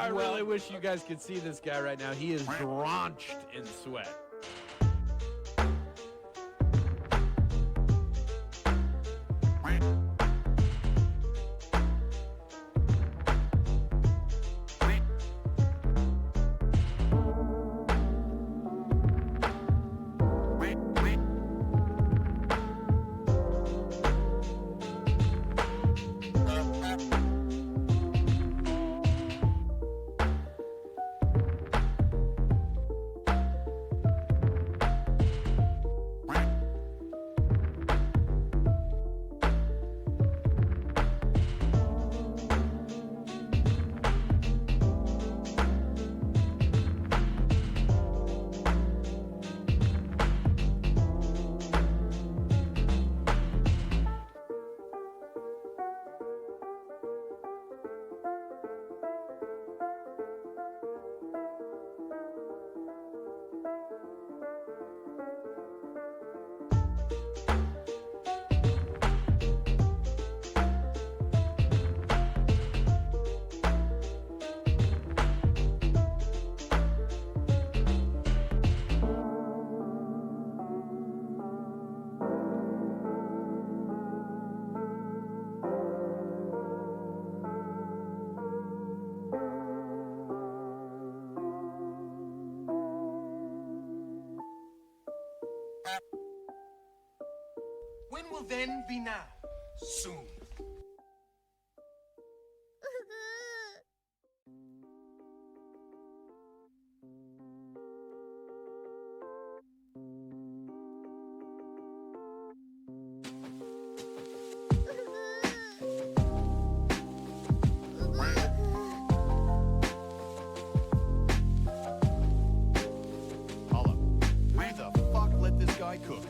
I really wish you guys could see this guy right now. He is drenched in sweat. When will then be now? Soon. Hold up. Who the fuck let this guy cook?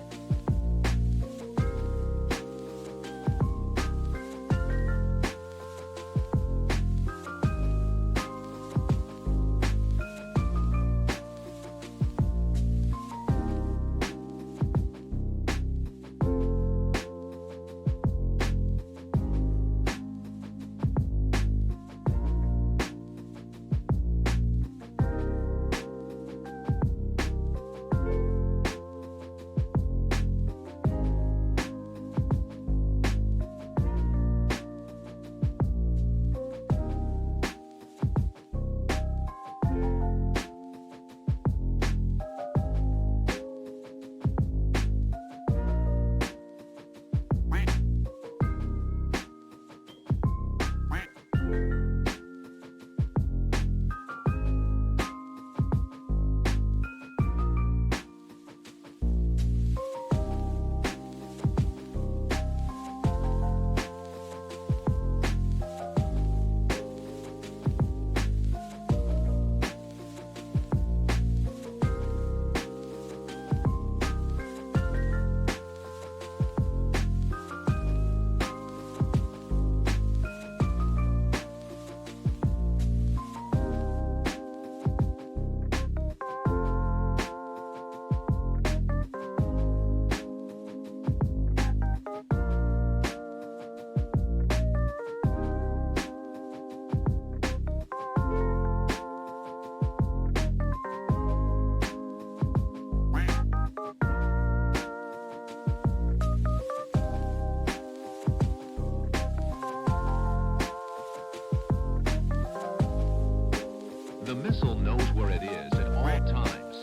The missile knows where it is at all times.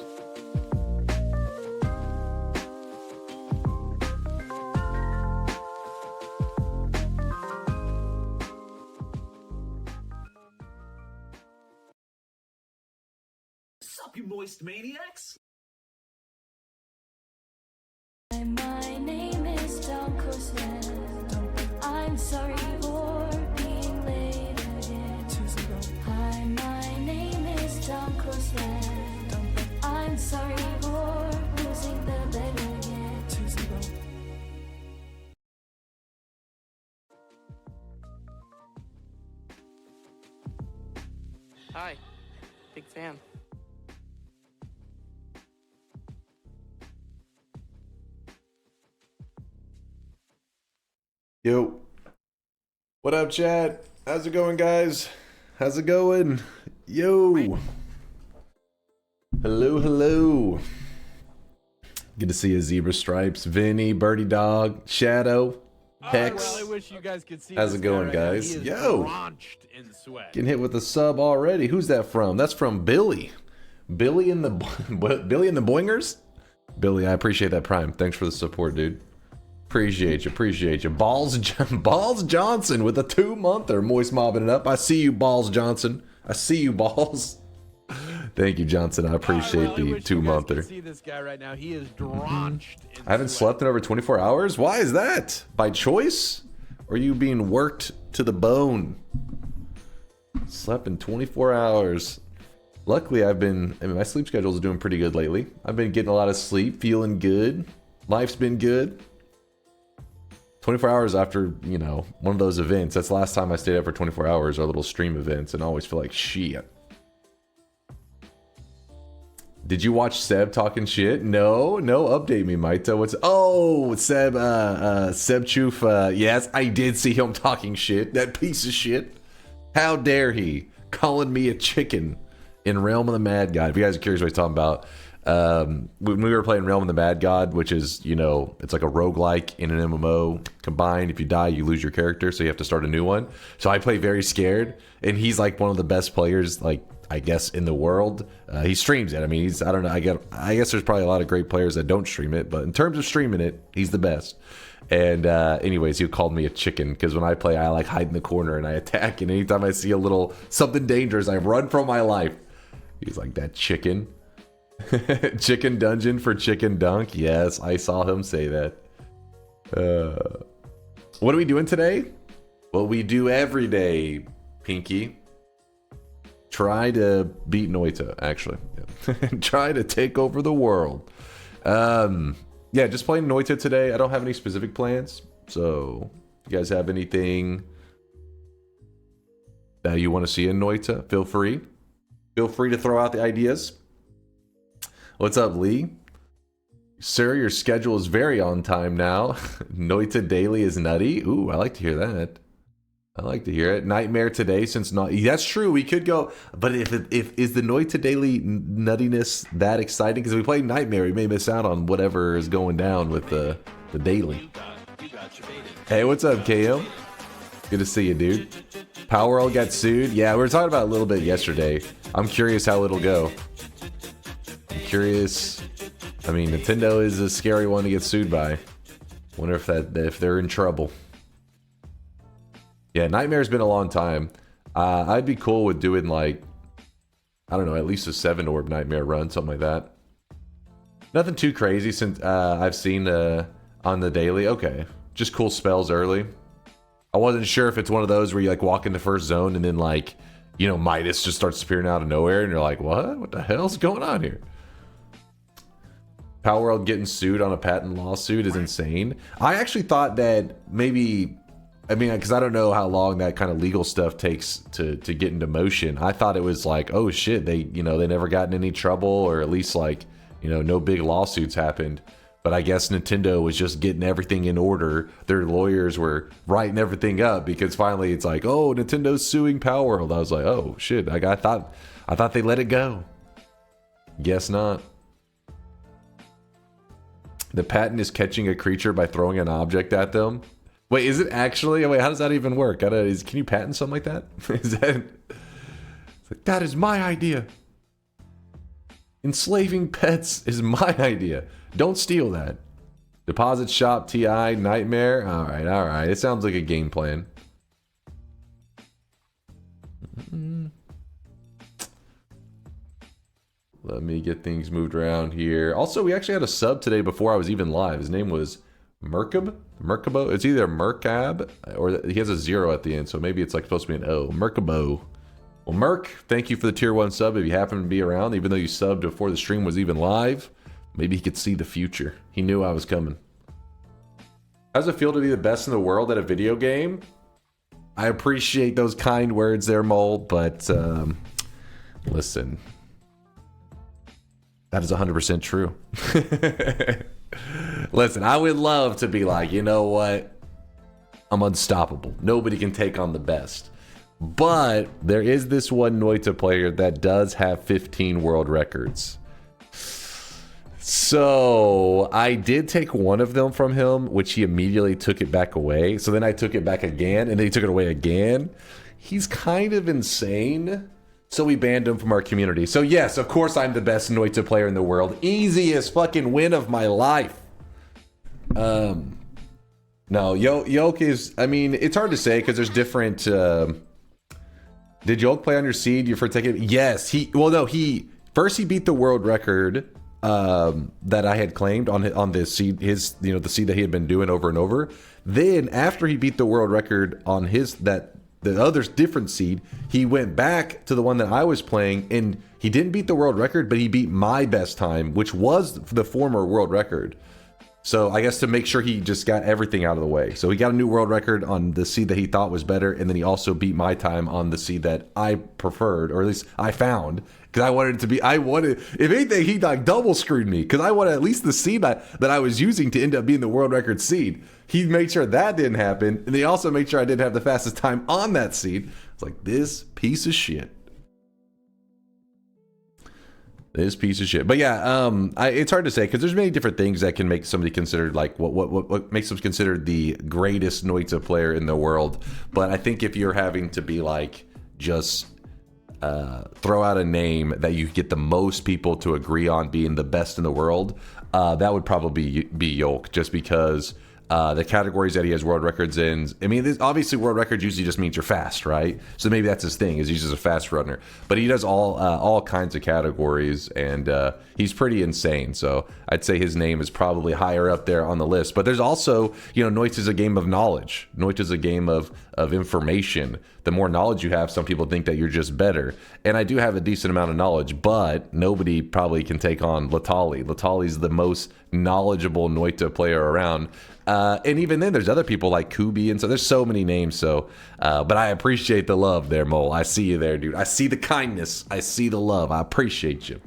Sup, you moist maniacs? My name is DunkOrSlam. I'm sorry for being late again. Hi, my name is DunkOrSlam. I'm sorry for losing the bet again. Hi, big fan. Yo, what up, chat? How's it going, guys? How's it going? Yo. Hello, hello. Good to see you, Zebra Stripes, Vinny, Birdie Dog, Shadow, Hex. Well, I wish you guys could see How's this it going, guy right now. guys? He is Yo. drenched in sweat. Getting hit with a sub already. Who's that from? That's from Billy. Billy and the Billy and the Boingers? Billy, I appreciate that prime. Thanks for the support, dude. Appreciate you. Balls Johnson with a 2-monther. Moist mobbing it up. I see you, Balls Johnson. I see you, Balls. Thank you, Johnson. I appreciate the 2-monther. See this guy right now. He is drenched in I haven't slept in over 24 hours. Why is that? By choice? Or are you being worked to the bone? Slept in 24 hours. Luckily, my sleep schedule is doing pretty good lately. I've been getting a lot of sleep, feeling good. Life's been good. 24 hours after, one of those events. That's the last time I stayed up for 24 hours, our little stream events, and I always feel like shit. Did you watch Seb talking shit? No, update me, Maita. Seb Choof, yes, I did see him talking shit. That piece of shit. How dare he? Calling me a chicken in Realm of the Mad God. If you guys are curious what he's talking about, when we were playing Realm of the Mad God, which is, it's like a roguelike in an MMO combined. If you die, you lose your character, so you have to start a new one. So I play very scared, and he's like one of the best players, I guess, in the world. He streams it. I mean, I don't know. I guess there's probably a lot of great players that don't stream it, but in terms of streaming it, he's the best. And anyways, he called me a chicken because when I play, I hide in the corner and I attack. And anytime I see a little something dangerous, I run for my life. He's like, that chicken. Chicken dungeon for chicken dunk. Yes, I saw him say that. What are we doing today? Well, we do every day, Pinky. Try to beat Noita, actually. Yeah. Try to take over the world. Yeah, just playing Noita today. I don't have any specific plans. So, you guys have anything that you want to see in Noita? Feel free. Feel free to throw out the ideas. What's up, Lee? Sir, your schedule is very on time now. Noita daily is nutty. Ooh, I like to hear that. I like to hear it. Nightmare today, since not. That's true. We could go, but if is the Noita daily nuttiness that exciting? Because if we play Nightmare, we may miss out on whatever is going down with the daily. Hey, what's up, KM? Good to see you, dude. Power World got sued. Yeah, we were talking about it a little bit yesterday. I'm curious how it'll go. I'm curious. I mean, Nintendo is a scary one to get sued by. Wonder if they're in trouble. Yeah, Nightmare's been a long time. I'd be cool with doing I don't know, at least a 7-orb Nightmare run, something like that. Nothing too crazy since I've seen on the daily. Okay, just cool spells early. I wasn't sure if it's one of those where you walk in the first zone and then Midas just starts appearing out of nowhere and you're like, what the hell's going on here? Power World getting sued on a patent lawsuit is insane. I actually thought that maybe, because I don't know how long that kind of legal stuff takes to get into motion. I thought it was oh shit, they never got in any trouble, or at least no big lawsuits happened. But I guess Nintendo was just getting everything in order. Their lawyers were writing everything up because finally it's oh, Nintendo's suing Power World. I was like, oh shit, I thought they let it go. Guess not. The patent is catching a creature by throwing an object at them. Wait, is it actually? Wait, how does that even work? Can you patent something like that? That is my idea. Enslaving pets is my idea. Don't steal that. Deposit shop, TI, Nightmare. All right. It sounds like a game plan. Let me get things moved around here. Also, we actually had a sub today before I was even live. His name was Merkabo. It's either Merkab or he has a 0 at the end, so maybe it's supposed to be an O. Merkabo. Well, Merk, thank you for the tier 1 sub. If you happen to be around, even though you subbed before the stream was even live, maybe he could see the future. He knew I was coming. How does it feel to be the best in the world at a video game? I appreciate those kind words there, Mole, but listen. That is 100% true. Listen, I would love to be you know what? I'm unstoppable. Nobody can take on the best. But there is this one Noita player that does have 15 world records. So I did take one of them from him, which he immediately took it back away. So then I took it back again, and then he took it away again. He's kind of insane. So we banned him from our community. So yes, of course I'm the best Noita player in the world. Easiest fucking win of my life. No, Yoke is, I mean, it's hard to say because there's different, did Yoke play on your seed? You for taking? Yes, he first he beat the world record that I had claimed on this seed, his, you know, the seed that he had been doing over and over. Then after he beat the world record on the other different seed, he went back to the one that I was playing, and he didn't beat the world record, but he beat my best time, which was the former world record. So I guess to make sure he just got everything out of the way. So he got a new world record on the seed that he thought was better, and then he also beat my time on the seed that I preferred, or at least I found, because I wanted it to be, if anything, he like double screwed me, because I wanted at least the seed that I was using to end up being the world record seed. He made sure that didn't happen, and he also made sure I didn't have the fastest time on that seed. It's like, this piece of shit. This piece of shit. But yeah, it's hard to say because there's many different things that can make somebody considered like what makes them considered the greatest Noita player in the world. But I think if you're having to be like just throw out a name that you get the most people to agree on being the best in the world, that would probably be Yoke, just because the categories that he has world records in. I mean, obviously world records usually just means you're fast, right? So maybe that's his thing, is he's just a fast runner. But he does all kinds of categories, and he's pretty insane. So I'd say his name is probably higher up there on the list. But there's also, you know, Noita's a game of knowledge. Noita's a game of information. The more knowledge you have, some people think that you're just better. And I do have a decent amount of knowledge, but nobody probably can take on Latali. Latali's the most knowledgeable Noita player around. And even then, there's other people like Kubi, and so there's so many names. So, but I appreciate the love there, Mole. I see you there, dude. I see the kindness. I see the love. I appreciate you.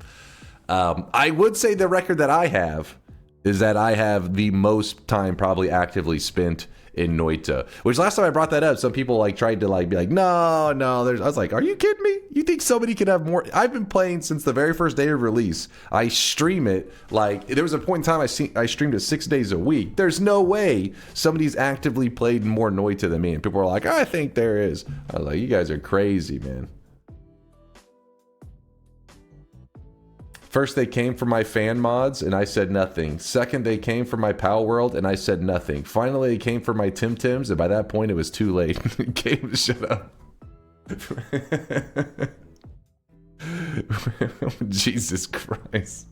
I would say the record that I have is that I have the most time probably actively spent in Noita, which last time I brought that up, some people like tried to like be like, no, I was like, are you kidding me? You think somebody could have more? I've been playing since the very first day of release. I stream it, like there was a point in time I streamed it 6 days a week. There's no way somebody's actively played more Noita than me. And people are like, I think there is. I was like, you guys are crazy, man. First, they came for my fan mods, and I said nothing. Second, they came for my Pal World, and I said nothing. Finally, they came for my Tim Tims, and by that point, it was too late. Game, shut up. Jesus Christ.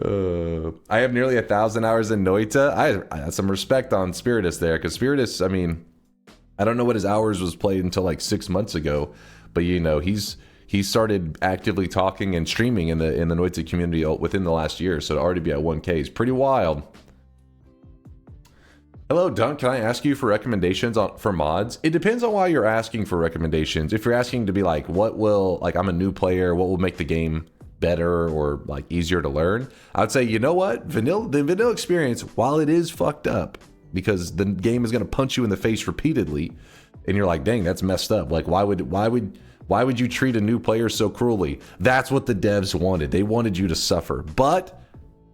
I have nearly 1,000 hours in Noita. I had some respect on Spiritus there, because Spiritus, I mean, I don't know what his hours was played until like 6 months ago, but you know, he started actively talking and streaming in the Noita community within the last year, so to already be at 1K is pretty wild. Hello, Dunk. Can I ask you for recommendations for mods? It depends on why you're asking for recommendations. If you're asking to be like, I'm a new player, what will make the game better or like easier to learn? I would say, you know what? The vanilla experience, while it is fucked up, because the game is going to punch you in the face repeatedly, and you're like, dang, that's messed up. Like, why would you treat a new player so cruelly? That's what the devs wanted. They wanted you to suffer, but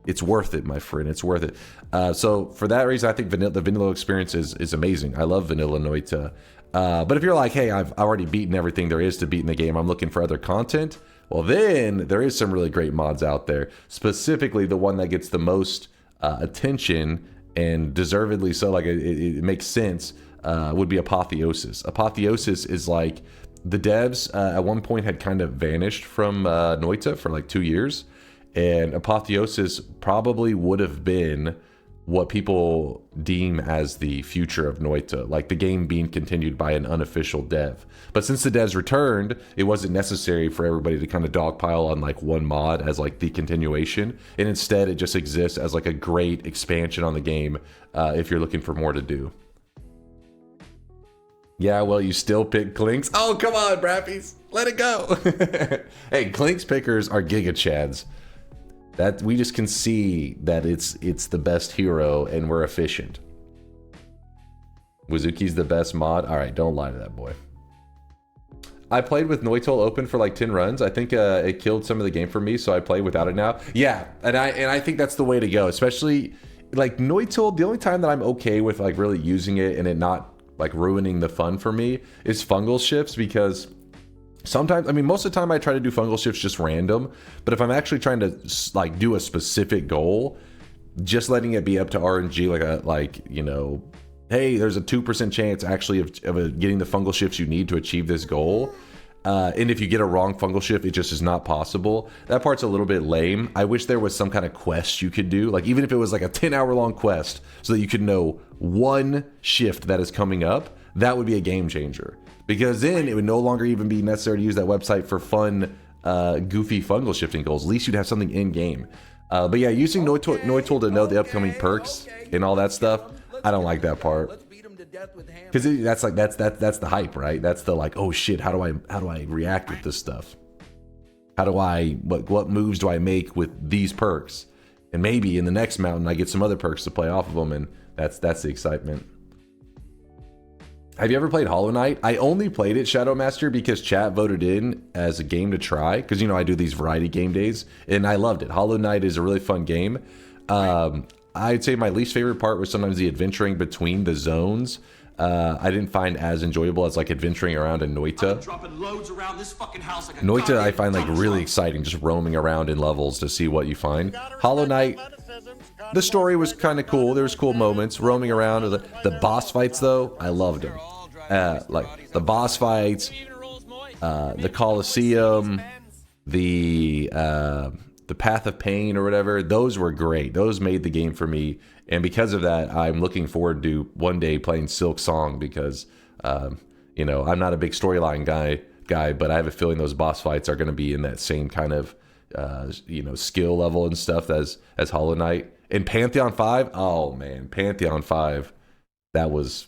it's worth it, my friend. It's worth it. So for that reason, I think the vanilla experience is amazing. I love vanilla Noita. But if you're like, hey, I've already beaten everything there is to beat in the game, I'm looking for other content, well, then there is some really great mods out there. Specifically, the one that gets the most attention, and deservedly so, like it makes sense, would be Apotheosis. Apotheosis is like, the devs at one point had kind of vanished from Noita for like 2 years, and Apotheosis probably would have been what people deem as the future of Noita, like the game being continued by an unofficial dev. But since the devs returned, it wasn't necessary for everybody to kind of dogpile on like one mod as like the continuation, and instead it just exists as like a great expansion on the game if you're looking for more to do. Yeah, well, you still pick Clinks? Oh, come on, Brappies. Let it go. Hey, Clinks pickers are Giga Chads. That we just can see that it's the best hero, and we're efficient. Wizuki's the best mod. All right, don't lie to that boy. I played with Noita open for like 10 runs. I think it killed some of the game for me, so I play without it now. Yeah, and I think that's the way to go, especially like Noita. The only time that I'm okay with like really using it and it not like ruining the fun for me is fungal shifts, because sometimes, I mean, most of the time I try to do fungal shifts just random, but if I'm actually trying to like do a specific goal, just letting it be up to RNG, like you know, hey, there's a 2% chance actually of getting the fungal shifts you need to achieve this goal. And if you get a wrong fungal shift, it just is not possible. That part's a little bit lame. I wish there was some kind of quest you could do, like even if it was like a 10-hour long quest so that you could know one shift that is coming up. That would be a game changer, because then it would no longer even be necessary to use that website for fun, goofy fungal shifting goals. At least you'd have something in game. But yeah, using Noita to know the upcoming perks and all that stuff, I don't like that part, because that's the hype, right? That's the like, oh shit, how do I react with this stuff? What moves do I make with these perks? And maybe in the next mountain I get some other perks to play off of them, and that's the excitement. Have you ever played Hollow Knight? I only played it, Shadow Master, because chat voted in as a game to try, because you know I do these variety game days, and I loved it. Hollow Knight is a really fun game. I'd say my least favorite part was sometimes the adventuring between the zones. I didn't find as enjoyable as like adventuring around in Noita. Noita I find like really exciting, just roaming around in levels to see what you find. Hollow Knight, the story was kind of cool. There was cool moments roaming around. The boss fights though, I loved them. Like the boss fights, the Colosseum, the Path of Pain or whatever, those were great. Those made the game for me, and because of that, I'm looking forward to one day playing Silk Song, because you know, I'm not a big storyline guy, but I have a feeling those boss fights are going to be in that same kind of you know, skill level and stuff as Hollow Knight. And Pantheon 5, oh man, Pantheon 5, that was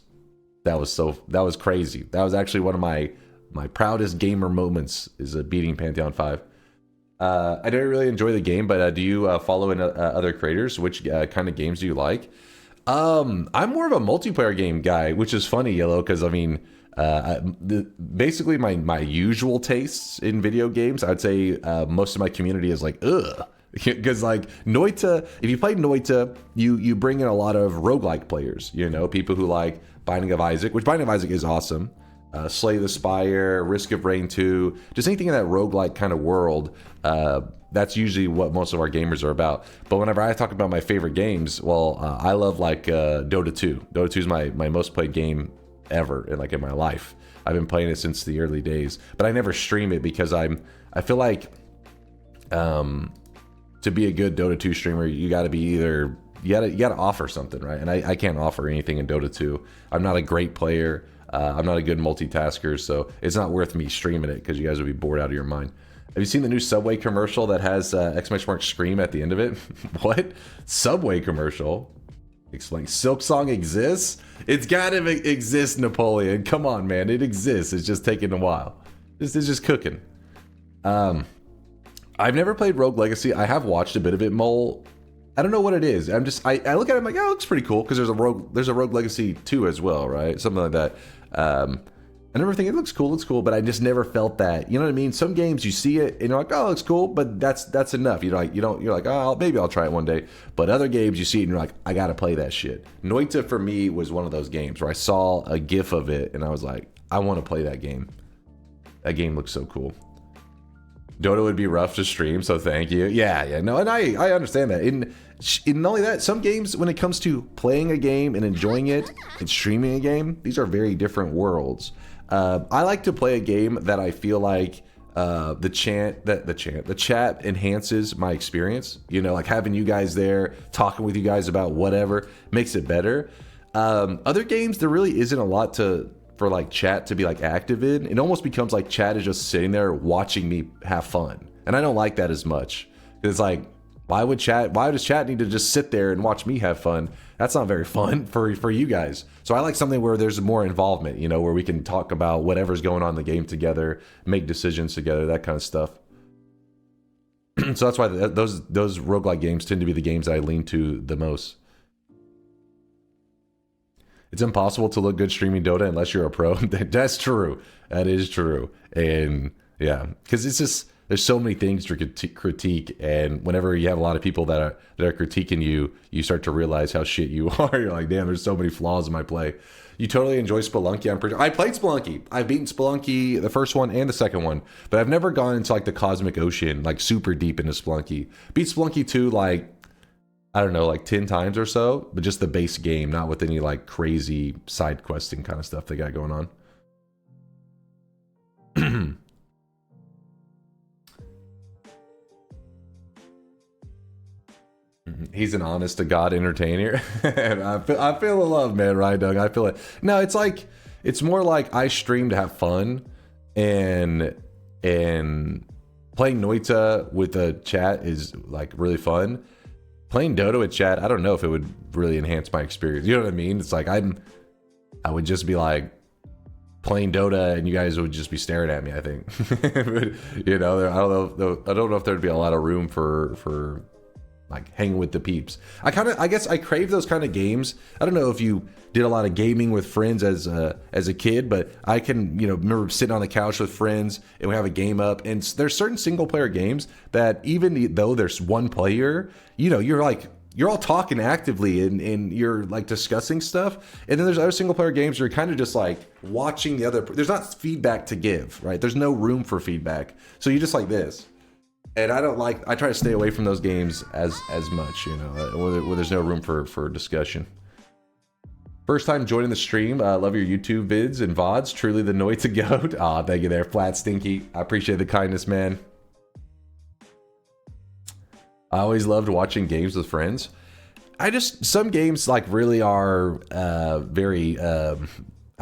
crazy. That was actually one of my proudest gamer moments, is beating Pantheon 5. I didn't really enjoy the game, but do you follow in other creators? Which kind of games do you like? I'm more of a multiplayer game guy, which is funny, Yellow, because I mean, basically my usual tastes in video games, I'd say most of my community is like, ugh. Because like Noita, if you play Noita, you bring in a lot of roguelike players, you know, people who like Binding of Isaac, which Binding of Isaac is awesome. Slay the Spire, Risk of Rain 2, just anything in that roguelike kind of world. That's usually what most of our gamers are about. But whenever I talk about my favorite games, well, I love like Dota 2. Dota 2 is my most played game ever in my life. I've been playing it since the early days, but I never stream it because I feel like to be a good Dota 2 streamer, you got to be either you got to offer something, right? And I can't offer anything in Dota 2. I'm not a great player. I'm not a good multitasker, so it's not worth me streaming it because you guys would be bored out of your mind. Have you seen the new Subway commercial that has !scream at the end of it? What? Subway commercial? Explain. Silk Song exists? It's gotta exist, Napoleon. Come on, man. It exists. It's just taking a while. It's just cooking. I've never played Rogue Legacy. I have watched a bit of it, Mole. I don't know what it is. I look at it, I'm like, oh, it looks pretty cool, because there's a Rogue Legacy 2 as well, right? Something like that. I never think it looks cool, but I just never felt that. You know what I mean? Some games you see it and you're like, oh, it looks cool, but that's enough. You're like, oh, maybe I'll try it one day. But other games you see it and you're like, I gotta play that shit. Noita for me was one of those games where I saw a GIF of it and I was like, I want to play that game. That game looks so cool. Dota would be rough to stream, so thank you. Yeah, no, and I understand that. And not only that, some games, when it comes to playing a game and enjoying it and streaming a game, these are very different worlds. I like to play a game that I feel like the chat enhances my experience. You know, like having you guys there, talking with you guys about whatever makes it better. Other games, there really isn't a lot for like chat to be like active in. It almost becomes like chat is just sitting there watching me have fun, and I don't like that as much. It's like, why does chat need to just sit there and watch me have fun? That's not very fun for you guys. So I like something where there's more involvement, you know, where we can talk about whatever's going on in the game together, make decisions together, that kind of stuff. So that's why those roguelike games tend to be the games I lean to the most. It's impossible to look good streaming Dota unless you're a pro. That's true. That is true. And yeah, because it's just there's so many things to critique, and whenever you have a lot of people that are critiquing you, you start to realize how shit you are. You're like, damn, there's so many flaws in my play. You totally enjoy Spelunky. I played Spelunky. I've beaten Spelunky, the first one and the second one, but I've never gone into like the cosmic ocean, like super deep into Spelunky. Beat Spelunky 2 like, I don't know, like 10 times or so, but just the base game, not with any like crazy side questing kind of stuff they got going on. He's an honest to God entertainer. I feel the love, man, right, Doug? I feel it. No, it's more like I stream to have fun, and playing Noita with the chat is like really fun. Playing Dota with chat, I don't know if it would really enhance my experience. You know what I mean? It's like I would just be like playing Dota and you guys would just be staring at me, I think. You know, I don't know if there'd be a lot of room for like hanging with the peeps. I guess I crave those kind of games. I don't know if you did a lot of gaming with friends as a kid, but I can, you know, remember sitting on the couch with friends and we have a game up, and there's certain single player games that even though there's one player, you know, you're all talking actively and you're like discussing stuff. And then there's other single player games where you're kind of just like watching the other. There's not feedback to give, right? There's no room for feedback. So you just like this. And I try to stay away from those games as much, you know, where there's no room for discussion. First time joining the stream. Love your YouTube vids and VODs. Truly the Noita goat. Aw, thank you there, Flat Stinky. I appreciate the kindness, man. I always loved watching games with friends. Some games like really are very, I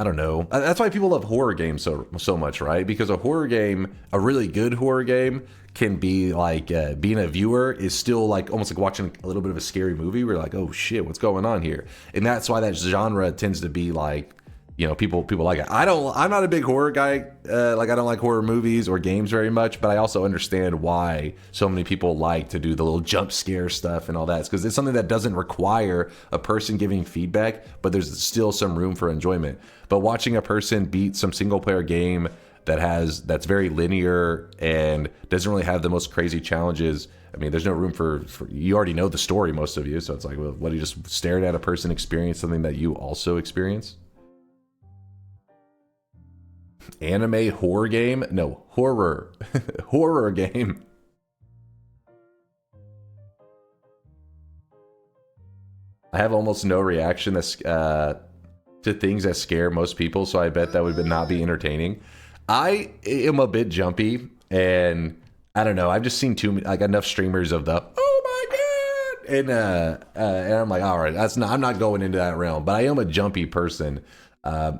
don't know. That's why people love horror games so much, right? Because a horror game, a really good horror game, can be like being a viewer is still like almost like watching a little bit of a scary movie. We're like, oh shit, what's going on here? And that's why that genre tends to be like, you know, people like it. I'm not a big horror guy. Like I don't like horror movies or games very much, but I also understand why so many people like to do the little jump scare stuff and all that. It's because it's something that doesn't require a person giving feedback, but there's still some room for enjoyment. But watching a person beat some single player game that's very linear and doesn't really have the most crazy challenges. I mean, there's no room for you already know the story, most of you. So it's like, well, what, are you just staring at a person experience something that you also experience? Anime horror game? No, horror. Horror game. I have almost no reaction to things that scare most people, so I bet that would not be entertaining. I am a bit jumpy, and I don't know. I've just seen enough streamers of the oh my god, and I'm like, all right, I'm not going into that realm. But I am a jumpy person,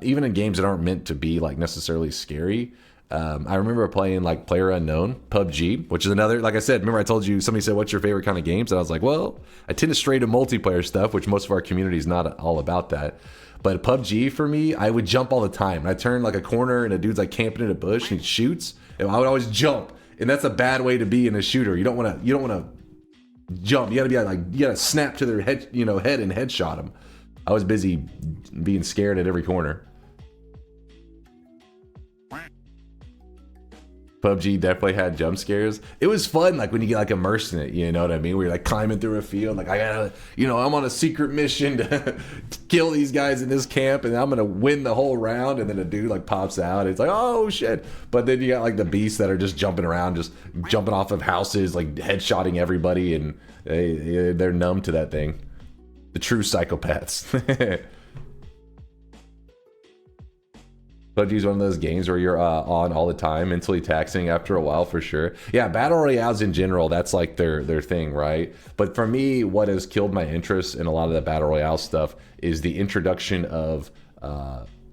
even in games that aren't meant to be like necessarily scary. I remember playing like PlayerUnknown, PUBG, which is another, like I said, remember I told you, somebody said, what's your favorite kind of games? And I was like, well, I tend to stray to multiplayer stuff, which most of our community is not all about that. But PUBG for me, I would jump all the time. I turn like a corner and a dude's like camping in a bush and he shoots, and I would always jump. And that's a bad way to be in a shooter. You don't want to jump. You got to be like, you got to snap to their head, head and headshot them. I was busy being scared at every corner. PUBG definitely had jump scares. It was fun, like when you get like immersed in it, you know what I mean? Where you're like climbing through a field, like I gotta, I'm on a secret mission to kill these guys in this camp, and I'm gonna win the whole round. And then a dude like pops out. It's like, oh shit! But then you got like the beasts that are just jumping around, just jumping off of houses, like headshotting everybody, and they're numb to that thing. The true psychopaths. PUBG is one of those games where you're on all the time, mentally taxing after a while for sure. Yeah, battle royales in general, that's like their thing, right? But for me, what has killed my interest in a lot of the battle royale stuff is the introduction of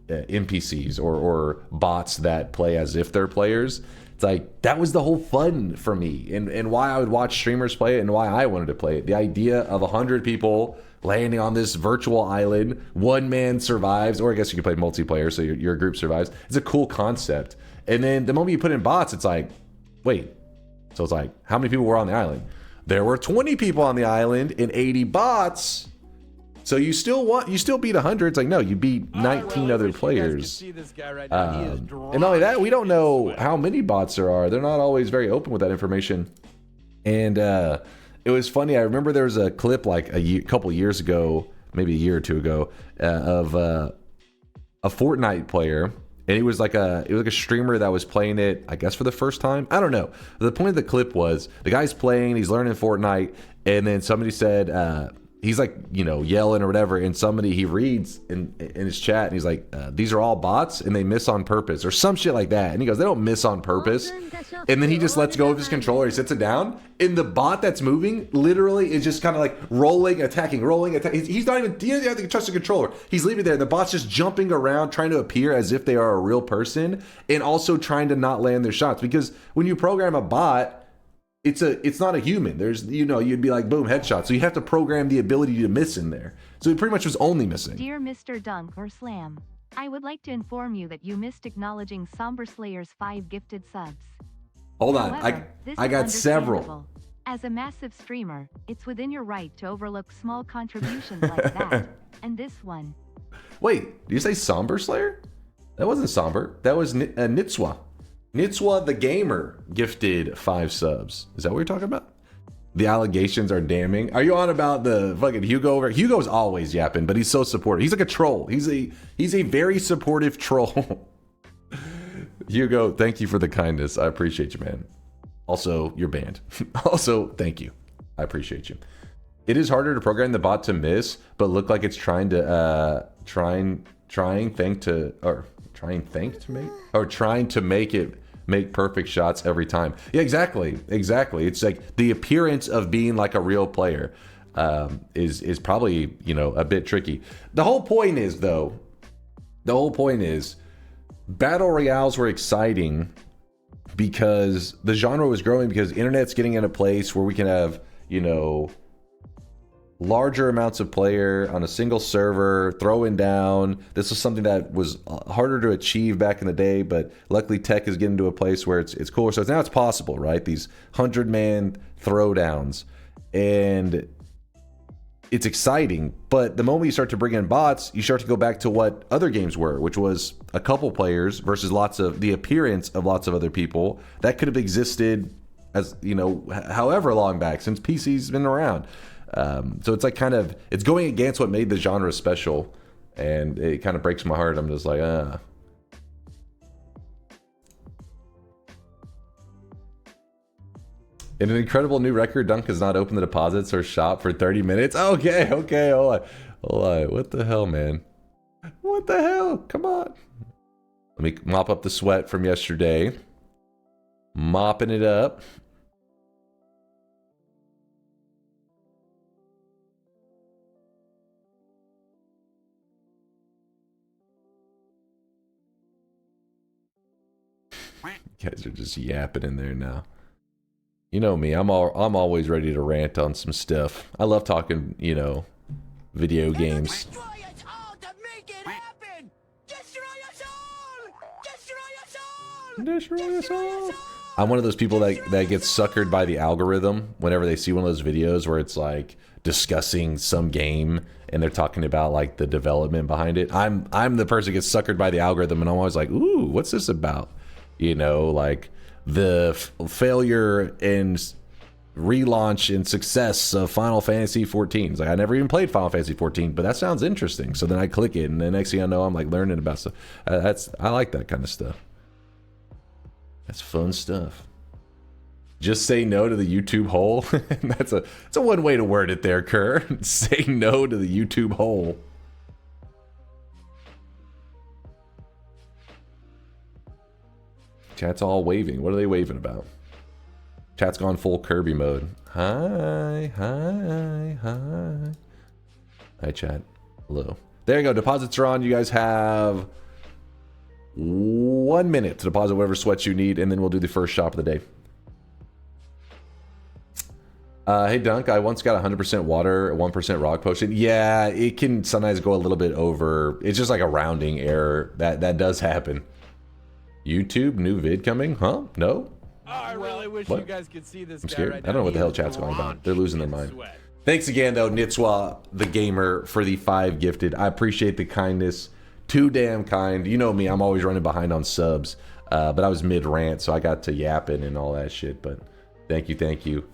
NPCs or bots that play as if they're players. It's like, that was the whole fun for me, and why I would watch streamers play it and why I wanted to play it. The idea of 100 people landing on this virtual island, one man survives, or I guess you could play multiplayer, so your group survives. It's a cool concept. And then the moment you put in bots, it's like, wait. So it's like, how many people were on the island? There were 20 people on the island and 80 bots. So you still beat 100. It's like, no, you beat 19 other players. See this guy right now. He is And not only that, we don't know how many bots there are. They're not always very open with that information. And it was funny. I remember there was a clip like a couple years ago, maybe a year or two ago, of a Fortnite player, and it was like a streamer that was playing it, I guess, for the first time. I don't know. The point of the clip was the guy's playing, he's learning Fortnite, and then somebody said, he's like, you know, yelling or whatever, and somebody, he reads in his chat, and he's like, these are all bots and they miss on purpose or some shit like that. And he goes, they don't miss on purpose. And then he just lets go of his controller, he sits it down, and the bot that's moving literally is just kind of like rolling, attacking. He's not even, he doesn't have to touch the controller. He's leaving there. The bot's just jumping around, trying to appear as if they are a real person, and also trying to not land their shots. Because when you program a bot, it's not a human. There's, you know, you'd be like, boom, headshot. So you have to program the ability to miss in there. So he pretty much was only missing. Dear Mr. DunkOrSlam, I would like to inform you that you missed acknowledging Somber Slayer's 5 gifted subs. Hold on, However, this I is got several. understandable. As a massive streamer, it's within your right to overlook small contributions like that. And this one. Wait, did you say Somber Slayer? That wasn't Somber. That was Nitswa. Nitswa the Gamer gifted 5 subs. Is that what you're talking about? The allegations are damning. Are you on about the fucking Hugo over? Hugo's always yapping, but he's so supportive. He's like a troll. He's a very supportive troll. Hugo, thank you for the kindness. I appreciate you, man. Also, you're banned. Also, thank you. I appreciate you. It is harder to program the bot to miss, but look like it's trying to make it make perfect shots every time. Yeah, exactly. It's like the appearance of being like a real player is probably, you know, a bit tricky. The whole point is battle royales were exciting because the genre was growing, because internet's getting in a place where we can have, you know, larger amounts of player on a single server, throwing down. This was something that was harder to achieve back in the day, but luckily tech is getting to a place where it's cooler. So now it's possible, right? These 100-man throwdowns, and it's exciting. But the moment you start to bring in bots, you start to go back to what other games were, which was a couple players versus the appearance of lots of other people. That could have existed as, you know, however long back, since PC's been around. So it's like it's going against what made the genre special, and it kind of breaks my heart. I'm just like, In an incredible new record, Dunk has not opened the deposits or shop for 30 minutes. Okay, hold on. What the hell, man? What the hell? Come on. Let me mop up the sweat from yesterday. Mopping it up. You guys are just yapping in there now. You know me, I'm always ready to rant on some stuff. I love talking, you know, video games. Destroy us all to make it happen! Destroy us all! Destroy us all! I'm one of those people that gets suckered by the algorithm whenever they see one of those videos where it's like discussing some game and they're talking about like the development behind it. I'm the person that gets suckered by the algorithm, and I'm always like, ooh, what's this about? You know, like the failure and relaunch and success of Final Fantasy 14. It's like, I never even played Final Fantasy 14, but that sounds interesting. So then I click it, and the next thing I know, I'm like learning about stuff. I like that kind of stuff. That's fun stuff. Just say no to the YouTube hole. That's a one way to word it there, Kerr. Say no to the YouTube hole. Chat's all waving. What are they waving about? Chat's gone full Kirby mode. Hi. Hi, chat. Hello. There you go. Deposits are on. You guys have 1 minute to deposit whatever sweats you need, and then we'll do the first shop of the day. Hey, Dunk, I once got 100% water, 1% rock potion. Yeah, it can sometimes go a little bit over. It's just like a rounding error. That does happen. YouTube, new vid coming? Huh? No? Oh, I really wish What? you guys could see this I'm guy scared. right I don't know now. what the He hell is chat's going about. They're losing their drenched in mind. sweat. Thanks again, though, Nitswa the Gamer, for the 5 gifted. I appreciate the kindness. Too damn kind. You know me, I'm always running behind on subs. But I was mid-rant, so I got to yapping and all that shit. But thank you, thank you.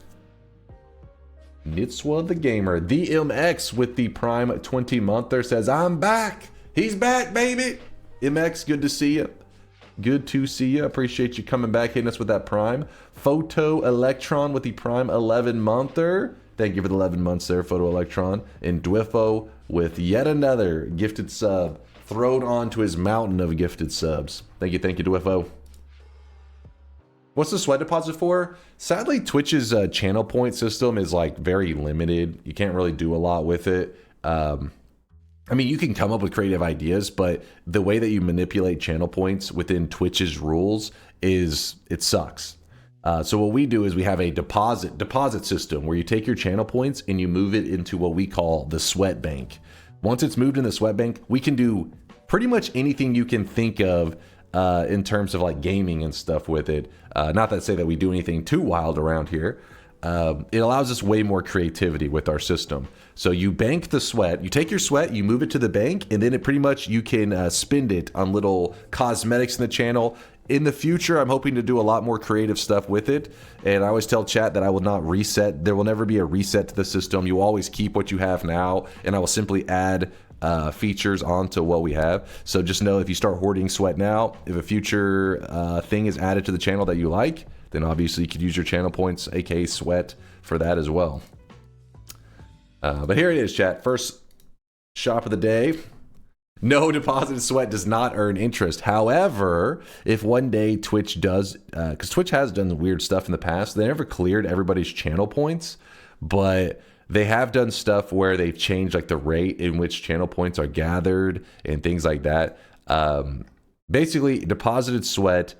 Nitswa the Gamer. The MX with the Prime 20-monther says, I'm back. He's back, baby. MX, good to see you. Good to see you. Appreciate you coming back, hitting us with that Prime. Photo Electron with the Prime 11-monther. Thank you for the 11 months there, Photo Electron. And Dwiffo with yet another gifted sub thrown onto his mountain of gifted subs. Thank you, Dwiffo. What's the sweat deposit for? Sadly, Twitch's channel point system is like very limited. You can't really do a lot with it. I mean, you can come up with creative ideas, but the way that you manipulate channel points within Twitch's rules is, it sucks. So what we do is we have a deposit system where you take your channel points and you move it into what we call the sweat bank. Once it's moved in the sweat bank, we can do pretty much anything you can think of in terms of like gaming and stuff with it. Not that say that we do anything too wild around here. It allows us way more creativity with our system. So you bank the sweat, you take your sweat, you move it to the bank, and then it pretty much you can spend it on little cosmetics in the channel. In the future, I'm hoping to do a lot more creative stuff with it. And I always tell chat that I will not reset. There will never be a reset to the system. You always keep what you have now, and I will simply add features onto what we have. So just know if you start hoarding sweat now, if a future thing is added to the channel that you like, then obviously you could use your channel points, aka sweat, for that as well. But here it is, chat. First shop of the day. No deposited sweat does not earn interest. However, if one day Twitch does, because Twitch has done weird stuff in the past, they never cleared everybody's channel points, but they have done stuff where they've changed like the rate in which channel points are gathered and things like that. Basically, deposited sweat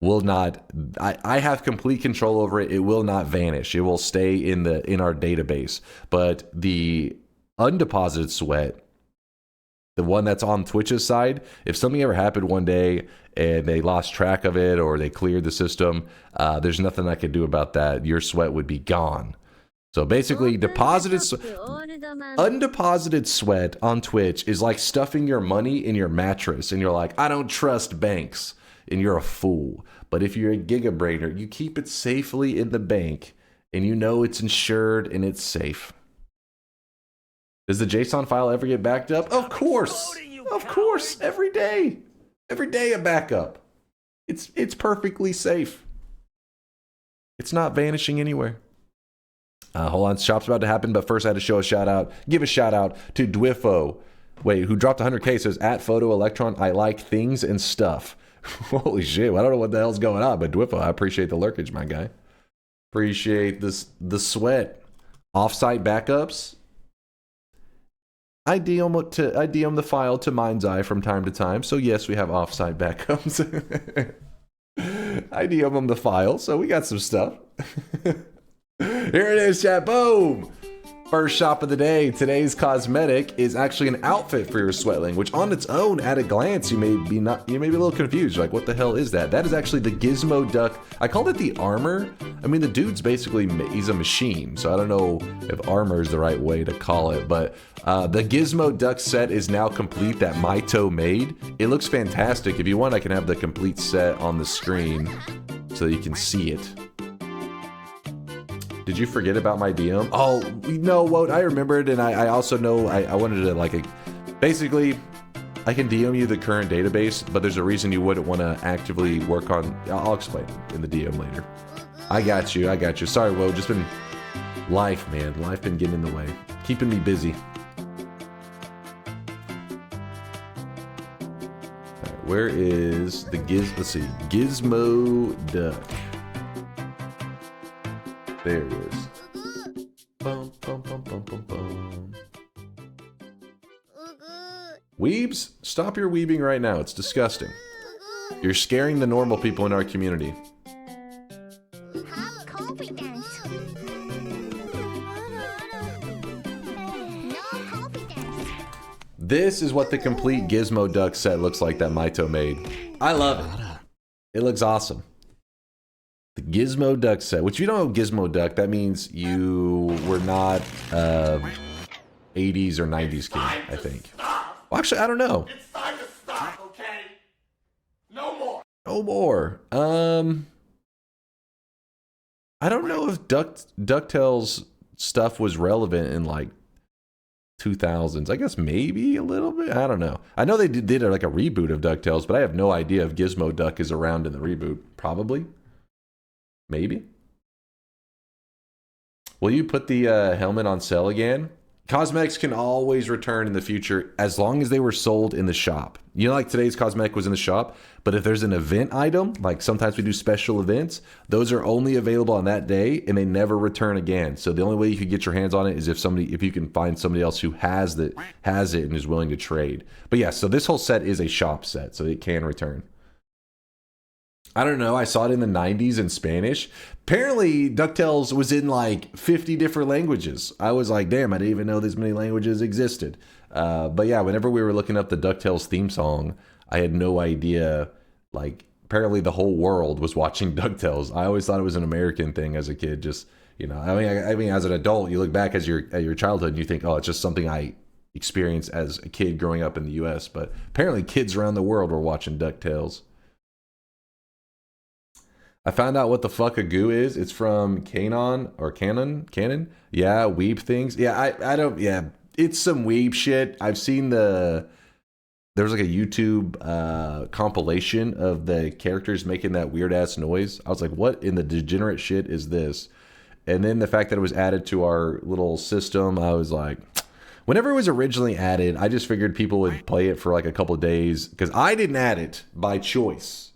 will not, I have complete control over it. It will not vanish. It will stay in our database. But the undeposited sweat, the one that's on Twitch's side, if something ever happened one day and they lost track of it or they cleared the system, there's nothing I could do about that. Your sweat would be gone. So basically, undeposited sweat on Twitch is like stuffing your money in your mattress and you're like, I don't trust banks. And you're a fool. But if you're a gigabrainer, you keep it safely in the bank and you know it's insured and it's safe. Does the JSON file ever get backed up? Of course. Of course. Every day. Every day a backup. It's perfectly safe. It's not vanishing anywhere. Hold on. Shop's about to happen, but first I had to show a shout out. Give a shout out to Dwiffo. Wait, who dropped 100K, says, at Photo Electron, I like things and stuff. Holy shit, I don't know what the hell's going on, but Dwiffo, I appreciate the lurkage, my guy. Appreciate the sweat. Offsite backups. I DM the file to Mind's Eye from time to time, so yes, we have offsite backups. I DM them the file, so we got some stuff. Here it is, chat. Boom! First shop of the day. Today's cosmetic is actually an outfit for your sweatling, which on its own, at a glance, you may be a little confused. You're like, what the hell is that? That is actually the Gizmo Duck. I called it the armor. I mean, the dude's basically, he's a machine, so I don't know if armor is the right way to call it, but the Gizmo Duck set is now complete that Maito made. It looks fantastic. If you want, I can have the complete set on the screen so that you can see it. Did you forget about my DM? Oh, no, Wout, I remembered, and I also know I wanted to, basically, I can DM you the current database, but there's a reason you wouldn't want to actively work on, I'll explain in the DM later. I got you. Sorry, Wout, just been life, man. Life been getting in the way. Keeping me busy. All right, where is the Gizmo Duck. There it is. Bum, bum, bum, bum, bum, bum. Weebs, stop your weebing right now. It's disgusting. You're scaring the normal people in our community. Have confidence. No confidence. This is what the complete Gizmo Duck set looks like that Maito made. I love it. It looks awesome. The Gizmo Duck set. Which, if you don't know Gizmo Duck, that means you were not 80s or 90s kid, I think. Well, actually, I don't know. It's time to stop, okay? No more. No more. I don't know if DuckTales stuff was relevant in like 2000s. I guess maybe a little bit. I don't know. I know they did like a reboot of DuckTales, but I have no idea if Gizmo Duck is around in the reboot. Probably. Maybe. Will you put the helmet on sale again? Cosmetics can always return in the future as long as they were sold in the shop. You know, like today's cosmetic was in the shop, but if there's an event item, like sometimes we do special events, those are only available on that day and they never return again. So the only way you could get your hands on it is if you can find somebody else who has it and is willing to trade. But yeah, so this whole set is a shop set, so it can return. I don't know. I saw it in the 90s in Spanish. Apparently, DuckTales was in like 50 different languages. I was like, damn, I didn't even know this many languages existed. But yeah, whenever we were looking up the DuckTales theme song, I had no idea. Like, apparently the whole world was watching DuckTales. I always thought it was an American thing as a kid. Just, you know, I mean, as an adult, you look back at your childhood and you think, oh, it's just something I experienced as a kid growing up in the U.S. But apparently kids around the world were watching DuckTales. I found out what the fuck a goo is. It's from Canon. Yeah, weeb things. Yeah, I don't, yeah, it's some weeb shit. I've seen there's like a YouTube compilation of the characters making that weird ass noise. I was like, what in the degenerate shit is this? And then the fact that it was added to our little system, I was like, whenever it was originally added, I just figured people would play it for like a couple of days because I didn't add it by choice.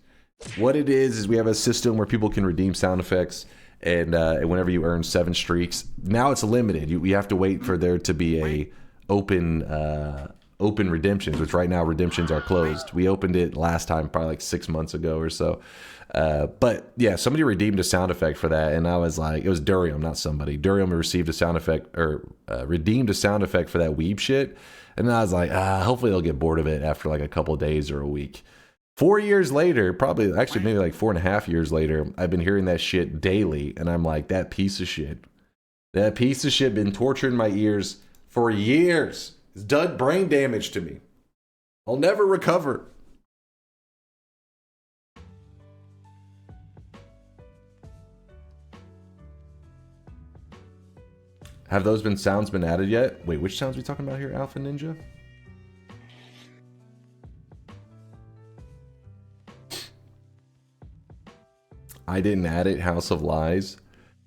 What it is we have a system where people can redeem sound effects, and whenever you earn 7 streaks, now it's limited. You have to wait for there to be a open redemptions, which right now redemptions are closed. We opened it last time, probably like 6 months ago or so. But yeah, somebody redeemed a sound effect for that, and I was like, it was Durium, not somebody. Durium received a sound effect or redeemed a sound effect for that weeb shit, and then I was like, hopefully they'll get bored of it after like a couple of days or a week. 4 years later, probably actually maybe like 4.5 years later, I've been hearing that shit daily, and I'm like, that piece of shit been torturing my ears for years. It's done brain damage to me. I'll never recover. Have those sounds been added yet? Wait, which sounds are we talking about here, Alpha Ninja? I didn't add it, House of Lies.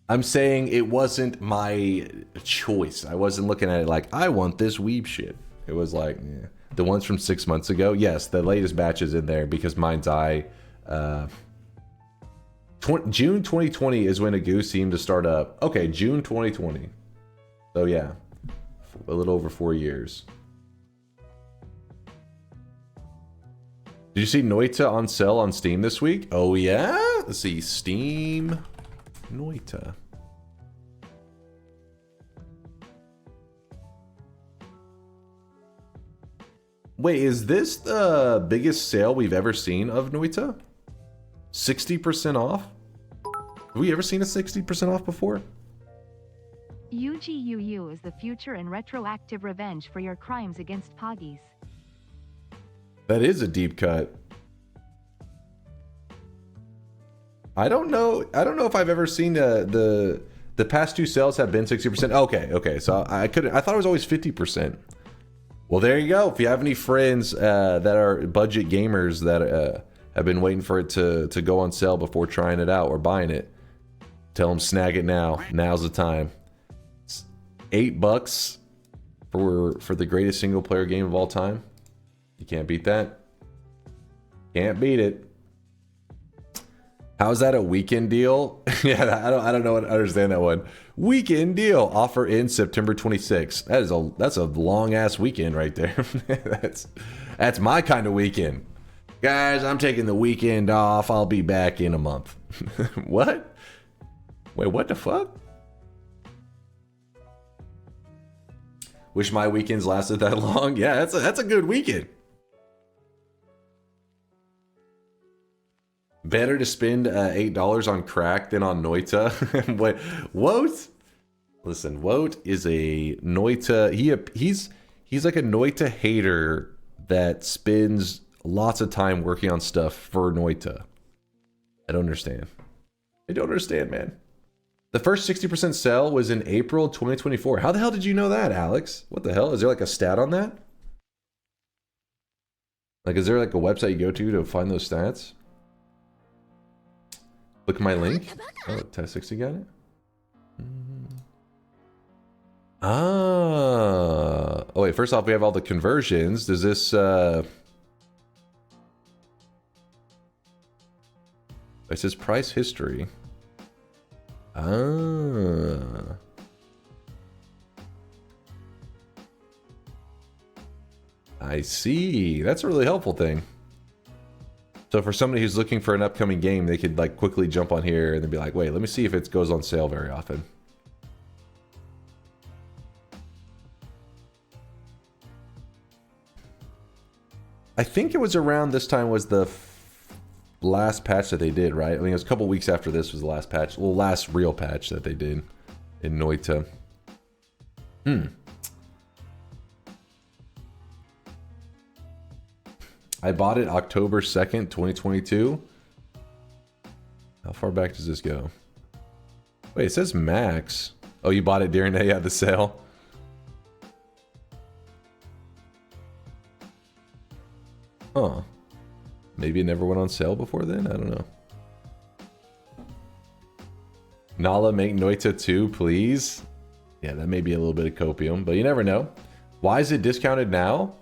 I'm saying it wasn't my choice. I wasn't looking at it like, I want this weeb shit. It was like, yeah. The ones from 6 months ago, yes, the latest batch is in there because Mind's Eye. June 2020 is when a goose seemed to start up. Okay, June 2020. So yeah, a little over 4 years. Did you see Noita on sale on Steam this week? Oh yeah? Let's see, Steam Noita. Wait, is this the biggest sale we've ever seen of Noita? 60% off? Have we ever seen a 60% off before? UGUU is the future and retroactive revenge for your crimes against Poggies. That is a deep cut. I don't know if I've ever seen the past 2 sales have been 60%. Okay. So I thought it was always 50%. Well, there you go. If you have any friends that are budget gamers that have been waiting for it to go on sale before trying it out or buying it, tell them snag it now. Now's the time. It's $8 for the greatest single player game of all time. You can't beat that. Can't beat it. How's that a weekend deal? Yeah, I don't know. I understand that one. Weekend deal. Offer in September 26th. That's a long ass weekend right there. that's my kind of weekend. Guys, I'm taking the weekend off. I'll be back in a month. What? Wait, what the fuck? Wish my weekends lasted that long. Yeah, that's a good weekend. Better to spend $8 on crack than on Noita. What? Woat? Listen, Woat is a Noita. He's like a Noita hater that spends lots of time working on stuff for Noita. I don't understand. I don't understand, man. The first 60% sell was in April 2024. How the hell did you know that, Alex? What the hell? Is there like a stat on that? Like, is there like a website you go to find those stats? Look at my link. Oh, Test 60 got it? Ah. Oh, wait, first off, we have all the conversions. Does this, it says price history. Ah. I see. That's a really helpful thing. So for somebody who's looking for an upcoming game, they could like quickly jump on here and then be like, wait, let me see if it goes on sale very often. I think it was around this time was the last patch that they did, right? I mean, it was a couple weeks after this was the last patch. Well, last real patch that they did in Noita. I bought it October 2nd, 2022. How far back does this go? Wait, it says max. Oh, you bought it during the sale? Huh. Maybe it never went on sale before then? I don't know. Nala, make Noita 2, please. Yeah, that may be a little bit of copium, but you never know. Why is it discounted now?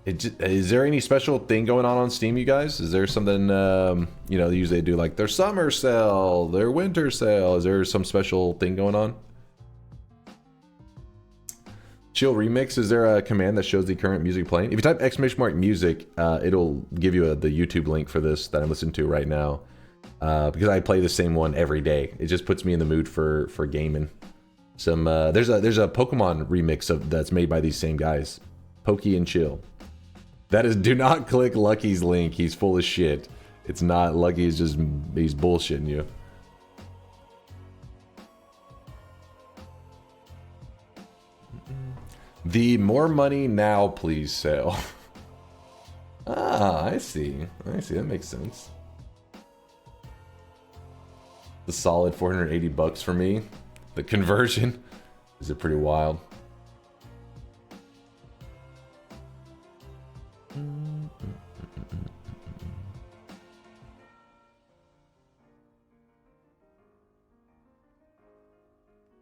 Is there any special thing going on Steam, you guys? Is there something, you know, usually they do like their summer sale, their winter sale. Is there some special thing going on? Chill Remix, is there a command that shows the current music playing? If you type !music, it'll give you the YouTube link for this that I'm listening to right now. Because I play the same one every day. It just puts me in the mood for gaming. There's a Pokemon remix that's made by these same guys. Pokey and Chill. That is, do not click Lucky's link. He's full of shit. It's not Lucky. He's bullshitting you. The more money now, please sale. Ah, I see. That makes sense. The solid 480 bucks for me. The conversion is pretty wild.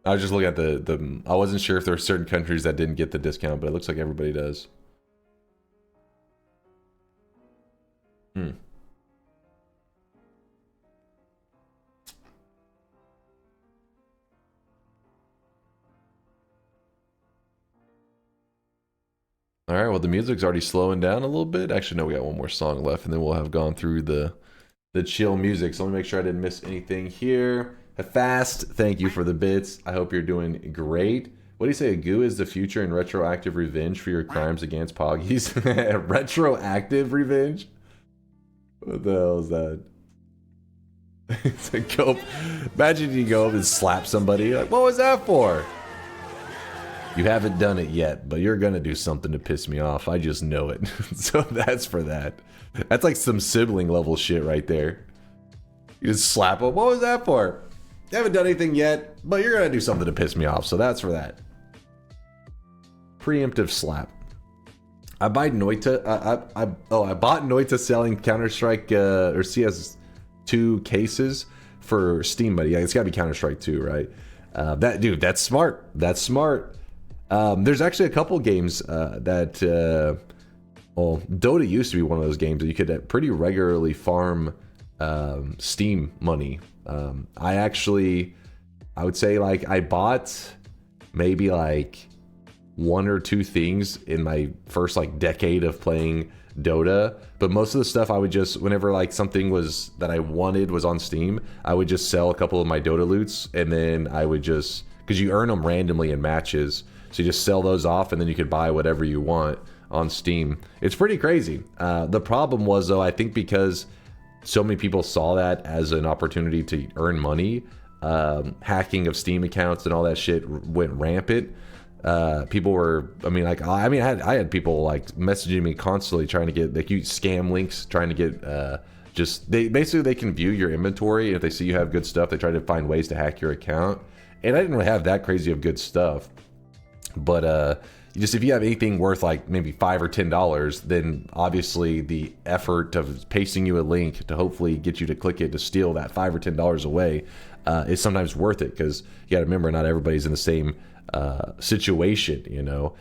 I was just looking at the I wasn't sure if there were certain countries that didn't get the discount, but it looks like everybody does. All right, well, the music's already slowing down a little bit. Actually, no, we got one more song left, and then we'll have gone through the chill music. So let me make sure I didn't miss anything here. Fast, thank you for the bits. I hope you're doing great. What do you say? A goo is the future and retroactive revenge for your crimes against Poggies. Retroactive revenge? What the hell is that? It's a go. Imagine you go up and slap somebody. Like, what was that for? You haven't done it yet, but you're gonna do something to piss me off. I just know it. So that's for that. That's like some sibling level shit right there. You just slap them. What was that for? You haven't done anything yet, but you're gonna do something to piss me off. So that's for that. Preemptive slap. I buy Noita. I bought Noita selling Counter-Strike or CS2 cases for Steam Buddy. Yeah, it's gotta be Counter-Strike 2, right? That's smart. That's smart. There's actually a couple games that, well, Dota used to be one of those games that you could pretty regularly farm Steam money. I would say like I bought maybe like one or two things in my first like decade of playing Dota, but most of the stuff I would just, whenever like something was that I wanted was on Steam, I would just sell a couple of my Dota loots, and then I would just, because you earn them randomly in matches, so you just sell those off and then you could buy whatever you want on Steam. It's pretty crazy. The problem was though, I think because so many people saw that as an opportunity to earn money. Hacking of Steam accounts and all that shit went rampant. People were, I had people like messaging me constantly trying to get, like, you scam links, trying to get, they can view your inventory, and if they see you have good stuff, they try to find ways to hack your account. And I didn't really have that crazy of good stuff, but just if you have anything worth like maybe $5 or $10, then obviously the effort of pasting you a link to hopefully get you to click it to steal that $5 or $10 away is sometimes worth it, because you got to remember, not everybody's in the same situation, you know.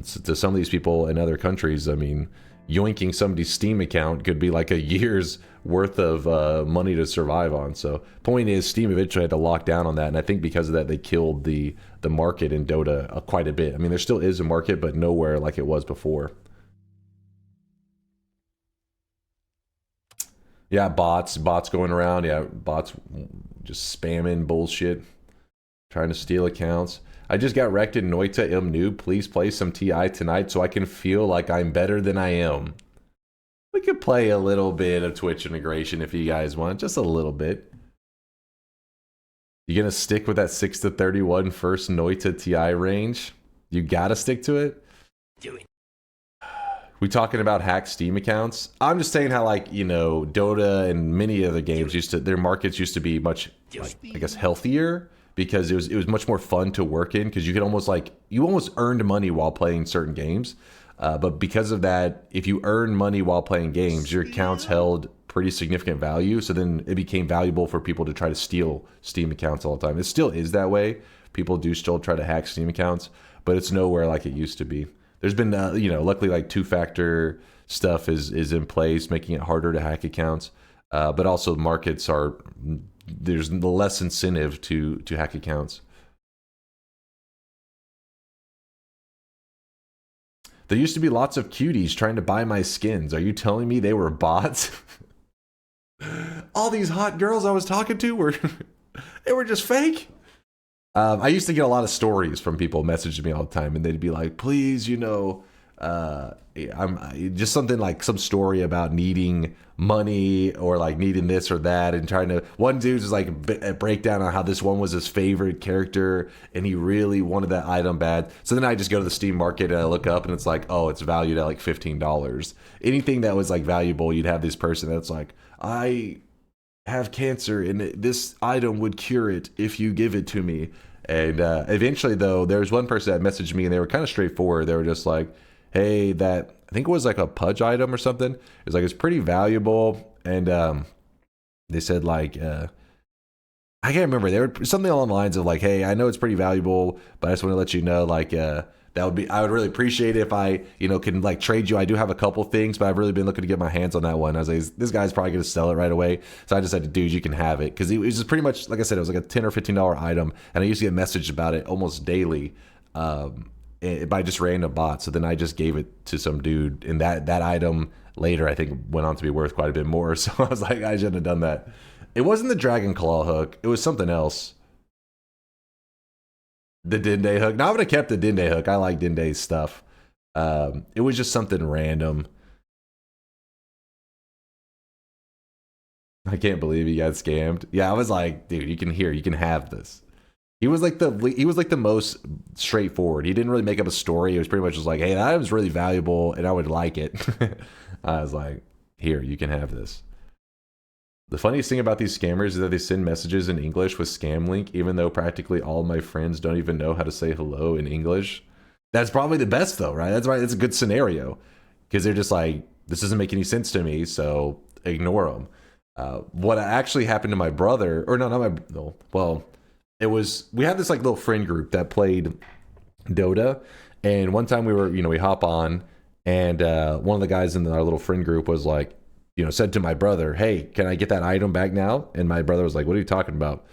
So to some of these people in other countries, I mean, yoinking somebody's Steam account could be like a year's worth of money to survive on. So point is, Steam eventually had to lock down on that, and I think because of that they killed the market in Dota quite a bit. I mean, there still is a market, but nowhere like it was before. Yeah, bots going around. Yeah, bots just spamming bullshit, trying to steal accounts. I just got wrecked in Noita. Noob, please play some TI tonight so I can feel like I'm better than I am. We could play a little bit of Twitch integration if you guys want, just a little bit. You gonna stick with that 6 to 31 first Noita TI range? You gotta stick to it? Do it. We talking about hacked Steam accounts? I'm just saying how, like, you know, Dota and many other games their markets used to be much, like, I guess, healthier, because it was much more fun to work in, because you could almost, like, you almost earned money while playing certain games. But because of that, if you earn money while playing games, your accounts held pretty significant value. So then it became valuable for people to try to steal Steam accounts all the time. It still is that way. People do still try to hack Steam accounts, but it's nowhere like it used to be. There's been, you know, luckily, like, two-factor stuff is in place, making it harder to hack accounts. But also markets there's less incentive to hack accounts. There used to be lots of cuties trying to buy my skins. Are you telling me they were bots? All these hot girls I was talking to were just fake? I used to get a lot of stories from people messaging me all the time, and they'd be like, please, you know, I'm just something like some story about needing money or like needing this or that, and trying to, one dude's just like a breakdown on how this one was his favorite character and he really wanted that item bad. So then I just go to the Steam market and I look up and it's like, oh, it's valued at like $15. Anything that was like valuable, you'd have this person that's like, I have cancer and this item would cure it if you give it to me. And eventually, though, there was one person that messaged me and they were kind of straightforward. They were just like, hey, that, I think it was like a pudge item or something. It was like, it's pretty valuable. And they said like, I can't remember. They were something along the lines of like, hey, I know it's pretty valuable, but I just want to let you know, like, that would be, I would really appreciate it if I, you know, can like trade you. I do have a couple things, but I've really been looking to get my hands on that one. I was like, this guy's probably going to sell it right away. So I just said, dude, you can have it. Because it was just pretty much, like I said, it was like a $10 or $15 item. And I used to get messaged about it almost daily by just random bots. So then I just gave it to some dude. And that item later, I think, went on to be worth quite a bit more. So I was like, I shouldn't have done that. It wasn't the Dragon Claw hook. It was something else. The Dende hook. No, I would have kept the Dende hook. I like Dende's stuff. It was just something random. I can't believe he got scammed. Yeah, I was like, dude, you can have this. He was like the most straightforward. He didn't really make up a story. It was pretty much just like, hey, that was really valuable and I would like it. I was like, here, you can have this. The funniest thing about these scammers is that they send messages in English with scam link, even though practically all my friends don't even know how to say hello in English. That's probably the best though, right? That's right. It's a good scenario because they're just like, this doesn't make any sense to me, so ignore them. What actually happened to my brother, or well, it was, we had this like little friend group that played Dota, and one time we hop on, and one of the guys in our little friend group was like, said to my brother, hey, can I get that item back now? And my brother was like, what are you talking about?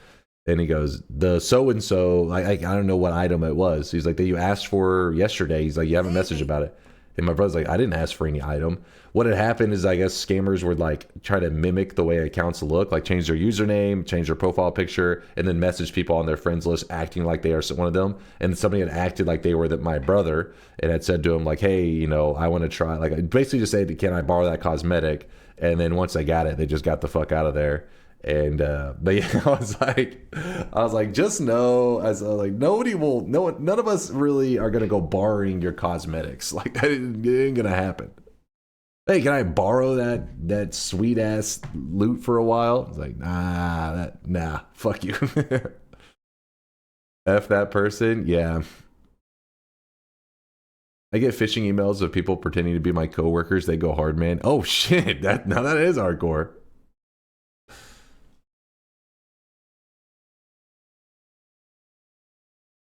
And he goes, the so-and-so, I don't know what item it was. He's like, that you asked for yesterday. He's like, you have a message about it. And my brother's like, I didn't ask for any item. What had happened is I guess scammers would like try to mimic the way accounts look, like change their username, change their profile picture, and then message people on their friends list acting like they are one of them. And somebody had acted like they were my brother and had said to him like, hey, you know, I want to try, like basically just say, can I borrow that cosmetic? And then once they got it, they just got the fuck out of there. And but yeah, I was like, just know, I was like, none of us really are gonna go borrowing your cosmetics. Like that ain't gonna happen. Hey, can I borrow that sweet ass loot for a while? I was like, nah, fuck you. F that person, yeah. I get phishing emails of people pretending to be my coworkers. They go hard, man. Oh shit, that is hardcore.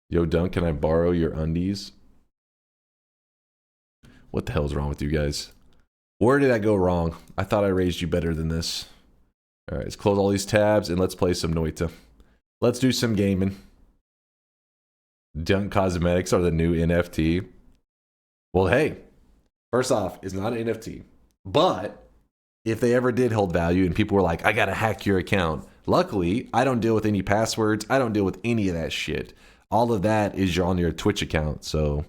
Yo, Dunk, can I borrow your undies? What the hell's wrong with you guys? Where did I go wrong? I thought I raised you better than this. All right, let's close all these tabs and let's play some Noita. Let's do some gaming. Dunk cosmetics are the new NFT. Well, hey, first off, it's not an NFT. But if they ever did hold value and people were like, I gotta hack your account. Luckily, I don't deal with any passwords. I don't deal with any of that shit. All of that is on your Twitch account. So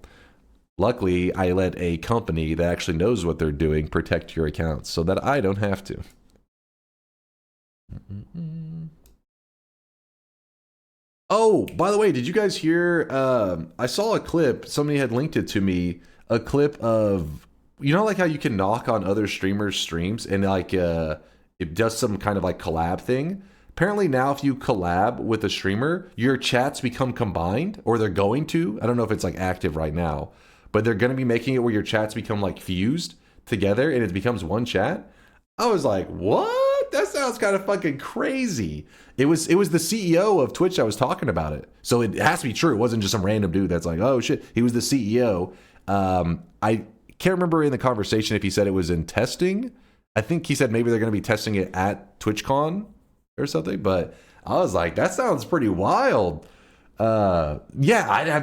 luckily, I let a company that actually knows what they're doing protect your account so that I don't have to. Oh, by the way, did you guys hear? I saw a clip. Somebody had linked it to me. A clip of, you know, like how you can knock on other streamers' streams and like it does some kind of like collab thing. Apparently now if you collab with a streamer, your chats become combined, or they're going to. I don't know if it's like active right now, but they're going to be making it where your chats become like fused together and it becomes one chat. I was like, what? That sounds kind of fucking crazy. It was the CEO of Twitch that was talking about it. So it has to be true. It wasn't just some random dude that's like, oh shit. He was the CEO. I can't remember in the conversation if he said it was in testing. I think he said maybe they're going to be testing it at TwitchCon or something, but I was like, that sounds pretty wild. Yeah,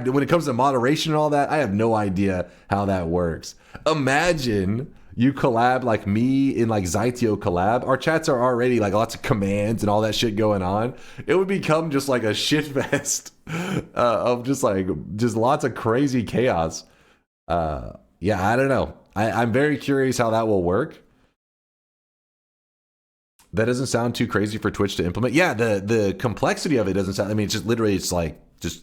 when it comes to moderation and all that, I have no idea how that works. Imagine you collab like me and like Zytio collab. Our chats are already like lots of commands and all that shit going on. It would become just like a shit fest of just lots of crazy chaos. Yeah, I don't know. I'm very curious how that will work. That doesn't sound too crazy for Twitch to implement. Yeah, the complexity of it doesn't sound, I mean, it's just literally, it's like just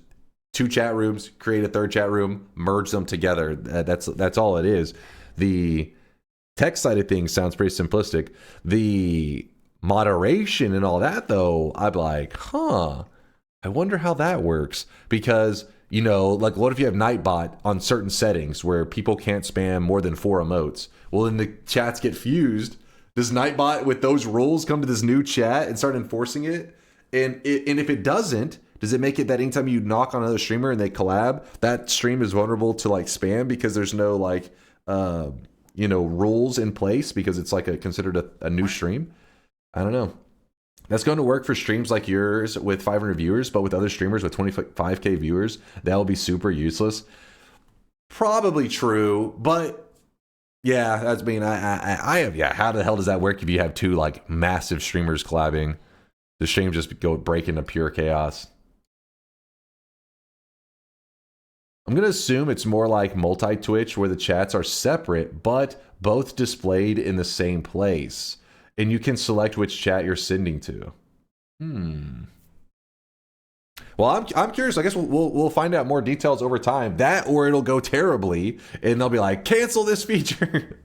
2 chat rooms, create a 3rd chat room, merge them together. That's all it is. The tech side of things sounds pretty simplistic. The moderation and all that, though, I'm like, I wonder how that works. Because, you know, like what if you have Nightbot on certain settings where people can't spam more than 4 emotes? Well, then the chats get fused. Does Nightbot with those rules come to this new chat and start enforcing it? And if it doesn't, does it make it that anytime you knock on another streamer and they collab, that stream is vulnerable to like spam because there's no like you know, rules in place because it's like considered a new stream? I don't know. That's going to work for streams like yours with 500 viewers, but with other streamers with 25k viewers, that will be super useless. Probably true, but yeah, that's mean I have, yeah, how the hell does that work if you have 2 like massive streamers collabing? The stream just break into pure chaos. I'm going to assume it's more like multi-Twitch where the chats are separate, but both displayed in the same place. And you can select which chat you're sending to. Well, I'm curious. I guess we'll find out more details over time. That, or it'll go terribly, and they'll be like, cancel this feature.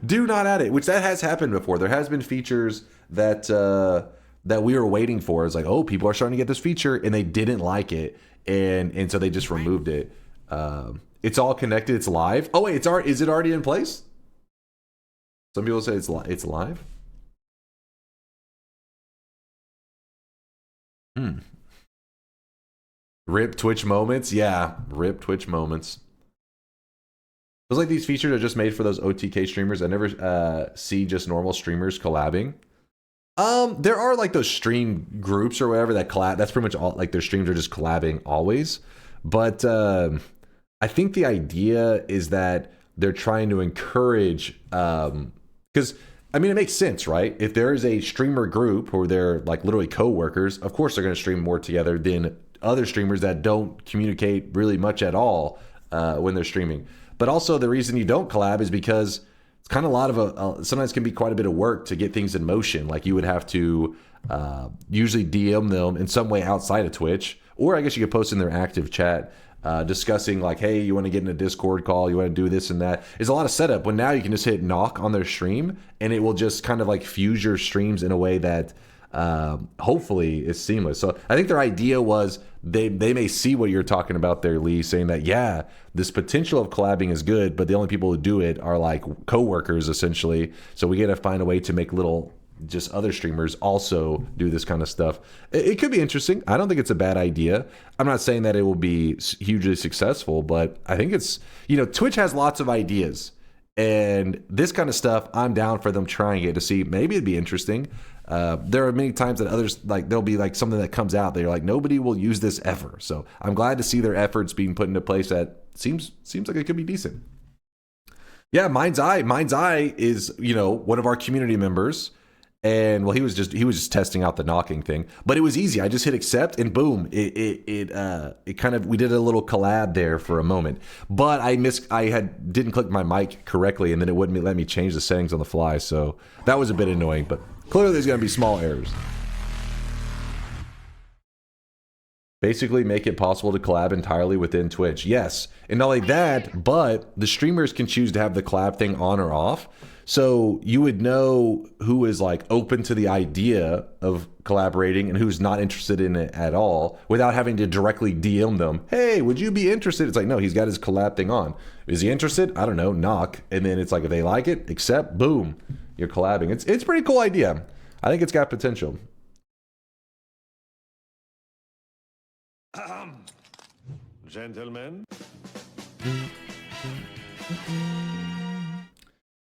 Do not add it, which that has happened before. There has been features that that we were waiting for. It's like, oh, people are starting to get this feature, and they didn't like it, and so they just removed it. It's all connected. It's live. Oh wait, is it already in place? Some people say it's live. Rip Twitch moments. Yeah, rip Twitch moments. Feels like these features are just made for those OTK streamers. I never see just normal streamers collabing. There are like those stream groups or whatever that collab. That's pretty much all. Like their streams are just collabing always. But I think the idea is that they're trying to encourage, because I mean, it makes sense, right? If there is a streamer group where they're like literally co-workers, of course they're going to stream more together than other streamers that don't communicate really much at all when they're streaming. But also the reason you don't collab is because it's kind of a lot of sometimes can be quite a bit of work to get things in motion. Like you would have to usually DM them in some way outside of Twitch, or I guess you could post in their active chat discussing like, hey, you want to get in a Discord call, you want to do this and that. It's a lot of setup when now you can just hit knock on their stream and it will just kind of like fuse your streams in a way that hopefully is seamless. So I think their idea was they may see what you're talking about there, Lee, saying that, yeah, this potential of collabing is good, but the only people who do it are like co-workers essentially. So we got to find a way to make little just other streamers also do this kind of stuff. It could be interesting. I don't think it's a bad idea. I'm not saying that it will be hugely successful, but I think it's, Twitch has lots of ideas, and this kind of stuff, I'm down for them trying it to see. Maybe it'd be interesting. There are many times that others, like, there'll be like something that comes out that you're like, nobody will use this ever. So I'm glad to see their efforts being put into place that seems like it could be decent. Yeah, Mind's Eye is, one of our community members. And well, he was just testing out the knocking thing, but it was easy. I just hit accept and boom, it kind of, we did a little collab there for a moment, but I didn't click my mic correctly, and then it wouldn't let me change the settings on the fly. So that was a bit annoying, but clearly there's going to be small errors. Basically make it possible to collab entirely within Twitch. Yes, and not only that, but the streamers can choose to have the collab thing on or off. So you would know who is like open to the idea of collaborating and who's not interested in it at all without having to directly DM them. Hey, would you be interested? It's like, no, he's got his collab thing on. Is he interested? I don't know, knock. And then it's like, if they like it, accept, boom, you're collabing. It's a pretty cool idea. I think it's got potential. Gentlemen.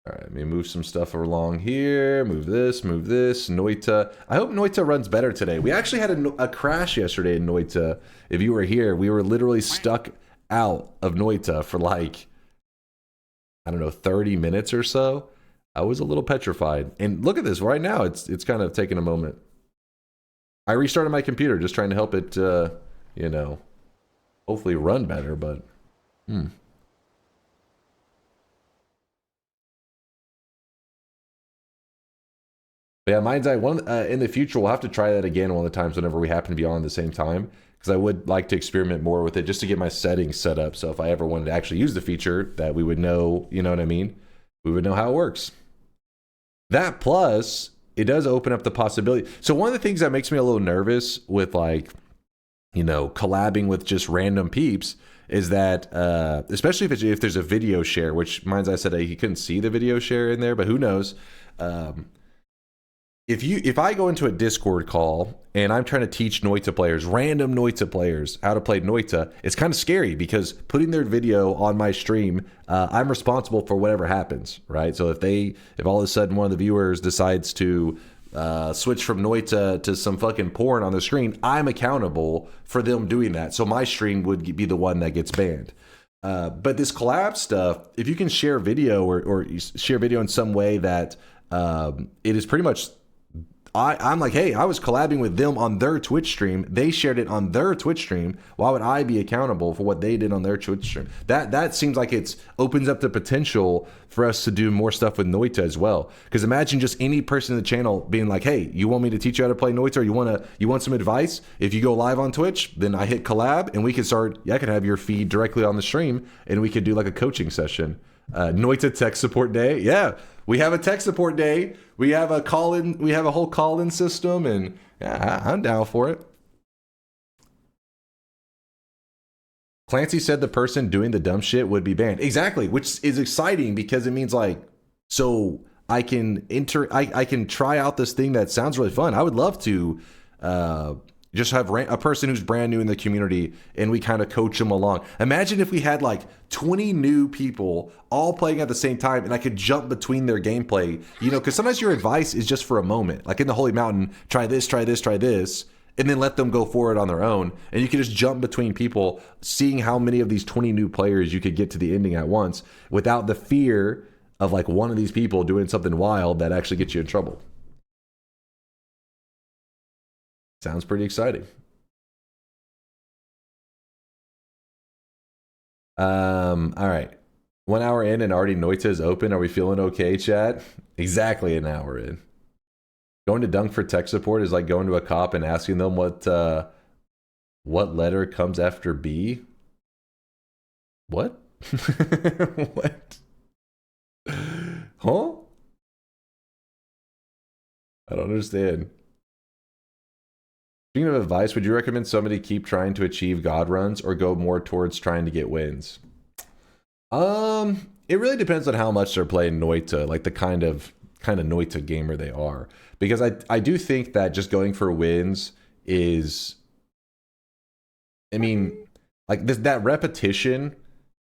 All right, let me move some stuff along here. Move this, Noita. I hope Noita runs better today. We actually had a crash yesterday in Noita. If you were here, we were literally stuck out of Noita for like, I don't know, 30 minutes or so. I was a little petrified. And look at this, right now, it's kind of taking a moment. I restarted my computer, just trying to help it, hopefully run better, but, But yeah, Mind's Eye, in the future, we'll have to try that again one of the times whenever we happen to be on at the same time, because I would like to experiment more with it just to get my settings set up. So if I ever wanted to actually use the feature, that we would know, you know what I mean? We would know how it works. That plus, it does open up the possibility. So one of the things that makes me a little nervous with like, collabing with just random peeps is that, especially if there's a video share, which Mind's Eye said he couldn't see the video share in there, but who knows? If I go into a Discord call and I'm trying to teach Noita players, random Noita players, how to play Noita, it's kind of scary because putting their video on my stream, I'm responsible for whatever happens, right? So if all of a sudden one of the viewers decides to switch from Noita to some fucking porn on the screen, I'm accountable for them doing that. So my stream would be the one that gets banned. But this collab stuff, if you can share video or share video in some way that it is pretty much, I'm like, hey, I was collabing with them on their Twitch stream. They shared it on their Twitch stream. Why would I be accountable for what they did on their Twitch stream? That seems like it opens up the potential for us to do more stuff with Noita as well. Because imagine just any person in the channel being like, hey, you want me to teach you how to play Noita, or you want some advice? If you go live on Twitch, then I hit collab and we can start, I could have your feed directly on the stream and we could do like a coaching session. Noita tech support day. Yeah, we have a tech support day. We have a call-in. We have a whole call-in system, and yeah, I'm down for it. Clancy said the person doing the dumb shit would be banned. Exactly, which is exciting because it means like, so I can I can try out this thing that sounds really fun. I would love to just have a person who's brand new in the community and we kind of coach them along. Imagine if we had like 20 new people all playing at the same time and I could jump between their gameplay, because sometimes your advice is just for a moment. Like in the Holy Mountain, try this, try this, try this. and then let them go forward on their own. And you can just jump between people, seeing how many of these 20 new players you could get to the ending at once without the fear of like one of these people doing something wild that actually gets you in trouble. Sounds pretty exciting. All right. 1 hour in and already Noita is open. Are we feeling okay, chat? Exactly an hour in. Going to Dunk for tech support is like going to a cop and asking them what letter comes after B. What? What? Huh? I don't understand. Speaking of advice, would you recommend somebody keep trying to achieve God runs or go more towards trying to get wins? It really depends on how much they're playing Noita, like the kind of Noita gamer they are. Because I do think that just going for wins is, I mean, like that repetition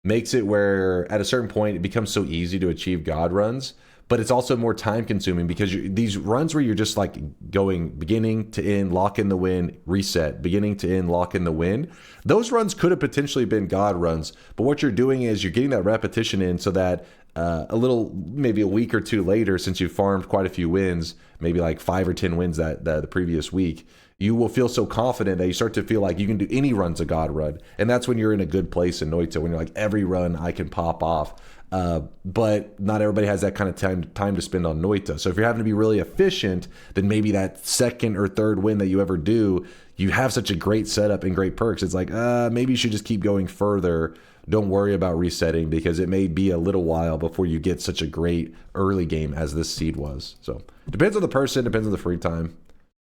makes it where at a certain point it becomes so easy to achieve God runs, but it's also more time consuming because these runs where you're just like going beginning to end, lock in the win, reset, beginning to end, lock in the win. Those runs could have potentially been God runs, but what you're doing is you're getting that repetition in so that maybe a week or two later, since you've farmed quite a few wins, maybe like 5 or 10 wins that the previous week, you will feel so confident that you start to feel like you can do any run's a God run. And that's when you're in a good place in Noita, when you're like, every run I can pop off. But not everybody has that kind of time to spend on Noita. So if you're having to be really efficient, then maybe that second or third win that you ever do, you have such a great setup and great perks. It's like, maybe you should just keep going further. Don't worry about resetting because it may be a little while before you get such a great early game as this seed was. So depends on the person, depends on the free time.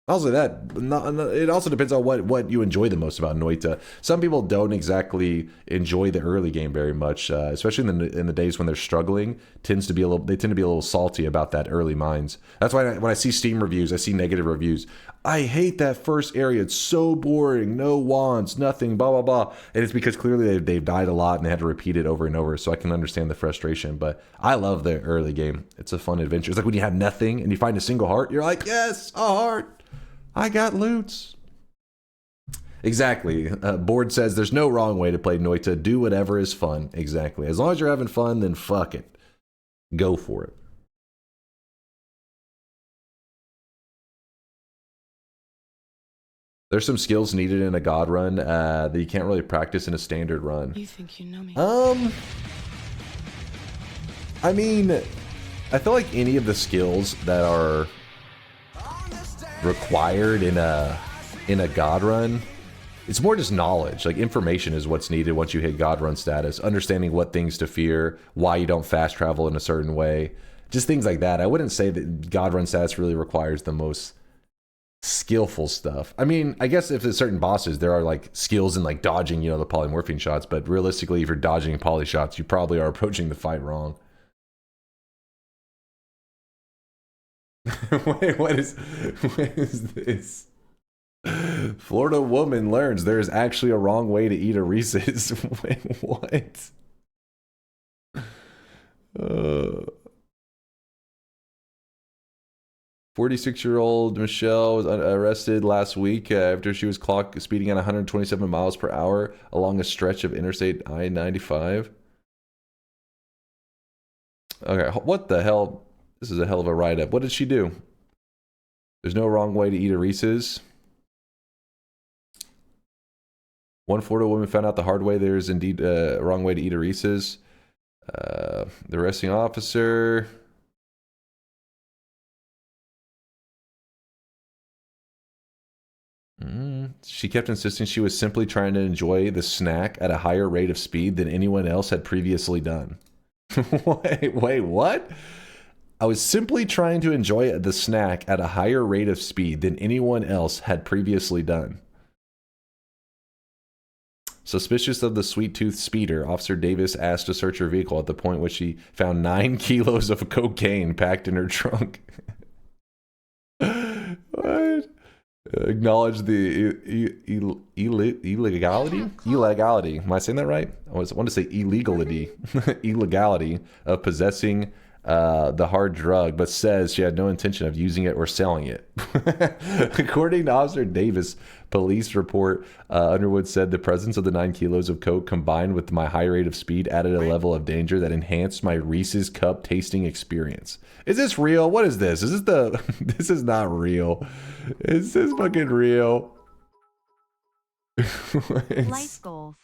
Also, it also depends on what you enjoy the most about Noita. Some people don't exactly enjoy the early game very much, especially in the days when they're struggling. They tend to be a little salty about that early mines. That's why when I see Steam reviews, I see negative reviews. I hate that first area. It's so boring. No wands, nothing, blah blah blah. And it's because clearly they've died a lot and they had to repeat it over and over. So I can understand the frustration. But I love the early game. It's a fun adventure. It's like when you have nothing and you find a single heart. You're like, yes, a heart. I got loots. Exactly. Board says there's no wrong way to play Noita. Do whatever is fun. Exactly. As long as you're having fun, then fuck it. Go for it. There's some skills needed in a God run that you can't really practice in a standard run. You think you know me? I mean, I feel like any of the skills that are required in a God run, it's more just knowledge. Like information is what's needed once you hit God run status. Understanding what things to fear, why you don't fast travel in a certain way, just things like that. I wouldn't say that God run status really requires the most skillful stuff. I mean, I guess if there's certain bosses, there are like skills in like dodging, the polymorphine shots. But realistically, if you're dodging poly shots, you probably are approaching the fight wrong. Wait, what is this? Florida woman learns there is actually a wrong way to eat a Reese's. Wait, what? 46-year-old Michelle was arrested last week after she was clocked speeding at 127 miles per hour along a stretch of Interstate I-95. Okay, what the hell? This is a hell of a write-up. What did she do? There's no wrong way to eat a Reese's. One Florida woman found out the hard way there is indeed a wrong way to eat a Reese's. The arresting officer... She kept insisting she was simply trying to enjoy the snack at a higher rate of speed than anyone else had previously done. Wait, what? I was simply trying to enjoy the snack at a higher rate of speed than anyone else had previously done. Suspicious of the Sweet Tooth speeder, Officer Davis asked to search her vehicle at the point where she found 9 kilos of cocaine packed in her trunk. What? Acknowledge the illegality? Illegality. Am I saying that right? I want to say illegality. Illegality of possessing the hard drug, but says she had no intention of using it or selling it. According to Officer Davis' police report, Underwood said the presence of the 9 kilos of coke combined with my high rate of speed added a level of danger that enhanced my Reese's cup tasting experience. Is this real? What is this? Is this the... This is not real. Is this fucking real? Life goals.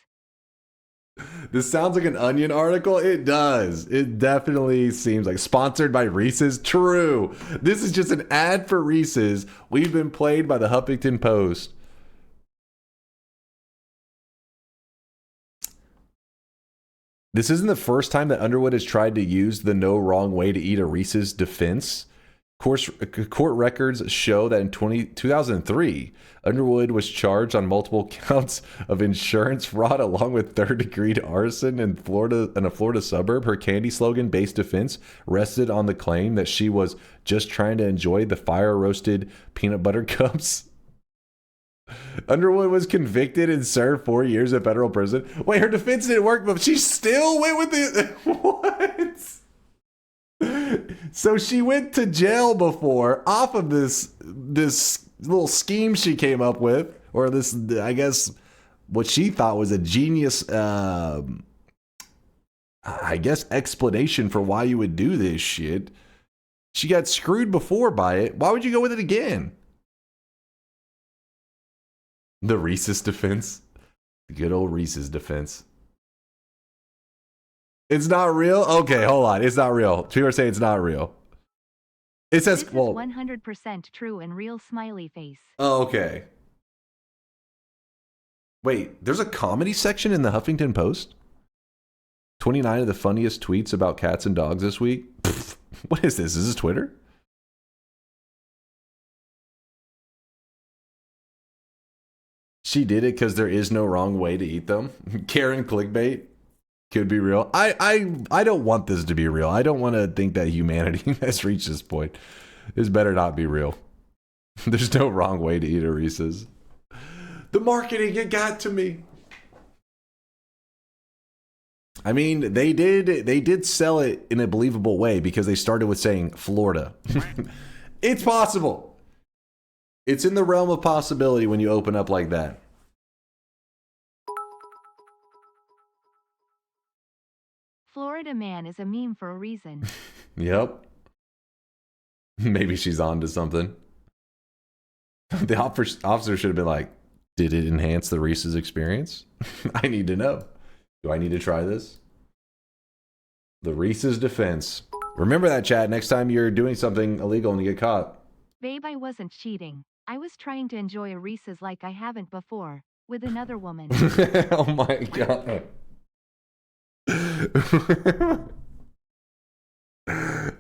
This sounds like an Onion article. It does. It definitely seems like sponsored by Reese's. True. This is just an ad for Reese's. We've been played by the Huffington Post. This isn't the first time that Underwood has tried to use the no wrong way to eat a Reese's defense. Court records show that in 2003, Underwood was charged on multiple counts of insurance fraud along with third-degree arson in a Florida suburb. Her candy-slogan-based defense rested on the claim that she was just trying to enjoy the fire-roasted peanut butter cups. Underwood was convicted and served 4 years in federal prison. Wait, her defense didn't work, but she still went with it. What? So she went to jail before off of this little scheme she came up with, or this, I guess, what she thought was a genius, I guess, explanation for why you would do this shit. She got screwed before by it. Why would you go with it again? The Reese's defense. The good old Reese's defense. It's not real? Okay, hold on. It's not real. People are saying it's not real. It says, This well... is 100% true and real smiley face. Oh, okay. Wait, there's a comedy section in the Huffington Post? 29 of the funniest tweets about cats and dogs this week? Pfft, what is this? Is this Twitter? She did it because there is no wrong way to eat them. Karen clickbait. Could be real. I don't want this to be real. I don't want to think that humanity has reached this point. This better not be real. There's no wrong way to eat a Reese's. The marketing, it got to me. I mean, they did sell it in a believable way because they started with saying Florida. It's possible. It's in the realm of possibility when you open up like that. Florida man is a meme for a reason. Yep. Maybe she's on to something. The officer should have been like, did it enhance the Reese's experience? I need to know. Do I need to try this? The Reese's defense. Remember that, chat, next time you're doing something illegal and you get caught. Babe, I wasn't cheating. I was trying to enjoy a Reese's like I haven't before, with another woman. Oh my god.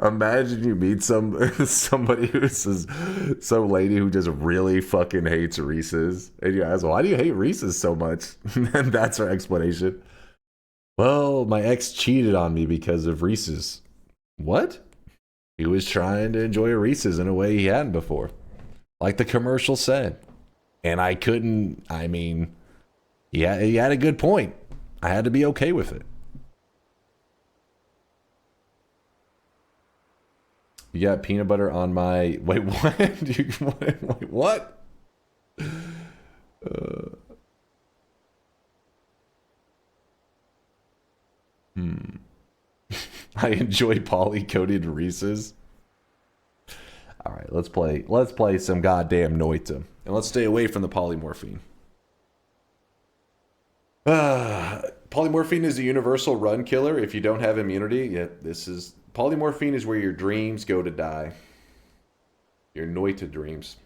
Imagine you meet somebody who's some lady who just really fucking hates Reese's, and you ask, why do you hate Reese's so much? And that's her explanation. Well, my ex cheated on me because of Reese's. What? He was trying to enjoy a Reese's in a way he hadn't before, like the commercial said, and I couldn't. I mean, yeah, he had a good point. I had to be okay with it. You got peanut butter on my... Wait, what? Wait, what? I enjoy poly-coated Reese's. All right, let's play some goddamn Noita. And let's stay away from the polymorphine. Polymorphine is a universal run killer. If you don't have immunity, this is... Polymorphine is where your dreams go to die. Your Noita dreams.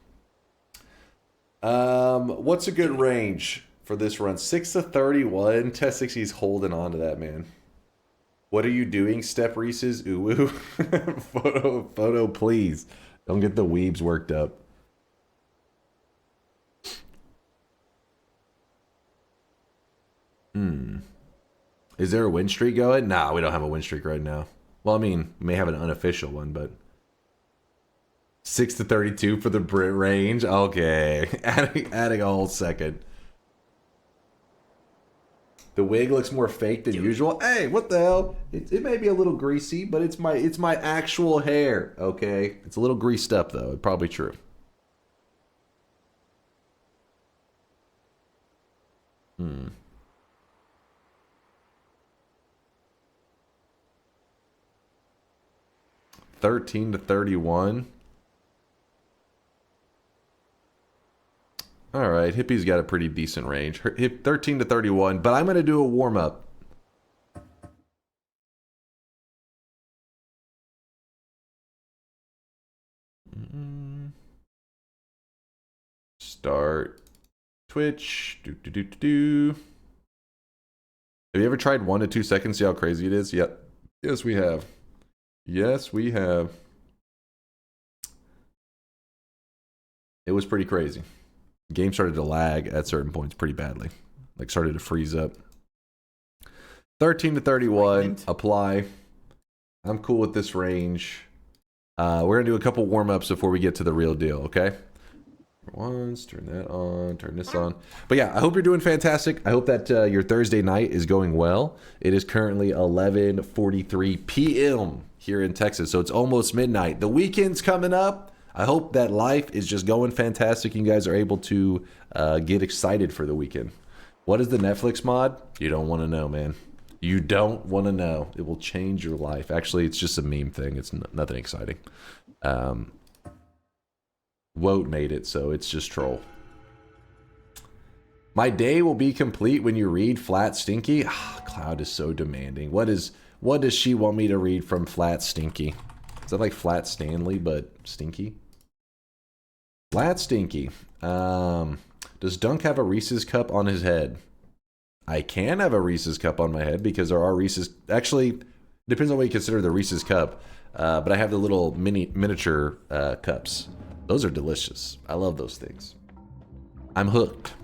What's a good range for this run? 6 to 31. Test 60's holding on to that, man. What are you doing, Step Reese's? Ooh, photo, please. Don't get the weebs worked up. Is there a win streak going? Nah, we don't have a win streak right now. Well, I mean, we may have an unofficial one, but 6 to 32 for the Brit range. Okay, adding a whole second. The wig looks more fake than usual. Hey, what the hell? It may be a little greasy, but it's my actual hair. Okay, it's a little greased up though. It's probably true. Hmm. $13 to $31. All right, Hippie's got a pretty decent range. 13 to 31, but I'm going to do a warm-up. Start Twitch. Have you ever tried 1 to 2 seconds? See how crazy it is? Yep. Yes, we have. Yes, we have. It was pretty crazy. Game started to lag at certain points pretty badly. Like started to freeze up. 13 to 31. Apply. I'm cool with this range. We're going to do a couple warm-ups before we get to the real deal, okay? Once, turn that on, turn this on. But yeah, I hope you're doing fantastic. I hope that your Thursday night is going well. It is currently 11:43 p.m. here in Texas, so it's almost midnight. The weekend's coming up. I hope that life is just going fantastic. You guys are able to get excited for the weekend. What is the Netflix mod? You don't want to know, man. You don't want to know. It will change your life. Actually, it's just a meme thing. It's nothing exciting. Woat made it, so it's just troll. My day will be complete when you read Flat Stinky. Cloud is so demanding. What does she want me to read from Flat Stinky? Is that like Flat Stanley, but stinky? Flat Stinky. Does Dunk have a Reese's cup on his head? I can have a Reese's cup on my head because there are Reese's... Actually, depends on what you consider the Reese's cup. But I have the little miniature cups. Those are delicious. I love those things. I'm hooked.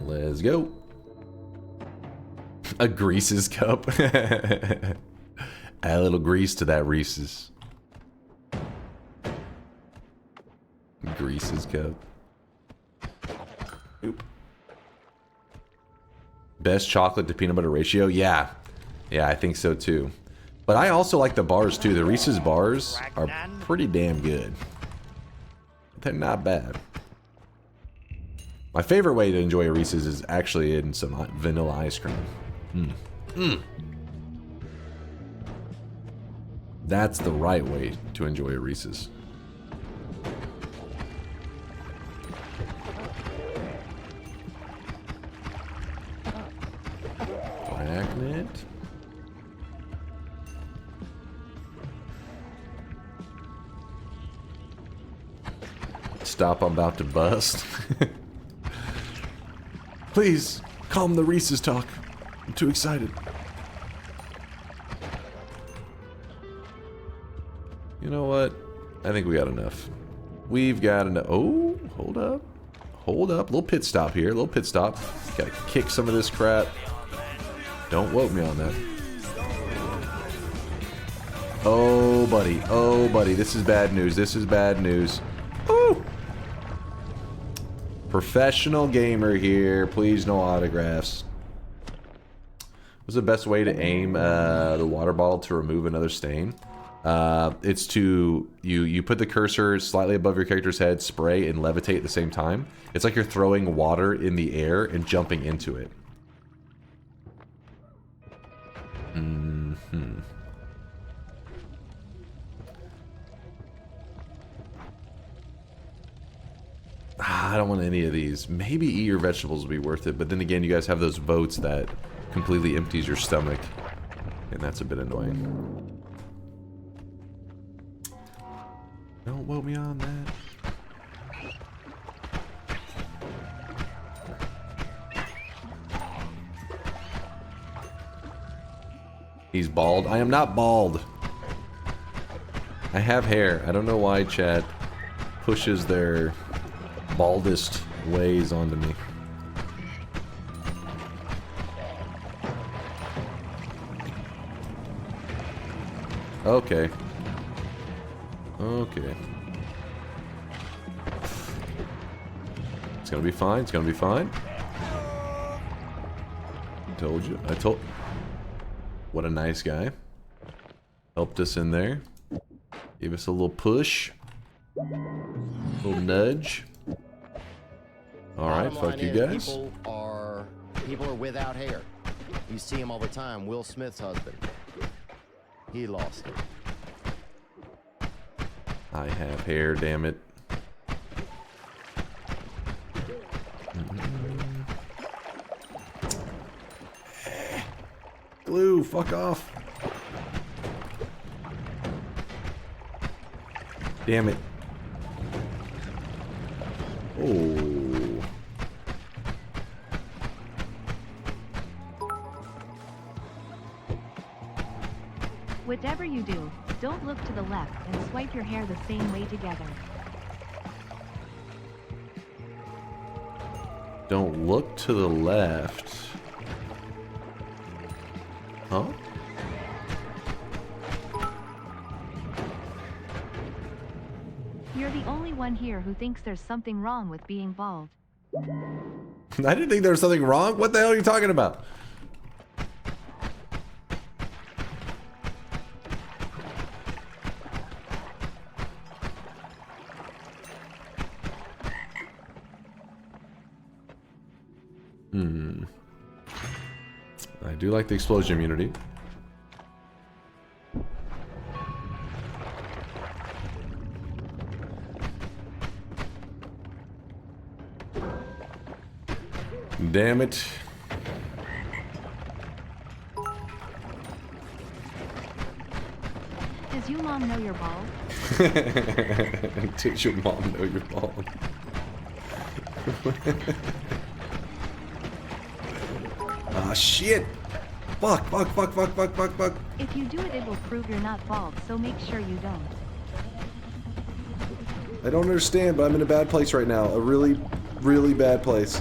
Let's go. A Reese's cup. Add a little grease to that Reese's. Reese's cup. Oop. Best chocolate to peanut butter ratio? Yeah. Yeah, I think so too. But I also like the bars too. The Reese's bars are pretty damn good. They're not bad. My favorite way to enjoy a Reese's is actually in some vanilla ice cream. That's the right way to enjoy a Reese's. Dragnet. Stop, I'm about to bust. Please, calm the Reese's talk. I'm too excited. You know what? I think we got enough. We've got enough. Oh, hold up. Hold up. Little pit stop here. Little pit stop. Gotta kick some of this crap. Don't woke me on that. Oh, buddy. Oh, buddy. This is bad news. This is bad news. Ooh. Professional gamer here. Please, no autographs. What's the best way to aim the water bottle to remove another stain? It's to you put the cursor slightly above your character's head, spray, and levitate at the same time. It's like you're throwing water in the air and jumping into it. I don't want any of these. Maybe eat your vegetables will be worth it, but then again, you guys have those votes that completely empties your stomach, and that's a bit annoying. Don't woke me on that. He's bald. I am not bald. I have hair. I don't know why chat pushes their baldest ways onto me. Okay. Okay. gonna be fine. It's gonna be fine. Told you. I told. What a nice guy. Helped us in there. Gave us a little push. A little nudge. Alright, fuck you guys. People are without hair. You see him all the time. Will Smith's husband. He lost it. I have hair, damn it. Glue, fuck off. Damn it. Oh. Whatever you do, don't look to the left and swipe your hair the same way together. Don't look to the left. Huh? You're the only one here who thinks there's something wrong with being bald. I didn't think there was something wrong. What the hell are you talking about? I do like the explosion immunity. Damn it. Does your mom know you're bald? Does your mom know you're bald? Ah, shit! Fuck, fuck, fuck, fuck, fuck, fuck, fuck. If you do it, it will prove you're not bald, so make sure you don't. I don't understand, but I'm in a bad place right now. A really, really bad place.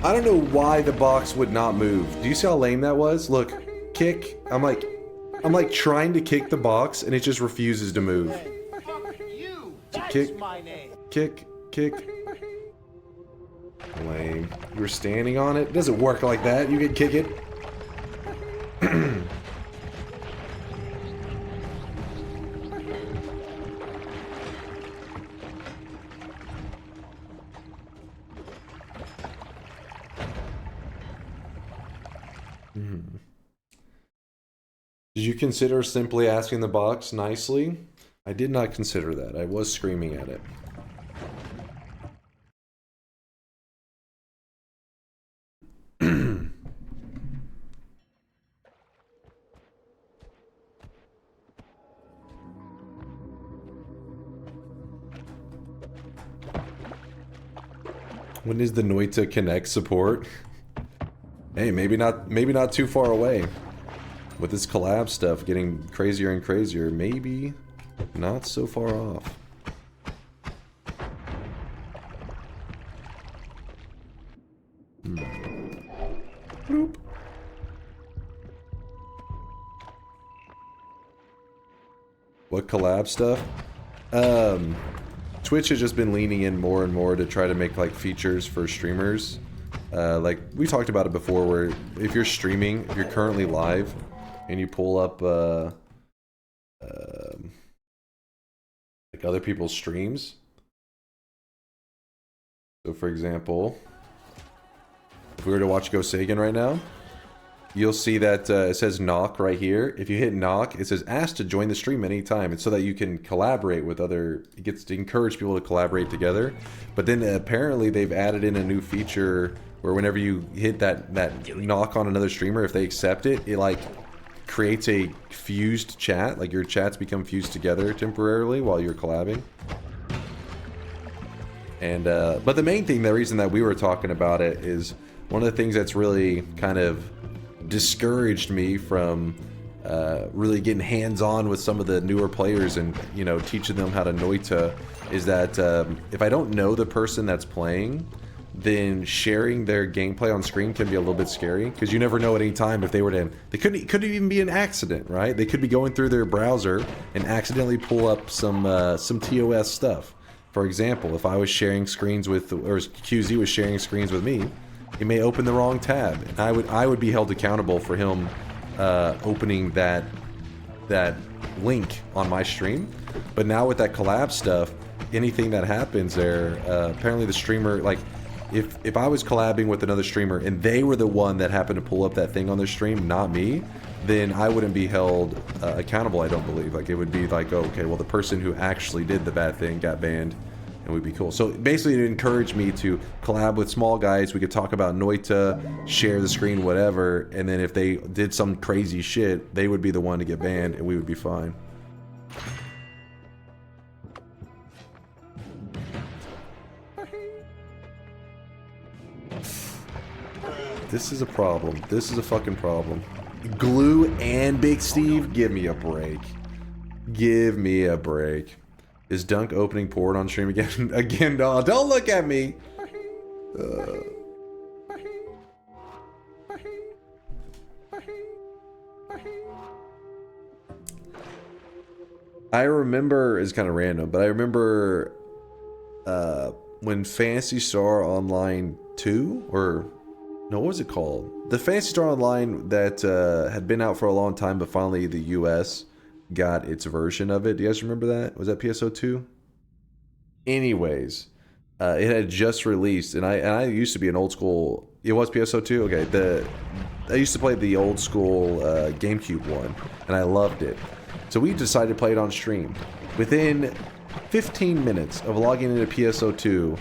I don't know why the box would not move. Do you see how lame that was? Look, kick. I'm like trying to kick the box and it just refuses to move. Kick, kick, kick. Lame. You were standing on it? It doesn't work like that. You can kick it. Did you consider simply asking the box nicely? I did not consider that. I was screaming at it. When is the Noita Connect support? Hey, maybe not too far away. With this collab stuff getting crazier and crazier, maybe not so far off. Bloop. What collab stuff? Twitch has just been leaning in more and more to try to make like features for streamers. Like we talked about it before, where if you're streaming, if you're currently live, and you pull up like other people's streams. So for example, if we were to watch Go Sagan right now, you'll see that it says knock right here. If you hit knock, it says ask to join the stream anytime. It's so that you can collaborate with other, it gets to encourage people to collaborate together. But then apparently they've added in a new feature where whenever you hit that knock on another streamer, if they accept it, it like creates a fused chat. Like your chats become fused together temporarily while you're collabing. And but the main thing, the reason that we were talking about it is one of the things that's really kind of discouraged me from really getting hands-on with some of the newer players and, you know, teaching them how to Noita is that if I don't know the person that's playing, then sharing their gameplay on screen can be a little bit scary, because you never know at any time if they were to, it could even be an accident, right? They could be going through their browser and accidentally pull up some TOS stuff. For example, if I was sharing screens with, or QZ was sharing screens with me, he may open the wrong tab, and I would be held accountable for him opening that link on my stream. But now with that collab stuff, anything that happens there, apparently the streamer, like, if I was collabing with another streamer and they were the one that happened to pull up that thing on their stream, not me, then I wouldn't be held accountable, I don't believe. Like, it would be like, oh, okay, well, the person who actually did the bad thing got banned, and we'd be cool. So basically it encouraged me to collab with small guys. We could talk about Noita, share the screen, whatever, and then if they did some crazy shit, they would be the one to get banned, and we would be fine. This is a problem. This is a fucking problem. Glue and Big Steve? Give me a break. Give me a break. Is Dunk opening port on stream again? Again, no. Don't look at me. I remember, it's kind of random, but I remember when Phantasy Star Online 2, or no, what was it called? The Phantasy Star Online that had been out for a long time, but finally the US got its version of it. Do you guys remember that? Was that PSO2? Anyways, it had just released, and I used to be an old school. It was PSO2. Okay, I used to play the old school GameCube one, and I loved it. So we decided to play it on stream. Within 15 minutes of logging into PSO2,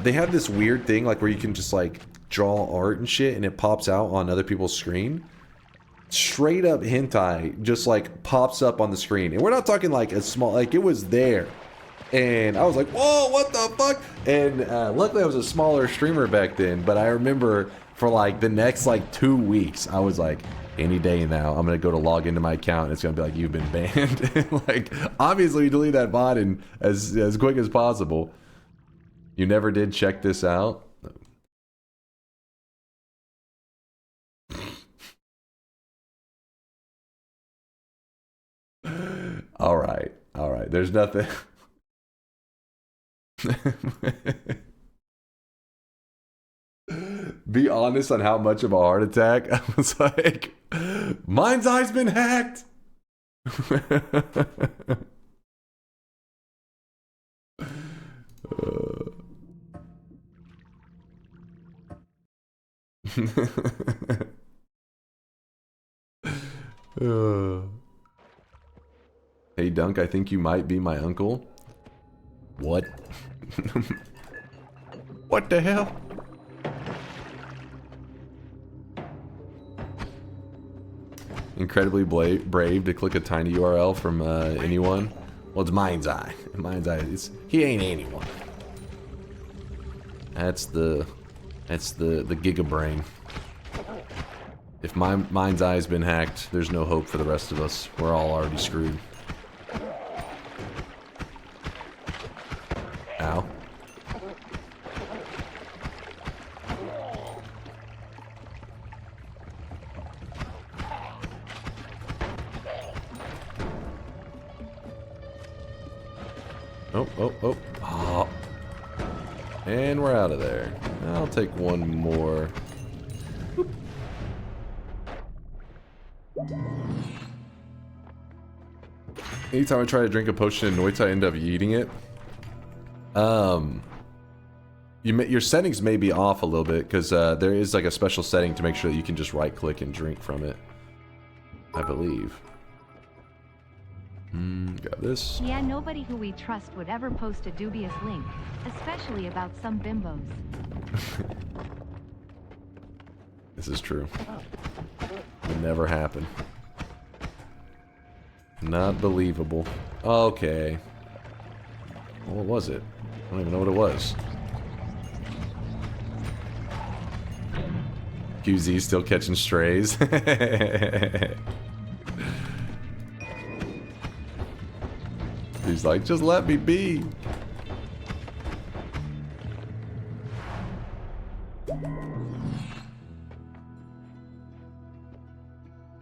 they have this weird thing like where you can just like draw art and shit, and it pops out on other people's screen. Straight up hentai just like pops up on the screen, and we're not talking like a small, like it was there, and I was like, whoa, what the fuck? And luckily I was a smaller streamer back then, but I remember for like the next like 2 weeks I was like, any day now I'm gonna go to log into my account and it's gonna be like, you've been banned. Like, obviously delete that bot and as quick as possible. You never did check this out? All right. There's nothing. Be honest on how much of a heart attack. I was like, mine's eye's been hacked. Hey Dunk, I think you might be my uncle. What? What the hell? Incredibly brave to click a tiny URL from anyone. Well, it's Mind's Eye. Mind's Eye. He ain't anyone. That's the Giga Brain. If my Mind's Eye's been hacked, there's no hope for the rest of us. We're all already screwed. Ow. Oh. And we're out of there. I'll take one more. Boop. Anytime I try to drink a potion in Noita, I end up eating it. Your settings may be off a little bit, because there is like a special setting to make sure that you can just right click and drink from it, I believe. Got this. Yeah, nobody who we trust would ever post a dubious link, especially about some bimbos. This is true. Would never happen. Not believable. Okay. Well, what was it? I don't even know what it was. QZ still catching strays. He's like, just let me be.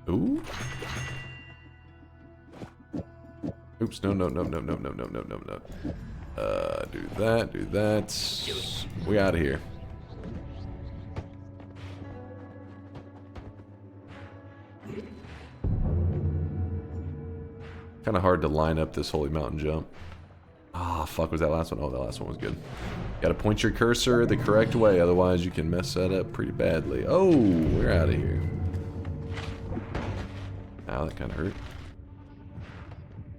Ooh. Oops, no. Do that, do that. We out of here. Kind of hard to line up this holy mountain jump. Ah, fuck, was that last one? Oh, that last one was good. Gotta point your cursor the correct way, otherwise you can mess that up pretty badly. Oh, we're out of here. Ow, that kind of hurt.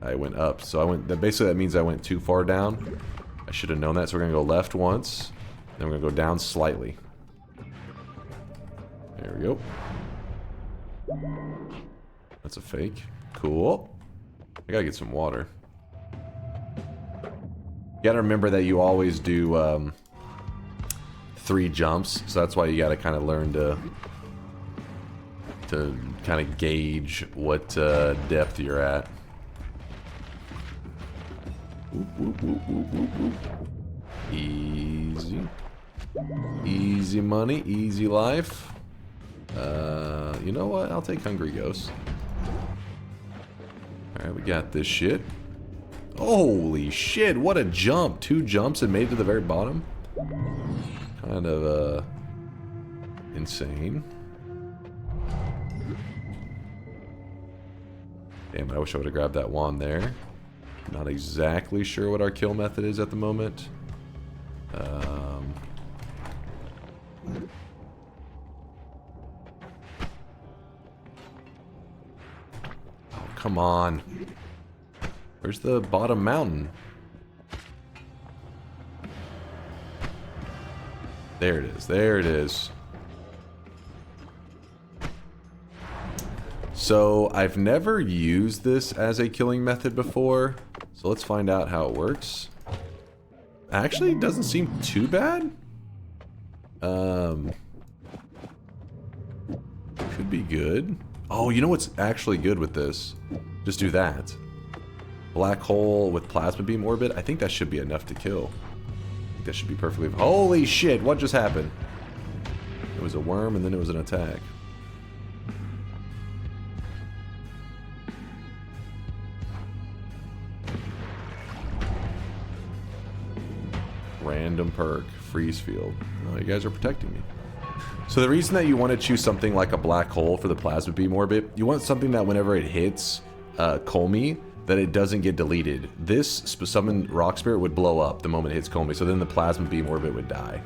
I went up, so I went. Basically, that means I went too far down. I should have known that, so we're gonna go left once, then we're gonna go down slightly. There we go. That's a fake. Cool. I gotta get some water. You gotta remember that you always do 3 jumps, so that's why you gotta kind of learn to kind of gauge what depth you're at. Whoop, whoop, whoop, whoop, whoop, whoop. Easy. Easy money, easy life. You know what? I'll take Hungry Ghost. Alright, we got this shit. Holy shit, what a jump. 2 jumps and made it to the very bottom. Kind of, insane. Damn, I wish I would have grabbed that wand there. Not exactly sure what our kill method is at the moment. Oh, come on. Where's the bottom mountain? There it is. There it is. So, I've never used this as a killing method before. So let's find out how it works. Actually, it doesn't seem too bad. Could be good. Oh, you know what's actually good with this? Just do that. Black hole with plasma beam orbit. I think that should be enough to kill. I think that should be perfectly... Holy shit, what just happened? It was a worm and then it was an attack. Random perk, freeze field. Oh, you guys are protecting me. So the reason that you want to choose something like a black hole for the plasma beam orbit, you want something that whenever it hits Colmy, that it doesn't get deleted. This summoned rock spirit would blow up the moment it hits Colmy, so then the plasma beam orbit would die.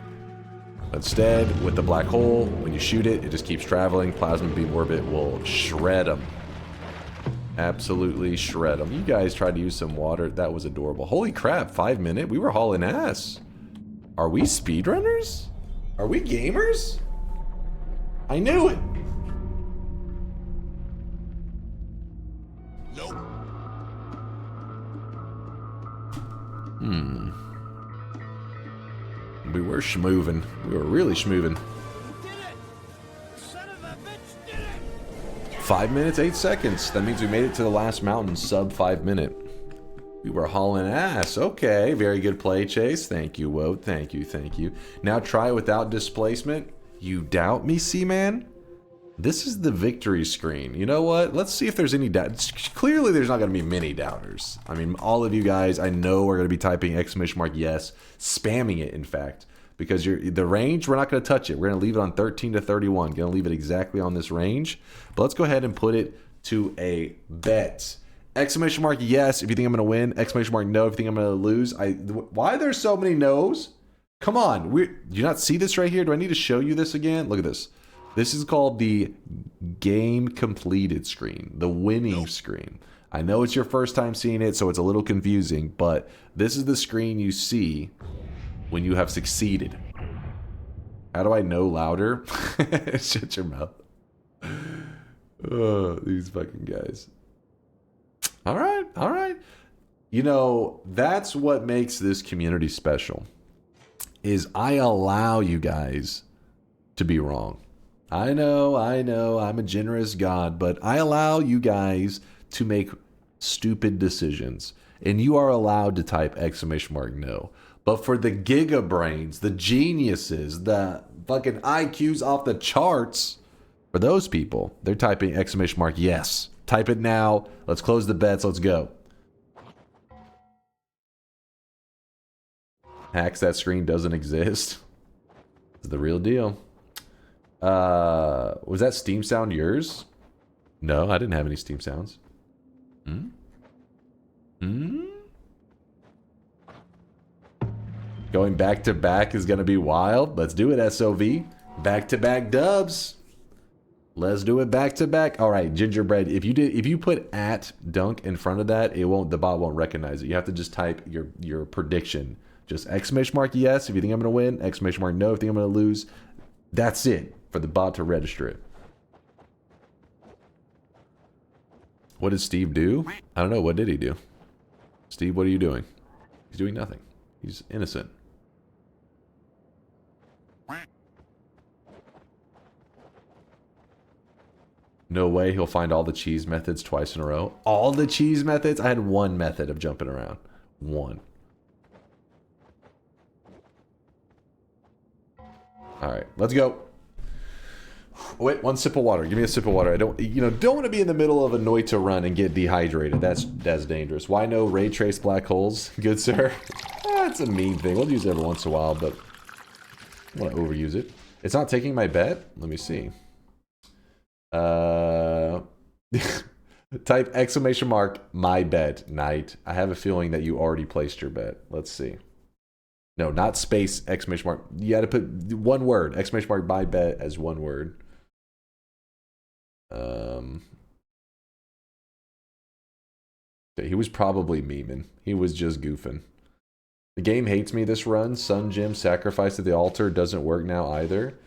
Instead, with the black hole, when you shoot it, it just keeps traveling. Plasma beam orbit will shred them. Absolutely shred them. You guys tried to use some water. That was adorable. Holy crap, 5 minute? We were hauling ass. Are we speedrunners? Are we gamers? I knew it. Nope. We were schmoovin'. We were really schmoovin'. 5 minutes, 8 seconds. That means we made it to the last mountain sub 5 minute. We were hauling ass. Okay, very good play, Chase. Thank you, Woe. Thank you, thank you. Now try without displacement. You doubt me, Seaman? This is the victory screen. You know what? Let's see if there's any doubts. Clearly, there's not going to be many doubters. I mean, all of you guys, I know are going to be typing !yes, spamming it, in fact. Because the range, we're not going to touch it. We're going to leave it on 13 to 31. Going to leave it exactly on this range. But let's go ahead and put it to a bet. !yes if you think I'm going to win. !no if you think I'm going to lose. Why are there so many no's? Come on. Do you not see this right here? Do I need to show you this again? Look at this. This is called the game completed screen. The winning screen. I know it's your first time seeing it, so it's a little confusing. But this is the screen you see when you have succeeded. How do I know louder? Shut your mouth. Oh, these fucking guys. All right, all right. You know, that's what makes this community special. Is I allow you guys to be wrong. I know, I'm a generous God, but I allow you guys to make stupid decisions. And you are allowed to type !no. But for the giga brains, the geniuses, the fucking IQs off the charts, for those people, they're typing !yes. Type it now. Let's close the bets. Let's go. Hacks that screen doesn't exist. It's the real deal. Was that Steam sound yours? No, I didn't have any Steam sounds. Hmm? Hmm? Going back to back is going to be wild. Let's do it, SOV. Back to back dubs. Let's do it back to back. All right, Gingerbread. If you put @dunk in front of that, the bot won't recognize it. You have to just type your prediction. Just !, yes if you think I'm going to win, !, no if you think I'm going to lose. That's it for the bot to register it. What did Steve do? I don't know. What did he do? Steve, what are you doing? He's doing nothing. He's innocent. No way he'll find all the cheese methods twice in a row. All the cheese methods? I had one method of jumping around. One. Alright, let's go. Wait, one sip of water. Give me a sip of water. I don't want to be in the middle of a Noita run and get dehydrated. That's dangerous. Why no ray trace black holes? Good sir. That's a mean thing. We'll use it every once in a while, but I want to overuse it. It's not taking my bet? Let me see. Type !, my bet, Knight. I have a feeling that you already placed your bet. Let's see. No, not space !. You had to put one word. !, my bet as one word. Okay, he was probably memeing. He was just goofing. The game hates me this run. Sun Gym sacrifice at the altar doesn't work now either.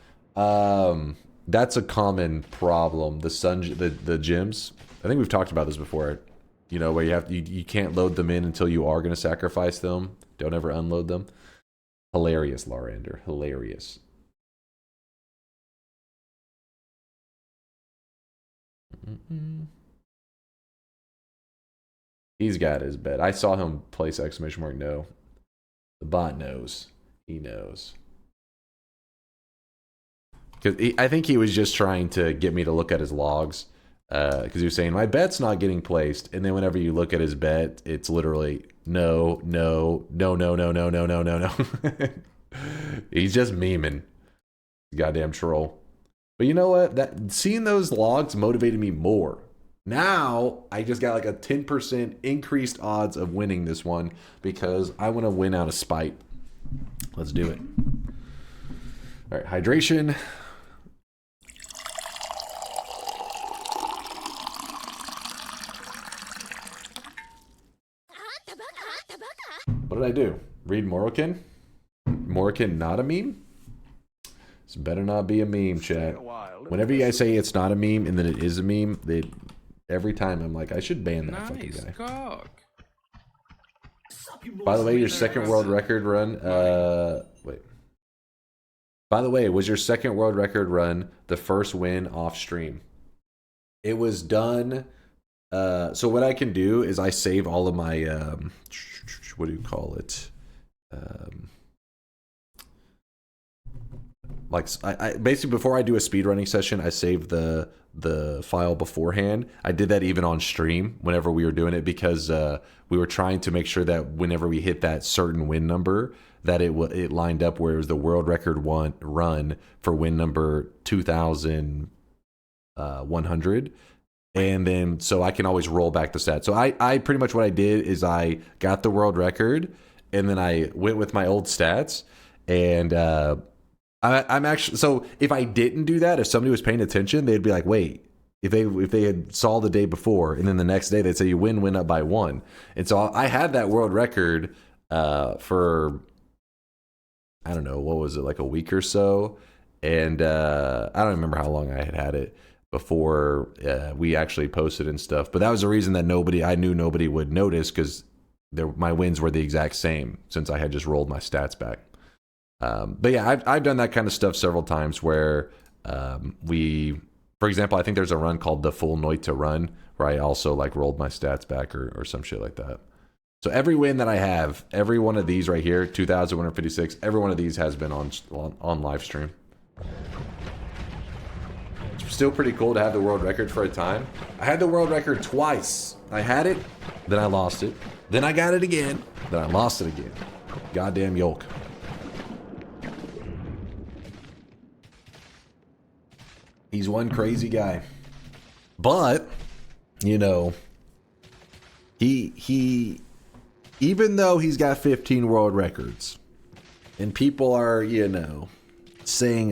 That's a common problem. The gyms. I think we've talked about this before. You know, where you can't load them in until you are going to sacrifice them. Don't ever unload them. Hilarious, Larander. Hilarious. He's got his bet. I saw him place !, no. The bot knows. He knows. Because I think he was just trying to get me to look at his logs. Because he was saying, my bet's not getting placed. And then whenever you look at his bet, it's literally no. He's just memeing. Goddamn troll. But you know what? Seeing those logs motivated me more. Now, I just got like a 10% increased odds of winning this one because I want to win out of spite. Let's do it. All right, hydration. What did I do? Read Morrican? Morrican not a meme? This better not be a meme, chat. Whenever you guys say it's not a meme and then it is a meme, every time I'm like, I should ban that fucking guy. Cock. By the way, your second world record run, wait. By the way, was your second world record run the first win off stream? It was done. So what I can do is I save all of my, what do you call it? Like I basically before I do a speedrunning session, I save the file beforehand. I did that even on stream whenever we were doing it because we were trying to make sure that whenever we hit that certain win number, that it lined up where it was the world record run for win number 2,100. And then so I can always roll back the stats. So I pretty much what I did is I got the world record and then I went with my old stats and I'm actually, so if I didn't do that, if somebody was paying attention, they'd be like, wait, if they had saw the day before and then the next day they'd say you went up by 1. And so I had that world record for, I don't know, what was it, like a week or so. And I don't remember how long I had it before we actually posted and stuff. But that was the reason that I knew nobody would notice because my wins were the exact same since I had just rolled my stats back. But yeah, I've done that kind of stuff several times where for example, I think there's a run called the full Noita run where I also like rolled my stats back or some shit like that. So every win that I have, every one of these right here, 2,156, every one of these has been on live stream. It's still pretty cool to have the world record for a time. I had the world record twice. I had it, then I lost it, then I got it again, then I lost it again. Goddamn Yolk. He's one crazy guy. But, you know, he even though he's got 15 world records, and people are, you know, saying,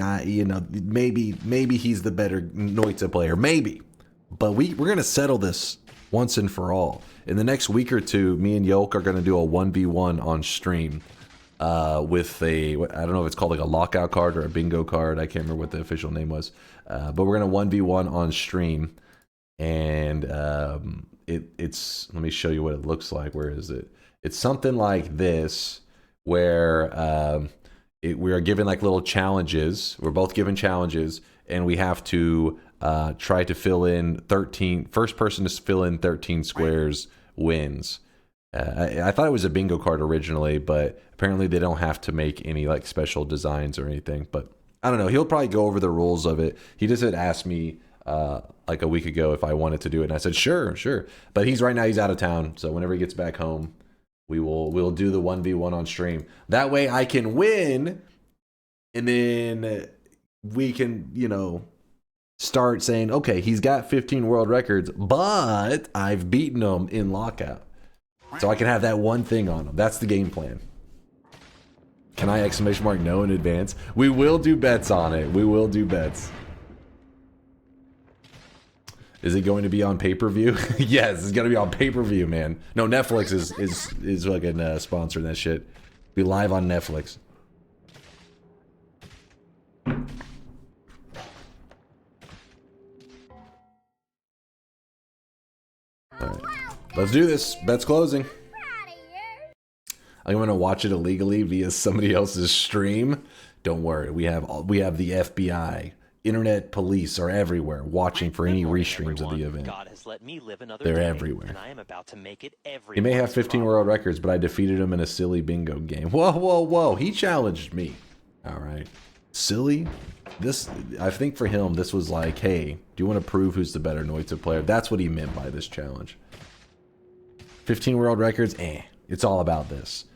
maybe he's the better Noita player, maybe. But we're going to settle this once and for all. In the next week or two, me and Yolk are going to do a 1v1 on stream with I don't know if it's called like a lockout card or a bingo card. I can't remember what the official name was. But we're going to 1v1 on stream. And it's, let me show you what it looks like. Where is it? It's something like this, where we are given like little challenges. We're both given challenges, and we have to try to fill in 13. First person to fill in 13 squares wins. I thought it was a bingo card originally, but apparently they don't have to make any like special designs or anything. But I don't know. He'll probably go over the rules of it. He just had asked me like a week ago if I wanted to do it, and I said sure. But he's out of town, so whenever he gets back home, we'll do the 1v1 on stream. That way I can win, and then we can, you know, start saying, okay, he's got 15 world records, but I've beaten him in lockout. So I can have that one thing on him. That's the game plan. Can I exclamation mark no in advance? We will do bets on it. We will do bets. Is it going to be on pay-per-view? Yes, it's going to be on pay-per-view, man. No, Netflix is like a sponsoring that shit. Be live on Netflix. All right. Let's do this. Bet's closing. I'm going to watch it illegally via somebody else's stream. Don't worry. We have the FBI. Internet police are everywhere watching for any restreams of the event. God has let me live another They're day, everywhere. And I am about to make it He may have 15 world records, but I defeated him in a silly bingo game. Whoa. He challenged me. All right. Silly? This, I think for him, this was like, hey, do you want to prove who's the better Noita player? That's what he meant by this challenge. 15 world records? It's all about this.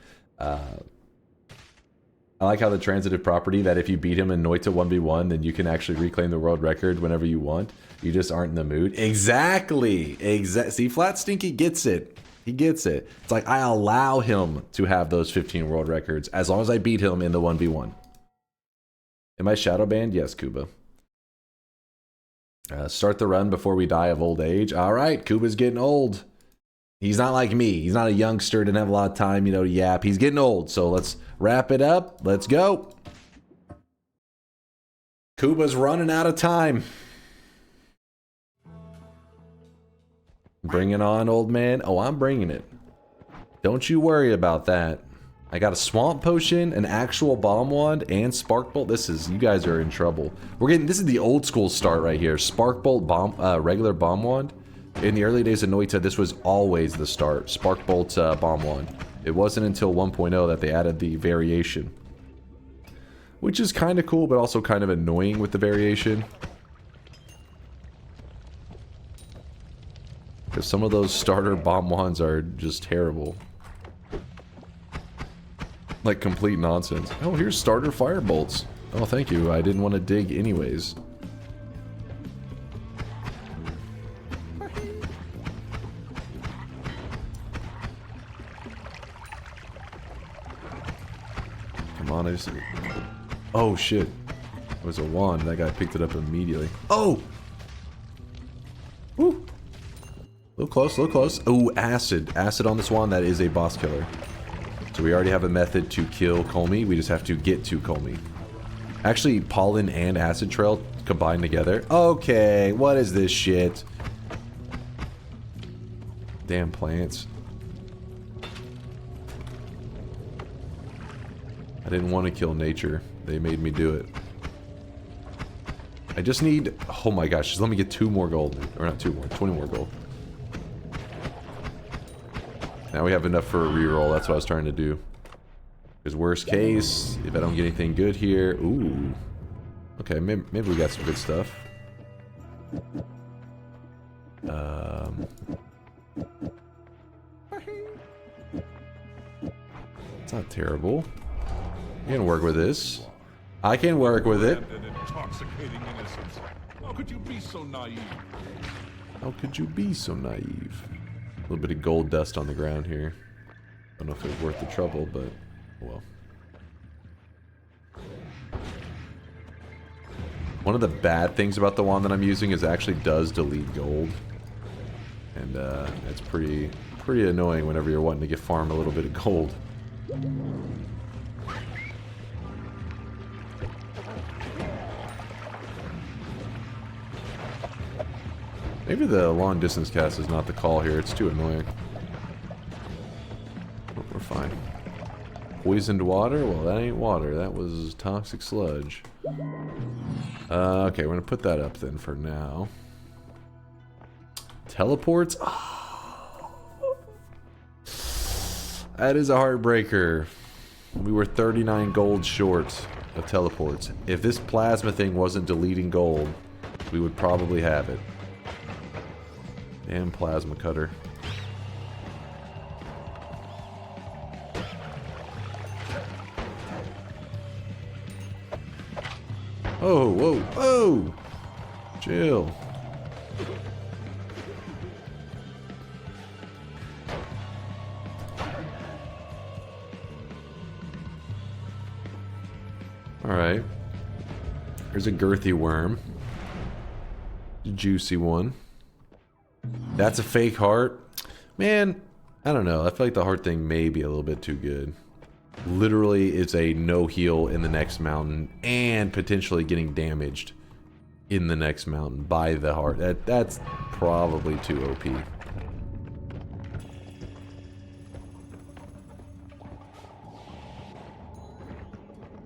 I like how the transitive property that if you beat him in Noita 1v1, then you can actually reclaim the world record whenever you want. You just aren't in the mood. Exactly. See, Flat Stinky gets it. He gets it. It's like I allow him to have those 15 world records as long as I beat him in the 1v1. Am I shadow banned? Yes, Kuba. Start the run before we die of old age. All right, Kuba's getting old. He's not like me. He's not a youngster, didn't have a lot of time, you know, to yap. He's getting old, so let's wrap it up. Let's go. Kuba's running out of time. Bring it on, old man. Oh, I'm bringing it. Don't you worry about that. I got a swamp potion, an actual bomb wand, and spark bolt. You guys are in trouble. This is the old school start right here. Spark bolt, regular bomb wand. In the early days of Noita, this was always the start. Spark bolt, bomb wand. It wasn't until 1.0 that they added the variation, which is kind of cool, but also kind of annoying with the variation. Because some of those starter bomb wands are just terrible. Like complete nonsense. Oh, here's starter fire bolts. Oh, thank you. I didn't want to dig anyways. Come on, oh shit. It was a wand. That guy picked it up immediately. Oh! Woo! Look close, look close. Oh, acid. Acid on this wand. That is a boss killer. So we already have a method to kill Colmy. We just have to get to Colmy. Actually, pollen and acid trail combined together. Okay, what is this shit? Damn plants. I didn't want to kill nature. They made me do it. I just need... Oh my gosh, just let me get 2 more gold. Or not 2 more, 20 more gold. Now we have enough for a reroll. That's what I was trying to do. Because worst case, if I don't get anything good here... Ooh. Okay, maybe we got some good stuff. It's not terrible. You can work with this. I can work with it. An intoxicating innocence. How could you be so naive? How could you be so naive? A little bit of gold dust on the ground here. I don't know if it was worth the trouble, but well. One of the bad things about the wand that I'm using is it actually does delete gold. And that's pretty annoying whenever you're wanting to get farm a little bit of gold. Maybe the long distance cast is not the call here. It's too annoying. But we're fine. Poisoned water? Well, that ain't water. That was toxic sludge. Okay, we're gonna put that up then for now. Teleports? Oh. That is a heartbreaker. We were 39 gold short of teleports. If this plasma thing wasn't deleting gold, we would probably have it. Damn plasma cutter. Oh, whoa, whoa! Chill. Alright. There's a girthy worm. A juicy one. That's a fake heart. Man, I don't know. I feel like the heart thing may be a little bit too good. Literally, it's a no heal in the next mountain and potentially getting damaged in the next mountain by the heart. That's probably too OP.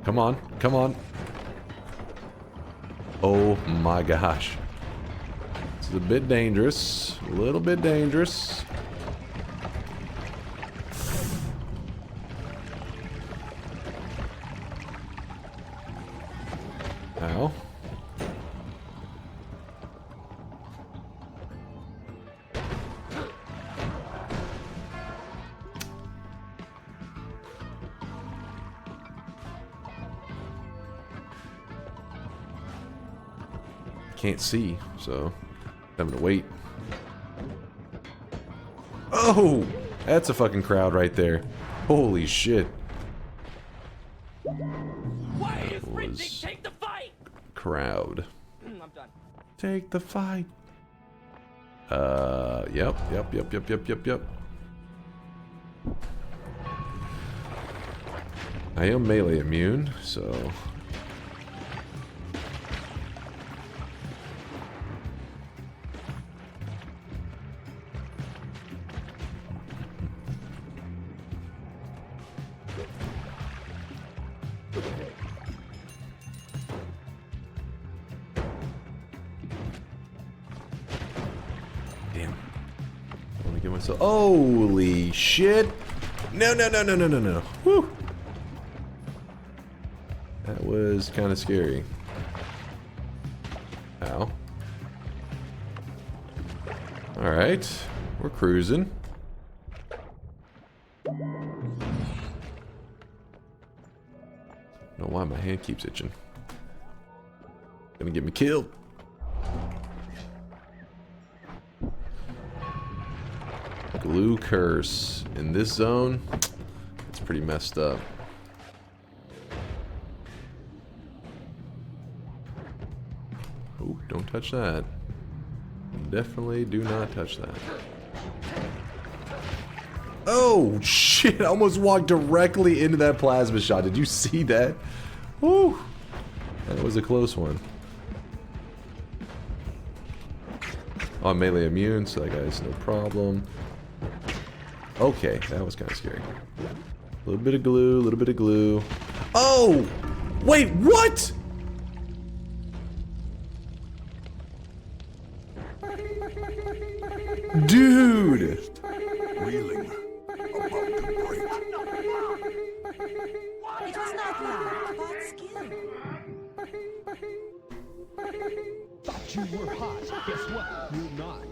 Come on, come on. Oh my gosh. This is a bit dangerous. A little bit dangerous. Ow. Can't see, so having to wait. Oh, that's a fucking crowd right there. Holy shit. Why are you sprinting? Take the fight! Crowd. I'm done. Take the fight. Yep. I am melee immune, so... Damn. I want to get myself... Holy shit! No. Whew! That was kind of scary. Ow. Alright. We're cruising. Don't know why my hand keeps itching. Gonna get me killed. Glue curse in this zone. It's pretty messed up. Oh, don't touch that. Definitely do not touch that. Oh shit! I almost walked directly into that plasma shot. Did you see that? Woo! That was a close one. Oh, I'm melee immune, so that guy's no problem. Okay, that was kind of scary. A little bit of glue, a little bit of glue. Oh! Wait, what? Dude! Reeling. About to break. It was not loud, about skill. Thought you were hot. Guess what? You're not.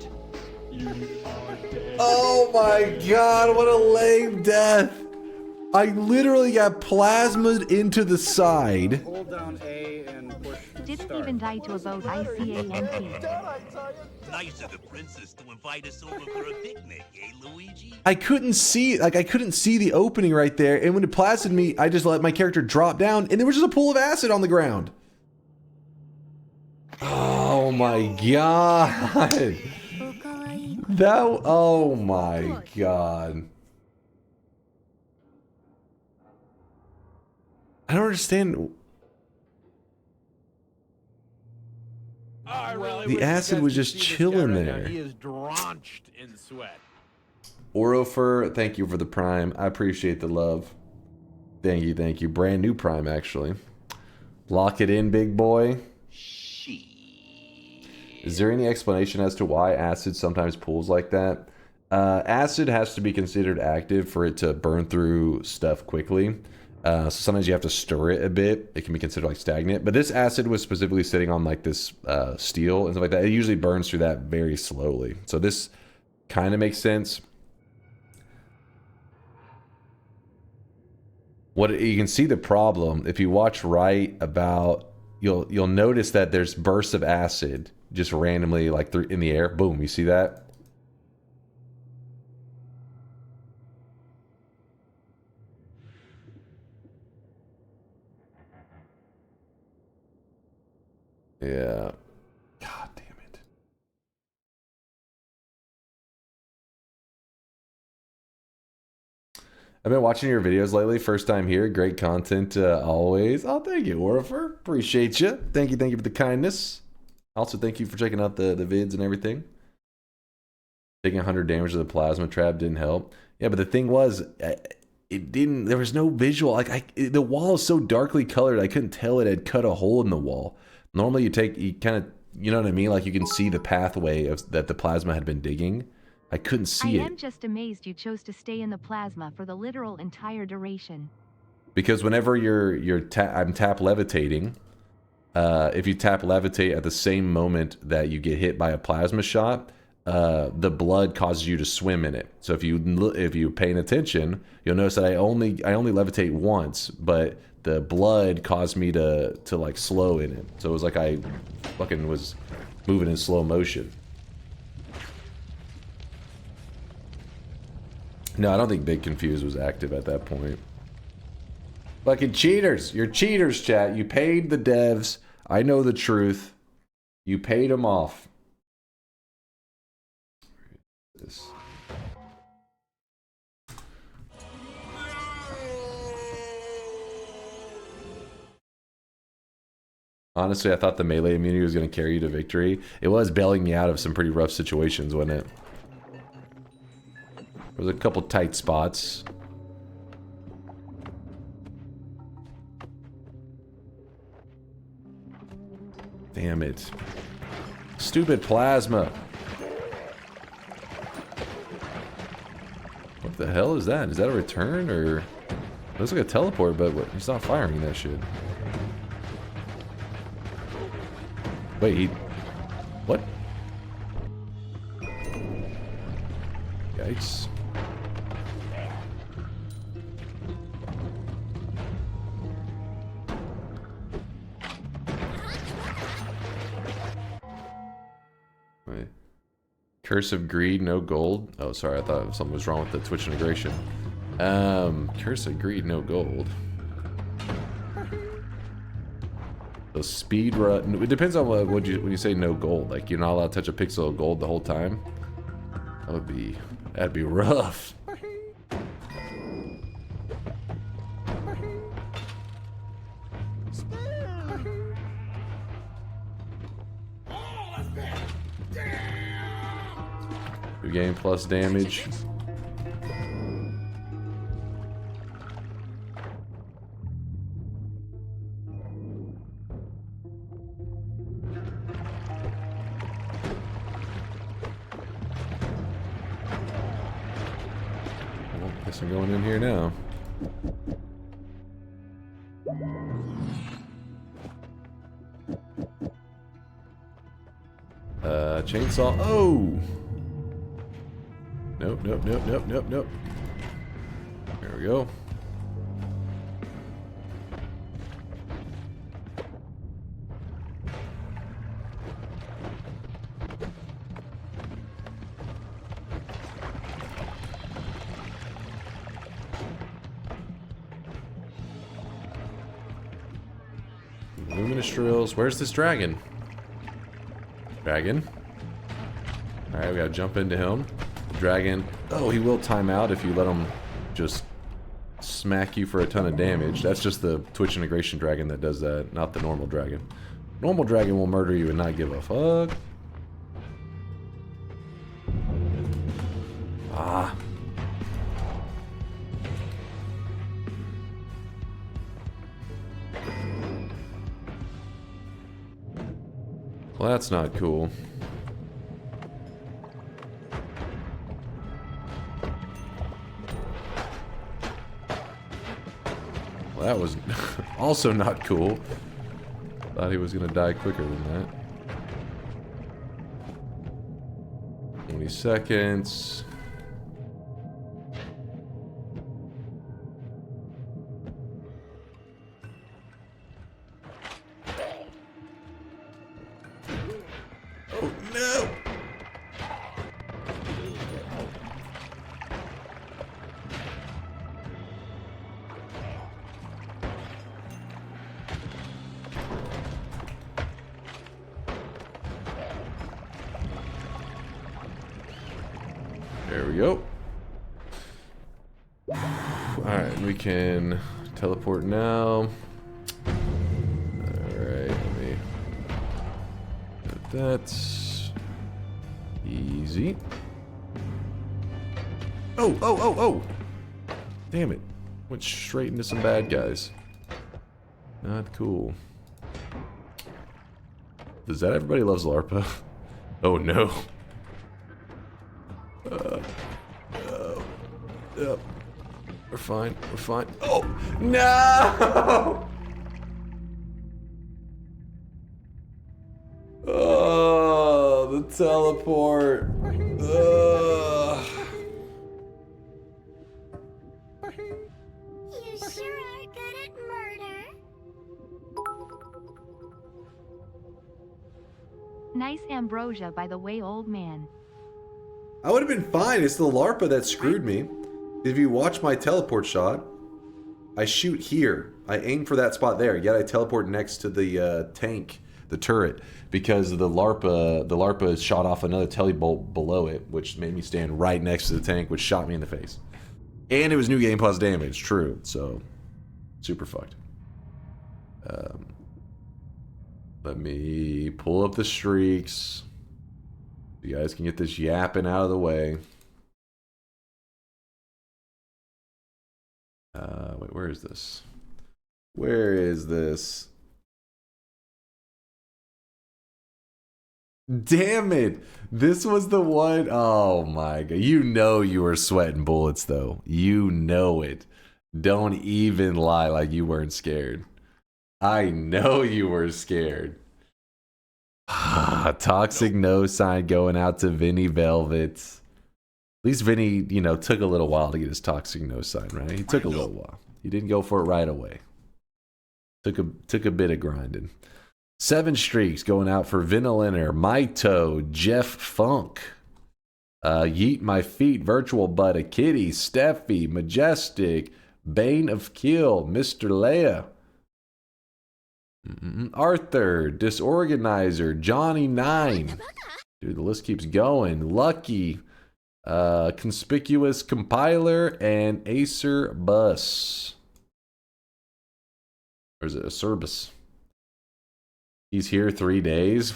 You are dead. Oh my god, what a lame death. I literally got plasmaed into the side. Hold down A and push. Didn't even die to a boat ICANT. Nice of the princess to invite us over for a picnic, eh, Luigi? I couldn't see, like, I couldn't see the opening right there, and when it plasmed me, I just let my character drop down, and there was just a pool of acid on the ground. Oh my god. Oh my god. I don't understand. The acid was just chilling there. He is drenched in sweat. Orofer, thank you for the prime. I appreciate the love. Thank you, thank you. Brand new prime, actually. Lock it in, big boy. Is there any explanation as to why acid sometimes pools like that? Acid has to be considered active for it to burn through stuff quickly. So sometimes you have to stir it a bit. It can be considered like stagnant. But this acid was specifically sitting on like this steel and stuff like that. It usually burns through that very slowly. So this kind of makes sense. You can see the problem if you watch right about. You'll notice that there's bursts of acid just randomly like in the air. Boom! You see that? Yeah. God damn it. I've been watching your videos lately. First time here. Great content always. Oh, thank you, Orifer. Appreciate you. Thank you for the kindness. Also, thank you for checking out the vids and everything. Taking 100 damage to the plasma trap didn't help. Yeah, but the thing was, it didn't. There was no visual. Like the wall is so darkly colored, I couldn't tell it had cut a hole in the wall. Normally, you kind of, you know what I mean? Like you can see the pathway that the plasma had been digging. I couldn't see it. I am just amazed you chose to stay in the plasma for the literal entire duration. Because whenever I'm tap levitating, if you tap levitate at the same moment that you get hit by a plasma shot, the blood causes you to swim in it. So if you're paying attention, you'll notice that I only levitate once, but the blood caused me to like slow in it. So it was like I fucking was moving in slow motion. No, I don't think Big Confused was active at that point. Fucking cheaters! You're cheaters, chat. You paid the devs. I know the truth. You paid them off. This. Honestly, I thought the melee immunity was going to carry you to victory. It was bailing me out of some pretty rough situations, wasn't it? There was a couple tight spots. Damn it. Stupid plasma. What the hell is that? Is that a return or... It looks like a teleport, but what? He's not firing that shit. Wait, he... What? Yikes. Wait. Curse of Greed, no gold. Oh, sorry, I thought something was wrong with the Twitch integration. Curse of Greed, no gold. The speed run. It depends on when you say no gold. Like you're not allowed to touch a pixel of gold the whole time. That'd be rough. You gain plus damage. Guess I'm going in here now. Chainsaw. Oh! Nope. There we go. Luminous drills. Where's this dragon? Dragon. Alright, we gotta jump into him. Dragon. Oh, he will time out if you let him just smack you for a ton of damage. That's just the Twitch integration dragon that does that, not the normal dragon. Normal dragon will murder you and not give a fuck. Ah. Well, that's not cool. Well, that was also not cool. Thought he was gonna die quicker than that. 20 seconds. Oh no! There we go. Alright, we can teleport now. Alright, let me... That's... easy. Oh, oh, oh, oh! Damn it. Went straight into some bad guys. Not cool. Does that everybody loves LARPA? Oh no. Yep. We're fine. We're fine. Oh no! Oh, the teleport. You sure are good at murder. Nice ambrosia, by the way, old man. I would have been fine. It's the LARPA that screwed me. If you watch my teleport shot, I shoot here. I aim for that spot there, yet I teleport next to the tank, the turret, because the LARPA shot off another telebolt below it, which made me stand right next to the tank, which shot me in the face. And it was new game plus damage, true. So, super fucked. Let me pull up the streaks. You guys can get this yapping out of the way. Wait, where is this? Where is this? Damn it! This was the one. Oh my god. You know you were sweating bullets, though. You know it. Don't even lie like you weren't scared. I know you were scared. Toxic no sign going out to Vinny Velvet. At least Vinny, you know, took a little while to get his toxic no sign, right? He took a little while. He didn't go for it right away. Took a bit of grinding. 7 streaks going out for Vinoliner, Maito, Jeff Funk, Yeet My Feet, Virtual Butt, a Kitty, Steffi, Majestic, Bane of Kill, Mr. Leia, Arthur, Disorganizer, Johnny 9. Dude, the list keeps going. Lucky, Conspicuous Compiler, and Acer Bus. Or is it Acerbus? He's here 3 days?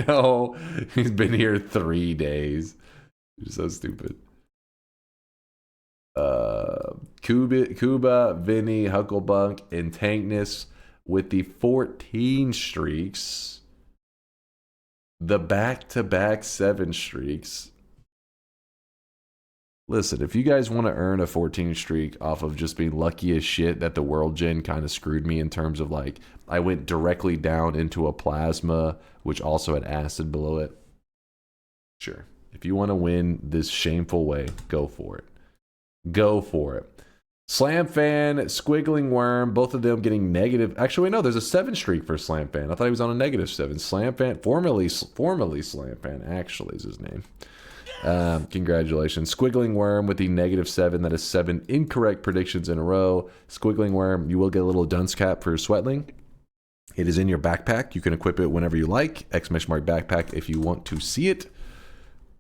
No, he's been here 3 days. You're so stupid. Kuba, Vinny, Hucklebunk, and Tankness with the 14 streaks. The back-to-back 7 streaks. Listen, if you guys want to earn a 14 streak off of just being lucky as shit that the World Gen kind of screwed me in terms of like, I went directly down into a plasma, which also had acid below it. Sure. If you want to win this shameful way, go for it. Go for it. Slam Fan, Squiggling Worm, both of them getting negative. Actually, no, there's a 7 streak for Slam Fan. I thought he was on a negative 7. Slam Fan, formerly Slam Fan, actually is his name. Congratulations. Squiggling Worm with the negative 7. That is 7 incorrect predictions in a row. Squiggling Worm, you will get a little dunce cap for Sweatling. It is in your backpack. You can equip it whenever you like. Exclamation mark backpack if you want to see it.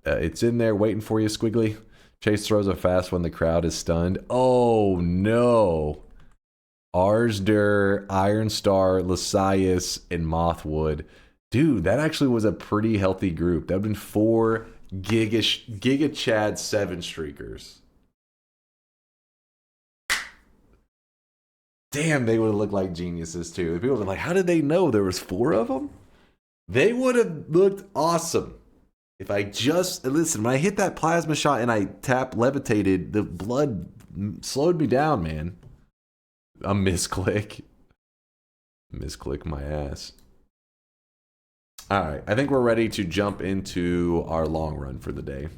It's in there waiting for you, Squiggly. Chase throws a fast when the crowd is stunned. Oh no. Arsdur, Iron Star, Lysias, and Mothwood. Dude, that actually was a pretty healthy group. That would have been 4 Giga Chad 7 streakers. Damn, they would have looked like geniuses too. People were like, how did they know there was 4 of them? They would have looked awesome. If I just, listen, when I hit that plasma shot and I levitated, the blood slowed me down, man. A misclick. Misclick my ass. Alright, I think we're ready to jump into our long run for the day.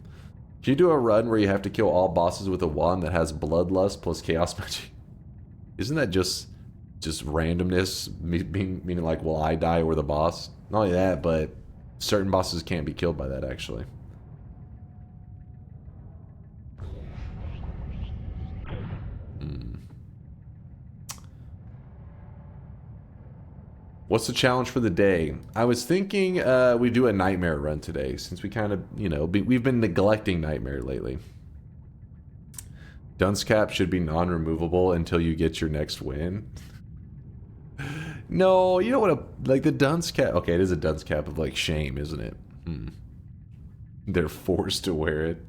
Can you do a run where you have to kill all bosses with a wand that has bloodlust plus chaos magic? Isn't that just randomness? Meaning like, will I die or the boss? Not only that, but certain bosses can't be killed by that, actually. What's the challenge for the day? I was thinking we do a nightmare run today, since we kind of, you know, we've been neglecting nightmare lately. Dunce cap should be non-removable until you get your next win. No, you don't want to, like, the dunce cap. Okay, it is a dunce cap of, like, shame, isn't it? They're forced to wear it.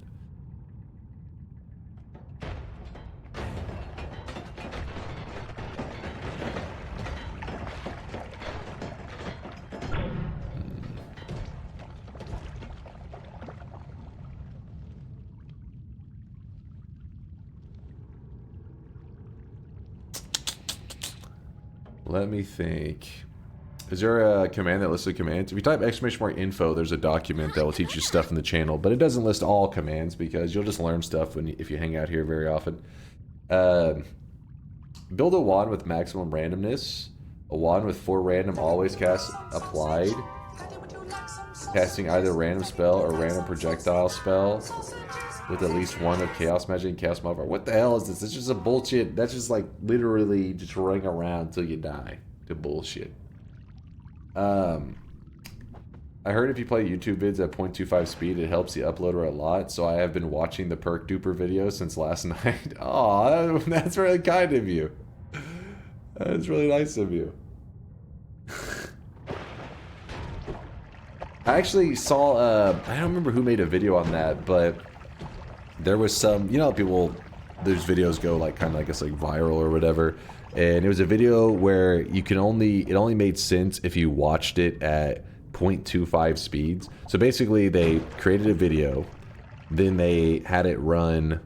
Let me think. Is there a command that lists the commands? If you type !info, there's a document that will teach you stuff in the channel, but it doesn't list all commands because you'll just learn stuff if you hang out here very often. Build a wand with maximum randomness. A wand with 4 random always casts applied. Casting either random spell or random projectile spell with at least 1 of chaos magic and chaos modifier. What the hell is this? It's just a bullshit. That's just like literally just running around until you die. To bullshit. I heard if you play YouTube vids at 0.25 speed, it helps the uploader a lot. So I have been watching the Perk Duper videos since last night. Aw, that's really kind of you. That's really nice of you. I actually saw, I don't remember who made a video on that, but there was some, you know, people, there's videos go like kind of, I guess, like viral or whatever. And it was a video where you can it only made sense if you watched it at 0.25 speeds. So basically they created a video, then they had it run,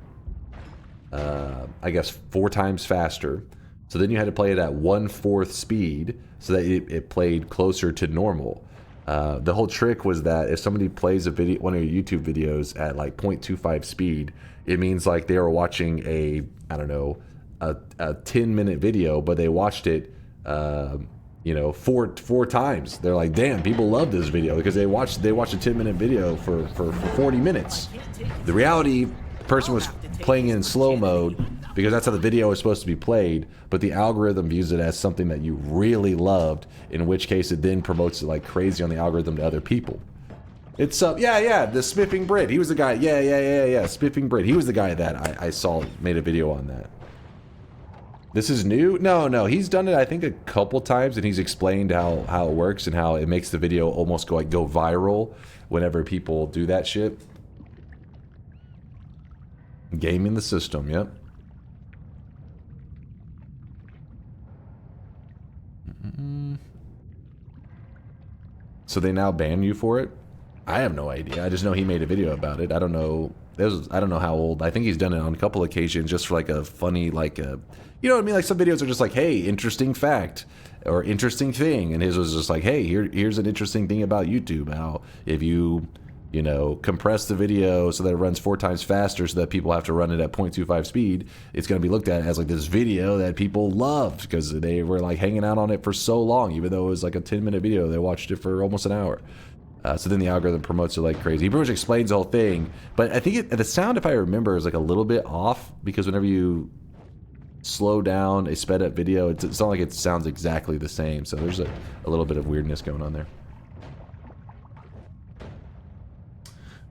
I guess 4 times faster. So then you had to play it at 1/4 speed so that it played closer to normal. The whole trick was that if somebody plays a video, one of your YouTube videos at like 0.25 speed, it means like they were watching a, I don't know, a 10-minute video, but they watched it, you know, four times. They're like, damn, people love this video because they watched a 10-minute video for 40 minutes. The reality, the person was playing in slow mode because that's how the video is supposed to be played, but the algorithm views it as something that you really loved, in which case it then promotes it like crazy on the algorithm to other people. It's yeah, the Spiffing Brit. He was the guy. Yeah. Spiffing Brit. He was the guy that I saw made a video on that. This is new? No. He's done it, I think, a couple times, and he's explained how it works and how it makes the video almost go viral whenever people do that shit. Gaming the system, yep. So they now ban you for it? I have no idea. I just know he made a video about it. I don't know. I don't know how old. I think he's done it on a couple occasions just for like a funny, like a, you know what I mean? Like some videos are just like, hey, interesting fact or interesting thing. And his was just like, hey, here's an interesting thing about YouTube. How if you know, compress the video so that it runs 4 times faster so that people have to run it at 0.25 speed, it's going to be looked at as like this video that people loved because they were like hanging out on it for so long, even though it was like a 10-minute video. They watched it for almost an hour. So then the algorithm promotes it like crazy. He pretty much explains the whole thing, but I think the sound, if I remember, is like a little bit off because whenever you slow down a sped up video. It's not like it sounds exactly the same, so there's a little bit of weirdness going on there.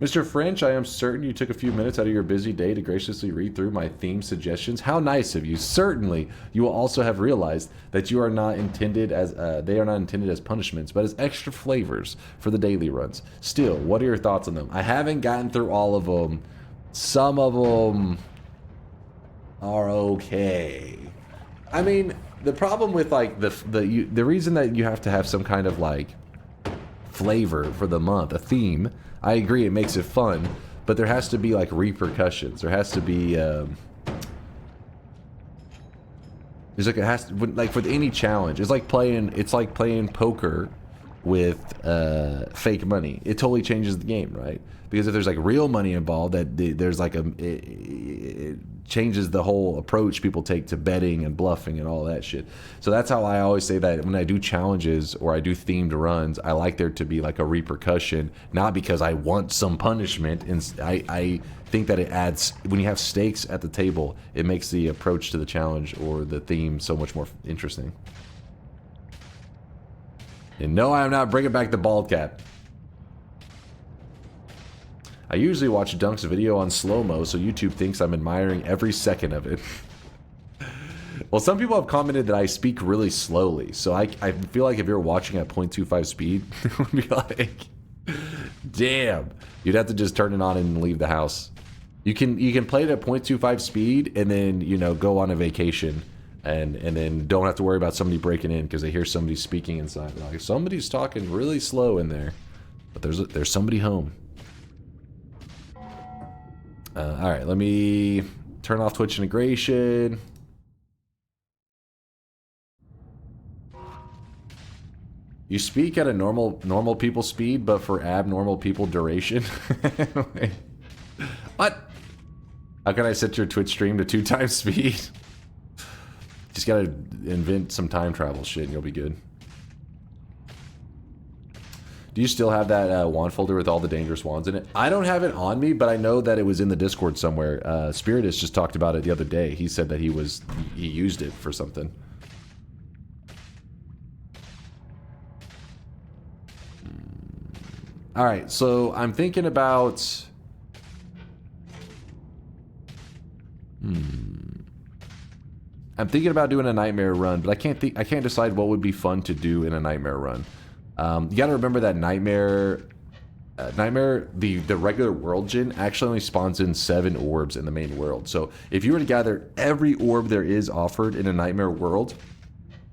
Mr. French, I am certain you took a few minutes out of your busy day to graciously read through my theme suggestions. How nice of you. Certainly, you will also have realized that you are not intended as they are not intended as punishments, but as extra flavors for the daily runs. Still, what are your thoughts on them? I haven't gotten through all of them. Some of them are okay. I mean, the problem with like the reason that you have to have some kind of like flavor for the month, a theme. I agree, it makes it fun, but there has to be like repercussions. There has to be there's like it has to, like with any challenge. It's like playing poker with fake money. It totally changes the game, right? Because if there's like real money involved, there's like it changes the whole approach people take to betting and bluffing and all that shit. So that's how I always say that when I do challenges or I do themed runs, I like there to be like a repercussion, not because I want some punishment. And I think that it adds, when you have stakes at the table, it makes the approach to the challenge or the theme so much more interesting. And no, I am not bringing back the bald cap. I usually watch Dunk's video on slow-mo, so YouTube thinks I'm admiring every second of it. Well, some people have commented that I speak really slowly, so I feel like if you're watching at 0.25 speed, it would be like, damn, you'd have to just turn it on and leave the house. You can play it at 0.25 speed and then, you know, go on a vacation and then don't have to worry about somebody breaking in because they hear somebody speaking inside. Like, somebody's talking really slow in there, but there's somebody home. All right, let me turn off Twitch integration. You speak at a normal people speed, but for abnormal people duration. What? How can I set your Twitch stream to 2 times speed? Just gotta invent some time travel shit and you'll be good. Do you still have that wand folder with all the dangerous wands in it? I don't have it on me, but I know that it was in the Discord somewhere. Spiritus just talked about it the other day. He said that he used it for something. All right, so I'm thinking about. I'm thinking about doing a nightmare run, but I can't decide what would be fun to do in a nightmare run. You got to remember that nightmare, the regular world gin actually only spawns in 7 orbs in the main world. So if you were to gather every orb there is offered in a nightmare world,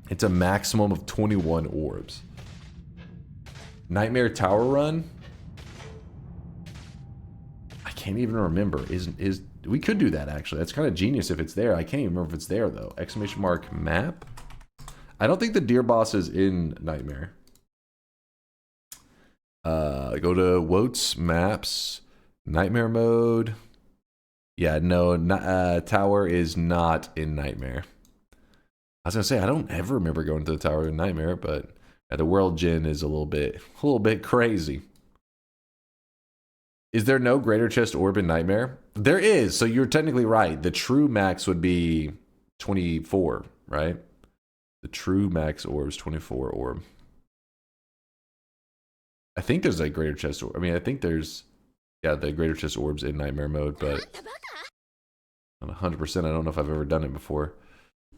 it's a maximum of 21 orbs. Nightmare Tower Run, I can't even remember. We could do that actually. That's kind of genius if it's there. I can't even remember if it's there though. Exclamation mark map. I don't think the deer boss is in Nightmare. Go to Wotes maps, Nightmare mode. Yeah, no, Tower is not in Nightmare. I was gonna say I don't ever remember going to the Tower in Nightmare, but the World Gin is a little bit crazy. Is there no greater chest orb in Nightmare? There is, so you're technically right. The true max would be 24, right? The true max orb is 24 orb. I think there's a greater chest orb. I mean, I think there's, yeah, the greater chest orbs in Nightmare mode, but not 100%. I don't know if I've ever done it before.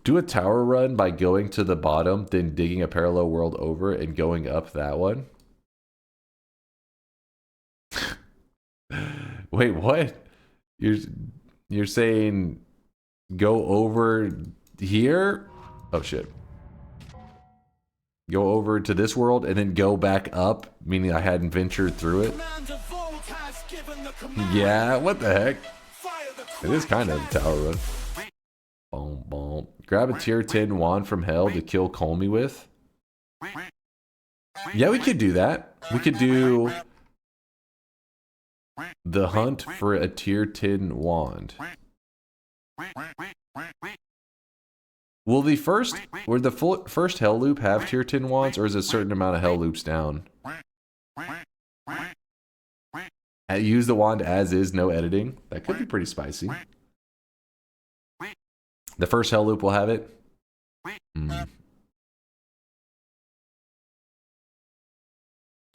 Do a tower run by going to the bottom, then digging a parallel world over and going up that one. Wait, what? You're saying go over here? Oh shit. Go over to this world and then go back up, meaning I hadn't ventured through it. Yeah, what the heck? It is kind of a tower run. Boom, boom. Grab a tier 10 wand from hell to kill Colmy with. Yeah, we could do that. We could do the hunt for a tier 10 wand. Will the first hell loop have tier 10 wands, or is it a certain amount of hell loops down? Use the wand as is, no editing. That could be pretty spicy. The first hell loop will have it.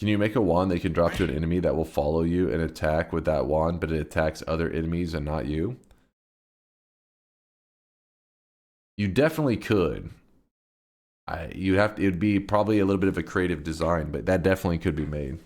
Can you make a wand that you can drop to an enemy that will follow you and attack with that wand, but it attacks other enemies and not you? You definitely could. It'd be probably a little bit of a creative design, but that definitely could be made.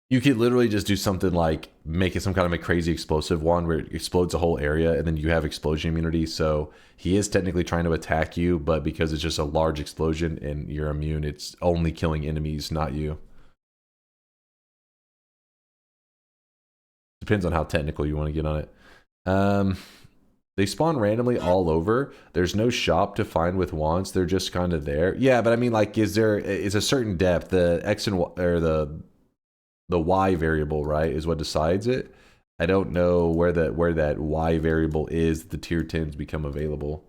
You could literally just do something like make it some kind of a crazy explosive wand where it explodes a whole area and then you have explosion immunity. So he is technically trying to attack you, but because it's just a large explosion and you're immune, it's only killing enemies, not you. Depends on how technical you want to get on it. They spawn randomly all over. There's no shop to find with wands. They're just kind of there. Yeah, but I mean, like, is a certain depth? The X and Y, or the Y variable, right, is what decides it. I don't know where that Y variable is. The tier 10s become available.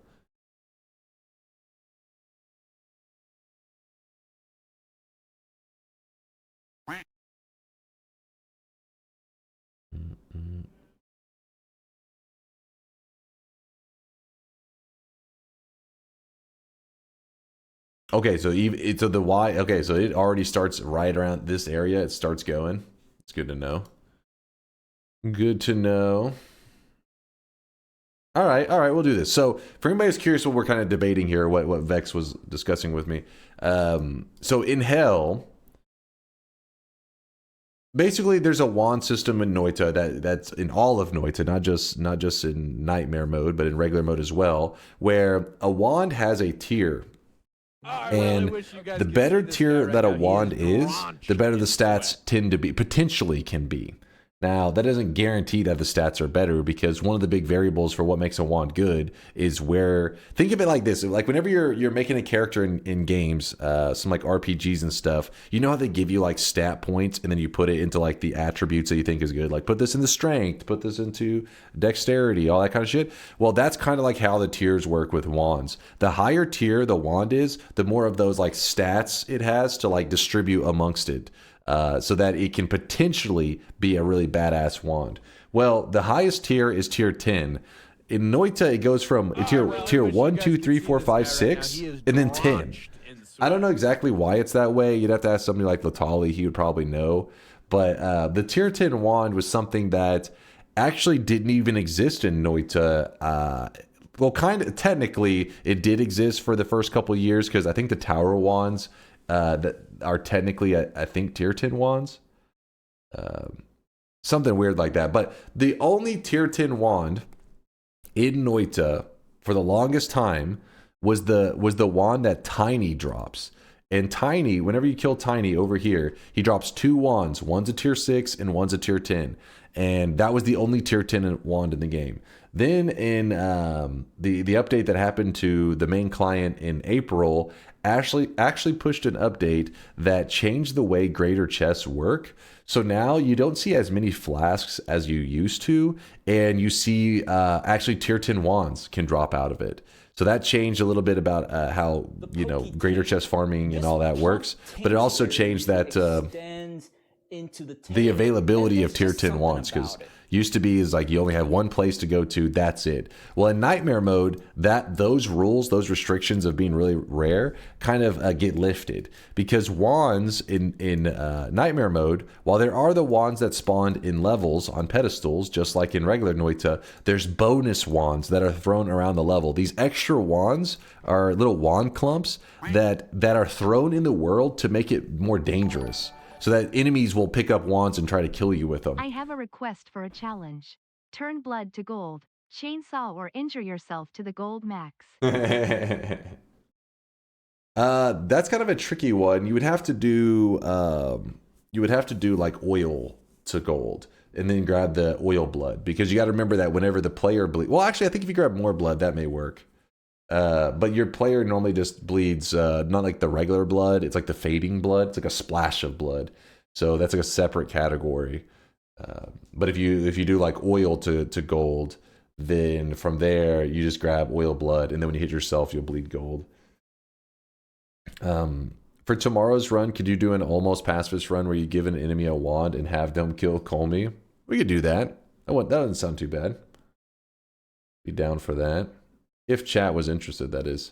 Okay, so so the Y. Okay, so it already starts right around this area. It starts going. It's good to know. Good to know. All right, we'll do this. So for anybody who's curious what we're kind of debating here, what Vex was discussing with me. So in Hell, basically there's a wand system in Noita that's in all of Noita, not just in Nightmare mode, but in regular mode as well, where a wand has a tier. And the better tier that a wand is, the better the stats tend to be, potentially can be. Now, that doesn't guarantee that the stats are better, because one of the big variables for what makes a wand good is where, think of it like this, like whenever you're making a character in games, some like RPGs and stuff, you know how they give you like stat points and then you put it into like the attributes that you think is good, like put this into strength, put this into dexterity, all that kind of shit. Well, that's kind of like how the tiers work with wands. The higher tier the wand is, the more of those like stats it has to like distribute amongst it. So that it can potentially be a really badass wand. Well, the highest tier is tier 10. In Noita, it goes from tier 1, 2, 3, 4, 5, 6, and then 10. I don't know exactly why it's that way. You'd have to ask somebody like Latali. He would probably know. But the tier 10 wand was something that actually didn't even exist in Noita. Well, kind of technically, it did exist for the first couple of years, because I think the tower wands that are technically, I think, tier 10 wands. Something weird like that. But the only tier 10 wand in Noita for the longest time was the wand that Tiny drops. And Tiny, whenever you kill Tiny over here, he drops 2 wands. One's a tier 6 and one's a tier 10. And that was the only tier 10 wand in the game. Then in the update that happened to the main client in April, actually pushed an update that changed the way greater chests work. So now you don't see as many flasks as you used to, and you see actually tier 10 wands can drop out of it. So that changed a little bit about how, you know, greater chest farming and all that works. But it also changed that the availability of tier 10 wands, because used to be is like you only have one place to go to, that's it. Well, in Nightmare mode, those rules, those restrictions of being really rare kind of get lifted, because wands in Nightmare mode, while there are the wands that spawned in levels on pedestals, just like in regular Noita, there's bonus wands that are thrown around the level. These extra wands are little wand clumps that are thrown in the world to make it more dangerous, so that enemies will pick up wands and try to kill you with them. I have a request for a challenge. Turn blood to gold, chainsaw or injure yourself to the gold max. That's kind of a tricky one. You would have to do like oil to gold and then grab the oil blood, because you got to remember that whenever the player bleeds, well, actually I think if you grab more blood that may work. But your player normally just bleeds, not like the regular blood. It's like the fading blood. It's like a splash of blood. So that's like a separate category. But if you do like oil to gold, then from there you just grab oil blood, and then when you hit yourself, you'll bleed gold. For tomorrow's run, could you do an almost pacifist run where you give an enemy a wand and have them kill Colmy? We could do that. That doesn't sound too bad. Be down for that. If chat was interested, that is.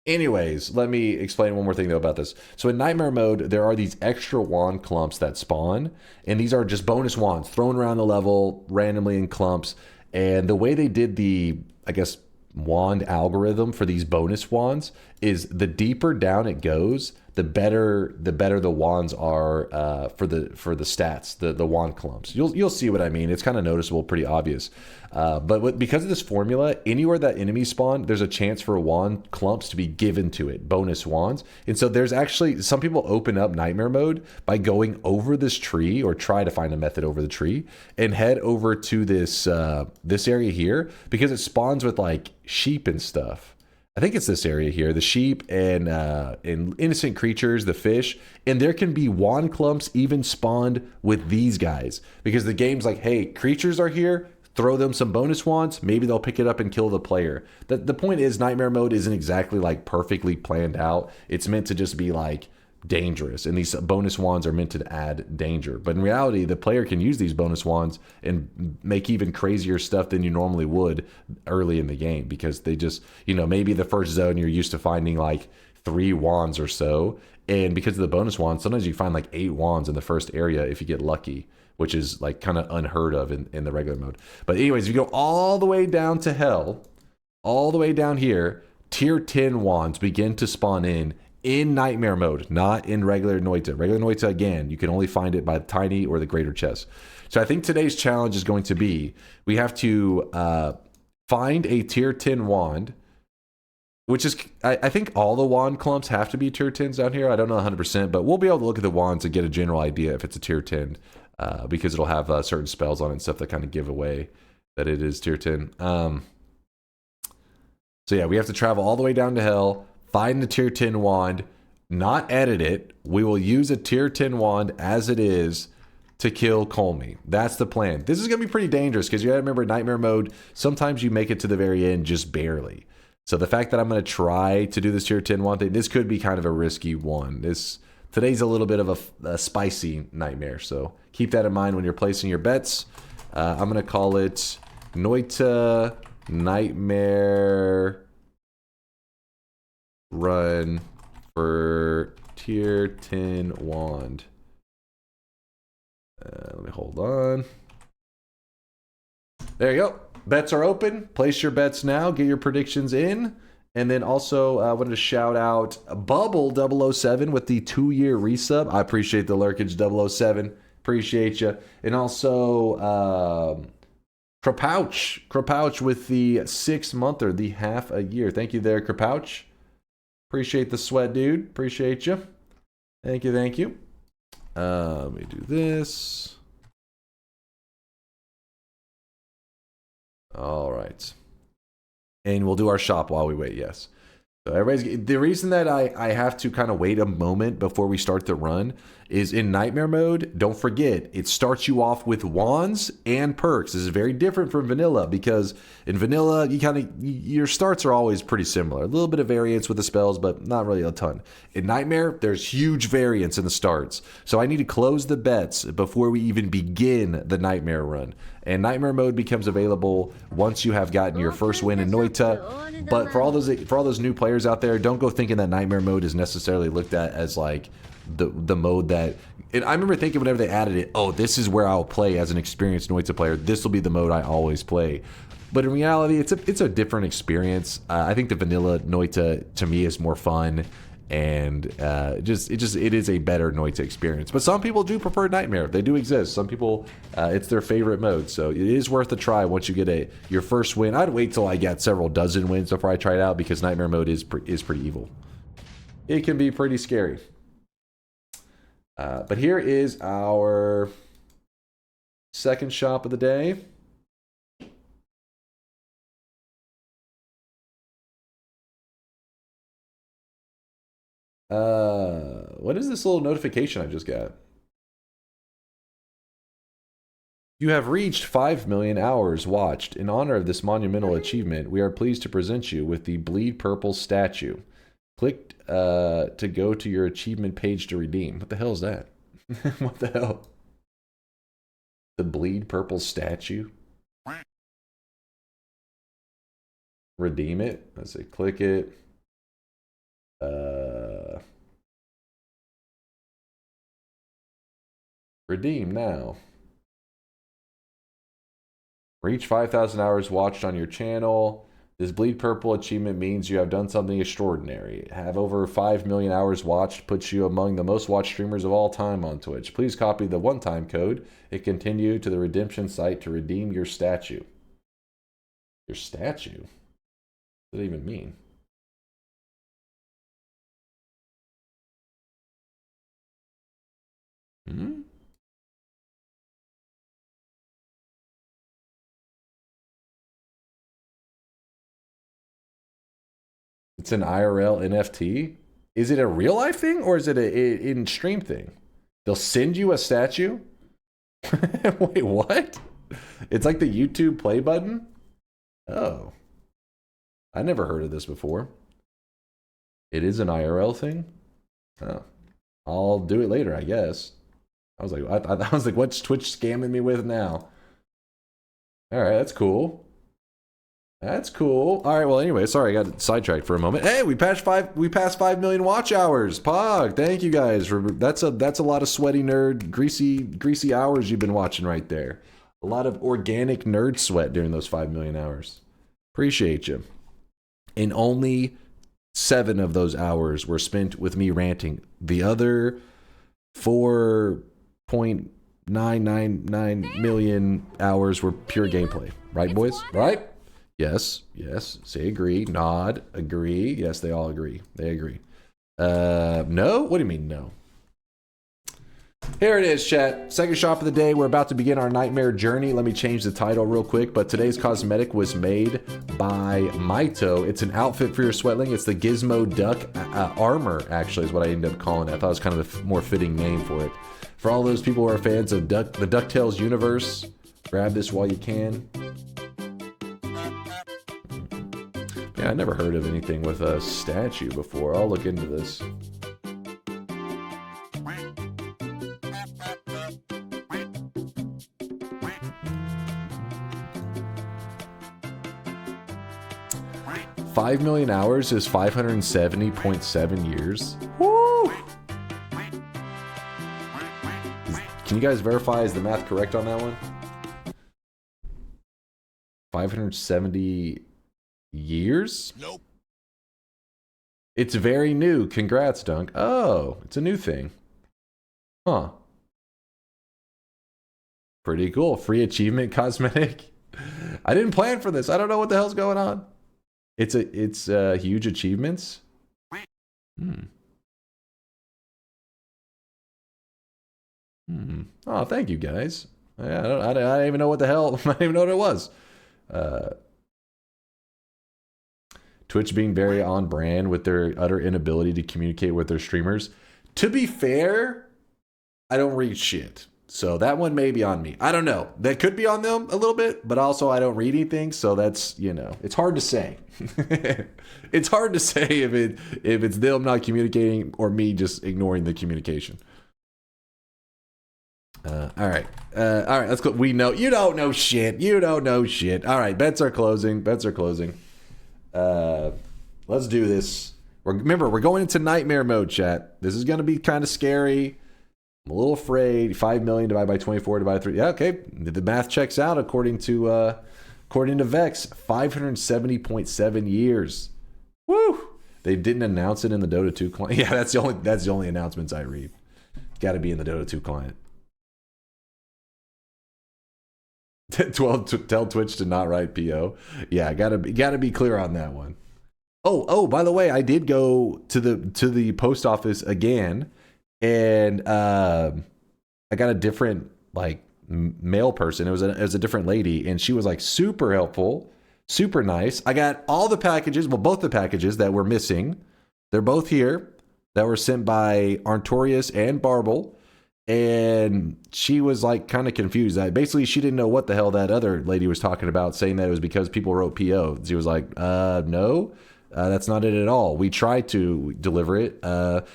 Anyways, let me explain one more thing though about this. So in Nightmare mode, there are these extra wand clumps that spawn, and these are just bonus wands thrown around the level randomly in clumps. And the way they did the, I guess, wand algorithm for these bonus wands is the deeper down it goes, the better the wands are for the stats, the wand clumps. You'll see what I mean. It's kind of noticeable, pretty obvious. But because of this formula, anywhere that enemies spawn, there's a chance for wand clumps to be given to it, bonus wands. And so there's actually, some people open up Nightmare mode by going over this tree, or try to find a method over the tree, and head over to this this area here, because it spawns with like sheep and stuff. I think it's this area here, the sheep and innocent creatures, the fish, and there can be wand clumps even spawned with these guys, because the game's like, hey, creatures are here, throw them some bonus wands, maybe they'll pick it up and kill the player. The point is, Nightmare mode isn't exactly like perfectly planned out. It's meant to just be like dangerous, and these bonus wands are meant to add danger. But in reality, the player can use these bonus wands and make even crazier stuff than you normally would early in the game, because they just, you know, maybe the first zone you're used to finding like 3 wands or so, and because of the bonus wands, sometimes you find like 8 wands in the first area if you get lucky, which is like kind of unheard of in the regular mode. But anyways, if you go all the way down to hell, all the way down here, tier 10 wands begin to spawn in Nightmare mode, not in regular Noita. Regular Noita, again, you can only find it by the tiny or the greater chest. So I think today's challenge is going to be, we have to find a tier 10 wand, which is, I think all the wand clumps have to be tier 10s down here. I don't know 100%, but we'll be able to look at the wands and get a general idea if it's a tier 10, because it'll have certain spells on it and stuff that kind of give away that it is tier 10. So yeah, we have to travel all the way down to hell, find the tier 10 wand, not edit it. We will use a tier 10 wand as it is to kill Colmy. That's the plan. This is going to be pretty dangerous, because you got to remember, Nightmare mode, sometimes you make it to the very end just barely. So the fact that I'm going to try to do this tier 10 wand thing, this could be kind of a risky one. Today's a little bit of a spicy Nightmare, so keep that in mind when you're placing your bets. I'm going to call it Noita Nightmare run for tier 10 wand. Let me hold on. There you go. Bets are open. Place your bets now. Get your predictions in. And then also, I wanted to shout out Bubble 007 with the 2-year resub. I appreciate the lurkage, 007. Appreciate you. And also, Krapouch with the 6-monther, the half a year. Thank you there, Krapouch. Appreciate the sweat, dude. Appreciate you. Thank you, thank you. Let me do this. All right. And we'll do our shop while we wait, yes. So the reason that I have to kind of wait a moment before we start the run is in Nightmare mode, don't forget, it starts you off with wands and perks. This is very different from vanilla, because in vanilla, your starts are always pretty similar. A little bit of variance with the spells, but not really a ton. In Nightmare, there's huge variance in the starts. So I need to close the bets before we even begin the Nightmare run. And Nightmare mode becomes available once you have gotten your first win in Noita. But for all those new players out there, don't go thinking that Nightmare mode is necessarily looked at as like the mode that... And I remember thinking whenever they added it, oh, this is where I'll play as an experienced Noita player. This will be the mode I always play. But in reality, it's a different experience. I think the vanilla Noita to me is more fun, and it is a better Noita experience. But some people do prefer Nightmare. They do exist. Some people, it's their favorite mode. So it is worth a try once you get your first win. I'd wait till I get several dozen wins before I try it out, because Nightmare mode is pretty evil. It can be pretty scary. But here is our second shop of the day. What is this little notification I just got? You have reached 5 million hours watched. In honor of this monumental achievement, we are pleased to present you with the Bleed Purple statue. Click to go to your achievement page to redeem. What the hell is that? What the hell? The bleed purple statue. Redeem it. Let's say click it. Redeem now. Reach 5,000 hours watched on your channel. This bleed purple achievement means you have done something extraordinary. Have over 5 million hours watched puts you among the most watched streamers of all time on Twitch. Please copy the one-time code and continue to the redemption site to redeem your statue. Your statue? What does that even mean? Hmm? It's an IRL NFT? Is it a real life thing or is it a in stream thing? They'll send you a statue? Wait, what? It's like the YouTube play button? Oh. I never heard of this before. It is an IRL thing? Oh. I'll do it later, I guess. I was like, what's Twitch scamming me with now? All right, that's cool. That's cool. All right, well, anyway, sorry, I got sidetracked for a moment. Hey, we passed 5 million watch hours. Pog, thank you guys. That's a lot of sweaty nerd, greasy hours you've been watching right there. A lot of organic nerd sweat during those 5 million hours. Appreciate you. And only 7 of those hours were spent with me ranting. The other 4.999 million hours were pure gameplay. Right, boys? Right? Yes. Say agree. Nod. Agree. Yes, they all agree. They agree. No? What do you mean, no? Here it is, chat. Second shop of the day. We're about to begin our nightmare journey. Let me change the title real quick. But today's cosmetic was made by Maito. It's an outfit for your sweatling. It's the Gizmo Duck armor, actually, is what I ended up calling it. I thought it was kind of a more fitting name for it. For all those people who are fans of the DuckTales universe, grab this while you can. Yeah, I never heard of anything with a statue before. I'll look into this. $5 million hours is 570.7 years. Woo! Can you guys verify, is the math correct on that one? 570 years? Nope. It's very new. Congrats, Dunk. Oh, it's a new thing. Huh. Pretty cool. Free achievement cosmetic. I didn't plan for this. I don't know what the hell's going on. It's huge achievements. Oh, thank you guys. I don't even know what the hell. I don't even know what it was. Twitch being very on brand with their utter inability to communicate with their streamers. To be fair, I don't read shit. So that one may be on me. I don't know. That could be on them a little bit, but also I don't read anything, so that's, you know, it's hard to say. It's hard to say if it's them not communicating or me just ignoring the communication. All right, let's go. We know you don't know shit. You don't know shit. All right, bets are closing. Let's do this. Remember, we're going into nightmare mode, chat. This is going to be kind of scary. I'm a little afraid. 5 million divided by 24 divided by 3. Yeah, okay. The math checks out according to Vex. 570.7 years. Woo! They didn't announce it in the Dota 2 client. Yeah, that's the only announcements I read. Got to be in the Dota 2 client. Tell Twitch to not write PO. Yeah, gotta be clear on that one. Oh, by the way, I did go to the post office again, and I got a different male person. It was a different lady, and she was super helpful, super nice. I got all the packages, well, both the packages that were missing. They're both here, that were sent by Artorius and Barble. And she was kind of confused. Basically, she didn't know what the hell that other lady was talking about, saying that it was because people wrote PO. She was like, no, that's not it at all. We tried to deliver it.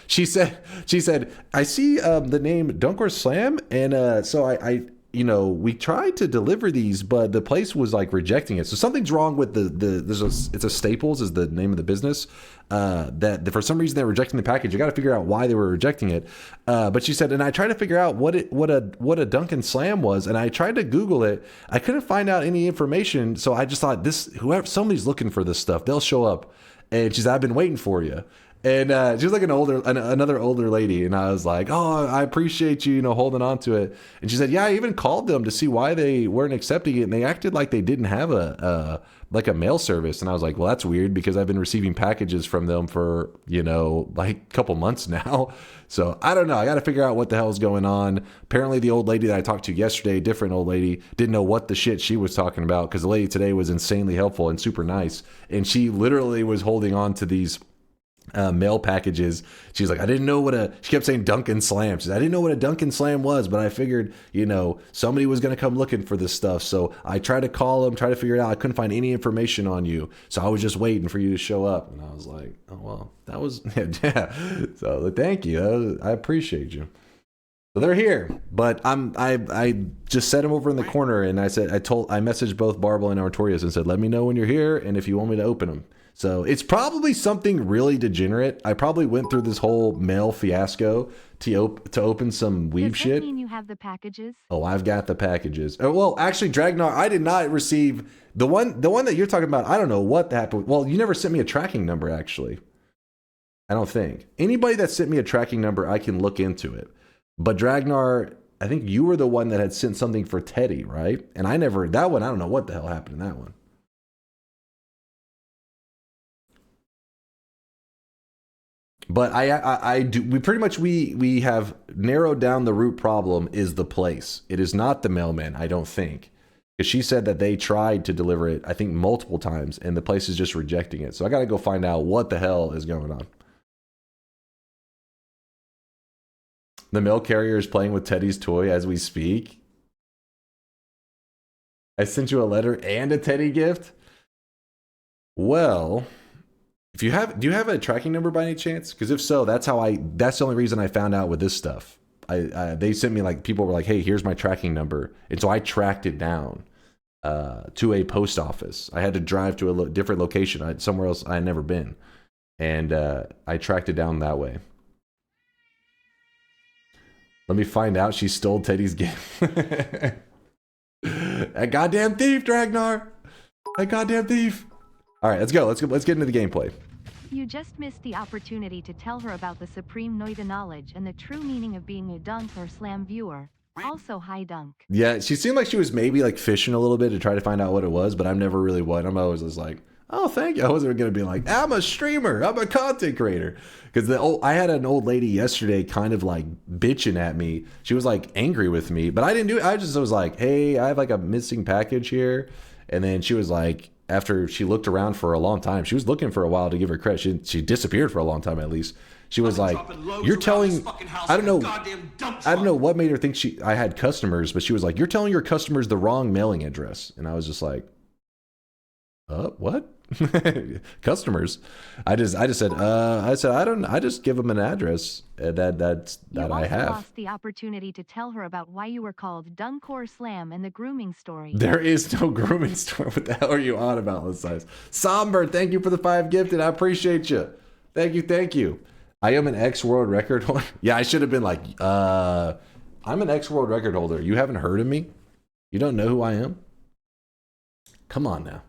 She said, I see the name DunkOrSlam, and so you know, we tried to deliver these, but the place was like rejecting it. So something's wrong with it's a Staples is the name of the business. That for some reason they're rejecting the package. You got to figure out why they were rejecting it. But she said, and I tried to figure out what a DunkOrSlam was, and I tried to Google it. I couldn't find out any information. So I just thought somebody's looking for this stuff. They'll show up. And she said, I've been waiting for you. And she was like another older lady, and I was like, "Oh, I appreciate you, holding on to it." And she said, "Yeah, I even called them to see why they weren't accepting it, and they acted like they didn't have a mail service." And I was like, "Well, that's weird because I've been receiving packages from them for like a couple months now." So I don't know. I got to figure out what the hell is going on. Apparently, the old lady that I talked to yesterday, different old lady, didn't know what the shit she was talking about because the lady today was insanely helpful and super nice, and she literally was holding on to these mail packages. She's like, I didn't know she kept saying DunkOrSlam. She's like, I didn't know what a DunkOrSlam was, but I figured, somebody was going to come looking for this stuff. So I tried to call them, try to figure it out. I couldn't find any information on you. So I was just waiting for you to show up. And I was like, oh, well, that was, yeah. So thank you. I appreciate you. So they're here, but I just set them over in the corner, and I messaged both Barbel and Artorias and said, let me know when you're here and if you want me to open them. So it's probably something really degenerate. I probably went through this whole mail fiasco to open some weeb shit. Does that mean you have the packages? Oh, I've got the packages. Well, actually, Dragnar, I did not receive the one that you're talking about. I don't know what happened. Well, you never sent me a tracking number, actually. I don't think. Anybody that sent me a tracking number, I can look into it. But Dragnar, I think you were the one that had sent something for Teddy, right? And that one, I don't know what the hell happened in that one. But we have narrowed down the root problem is the place. It is not the mailman, I don't think. Because she said that they tried to deliver it, I think, multiple times, and the place is just rejecting it. So I got to go find out what the hell is going on. The mail carrier is playing with Teddy's toy as we speak. I sent you a letter and a Teddy gift? Well, do you have a tracking number by any chance? Because if so, that's the only reason I found out with this stuff. They sent me people were like, hey, here's my tracking number. And so I tracked it down to a post office. I had to drive to a different location, somewhere else I had never been. And I tracked it down that way. Let me find out she stole Teddy's gift. That goddamn thief, Dragnar! That goddamn thief! Alright, let's go. Let's get into the gameplay. You just missed the opportunity to tell her about the supreme Noita knowledge and the true meaning of being a DunkOrSlam viewer. Also, hi Dunk. Yeah, she seemed like she was maybe fishing a little bit to try to find out what it was, but I'm never really what. I'm always just like, oh, thank you. I wasn't going to be like, I'm a streamer. I'm a content creator. Because I had an old lady yesterday kind of bitching at me. She was angry with me, but I didn't do it. I just was like, hey, I have a missing package here. And then she was like, after she looked around for a long time, she was looking for a while to give her credit. She disappeared for a long time at least. She was like, you're telling, I don't know what made her think I had customers, but she was like, you're telling your customers the wrong mailing address. And I was just like, what? Customers? I just said I just give them an address that I have. You lost the opportunity to tell her about why you were called DunkOrSlam and the grooming story. There is no grooming story. What the hell are you on about, Lisize? Somber, thank you for the 5 gifted. I appreciate you. Thank you. I am an ex-world record holder. Yeah, I should have been like, I'm an ex-world record holder. You haven't heard of me? You don't know who I am? Come on now.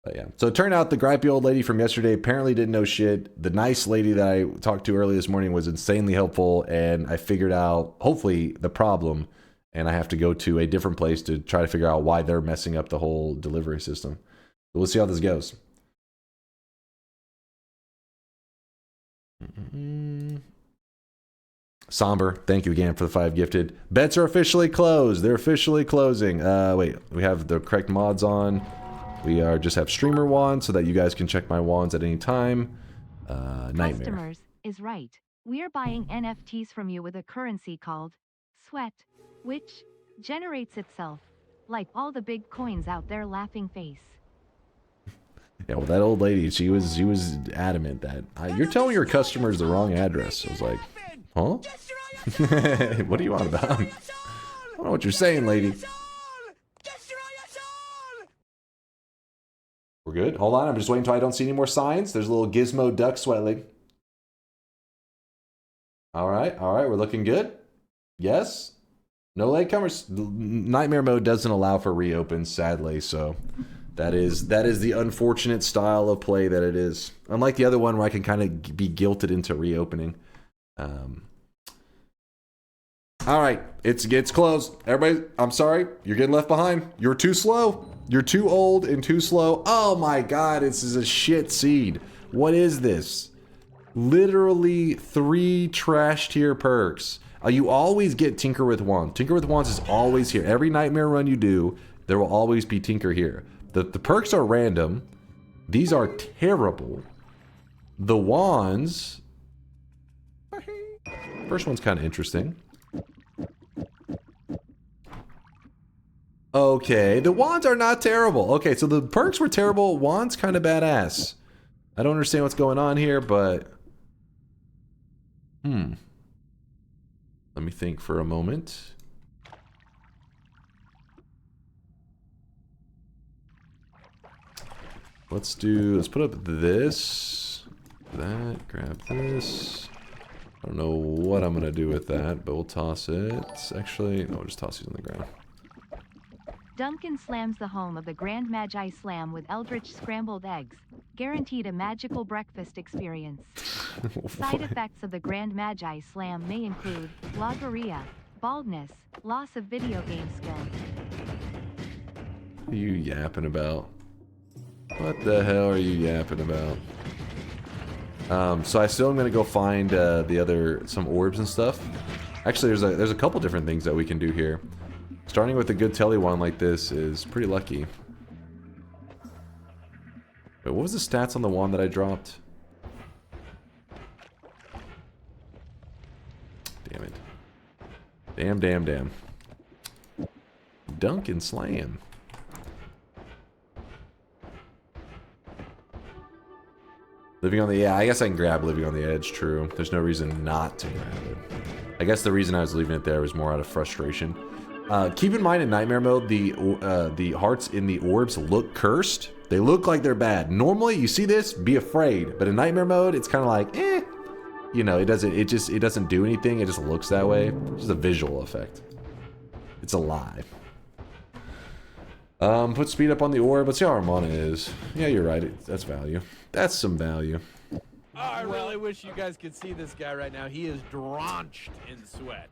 But yeah. So it turned out the gripey old lady from yesterday apparently didn't know shit. The nice lady that I talked to early this morning was insanely helpful, and I figured out, hopefully, the problem, and I have to go to a different place to try to figure out why they're messing up the whole delivery system. But we'll see how this goes. Somber, thank you again for the 5 gifted. Bets are officially closed. They're officially closing. Wait, we have the correct mods on. We just have streamer wands so that you guys can check my wands at any time. Nightmare. Customers is right. We're buying NFTs from you with a currency called Sweat, which generates itself. Like all the big coins out there, laughing face. Yeah, well, that old lady, she was adamant that you're telling your customers the wrong address. I was like, huh? What are you on about? I don't know what you're saying, lady. We're good. Hold on. I'm just waiting until I don't see any more signs. There's a little gizmo duck sweatling. All right. All right. We're looking good. Yes. No latecomers. Nightmare mode doesn't allow for reopens, sadly. So that is the unfortunate style of play that it is. Unlike the other one where I can kind of be guilted into reopening. All right. It's closed. Everybody, I'm sorry. You're getting left behind. You're too slow. You're too old and too slow. Oh my God. This is a shit seed. What is this? Literally 3 trash tier perks. You always get Tinker with Wands. Tinker with Wands is always here. Every nightmare run you do, there will always be Tinker here. The perks are random. These are terrible. The wands... First one's kind of interesting. Okay, the wands are not terrible. Okay, so the perks were terrible. Wands kind of badass. I don't understand what's going on here, but... Let me think for a moment. Let's put up this, that, grab this. I don't know what I'm gonna do with that, but we'll toss it. Actually, no, we'll just toss these on the ground. DunkOrSlam's the home of the Grand Magi Slam with Eldritch scrambled eggs. Guaranteed a magical breakfast experience. Side effects of the Grand Magi Slam may include logorrhea, baldness, loss of video game skill. What are you yapping about? What the hell are you yapping about? So I still am gonna go find some orbs and stuff. Actually, there's a couple different things that we can do here. Starting with a good telly one like this is pretty lucky. Wait, what was the stats on the wand that I dropped? Damn it. Damn. DunkOrSlam. Living on the... Yeah, I guess I can grab Living on the Edge, true. There's no reason not to grab it. I guess the reason I was leaving it there was more out of frustration. Keep in mind in Nightmare mode, the hearts in the orbs look cursed. They look like they're bad. Normally, you see this, be afraid. But in Nightmare mode, it's kind of like, eh. You know, it doesn't do anything. It just looks that way. It's just a visual effect. It's a lie. Put speed up on the orb. Let's see how our mana is. Yeah, you're right. That's value. That's some value. Oh, I really wish you guys could see this guy right now. He is drenched in sweat.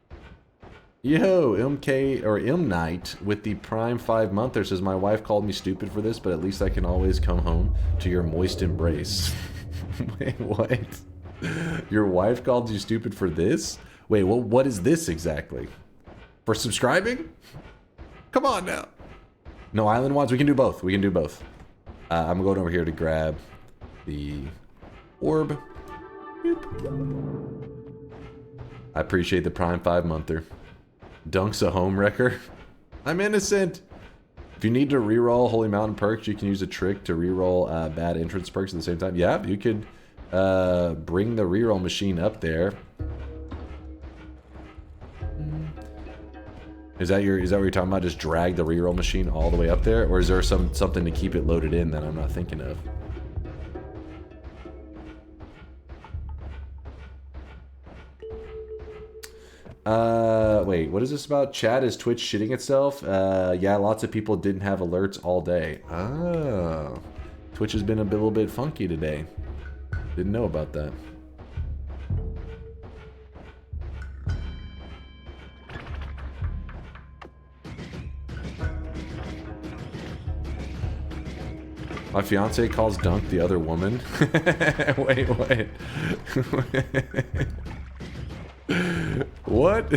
Yo, MK or M Knight with the Prime 5-monther says, my wife called me stupid for this, but at least I can always come home to your moist embrace. Wait, what? Your wife called you stupid for this? Wait, well, what is this exactly? For subscribing? Come on now. No island wands? We can do both. We can do both. I'm going over here to grab the orb. Boop. I appreciate the Prime 5-monther. Dunk's a home wrecker. I'm innocent. If you need to reroll Holy Mountain perks, you can use a trick to reroll bad entrance perks at the same time. Yeah, you could bring the reroll machine up there. Is that what you're talking about? Just drag the reroll machine all the way up there, or is there something to keep it loaded in that I'm not thinking of? Wait, what is this about? Chat, is Twitch shitting itself? Yeah, lots of people didn't have alerts all day. Oh. Twitch has been a little bit funky today. Didn't know about that. My fiance calls Dunk the other woman. Wait. What?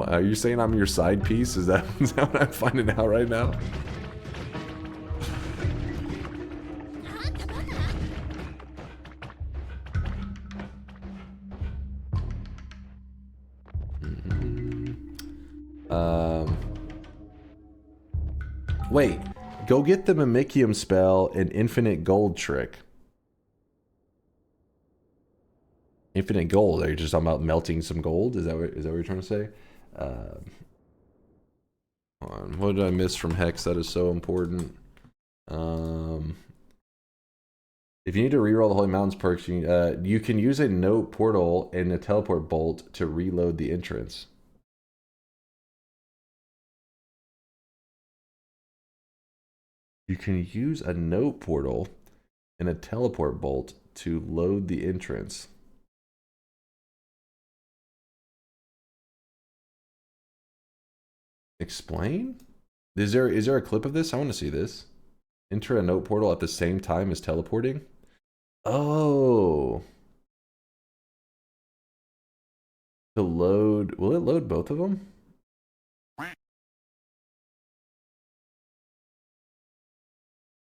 Are you saying I'm your side piece? Is that what I'm finding out right now? Wait, go get the Mimicium spell and Infinite Gold trick. Infinite gold. Are you just talking about melting some gold? Is that what you're trying to say? Hold on. What did I miss from Hex that is so important? If you need to reroll the Holy Mountains perks, you can use a note portal and a teleport bolt to reload the entrance. You can use a note portal and a teleport bolt to load the entrance. Explain? Is there a clip of this? I want to see this. Enter a note portal at the same time as teleporting. Oh. To load, will it load both of them?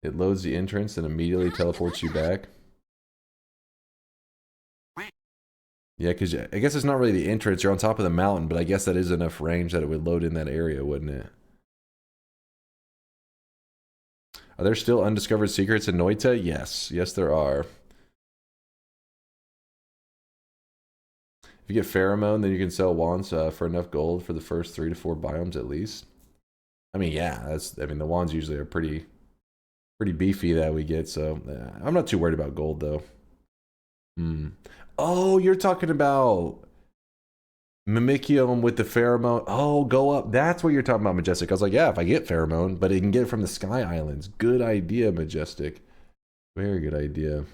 It loads the entrance and immediately teleports you back. Yeah, because I guess it's not really the entrance. You're on top of the mountain, but I guess that is enough range that it would load in that area, wouldn't it? Are there still undiscovered secrets in Noita? Yes. Yes, there are. If you get pheromone, then you can sell wands for enough gold for the first 3 to 4 biomes at least. I mean, yeah, the wands usually are pretty beefy that we get, so I'm not too worried about gold though. Oh, you're talking about Mimicium with the pheromone. Oh, go up. That's what you're talking about, Majestic. I was like, yeah, if I get pheromone, but it can get it from the Sky Islands. Good idea, Majestic. Very good idea.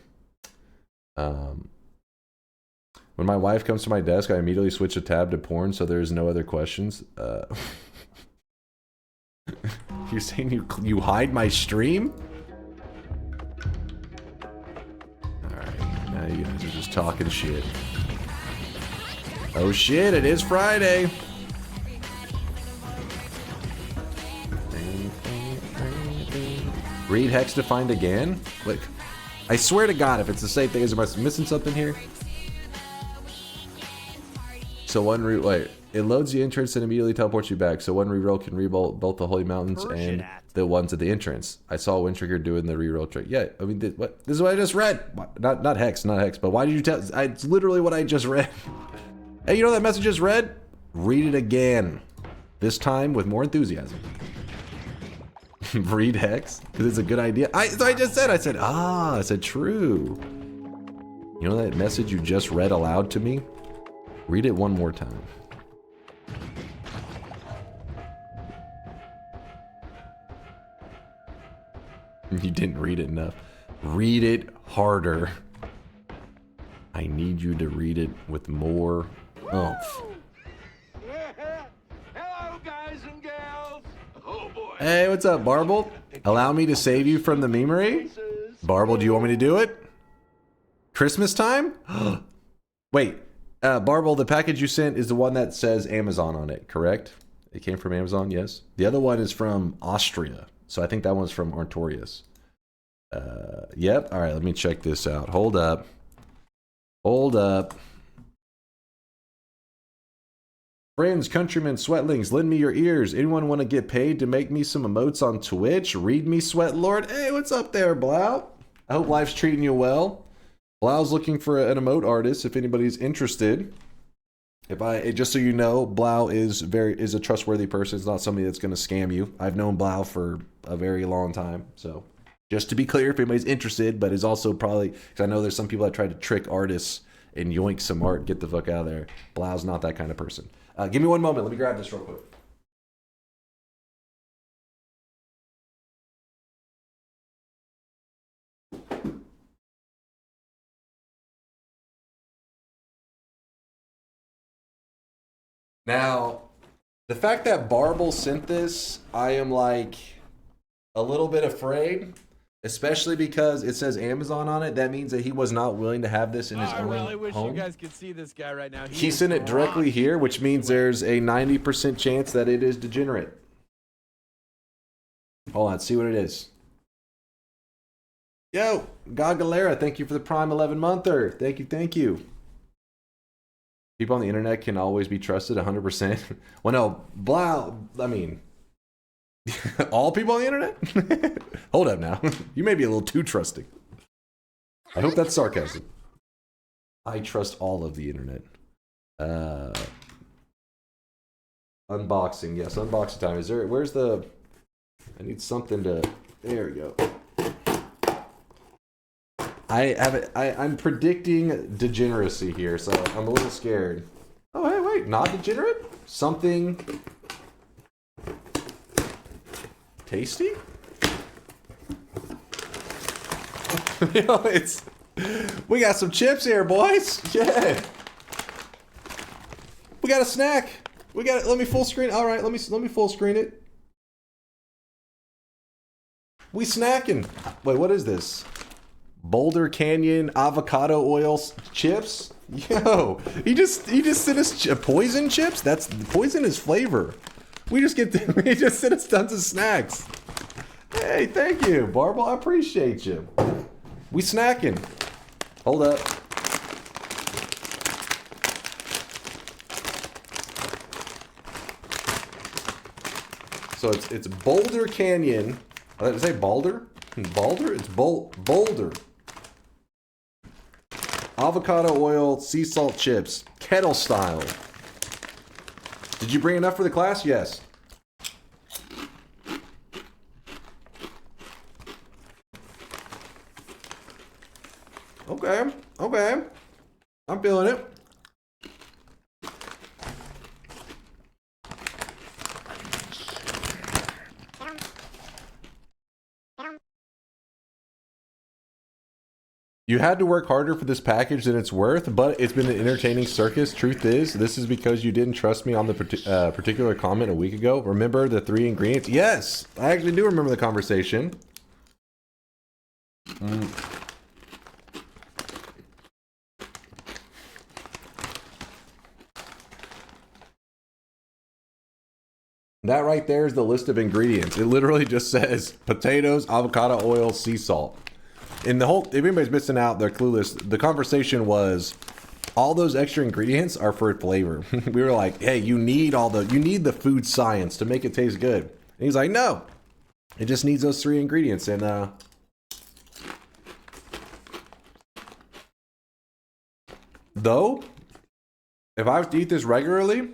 When my wife comes to my desk, I immediately switch a tab to porn, so there's no other questions. You're saying you hide my stream? Alright, now you guys are just talking shit. Oh shit, it is Friday! Read Hex defined again? Like, I swear to God, if it's the same thing, am I missing something here? So one wait, it loads the entrance and immediately teleports you back. So one reroll can reroll both the Holy Mountains and the ones at the entrance. I saw Wind Trigger doing the reroll trick. Yeah, I mean, this is what I just read. Not Hex, but why did you tell? It's literally what I just read. Hey, you know that message is read? Read it again. This time with more enthusiasm. Read Hex? Because it's a good idea. So I just said, I said true. You know that message you just read aloud to me? Read it one more time. You didn't read it enough. Read it harder. I need you to read it with more oomph. Hello, guys and gals. Oh boy. Hey, what's up, Barble? Allow me to save you from the memery? Barble, do you want me to do it? Christmas time? Wait, Barble, the package you sent is the one that says Amazon on it, correct? It came from Amazon, yes. The other one is from Austria, so I think that one's from Artorias. Yep. All right, let me check this out. Hold up. Hold up. Friends, countrymen, sweatlings, lend me your ears. Anyone want to get paid to make me some emotes on Twitch? Read me, Sweat Lord. Hey, what's up there, Blau? I hope life's treating you well. Blau's looking for an emote artist if anybody's interested. Just so you know, Blau is a trustworthy person. It's not somebody that's going to scam you. I've known Blau for a very long time, so just to be clear, if anybody's interested, but is also probably, because I know there's some people that try to trick artists and yoink some art, get the fuck out of there. Blau's not that kind of person. Give me one moment. Let me grab this real quick. Now, the fact that Barble sent this, I am like a little bit afraid, especially because it says Amazon on it. That means that he was not willing to have this in his own I really wish home. you guys could see this guy right now. He sent it directly here, which means there's a 90% chance that it is degenerate. Hold on, let's see what it is. Yo, Gagalera, thank you for the Prime 11-monther. Thank you. People on the internet can always be trusted 100%. Well, no, Blau, I mean, all people on the internet? Hold up now. You may be a little too trusting. I hope that's sarcasm. I trust all of the internet. Unboxing, yes, unboxing time. Is there? Where's the? I need something to. There we go. I'm predicting degeneracy here, so I'm a little scared. Oh, hey, wait, not degenerate? Something tasty? You know, we got some chips here, boys. Yeah. We got a snack. We got it. Let me full screen. All right, let me full screen it. We snacking. Wait, what is this? Boulder Canyon avocado oil chips? Yo, he just sent us poison chips. That's poison is flavor. We just he just sent us tons of snacks. Hey, thank you, Barble. I appreciate you. We snacking. Hold up. So it's Boulder Canyon. Did I say Boulder? Boulder? It's Boulder. Avocado oil, sea salt chips, kettle style. Did you bring enough for the class? Yes. Okay, okay. I'm feeling it. You had to work harder for this package than it's worth, but it's been an entertaining circus. Truth is, this is because you didn't trust me on the particular comment a week ago. Remember the 3 ingredients? Yes, I actually do remember the conversation. That right there is the list of ingredients. It literally just says potatoes, avocado oil, sea salt. And the whole, if anybody's missing out, they're clueless. The conversation was all those extra ingredients are for flavor. We were like, hey, you need the food science to make it taste good. And he's like, no, it just needs those 3 ingredients. And though, if I was to eat this regularly,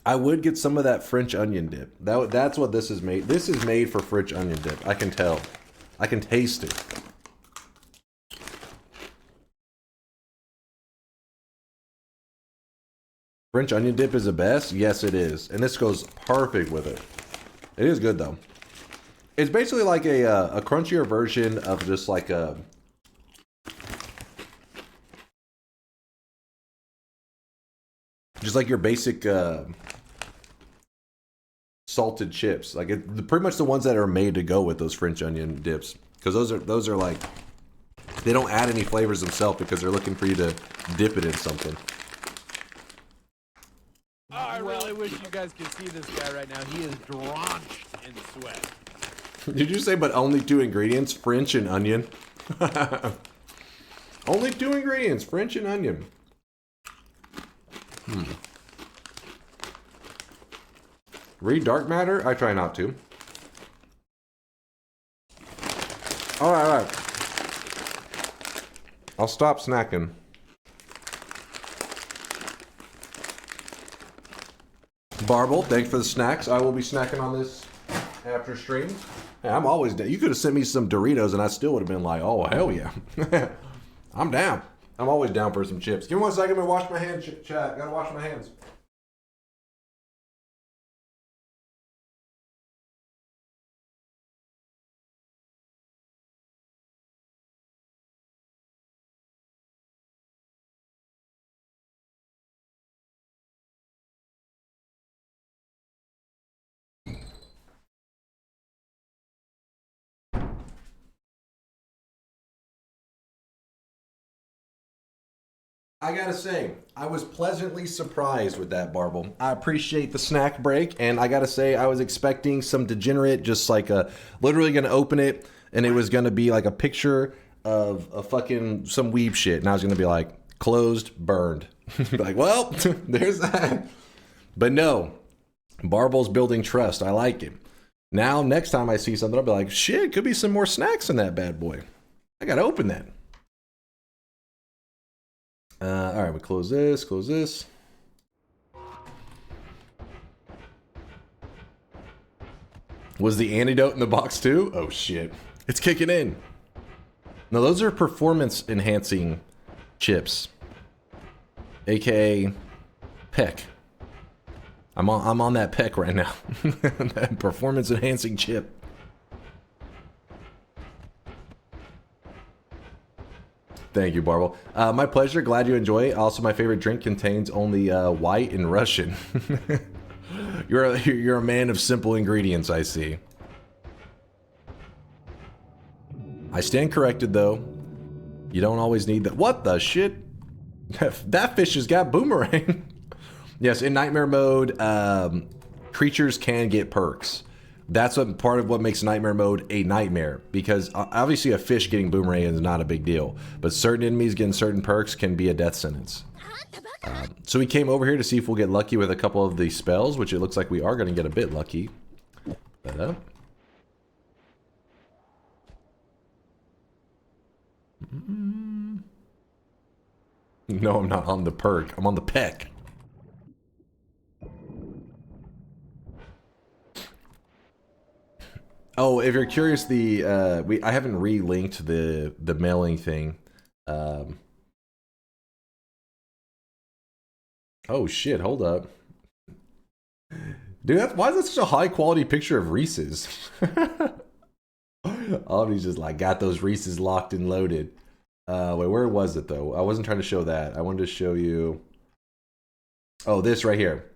I would get some of that French onion dip. That's what this is made. This is made for French onion dip. I can tell. I can taste it. French onion dip is the best? Yes, it is. And this goes perfect with it. It is good, though. It's basically like a crunchier version of just like a... Just like your basic salted chips. Like pretty much the ones that are made to go with those French onion dips. Because those are like... They don't add any flavors themselves because they're looking for you to dip it in something. Oh, I really wish you guys could see this guy right now. He is drenched in sweat. Did you say but only 2 ingredients? French and onion? Only 2 ingredients, French and onion. Read dark matter? I try not to. Alright. I'll stop snacking. Barble, thanks for the snacks. I will be snacking on this after stream. Hey, I'm always down. You could have sent me some Doritos and I still would have been like, oh, hell yeah. I'm down. I'm always down for some chips. Give me 1 second to wash my hands, chat. Gotta wash my hands. I gotta say, I was pleasantly surprised with that, Barble. I appreciate the snack break, and I gotta say, I was expecting some degenerate, just like literally gonna open it, and it was gonna be like a picture of a fucking, some weeb shit, and I was gonna be like, closed, burned. Like, well, there's that. But no, Barble's building trust. I like it. Now, next time I see something, I'll be like, shit, could be some more snacks in that bad boy. I gotta open that. All right, we close this, close this. Was the antidote in the box too? Oh shit. It's kicking in. No, those are performance enhancing chips. AKA PEC. I'm on that PEC right now. That performance enhancing chip. Thank you, Barble. My pleasure. Glad you enjoy. Also, my favorite drink contains only white and Russian. You're a man of simple ingredients, I see. I stand corrected, though. You don't always need that. What the shit? That fish has got boomerang. Yes, in nightmare mode, creatures can get perks. That's what part of what makes nightmare mode a nightmare, because obviously a fish getting boomerang is not a big deal, but certain enemies getting certain perks can be a death sentence. So we came over here to see if we'll get lucky with a couple of the spells, which it looks like we are going to get a bit lucky. No, I'm not on the perk. I'm on the PEC. Oh, if you're curious, I haven't re-linked the mailing thing. Oh shit! Hold up, dude. Why is that such a high quality picture of Reese's? Aldi's just like got those Reese's locked and loaded. Wait, where was it though? I wasn't trying to show that. I wanted to show you. Oh, this right here.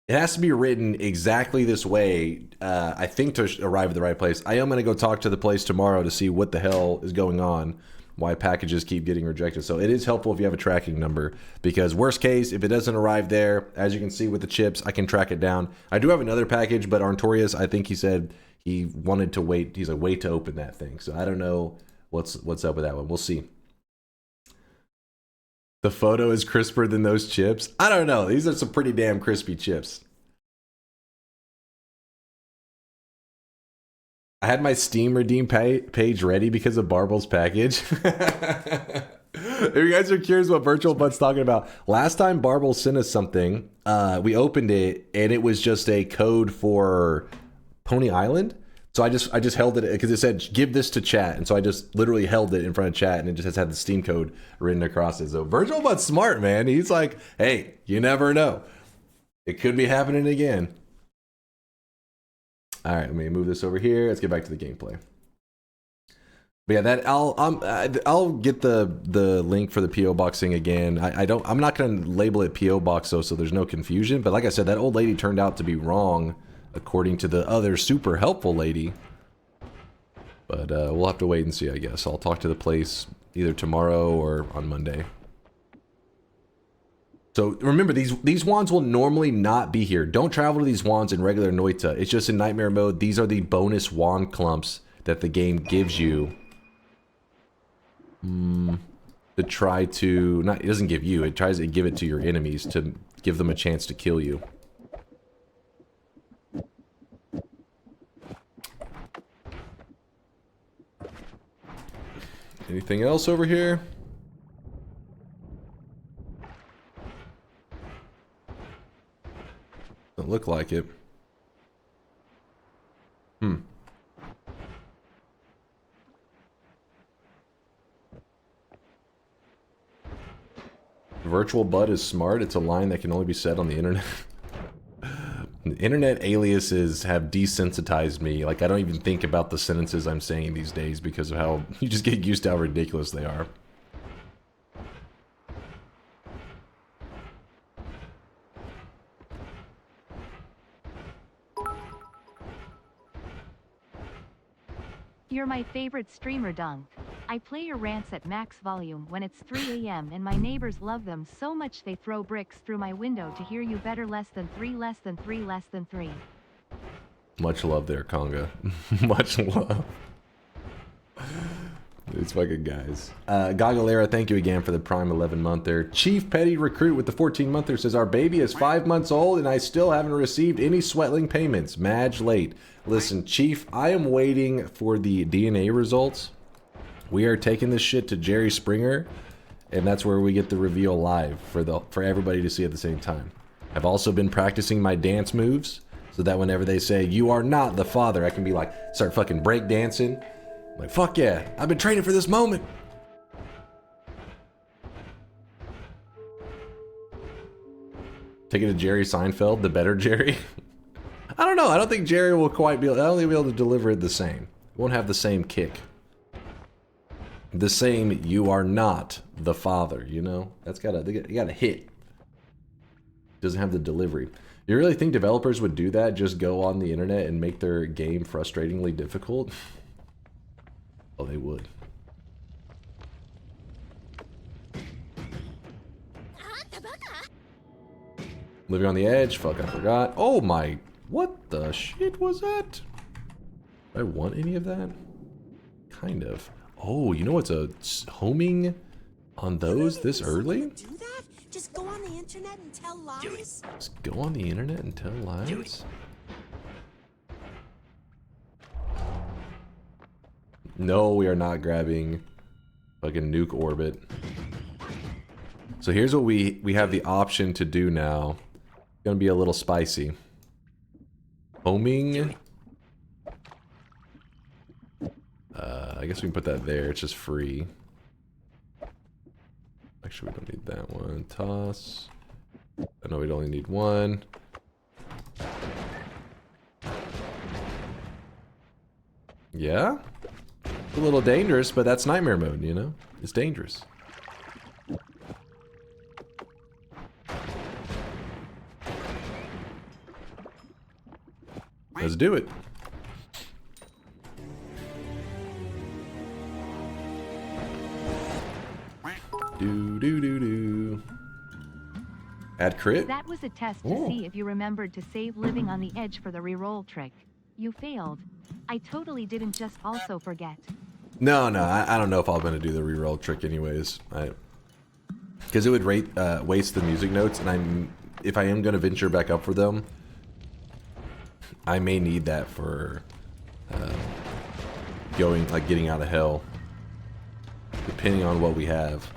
It has to be written exactly this way, I think, to arrive at the right place. I am going to go talk to the place tomorrow to see what the hell is going on, why packages keep getting rejected. So it is helpful if you have a tracking number, because worst case, if it doesn't arrive there, as you can see with the chips, I can track it down. I do have another package, but Arntorius, I think he said he wanted to wait. He's like, wait to open that thing. So I don't know what's up with that one. We'll see. The photo is crisper than those chips. I don't know. These are some pretty damn crispy chips. I had my Steam redeem page ready because of Barble's package. If you guys are curious what Virtual Butt's talking about, last time Barble sent us something, we opened it and it was just a code for Pony Island. So I just held it because it said give this to chat, and so I just literally held it in front of chat, and it just has had the Steam code written across it. So Virtual Butt's smart, man. He's like, hey, you never know, it could be happening again. All right, let me move this over here. Let's get back to the gameplay. But yeah, that I'll get the link for the PO box thing again. I'm not going to label it PO box though, so there's no confusion. But like I said, that old lady turned out to be wrong, according to the other super helpful lady. But we'll have to wait and see, I guess. I'll talk to the place either tomorrow or on Monday. So remember, these wands will normally not be here. Don't travel to these wands in regular Noita. It's just in nightmare mode. These are the bonus wand clumps that the game gives you. To try to... it doesn't give you. It tries to give it to your enemies to give them a chance to kill you. Anything else over here? Doesn't look like it. Virtual Butt is smart. It's a line that can only be said on the internet. The internet aliases have desensitized me. Like, I don't even think about the sentences I'm saying these days because of how you just get used to how ridiculous they are. You're my favorite streamer, Dunk. I play your rants at max volume when it's 3 a.m. and my neighbors love them so much they throw bricks through my window to hear you better. Less than 3, less than 3, less than 3. Much love there, Conga. Much love. These fucking guys. Gagalera, thank you again for the Prime 11 monther. Chief Petty Recruit with the 14 monther says, our baby is 5 months old and I still haven't received any Sweatling payments. Madge late. Listen, Chief, I am waiting for the DNA results. We are taking this shit to Jerry Springer and that's where we get the reveal live for everybody to see at the same time. I've also been practicing my dance moves so that whenever they say you are not the father, I can be like, start fucking break dancing. I'm like, fuck yeah, I've been training for this moment. Take it to Jerry Seinfeld, the better Jerry. I don't know. I don't think Jerry will quite be. I don't think he'll be able to deliver it the same. Won't have the same kick. The same. You are not the father. You know, that's gotta. You gotta hit. Doesn't have the delivery. You really think developers would do that? Just go on the internet and make their game frustratingly difficult? Oh, they would. Living on the edge. Fuck, I forgot. Oh my. What the shit was that? Do I want any of that? Kind of. Oh, you know what's a homing on those this early? Do that? Just go on the internet and tell lies? Just go on the internet and tell lies? No, we are not grabbing fucking nuke orbit. So here's what we have the option to do now. It's gonna be a little spicy. Homing. I guess we can put that there. It's just free. Actually, we don't need that one. Toss. I know we'd only need one. Yeah? A little dangerous, but that's nightmare mode, you know? It's dangerous. Let's do it. Do. Add crit? That was a test to see if you remembered to save living on the edge for the reroll trick. You failed. I totally didn't just also forget. No, I don't know if I'm going to do the reroll trick anyways. Because it would waste the music notes, and if I am going to venture back up for them, I may need that for getting out of hell, depending on what we have.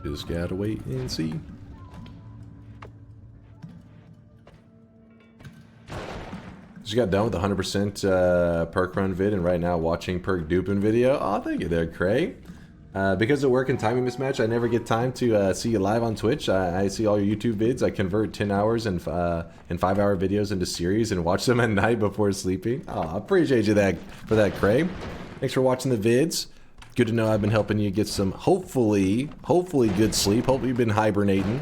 Just gotta wait and see. Just got done with the 100% perk run vid, and right now watching perk duping video. Oh, thank you there, Cray. Because of work and timing mismatch, I never get time to see you live on Twitch. I see all your YouTube vids. I convert 10 hours and 5-hour videos into series and watch them at night before sleeping. Oh, I appreciate you for that, Cray. Thanks for watching the vids. Good to know I've been helping you get some, hopefully good sleep. Hopefully you've been hibernating.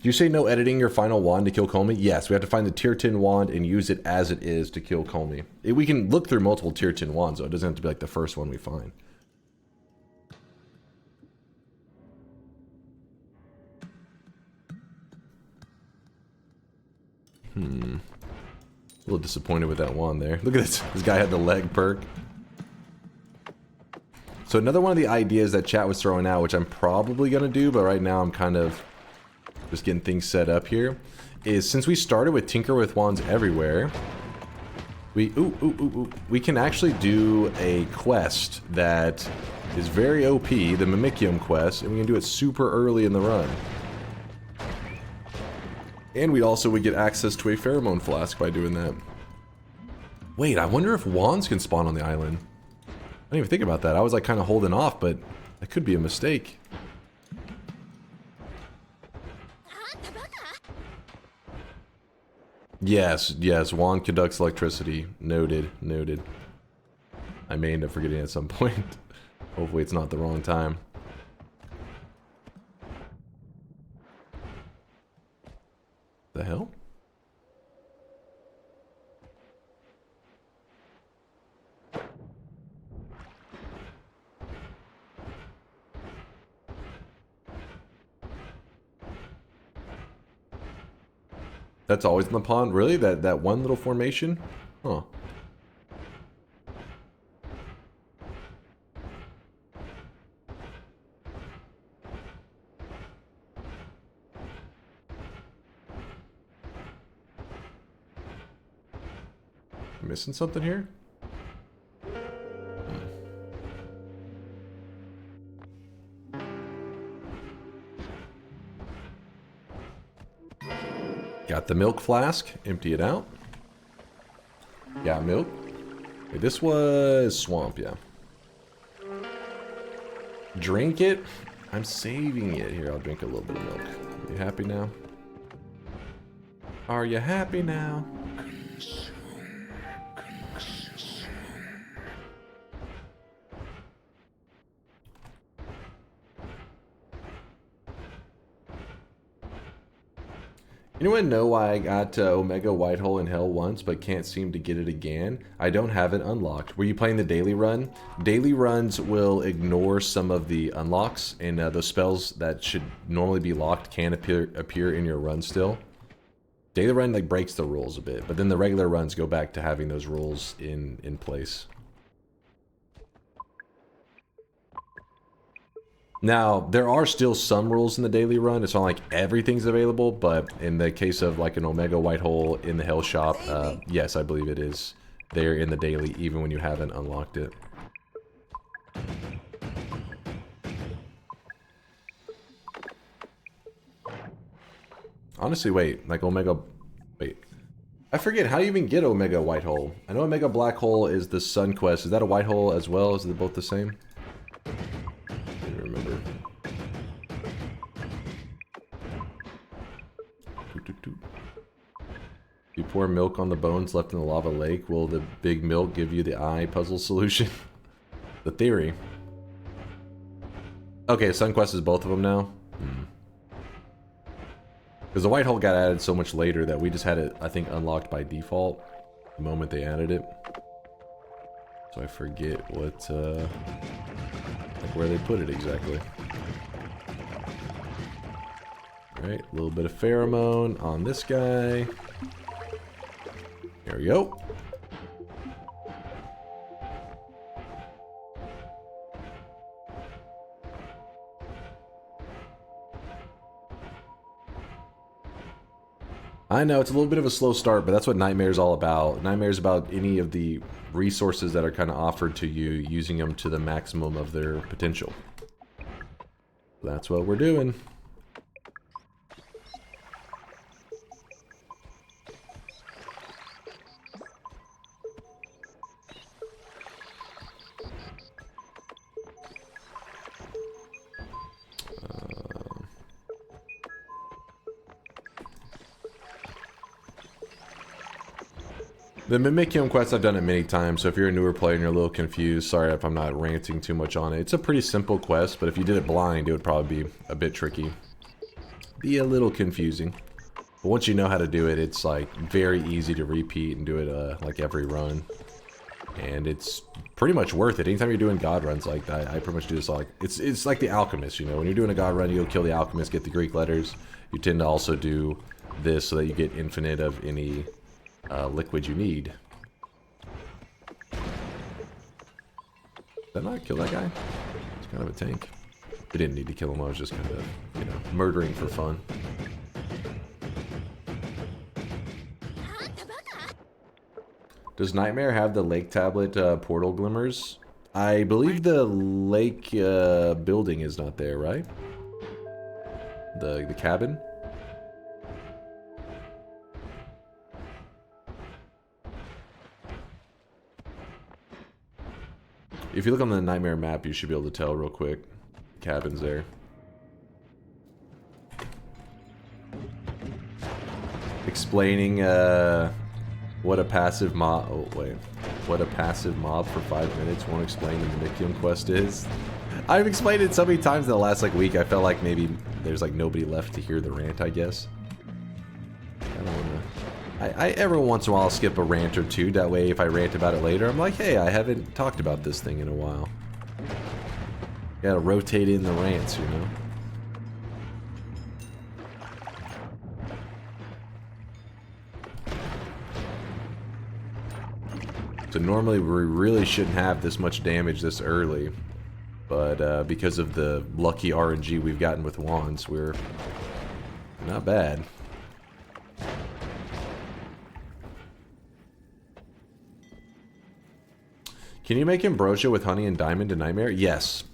Do you say no editing your final wand to kill Comey? Yes, we have to find the tier 10 wand and use it as it is to kill Comey. We can look through multiple tier 10 wands, though. It doesn't have to be like the first one we find. A little disappointed with that wand there. Look at this. This guy had the leg perk. So another one of the ideas that chat was throwing out, which I'm probably going to do, but right now I'm kind of just getting things set up here, is since we started with Tinker with Wands Everywhere, we can actually do a quest that is very OP, the Mimicium quest, and we can do it super early in the run. And we also would get access to a pheromone flask by doing that. Wait, I wonder if wands can spawn on the island. I didn't even think about that. I was like kind of holding off, but that could be a mistake. Yes, wand conducts electricity. Noted. I may end up forgetting at some point. Hopefully it's not the wrong time. The hell? That's always in the pond? Really? That one little formation? Huh. Missing something here? Got the milk flask. Empty it out. Got milk. Wait, this was swamp, yeah. Drink it. I'm saving it. Here, I'll drink a little bit of milk. Are you happy now? Are you happy now? Anyone know why I got Omega Whitehole in Hell once, but can't seem to get it again? I don't have it unlocked. Were you playing the daily run? Daily runs will ignore some of the unlocks, and those spells that should normally be locked can appear in your run still. Daily run like breaks the rules a bit, but then the regular runs go back to having those rules in place. Now, there are still some rules in the daily run. It's not like everything's available, but in the case of like an Omega Whitehole in the Hell Shop, yes, I believe it is there in the daily, even when you haven't unlocked it. Honestly, wait, like Omega... Wait. I forget, how do you even get Omega Whitehole? I know Omega Black Hole is the Sun Quest. Is that a Whitehole as well? Is they both the same? Remember. You pour milk on the bones left in the lava lake. Will the big milk give you the eye puzzle solution? The theory. Okay, Sunquest is both of them now. Because the white hole got added so much later that we just had it, I think, unlocked by default the moment they added it. So I forget what, like where they put it exactly. Alright, a little bit of pheromone on this guy. There we go. I know, it's a little bit of a slow start, but that's what Nightmare's all about. Nightmare's about any of the resources that are kind of offered to you, using them to the maximum of their potential. That's what we're doing. The Mimikium quest, I've done it many times, so if you're a newer player and you're a little confused, sorry if I'm not ranting too much on it. It's a pretty simple quest, but if you did it blind, it would probably be a bit tricky. Be a little confusing. But once you know how to do it, it's like very easy to repeat and do it like every run. And it's pretty much worth it. Anytime you're doing god runs like that, I pretty much do this like, it's like the Alchemist, you know. When you're doing a god run, you go kill the Alchemist, get the Greek letters. You tend to also do this so that you get infinite of any liquid you need. Did I not kill that guy? It's kind of a tank. We didn't need to kill him, I was just kind of, you know, murdering for fun. Does Nightmare have the lake tablet portal glimmers? I believe the lake building is not there, right? The cabin? If you look on the Nightmare map, you should be able to tell real quick. Cabin's there. Explaining what a passive mob. Oh wait, what a passive mob for 5 minutes won't explain the Mimikium quest is. I've explained it so many times in the last like week. I felt like maybe there's like nobody left to hear the rant, I guess. I don't wanna. I every once in a while I'll skip a rant or two. That way, if I rant about it later, I'm like, hey, I haven't talked about this thing in a while. Gotta rotate in the rants, you know. So normally we really shouldn't have this much damage this early, but because of the lucky RNG we've gotten with wands, we're not bad. Can you make ambrosia with honey and diamond in Nightmare? Yes.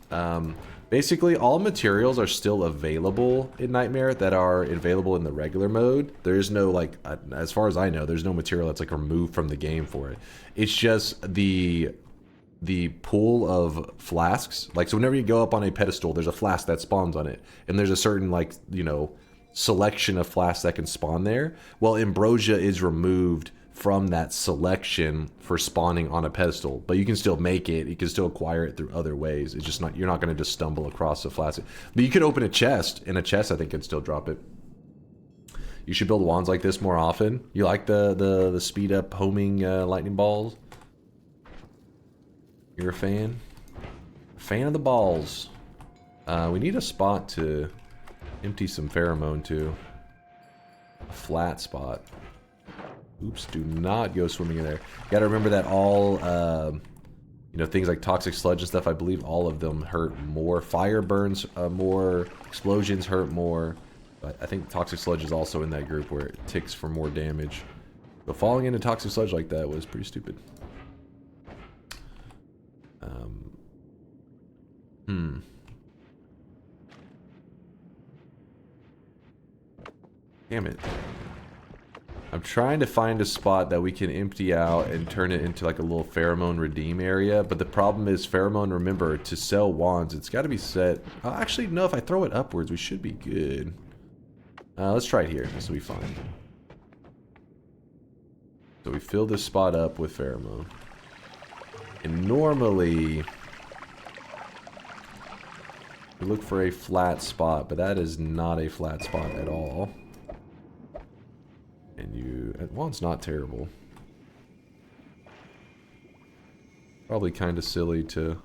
Basically, all materials are still available in Nightmare that are available in the regular mode. There is no, like, as far as I know, there's no material that's like removed from the game for it. It's just the pool of flasks. Like, so whenever you go up on a pedestal, there's a flask that spawns on it, and there's a certain, like, you know, selection of flasks that can spawn there. Well, ambrosia is removed from that selection for spawning on a pedestal, but you can still make it. You can still acquire it through other ways. It's just not, you're not going to just stumble across a flask. But you could open a chest, and a chest I think can still drop it. You should build wands like this more often. You like the speed up homing lightning balls? You're a fan? Fan of the balls. We need a spot to empty some pheromone to. A flat spot. Oops, do not go swimming in there. You gotta remember that all, you know, things like toxic sludge and stuff, I believe all of them hurt more. Fire burns more, explosions hurt more. But I think toxic sludge is also in that group where it ticks for more damage. But falling into toxic sludge like that was pretty stupid. Damn it. I'm trying to find a spot that we can empty out and turn it into like a little pheromone redeem area, but the problem is pheromone, remember, to sell wands, it's got to be set. Actually, no, if I throw it upwards, we should be good. Let's try it here. This will be fine. So we fill this spot up with pheromone. And normally, we look for a flat spot, but that is not a flat spot at all. And wand's not terrible. Probably kind of silly to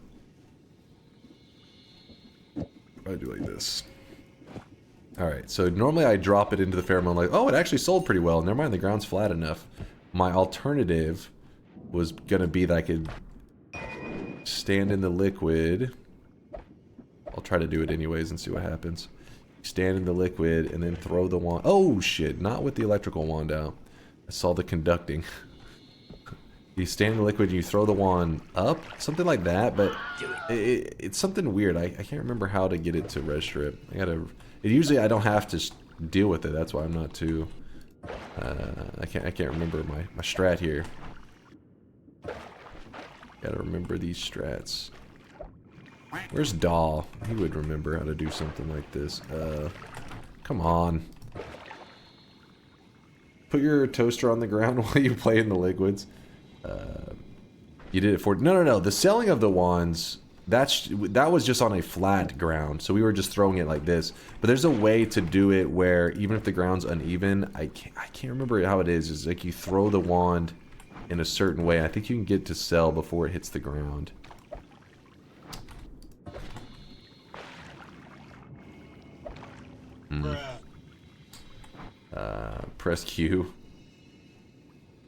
I do like this. Alright, so normally I drop it into the pheromone like, oh, it actually sold pretty well. Never mind, the ground's flat enough. My alternative was gonna be that I could stand in the liquid. I'll try to do it anyways and see what happens. Stand in the liquid and then throw the wand. Oh shit, not with the electrical wand out. I saw the conducting. You stand in the liquid and you throw the wand up, something like that, but it's something weird. I can't remember how to get it to res strip. Usually I don't have to deal with it. That's why I'm not too. I can't remember my strat here. Gotta remember these strats. Where's Daw? He would remember how to do something like this. Come on. Put your toaster on the ground while you play in the liquids. You did it for... No. The selling of the wands, that was just on a flat ground. So we were just throwing it like this. But there's a way to do it where even if the ground's uneven, I can't remember how it is. It's like you throw the wand in a certain way. I think you can get to sell before it hits the ground. Press Q.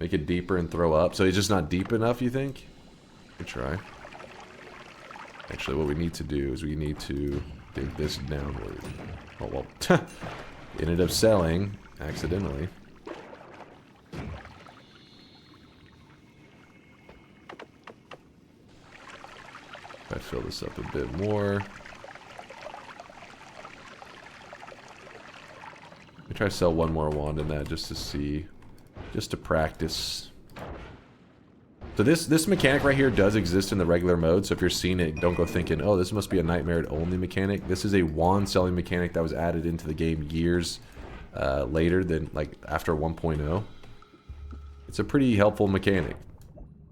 Make it deeper and throw up. So it's just not deep enough, you think? Good try. Actually, what we need to do is we need to dig this downward. Oh, well. Ended up selling accidentally. If I fill this up a bit more. Let me try to sell one more wand in that just to see, just to practice. So this mechanic right here does exist in the regular mode, so if you're seeing it, don't go thinking, oh, this must be a Nightmare only mechanic. This is a wand selling mechanic that was added into the game years later than, like, after 1.0. It's a pretty helpful mechanic.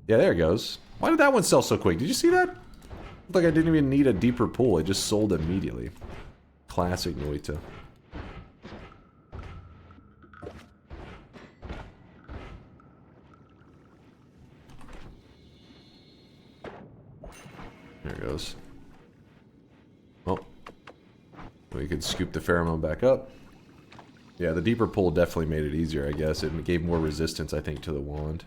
Yeah, there it goes. Why did that one sell so quick? Did you see that? Looked like I didn't even need a deeper pull. It just sold immediately. Classic Noita. There it goes. Oh. We could scoop the pheromone back up. Yeah, the deeper pull definitely made it easier, I guess. It gave more resistance, I think, to the wand.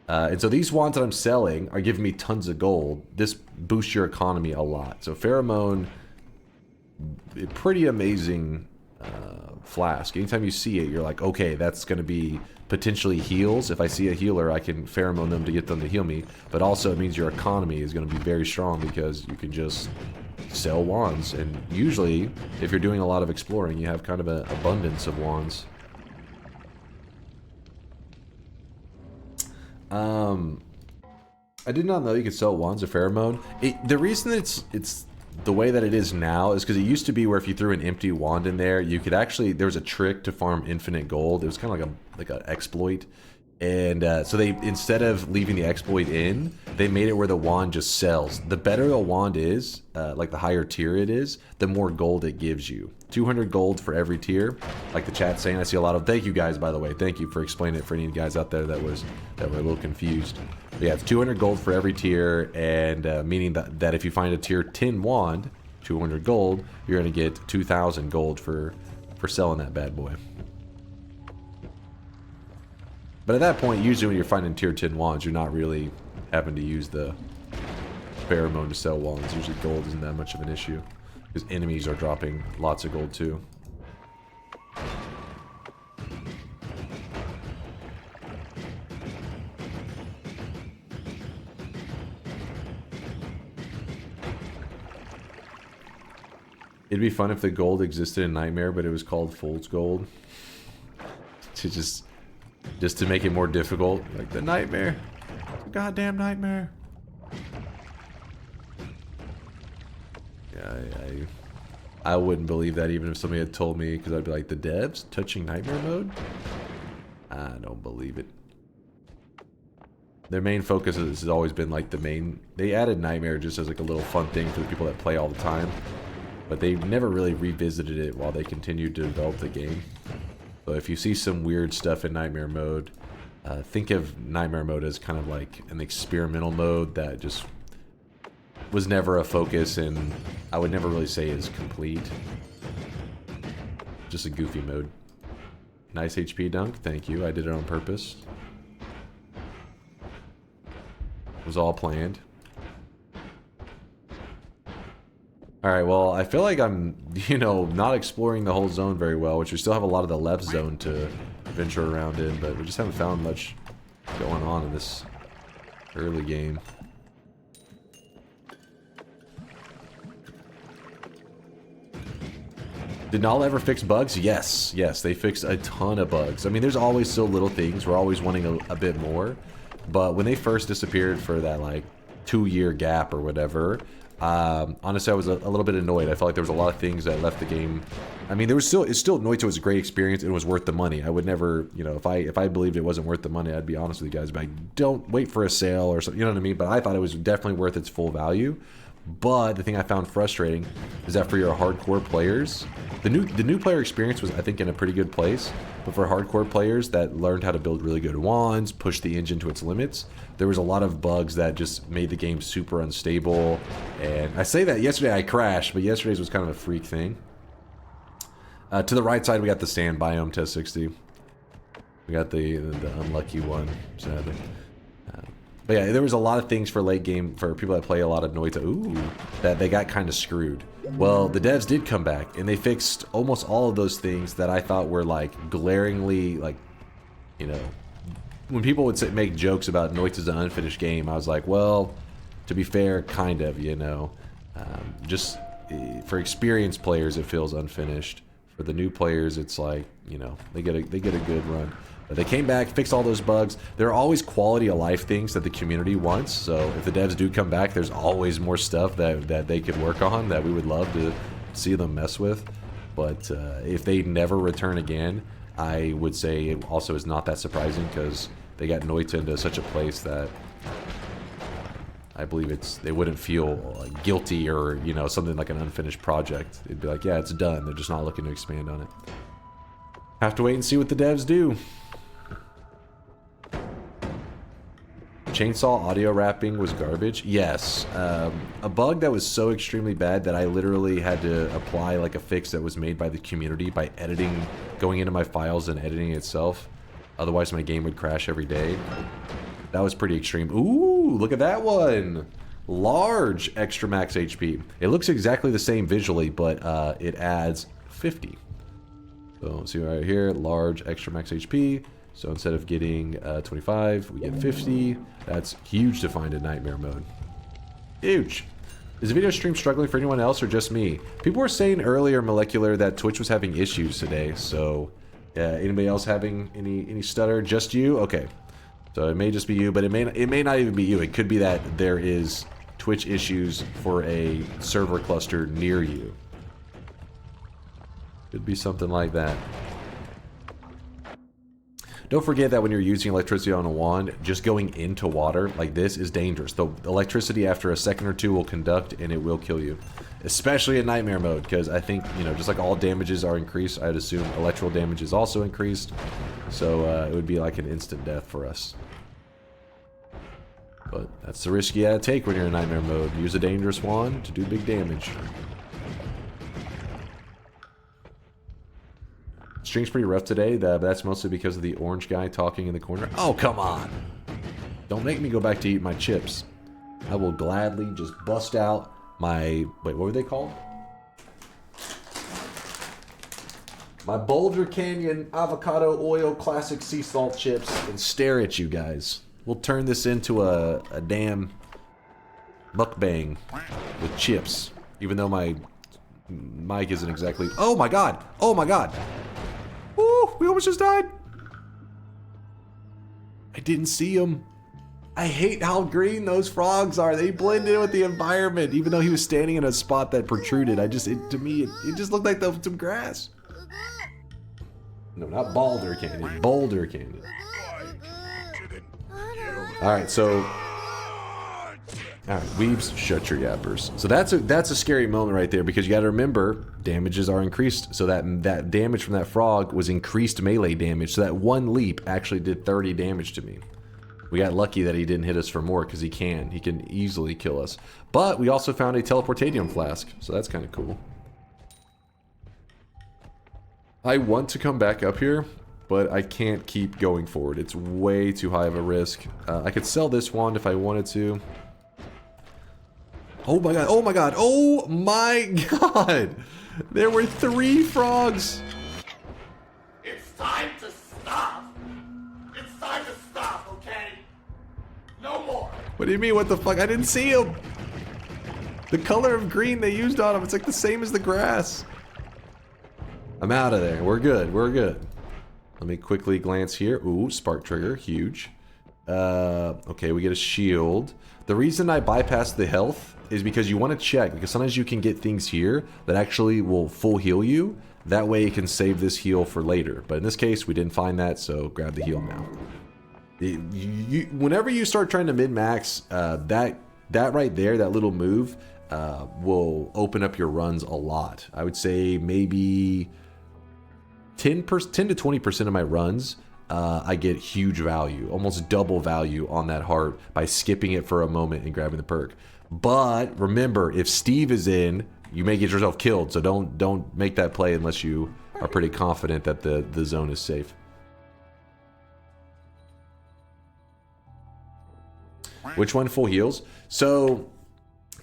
And so these wands that I'm selling are giving me tons of gold. This boosts your economy a lot. So pheromone, pretty amazing flask. Anytime you see it, you're like, okay, that's going to be potentially heals. If I see a healer, I can pheromone them to get them to heal me. But also it means your economy is going to be very strong because you can just sell wands. And usually, if you're doing a lot of exploring, you have kind of an abundance of wands. I did not know you could sell wands of pheromone. The reason it's the way that it is now is because it used to be where if you threw an empty wand in there, you could actually, there was a trick to farm infinite gold. It was kind of like an exploit. And so they, instead of leaving the exploit in, they made it where the wand just sells. The better the wand is, like the higher tier it is, the more gold it gives you. 200 gold for every tier, like the chat's saying. I see a lot of, thank you guys, by the way. Thank you for explaining it for any guys out there that were a little confused. But yeah, it's 200 gold for every tier, and meaning that if you find a tier 10 wand, 200 gold, you're going to get 2,000 gold for selling that bad boy. But at that point, usually when you're finding tier 10 wands, you're not really having to use the pheromone to sell wands. Usually gold isn't that much of an issue, because enemies are dropping lots of gold too. It'd be fun if the gold existed in Nightmare, but it was called Fool's Gold. To just to make it more difficult. Like the Nightmare. The goddamn Nightmare. Yeah, I wouldn't believe that even if somebody had told me, because I'd be like, the devs touching Nightmare mode? I don't believe it. Their main focus has always been like the main... They added Nightmare just as like a little fun thing for the people that play all the time. But they never really revisited it while they continued to develop the game. So if you see some weird stuff in Nightmare mode, think of Nightmare mode as kind of like an experimental mode that just was never a focus, and I would never really say is complete. Just a goofy mode. Nice HP dunk, thank you. I did it on purpose. It was all planned. Alright, well, I feel like I'm, not exploring the whole zone very well, which we still have a lot of the left zone to venture around in, but we just haven't found much going on in this early game. Did Null ever fix bugs? Yes, they fixed a ton of bugs. I mean, there's always still little things. We're always wanting a bit more, but when they first disappeared for that, like, 2-year gap or whatever... honestly, I was a little bit annoyed. I felt like there was a lot of things that left the game. I mean, Noita was a great experience and it was worth the money. I would never, if I believed it wasn't worth the money, I'd be honest with you guys. But don't wait for a sale or something, you know what I mean? But I thought it was definitely worth its full value. But the thing I found frustrating is that for your hardcore players, the new player experience was, I think, in a pretty good place. But for hardcore players that learned how to build really good wands, push the engine to its limits, there was a lot of bugs that just made the game super unstable. And I say that yesterday I crashed, but yesterday's was kind of a freak thing. To the right side, we got the sand biome test 60. We got the unlucky one, sadly. But yeah, there was a lot of things for late game, for people that play a lot of Noita, that they got kind of screwed. Well, the devs did come back, and they fixed almost all of those things that I thought were, like, glaringly, like, when people would make jokes about Noita's an unfinished game, I was like, well, to be fair, kind of, just for experienced players, it feels unfinished. For the new players, it's like, they get a good run. But they came back, fixed all those bugs. There are always quality of life things that the community wants. So if the devs do come back, there's always more stuff that they could work on that we would love to see them mess with. But if they never return again, I would say it also is not that surprising because they got Noita into such a place that I believe they wouldn't feel guilty or, something like an unfinished project. They'd be like, yeah, it's done. They're just not looking to expand on it. Have to wait and see what the devs do. Chainsaw audio wrapping was garbage? Yes. A bug that was so extremely bad that I literally had to apply like a fix that was made by the community by going into my files and editing itself. Otherwise my game would crash every day. That was pretty extreme. Ooh, look at that one! Large extra max HP. It looks exactly the same visually, but it adds 50. So see right here, large extra max HP. So instead of getting 25, we get 50. That's huge to find in nightmare mode. Huge. Is the video stream struggling for anyone else or just me? People were saying earlier, Molecular, that Twitch was having issues today. So anybody else having any stutter? Just you? Okay. So it may just be you, but it may not even be you. It could be that there is Twitch issues for a server cluster near you. Could be something like that. Don't forget that when you're using electricity on a wand, just going into water like this is dangerous. The electricity after a second or two will conduct and it will kill you. Especially in nightmare mode, because I think, you know, just like all damages are increased, I'd assume electrical damage is also increased. So it would be like an instant death for us. But that's the risk you gotta take when you're in nightmare mode. Use a dangerous wand to do big damage. Stream's pretty rough today, but that's mostly because of the orange guy talking in the corner. Oh, come on! Don't make me go back to eat my chips. I will gladly just bust out my... Wait, what were they called? My Boulder Canyon avocado oil classic sea salt chips and stare at you guys. We'll turn this into a damn mukbang with chips. Even though my mic isn't exactly... Oh my god! Oh my god! Woo! We almost just died! I didn't see him. I hate how green those frogs are. They blend in with the environment. Even though he was standing in a spot that protruded. To me, it just looked like some grass. No, not Boulder Canyon. Boulder Canyon. Alright, so... Alright, Weebs, shut your yappers. So that's a scary moment right there, because you gotta remember, damages are increased. So that damage from that frog was increased melee damage. So that one leap actually did 30 damage to me. We got lucky that he didn't hit us for more, because he can easily kill us. But we also found a teleportadium flask, so that's kind of cool. I want to come back up here, but I can't keep going forward. It's way too high of a risk. I could sell this wand if I wanted to. Oh my god, oh my god, oh my god! There were 3 frogs! It's time to stop! It's time to stop, okay? No more! What do you mean, what the fuck? I didn't see him! The color of green they used on him, it's like the same as the grass. I'm out of there. We're good, we're good. Let me quickly glance here. Ooh, spark trigger, huge. Okay, we get a shield. The reason I bypassed the health is because you want to check, because sometimes you can get things here that actually will full heal you. That way you can save this heal for later. But in this case, we didn't find that, so grab the heal now. Whenever you start trying to min-max, that right there, that little move, will open up your runs a lot. I would say maybe 10 to 20% of my runs, I get huge value, almost double value on that heart by skipping it for a moment and grabbing the perk. But remember, if Steve is in, you may get yourself killed, so don't make that play unless you are pretty confident that the zone is safe. Which one full heals? So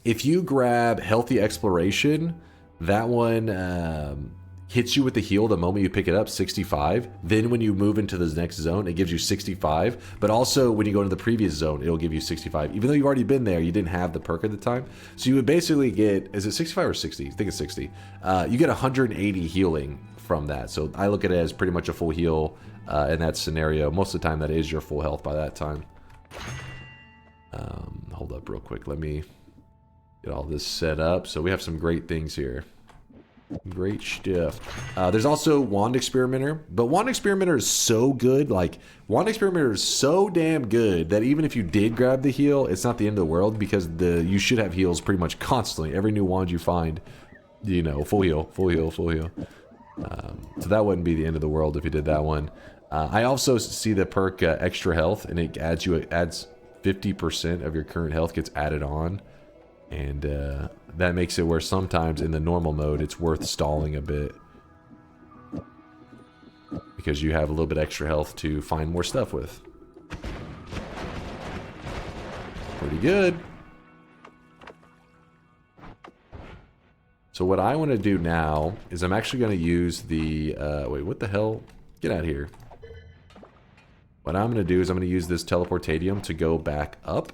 if you grab Healthy Exploration, that one hits you with the heal the moment you pick it up, 65. Then when you move into the next zone, it gives you 65. But also when you go into the previous zone, it'll give you 65. Even though you've already been there, you didn't have the perk at the time. So you would basically get, is it 65 or 60? I think it's 60. You get 180 healing from that. So I look at it as pretty much a full heal in that scenario. Most of the time that is your full health by that time. Hold up real quick. Let me get all this set up. So we have some great things here. Great stuff. There's also Wand Experimenter, but Wand Experimenter is so good. Like, Wand Experimenter is so damn good that even if you did grab the heal, it's not the end of the world, because you should have heals pretty much constantly. Every new wand you find, you know, full heal, full heal, full heal. So that wouldn't be the end of the world if you did that one. I also see the perk Extra Health, and it adds 50% of your current health gets added on. And that makes it where sometimes in the normal mode it's worth stalling a bit, because you have a little bit extra health to find more stuff with. Pretty good. So what I want to do now is I'm actually going to use the... wait, what the hell? Get out of here. What I'm going to do is I'm going to use this teleportadium to go back up.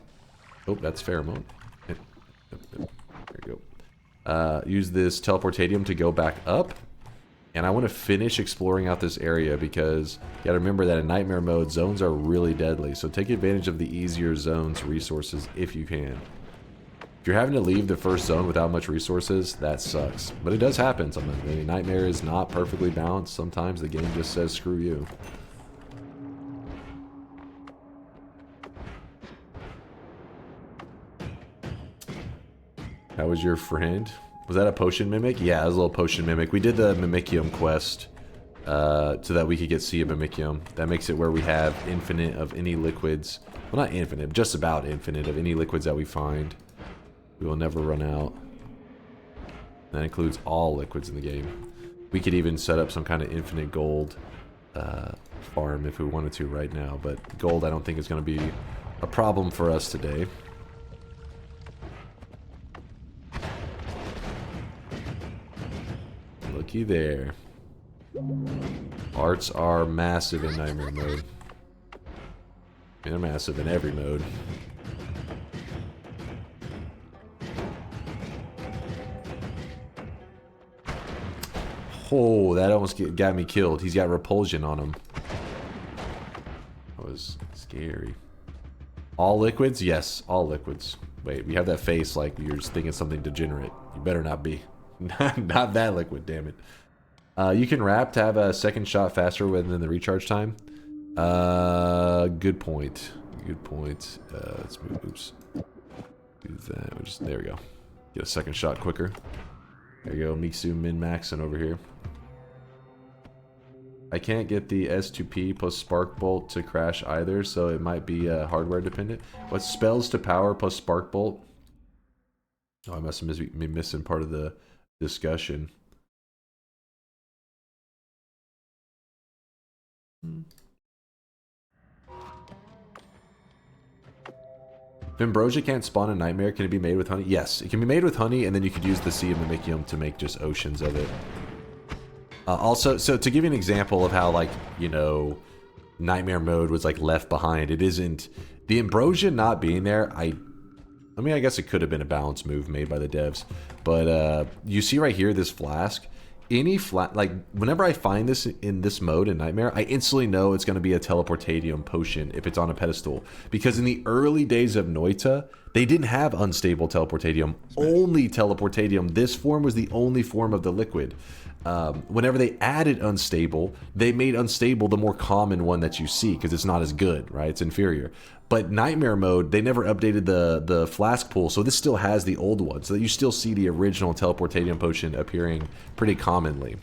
Oh, that's pheromone. There you go. Use this teleportadium to go back up. And I want to finish exploring out this area because you got to remember that in Nightmare mode, zones are really deadly. So take advantage of the easier zones resources if you can. If you're having to leave the first zone without much resources, that sucks. But it does happen sometimes. I mean, Nightmare is not perfectly balanced. Sometimes the game just says, screw you. How was your friend? Was that a potion mimic? Yeah, it was a little potion mimic. We did the Mimicium quest so that we could get Sea of Mimicium. That makes it where we have infinite of any liquids. Well, not infinite, just about infinite of any liquids that we find. We will never run out. That includes all liquids in the game. We could even set up some kind of infinite gold farm if we wanted to right now, but gold I don't think is going to be a problem for us today. Looky there. Arts are massive in Nightmare mode. They're massive in every mode. Oh, that almost got me killed. He's got repulsion on him. That was scary. All liquids? Yes, all liquids. Wait, we have that face like you're just thinking something degenerate. You better not be. Not that liquid, damn it. You can wrap to have a second shot faster within the recharge time. Good point. Good point. Let's move. Oops. Do that. We'll just, there we go. Get a second shot quicker. There you go. Mixu min-maxing over here. I can't get the S2P plus Spark Bolt to crash either, so it might be hardware dependent. What spells to power plus Spark Bolt? Oh, I must have been missing part of the discussion. If Ambrosia can't spawn a Nightmare, can it be made with honey? Yes, it can be made with honey, and then you could use the Sea of Mimicium to make just oceans of it. Also, so to give you an example of how, like, you know, Nightmare mode was, like, left behind, it isn't... The Ambrosia not being there, I mean, I guess it could have been a balance move made by the devs. But, you see right here, this flask. Any like, whenever I find this in this mode in Nightmare, I instantly know it's going to be a teleportadium potion if it's on a pedestal. Because in the early days of Noita, they didn't have unstable teleportadium. Only teleportadium. This form was the only form of the liquid. Whenever they added unstable, they made unstable the more common one that you see because it's not as good, right? It's inferior. But Nightmare mode, they never updated the flask pool, so this still has the old one. So that you still see the original teleportadium potion appearing pretty commonly.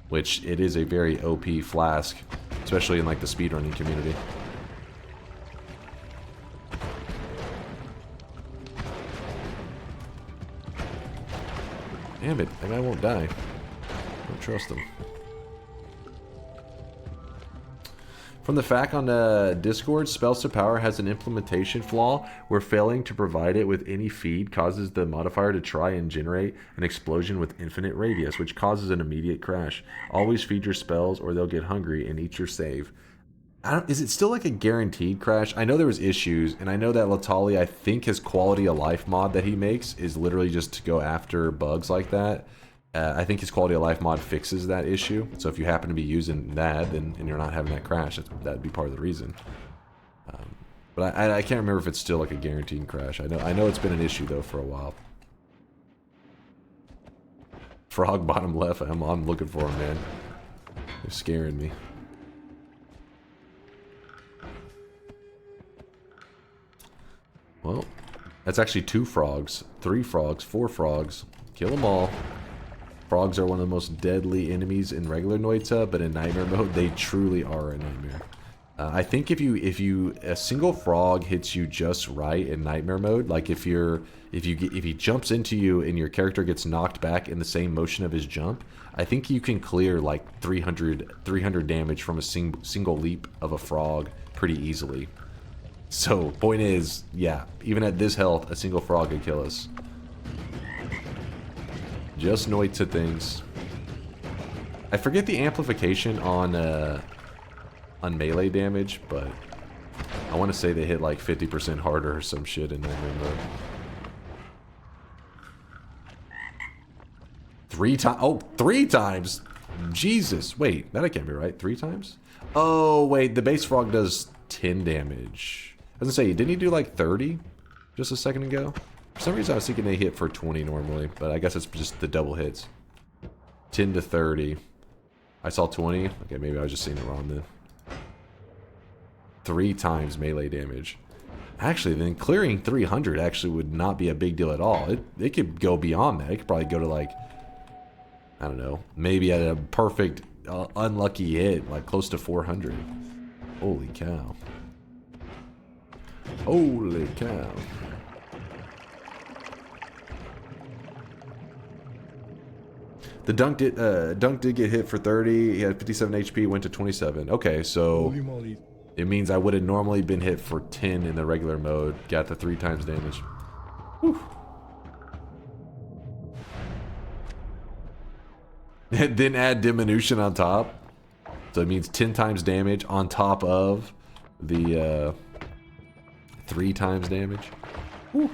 Which, it is a very OP flask, especially in like the speedrunning community. Damn it, that guy won't die. Don't trust him. From the fact on Discord, Spells to Power has an implementation flaw where failing to provide it with any feed causes the modifier to try and generate an explosion with infinite radius, which causes an immediate crash. Always feed your spells or they'll get hungry and eat your save. Is it still like a guaranteed crash? I know there was issues, and I know that Latali, I think his quality of life mod that he makes is literally just to go after bugs like that. I think his quality of life mod fixes that issue. So if you happen to be using that and you're not having that crash, that'd be part of the reason. But I can't remember if it's still like a guaranteed crash. I know it's been an issue though for a while. Frog bottom left. I'm looking for him, man. They're scaring me. Well, that's actually 2 frogs, 3 frogs, 4 frogs. Kill them all. Frogs are one of the most deadly enemies in regular Noita, but in Nightmare mode, they truly are a nightmare. I think if a single frog hits you just right in Nightmare mode, like if he jumps into you and your character gets knocked back in the same motion of his jump, I think you can clear like 300 damage from a single leap of a frog pretty easily. So, point is, yeah, even at this health, a single frog could kill us. Just Noita things. I forget the amplification on melee damage, but I want to say they hit like 50% harder or some shit in Nightmare mode. 3 times? Oh, 3 times? Jesus. Wait, that can't be right. 3 times? Oh, wait, the base frog does 10 damage. I was gonna say, didn't he do like 30 just a second ago? For some reason I was thinking they hit for 20 normally, but I guess it's just the double hits. 10 to 30. I saw 20. Okay, maybe I was just seeing it wrong then. 3 times melee damage. Actually, then clearing 300 actually would not be a big deal at all. It could go beyond that. It could probably go to like, I don't know, maybe at a perfect unlucky hit, like close to 400. Holy cow. Holy cow. The dunk did get hit for 30. He had 57 HP, went to 27. Okay, so it means I would have normally been hit for 10 in the regular mode. Got the 3 times damage. Whew. Then add diminution on top. So it means 10 times damage on top of the 3 times damage. Whew.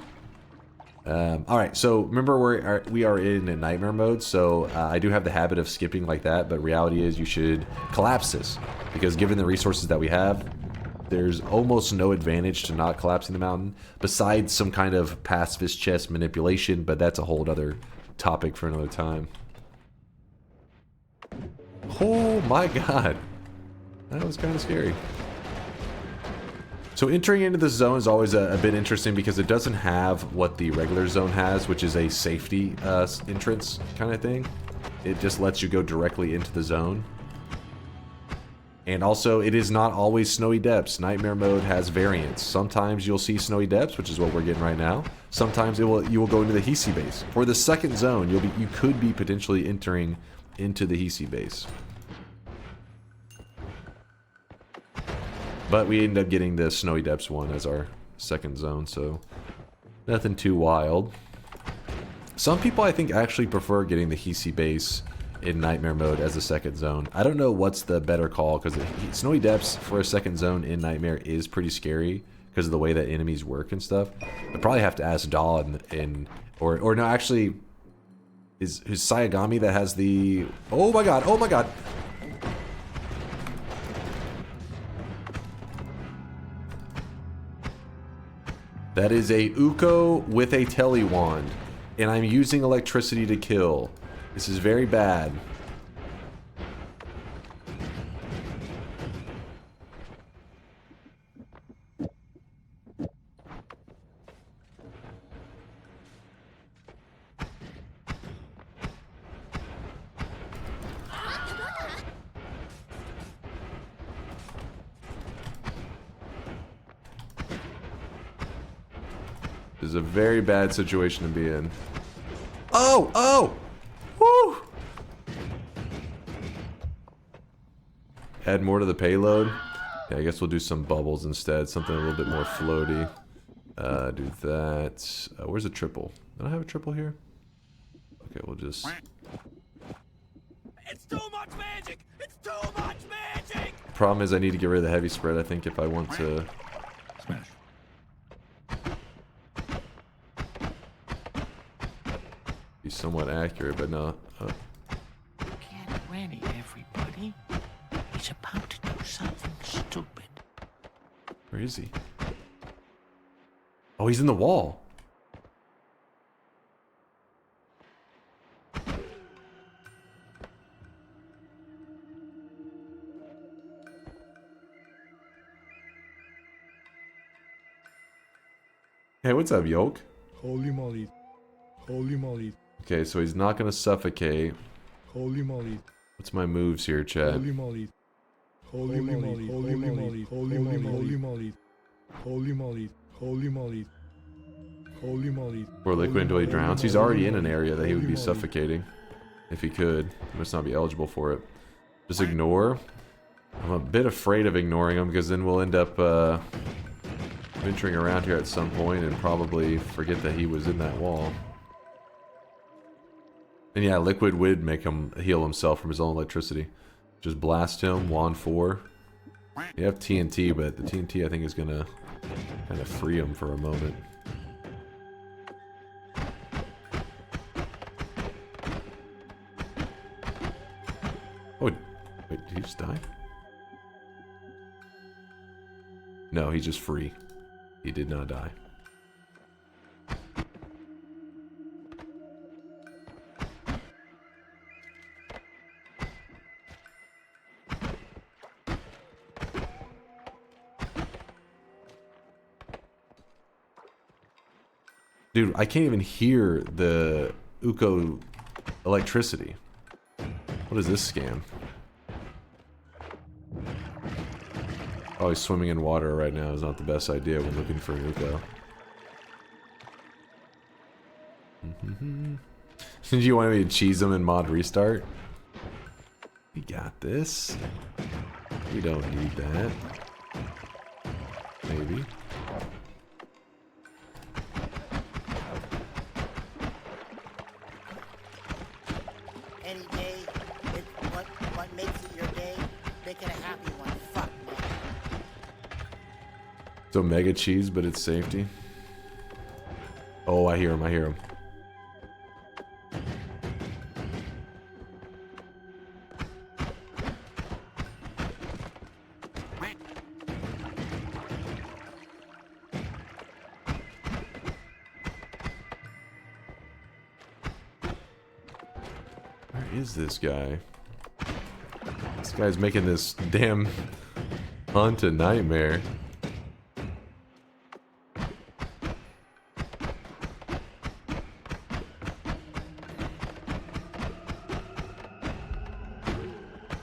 Alright, so remember we are in a nightmare mode, so I do have the habit of skipping like that, but reality is you should collapse this, because given the resources that we have, there's almost no advantage to not collapsing the mountain, besides some kind of pacifist chess manipulation, but that's a whole other topic for another time. Oh my god. That was kind of scary. So entering into the zone is always a bit interesting because it doesn't have what the regular zone has, which is a safety entrance kind of thing. It just lets you go directly into the zone. And also, it is not always snowy depths. Nightmare mode has variants. Sometimes you'll see snowy depths, which is what we're getting right now. Sometimes you will go into the Hisi base. For the second zone, you could be potentially entering into the Hisi base. But we end up getting the Snowy Depths one as our second zone, so nothing too wild. Some people, I think, actually prefer getting the Hisi base in Nightmare mode as a second zone. I don't know what's the better call, because Snowy Depths for a second zone in Nightmare is pretty scary because of the way that enemies work and stuff. I'd probably have to ask Daw or no, actually, who's Sayagami that has the... Oh my god, oh my god! That is a Uko with a Tele Wand, and I'm using electricity to kill. This is very bad. This is a very bad situation to be in. Oh! Oh! Woo! Add more to the payload. Yeah, I guess we'll do some bubbles instead. Something a little bit more floaty. Do that. Where's the triple? Do I have a triple here? Okay, we'll just... It's too much magic! It's too much magic! Problem is I need to get rid of the heavy spread, I think, if I want to... Smash. Be somewhat accurate, but no. Get ready, everybody. He's about to do something stupid. Where is he? Oh, he's in the wall. Hey, what's up, Yoke? Holy moly. Holy moly. Okay, so he's not gonna suffocate. Holy moly. What's my moves here, Chad? Holy moly. Holy moly. Holy moly. Holy moly. Holy moly. Holy moly. Holy moly. Holy moly. Or liquid until he drowns. He's already in an area that he would be suffocating. If he could. He must not be eligible for it. Just ignore. I'm a bit afraid of ignoring him because then we'll end up venturing around here at some point and probably forget that he was in that wall. And yeah, liquid would make him heal himself from his own electricity. Just blast him, wand 4. You have TNT, but the TNT I think is gonna kind of free him for a moment. Oh, wait, did he just die? No, he's just free. He did not die. Dude, I can't even hear the Uko electricity. What is this scam? Oh, he's swimming in water right now is not the best idea when looking for an Uko. Did you want me to cheese him in mod restart? We got this. We don't need that. Maybe. Any day, what makes it your day? Make it a happy one. Fuck, man. So mega cheese, but it's safety. Oh, I hear him. I hear him. Where is this guy? This guy's making this damn hunt a nightmare.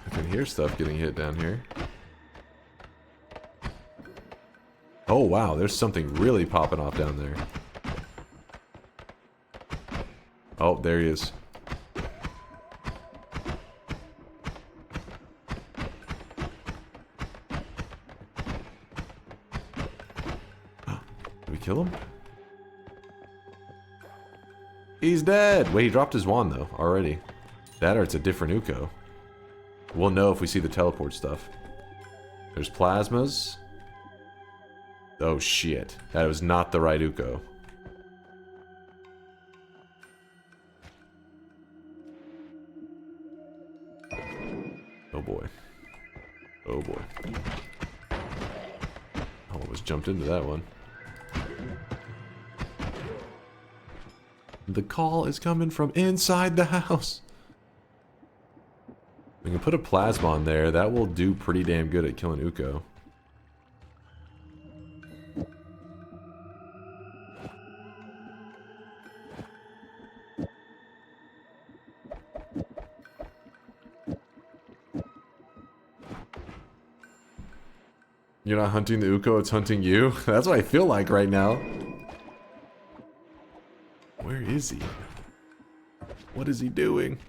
I can hear stuff getting hit down here. Oh wow, there's something really popping off down there. Oh, there he is. Did we kill him? He's dead! Wait, he dropped his wand though, already. That or it's a different Uko. We'll know if we see the teleport stuff. There's plasmas. Oh shit. That was not the right Uko. Oh boy. Oh boy. Almost jumped into that one. The call is coming from inside the house. We can put a plasma on there. That will do pretty damn good at killing Uko. You're not hunting the Uko, it's hunting you? That's what I feel like right now. Where is he? What is he doing?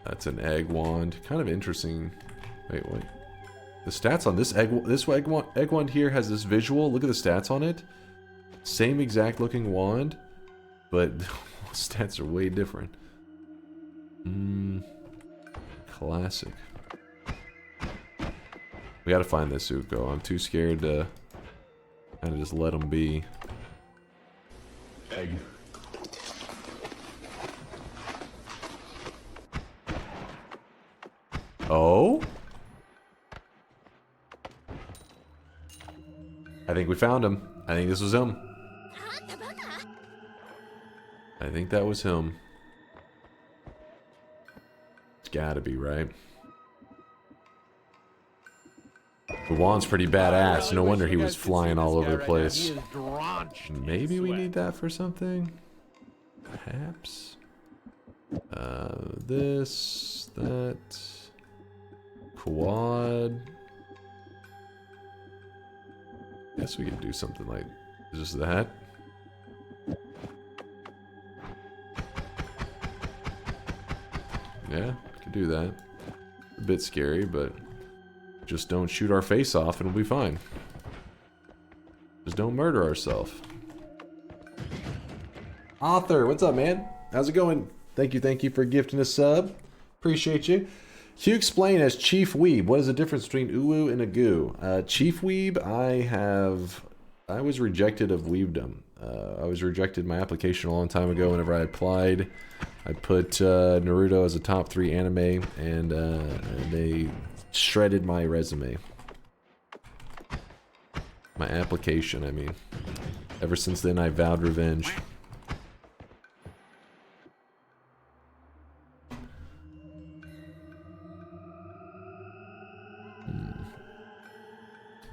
That's an egg wand. Kind of interesting. Wait. The stats on this egg wand here has this visual. Look at the stats on it. Same exact looking wand, but stats are way different. Classic. We gotta find this Uko. I'm too scared to kind of just let him be. Egg. Oh? I think we found him. I think this was him. I think that was him. It's gotta be, right? The wand's pretty badass. No wonder he was flying all over the place. Maybe we need that for something? Perhaps? This, that... Quad... Guess we could do something like just that. Yeah, could do that. A bit scary, but Just don't shoot our face off and we'll be fine. Just don't murder ourselves. Author, what's up, man? How's it going? Thank you for gifting a sub. Appreciate you. Hugh explain as Chief Weeb. What is the difference between uwu and a goo? Chief Weeb, I was rejected of weebdom. I was rejected my application a long time ago whenever I applied. I put Naruto as a top 3 anime, and they shredded my resume. My application, I mean. Ever since then, I vowed revenge.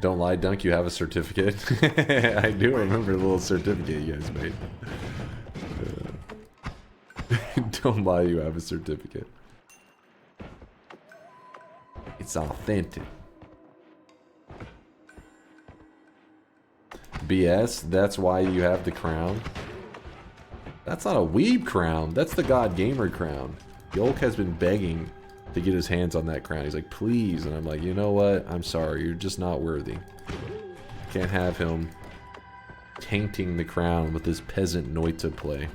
Don't lie, Dunk, you have a certificate. I do remember the little certificate you guys made. Don't lie, you have a certificate. It's authentic. BS, that's why you have the crown. That's not a weeb crown, that's the God Gamer crown. Yolk has been begging to get his hands on that crown. He's like, please. And I'm like, you know what? I'm sorry. You're just not worthy. Can't have him tainting the crown with this peasant Noita play.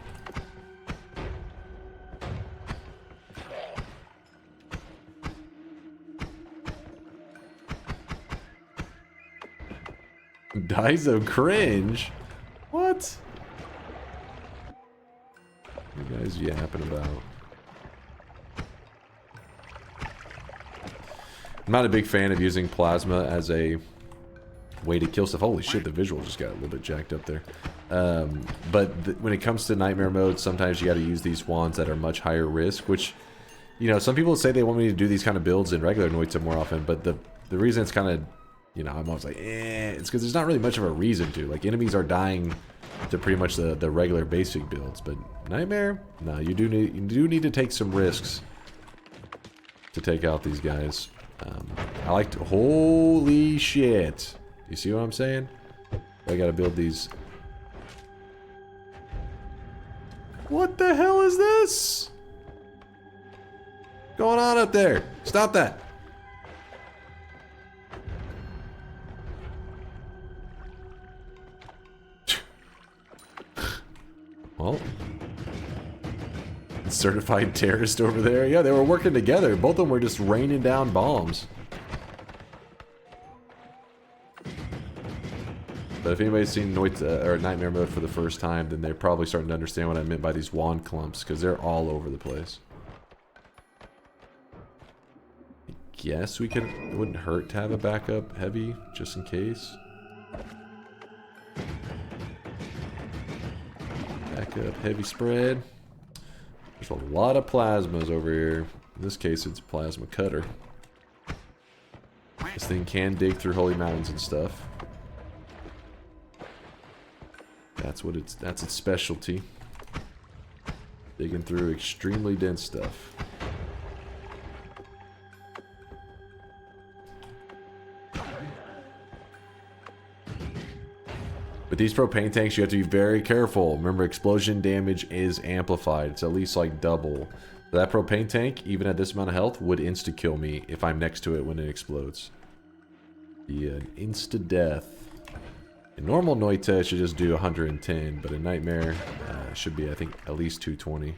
Daiso cringe? What? What are you guys yapping about? I'm not a big fan of using plasma as a way to kill stuff. Holy shit, the visual just got a little bit jacked up there. But when it comes to nightmare mode, sometimes you got to use these wands that are much higher risk, which, you know, some people say they want me to do these kind of builds in regular Noita more often, but the reason it's kind of, you know, I'm always like, it's because there's not really much of a reason to. Like, enemies are dying to pretty much the regular basic builds, but nightmare, no, you do need to take some risks to take out these guys. I like to, holy shit. You see what I'm saying? I gotta build these. What the hell is this? What's going on up there? Stop that. Well, certified terrorist over there. Yeah, they were working together. Both of them were just raining down bombs. But if anybody's seen Noita, or Nightmare Mode for the first time, then they're probably starting to understand what I meant by these wand clumps, because they're all over the place. I guess we could, it wouldn't hurt to have a backup heavy, just in case. Backup heavy spread. There's a lot of plasmas over here. In this case, it's a plasma cutter. This thing can dig through holy mountains and stuff. That's its specialty. Digging through extremely dense stuff. With these propane tanks, you have to be very careful. Remember, explosion damage is amplified. It's at least like double. That propane tank, even at this amount of health, would insta-kill me if I'm next to it when it explodes. Be an insta-death. In normal Noita, it should just do 110, but in Nightmare, it should be, I think, at least 220.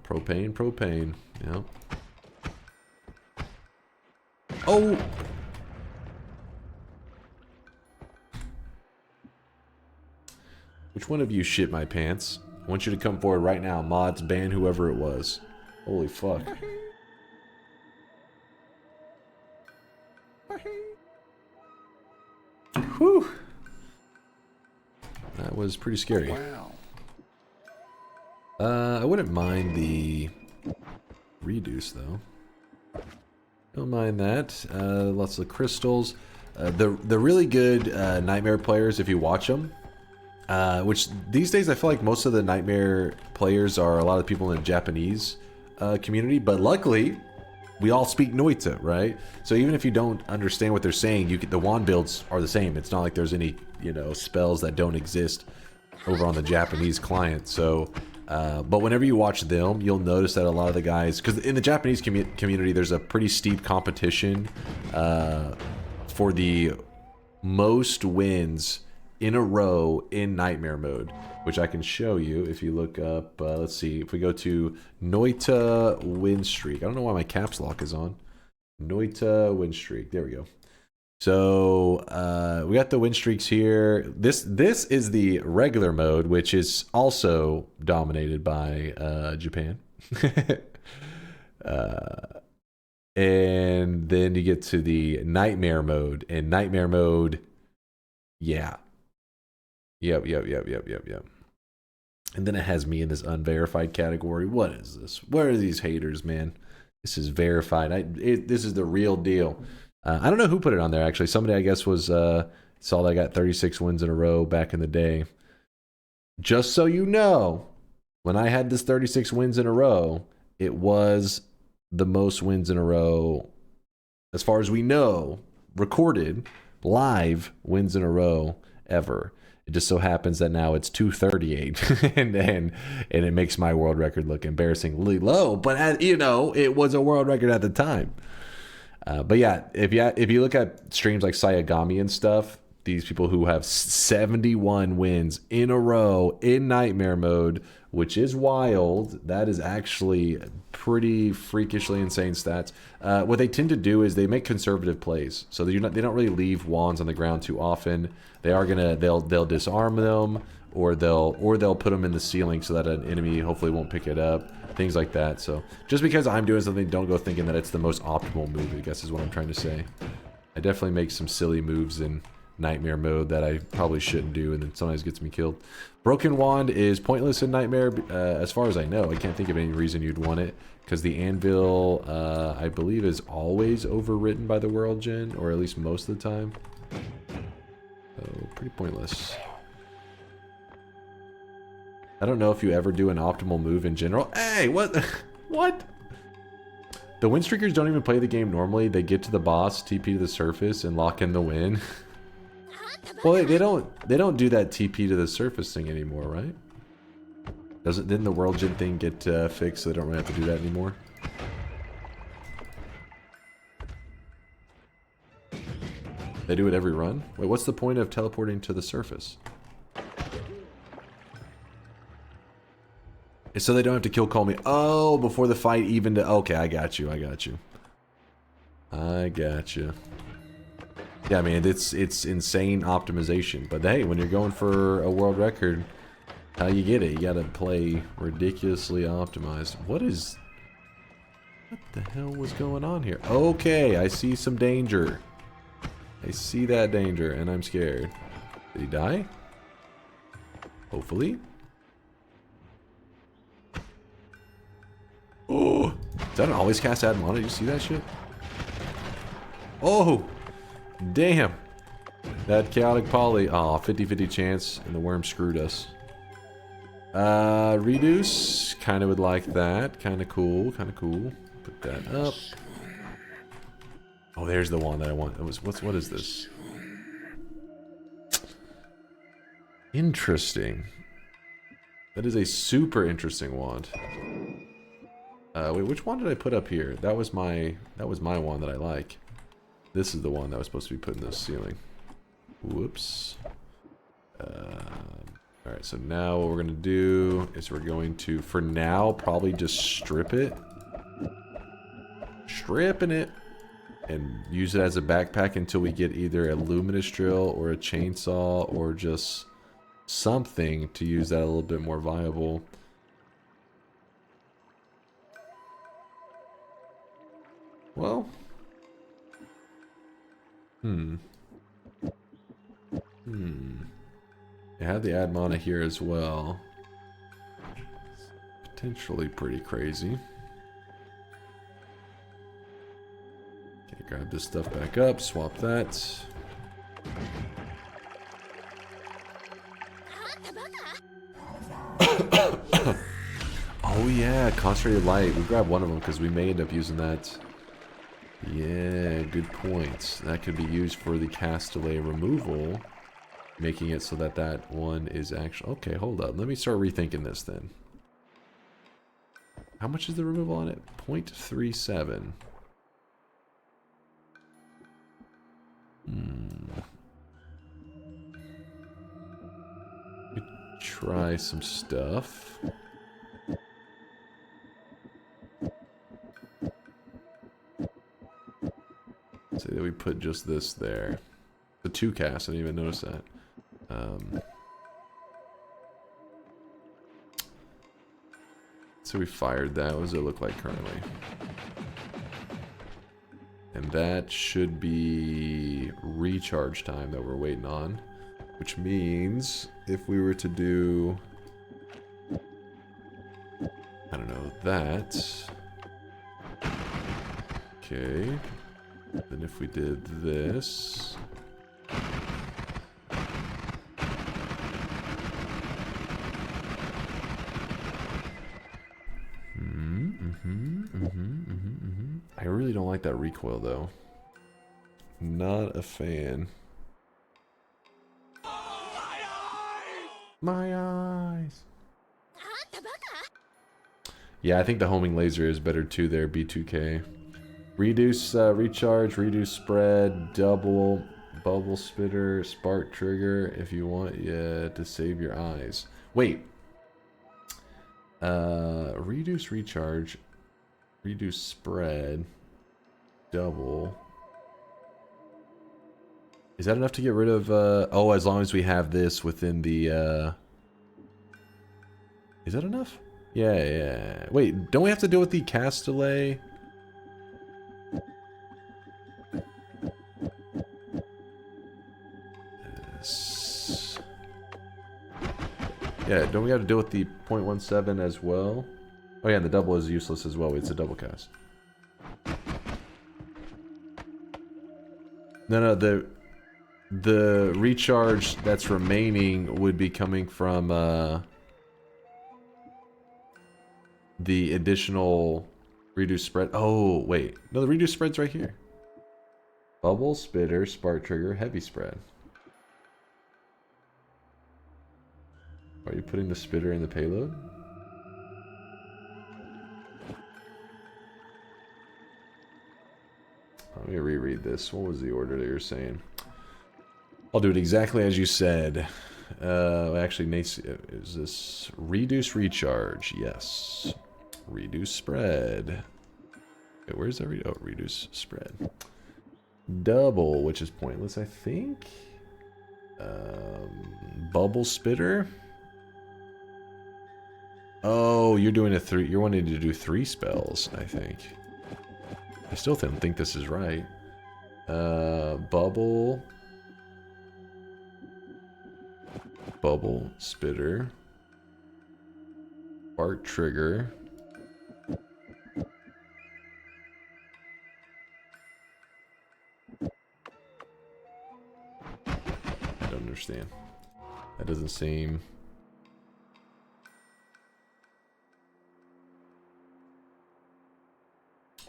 Propane. Yep. Oh! Which one of you shit my pants? I want you to come forward right now. Mods, ban whoever it was. Holy fuck. Whew. That was pretty scary. Wow. I wouldn't mind the reduce though. Don't mind that. Lots of crystals. The really good Nightmare players, if you watch them, which these days I feel like most of the Nightmare players are a lot of people in the Japanese community, but luckily we all speak Noita, right? So even if you don't understand what they're saying, the wand builds are the same. It's not like there's any, you know, spells that don't exist over on the Japanese client. So But whenever you watch them, you'll notice that a lot of the guys, because in the Japanese community, there's a pretty steep competition for the most wins in a row in Nightmare mode, which I can show you if you look up. Let's see, if we go to Noita win streak. I don't know why my caps lock is on. Noita win streak. There we go. So we got the win streaks here. This is the regular mode, which is also dominated by Japan. And then you get to the Nightmare mode. And Nightmare mode, yeah. Yep. And then it has me in this unverified category. What is this? Where are these haters, man? This is verified. This is the real deal. I don't know who put it on there, actually. Somebody, I guess, was saw that I got 36 wins in a row back in the day. Just so you know, when I had this 36 wins in a row, it was the most wins in a row, as far as we know, recorded, live wins in a row ever. It just so happens that now it's 238, and it makes my world record look embarrassingly low. But you know, it was a world record at the time. But yeah, if you look at streams like Sayagami and stuff, these people who have 71 wins in a row in Nightmare mode, which is wild. That is actually pretty freakishly insane stats. What they tend to do is they make conservative plays, so they don't really leave wands on the ground too often. They'll disarm them, or they'll put them in the ceiling so that an enemy hopefully won't pick it up. Things like that. So just because I'm doing something, don't go thinking that it's the most optimal move, I guess is what I'm trying to say. I definitely make some silly moves in Nightmare mode that I probably shouldn't do, and then sometimes gets me killed. Broken Wand is pointless in Nightmare, as far as I know. I can't think of any reason you'd want it, because the Anvil, I believe, is always overwritten by the World Gen, or at least most of the time. So, pretty pointless. I don't know if you ever do an optimal move in general. Hey, what? What? The win streakers don't even play the game normally. They get to the boss, TP to the surface, and lock in the win. Well, they don't do that TP to the surface thing anymore, right? Didn't the World Gen thing get fixed so they don't really have to do that anymore? They do it every run? Wait, what's the point of teleporting to the surface? So they don't have to kill call me. Oh, before the fight even to... Okay, I got you. Yeah, I mean, it's insane optimization. But hey, when you're going for a world record, how you get it? You gotta play ridiculously optimized. What the hell was going on here? Okay, I see some danger. I see that danger, and I'm scared. Did he die? Hopefully. Oh, does that always cast Admon? Did you see that shit? Oh, damn. That chaotic poly. Oh, 50-50 chance, and the worm screwed us. Reduce. Kind of would like that. Kind of cool. Put that up. Oh, there's the one that I want. What is this? Interesting. That is a super interesting wand. Wait, which one did I put up here? That was my one that I like. This is the one that was supposed to be put in the ceiling. Whoops. Alright, so now what we're going to do is we're going to, for now, probably just strip it. Stripping it. And use it as a backpack until we get either a luminous drill or a chainsaw or just something to use that a little bit more viable. Well. I have the Admona here as well. It's potentially pretty crazy. Okay, grab this stuff back up, swap that. Oh yeah, concentrated light. We grabbed one of them because we may end up using that. Yeah, good point. That could be used for the cast delay removal, making it so that that one is actually... Okay, hold up. Let me start rethinking this then. How much is the removal on it? 0.37. Try some stuff. Say that we put just this there. The 2 cast, I didn't even notice that. So we fired that. What does it look like currently? And that should be recharge time that we're waiting on. Which means if we were to do, I don't know, that. Okay. Then if we did this. I really don't like that recoil though. Not a fan. My eyes. Yeah, I think the homing laser is better too there, B2K. Reduce recharge, reduce spread, double, bubble spitter, spark trigger if you want to save your eyes. Wait. Reduce recharge, reduce spread, double. Is that enough to get rid of, oh, as long as we have this within the, is that enough? Yeah. Wait, don't we have to deal with the cast delay? Yeah, don't we have to deal with the 0.17 as well? Oh yeah, and the double is useless as well. It's a double cast. No, the recharge that's remaining would be coming from the additional reduced spread. Oh, wait. No, the reduced spread's right here. Bubble, spitter, spark trigger, heavy spread. Are you putting the spitter in the payload? Let me reread this. What was the order that you were saying? I'll do it exactly as you said. Actually, Nate, is this reduce recharge? Yes. Reduce spread. Wait, where's that? Oh, reduce spread. Double, which is pointless, I think. Bubble spitter. Oh, you're doing a 3. You're wanting to do 3 spells, I think. I still don't think this is right. Bubble. Bubble spitter. Spark trigger. I don't understand. That doesn't seem...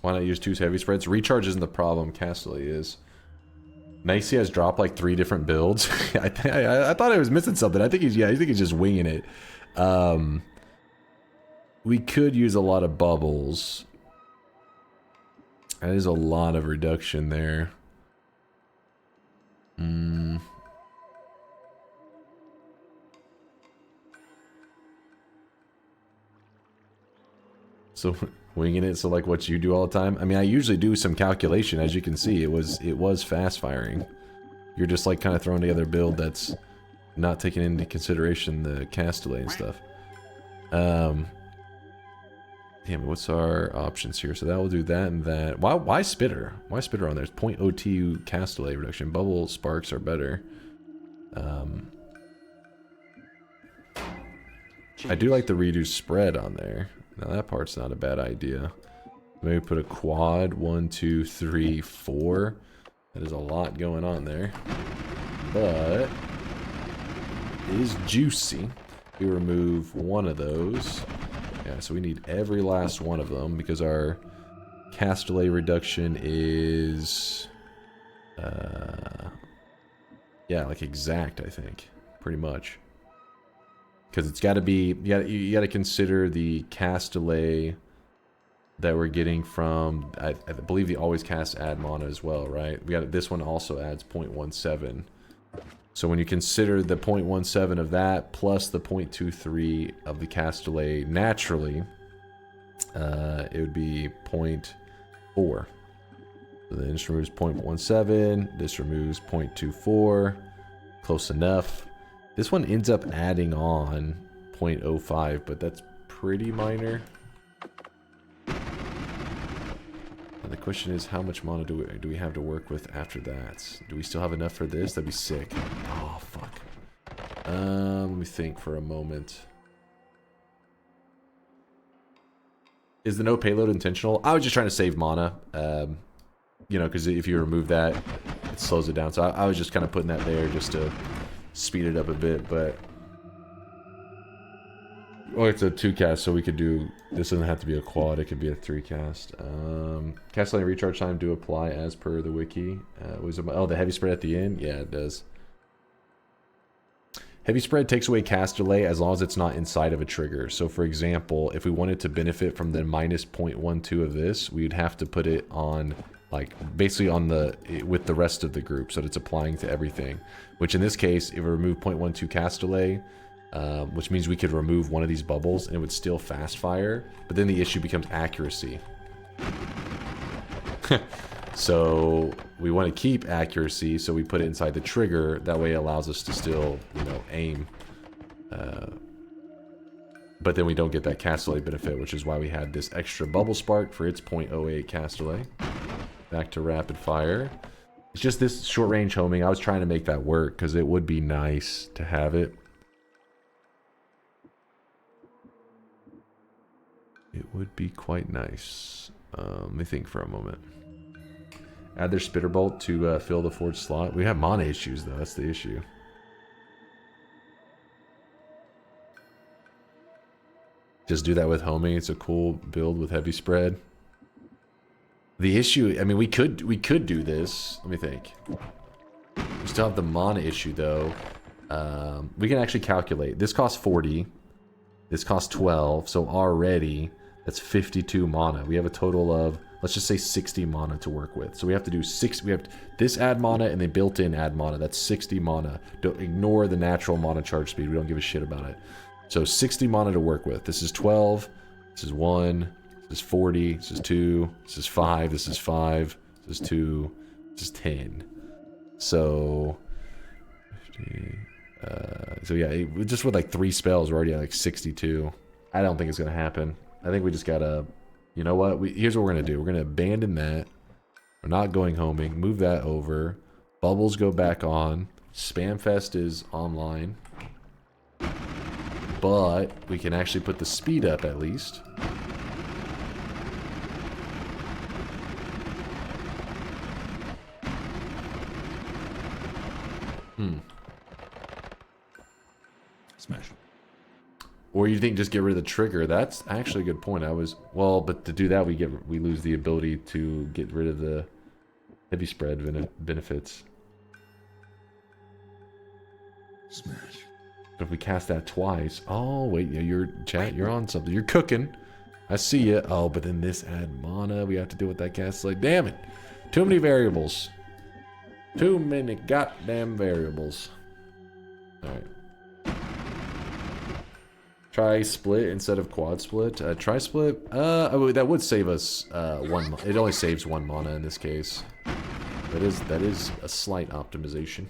Why not use 2 heavy spreads? Recharge isn't the problem. Castley is. Nicey has dropped like 3 different builds. I thought I was missing something. I think he's just winging it. We could use a lot of bubbles. That is a lot of reduction there. So winging it, so like what you do all the time. I mean, I usually do some calculation. As you can see, it was fast firing. You're just like kind of throwing together a build that's not taking into consideration the cast delay and stuff. Damn, what's our options here? So that will do that and that. Why spitter? Why spitter on there? It's 0.02 cast delay reduction. Bubble sparks are better. I do like the reduced spread on there. Now that part's not a bad idea. Maybe put a quad. 1, 2, 3, 4. That is a lot going on there. But it is juicy. We remove one of those. Yeah, so we need every last one of them because our cast delay reduction is yeah, like exact, I think. Pretty much. Because it's got to be, you got to consider the cast delay that we're getting from, I believe the always cast add mana as well, right? We got this one also adds 0.17. So when you consider the 0.17 of that plus the 0.23 of the cast delay naturally, it would be 0.4. So this removes 0.17, this removes 0.24, close enough. This one ends up adding on 0.05, but that's pretty minor. And the question is, how much mana do we have to work with after that? Do we still have enough for this? That'd be sick. Oh, fuck. Let me think for a moment. Is the no payload intentional? I was just trying to save mana. You know, because if you remove that, it slows it down. So I was just kind of putting that there just to speed it up a bit, but... Oh, it's a 2-cast, so we could do... This doesn't have to be a quad, it could be a 3-cast. Cast line recharge time do apply as per the wiki. Oh, the heavy spread at the end? Yeah, it does. Heavy spread takes away cast delay as long as it's not inside of a trigger. So for example, if we wanted to benefit from the minus 0.12 of this, we'd have to put it on... like basically on the with the rest of the group, so that it's applying to everything, which in this case, if we remove 0.12 cast delay, which means we could remove one of these bubbles and it would still fast fire, but then the issue becomes accuracy. So we want to keep accuracy, so we put it inside the trigger. That way it allows us to still, you know, aim, but then we don't get that cast delay benefit, which is why we had this extra bubble spark for its 0.08 cast delay. Back to rapid fire. It's just this short range homing. I was trying to make that work because it would be nice to have it. It would be quite nice. Let me think for a moment. Add their spitter bolt to fill the forge slot. We have mana issues though. That's the issue. Just do that with homing. It's a cool build with heavy spread. The issue, I mean, we could do this. Let me think. We still have the mana issue though. We can actually calculate. This costs 40. This costs 12. So already that's 52 mana. We have a total of, let's just say 60 mana to work with. So we have to do we have this add mana and then built-in add mana. That's 60 mana. Don't ignore the natural mana charge speed. We don't give a shit about it. So 60 mana to work with. This is 12. This is 1. This is 40, this is 2, this is 5, this is 5, this is 2, this is 10. So, 50, so yeah, just with like 3 spells, we're already at like 62. I don't think it's going to happen. I think we just got to, you know what, here's what we're going to do. We're going to abandon that. We're not going homing. Move that over. Bubbles go back on. Spamfest is online. But we can actually put the speed up at least. Smash. Or you think just get rid of the trigger? That's actually a good point. Well, but to do that we lose the ability to get rid of the heavy spread benefits. Smash. But if we cast that twice, oh wait, yeah, you're on something. You're cooking. I see you. Oh, but then this add mana. We have to deal with that cast. Like, damn it, too many variables. Too many goddamn variables. All right. Try split instead of quad split. Try split. That would save us 1. It only saves 1 mana in this case. That is a slight optimization.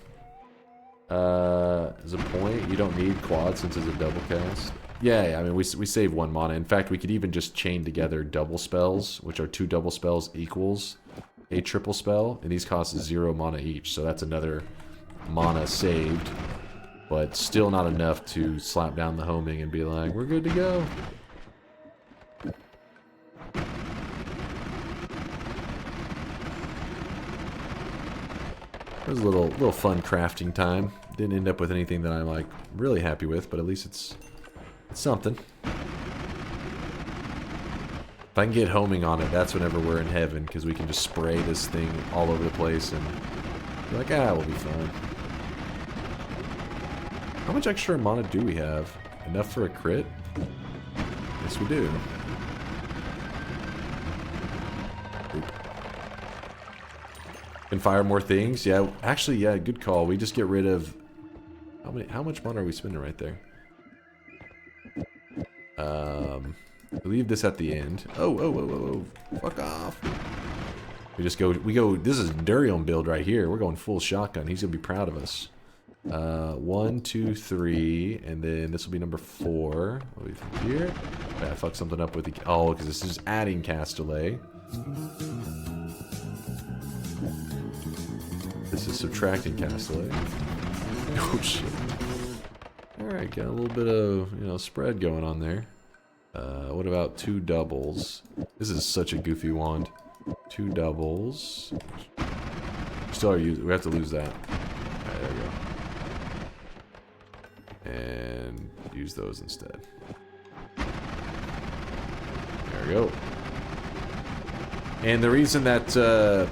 As a point, you don't need quad since it's a double cast. Yeah, I mean we save 1 mana. In fact, we could even just chain together double spells, which are 2 double spells equals a triple spell, and these cost 0 mana each. So that's another mana saved. But still not enough to slap down the homing and be like, we're good to go. It was a little fun crafting time. Didn't end up with anything that I'm like really happy with, but at least it's something. If I can get homing on it, that's whenever we're in heaven, because we can just spray this thing all over the place and be like, we'll be fine. How much extra mana do we have? Enough for a crit? Yes, we do. Can fire more things. Yeah, actually, yeah, good call. We just get rid of... How much money are we spending right there? Leave this at the end. Oh. Fuck off. We go, this is Durian build right here. We're going full shotgun. He's gonna be proud of us. 1, 2, 3, and then this will be number 4. What do we do here? I fucked something up with the, oh, because this is adding cast delay. This is subtracting cast delay. Oh shit. Alright, got a little bit of, you know, spread going on there. What about 2 doubles? This is such a goofy wand. 2 doubles. Still are we have to lose that. Alright, there we go. And use those instead. There we go. And the reason that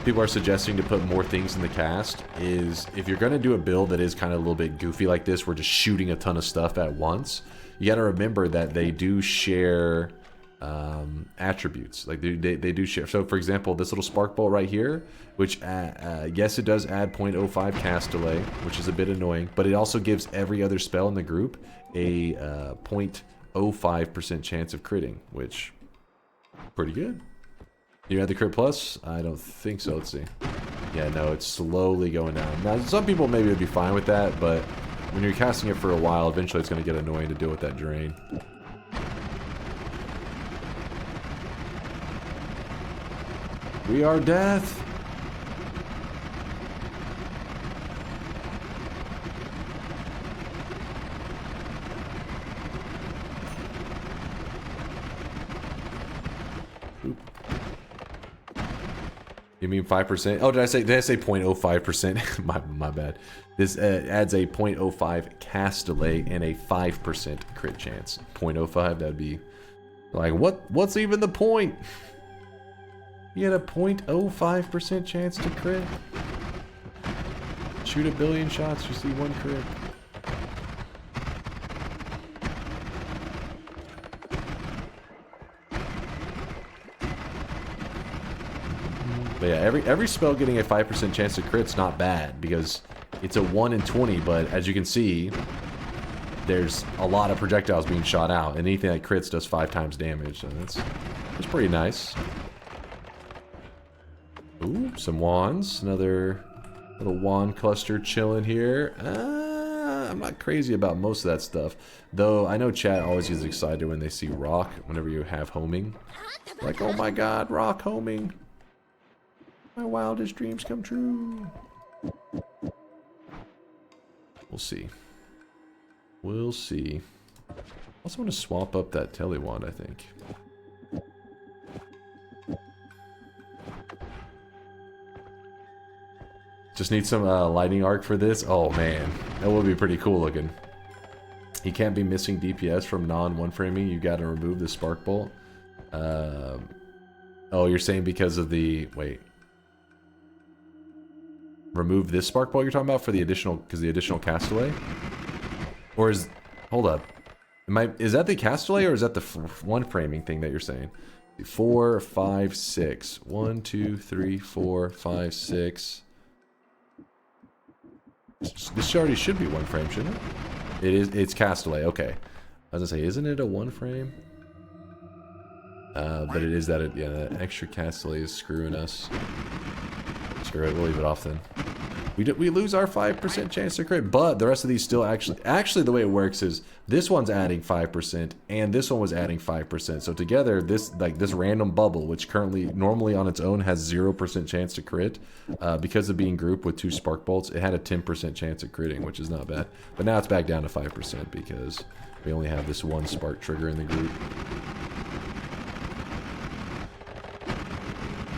people are suggesting to put more things in the cast is if you're going to do a build that is kind of a little bit goofy like this, we're just shooting a ton of stuff at once, you got to remember that they do share attributes. Like they do share. So for example, this little spark bolt right here, which yes, it does add 0.05 cast delay, which is a bit annoying, but it also gives every other spell in the group a 0.05% chance of critting, which pretty good. You had the crit plus? I don't think so. Let's see. Yeah, no, it's slowly going down. Now, some people maybe would be fine with that, but when you're casting it for a while, eventually it's going to get annoying to deal with that drain. We are death. You mean 5%? Oh, did I say 0.05%? my bad. This adds a 0.05 cast delay and a 5% crit chance. 0.05, that'd be like, what's even the point? You had a 0.05% chance to crit. Shoot a billion shots, you see 1 crit. But yeah, every spell getting a 5% chance to crit's not bad because it's a 1 in 20, but as you can see, there's a lot of projectiles being shot out, and anything that crits does 5 times damage, so that's pretty nice. Ooh, some wands. Another little wand cluster chilling here. I'm not crazy about most of that stuff, though I know chat always gets excited when they see rock whenever you have homing. Like, oh my god, rock homing. My wildest dreams come true. We'll see. We'll see. Also want to swap up that tele wand, I think. Just need some lightning arc for this. Oh man, that would be pretty cool looking. You can't be missing DPS from non-one framing. You got to remove the spark bolt. Oh, you're saying because of the wait. Remove this spark bolt you're talking about for the additional, because the additional cast delay? Or is, hold up, is that the cast delay or is that the one framing thing that you're saying? 4, 5, 6. 1, 2, 3, 4, 5, 6. This already should be 1 frame, shouldn't it? It is. It's cast delay. Okay, I was gonna say, isn't it a 1 frame? But it is that. Yeah, that extra cast delay is screwing us. Screw it, we'll leave it off then. We lose our 5% chance to crit, but the rest of these still actually the way it works is this one's adding 5% and this one was adding 5%. So together, this random bubble, which currently normally on its own has 0% chance to crit, because of being grouped with 2 spark bolts, it had a 10% chance of critting, which is not bad. But now it's back down to 5% because we only have this 1 spark trigger in the group.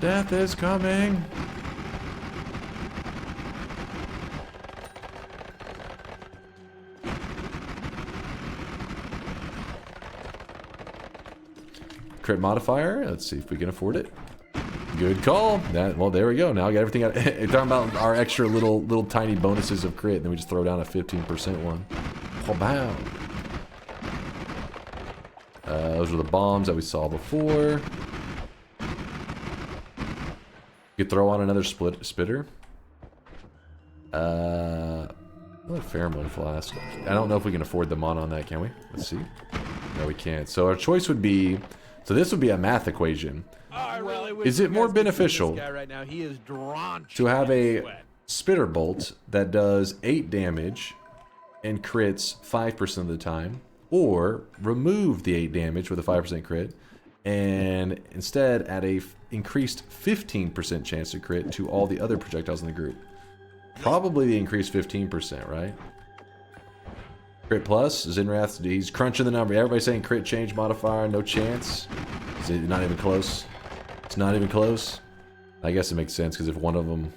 Death is coming. Crit modifier. Let's see if we can afford it. Good call. Well, there we go. Now I got everything out. Talking about our extra little tiny bonuses of crit, and then we just throw down a 15% one. Oh, wow. Those are the bombs that we saw before. You could throw on another spitter. Another pheromone flask. I don't know if we can afford the mana on that, can we? Let's see. No, we can't. So our choice would be... So this would be a math equation. Is it more beneficial Right now, he is to have a spitter bolt that does 8 damage and crits 5% of the time, or remove the 8 damage with a 5% crit and instead add a increased 15% chance to crit to all the other projectiles in the group? Probably the increased 15%, right? Crit plus, Zinrath, he's crunching the number. Everybody's saying crit change modifier, no chance. Is it not even close? It's not even close? I guess it makes sense, because if one of them...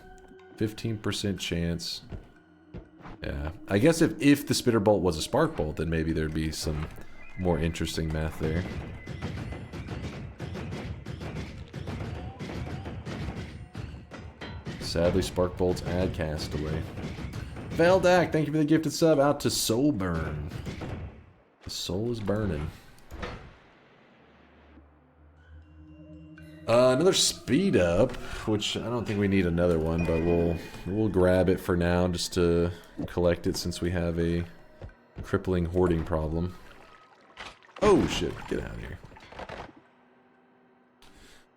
15% chance. Yeah. I guess if the spitter bolt was a spark bolt, then maybe there'd be some more interesting math there. Sadly, spark bolts add castaway. Veldak, thank you for the gifted sub. Out to Soul Burn. The soul is burning. Another speed up, which I don't think we need another one, but we'll grab it for now just to collect it since we have a crippling hoarding problem. Oh shit, get out of here.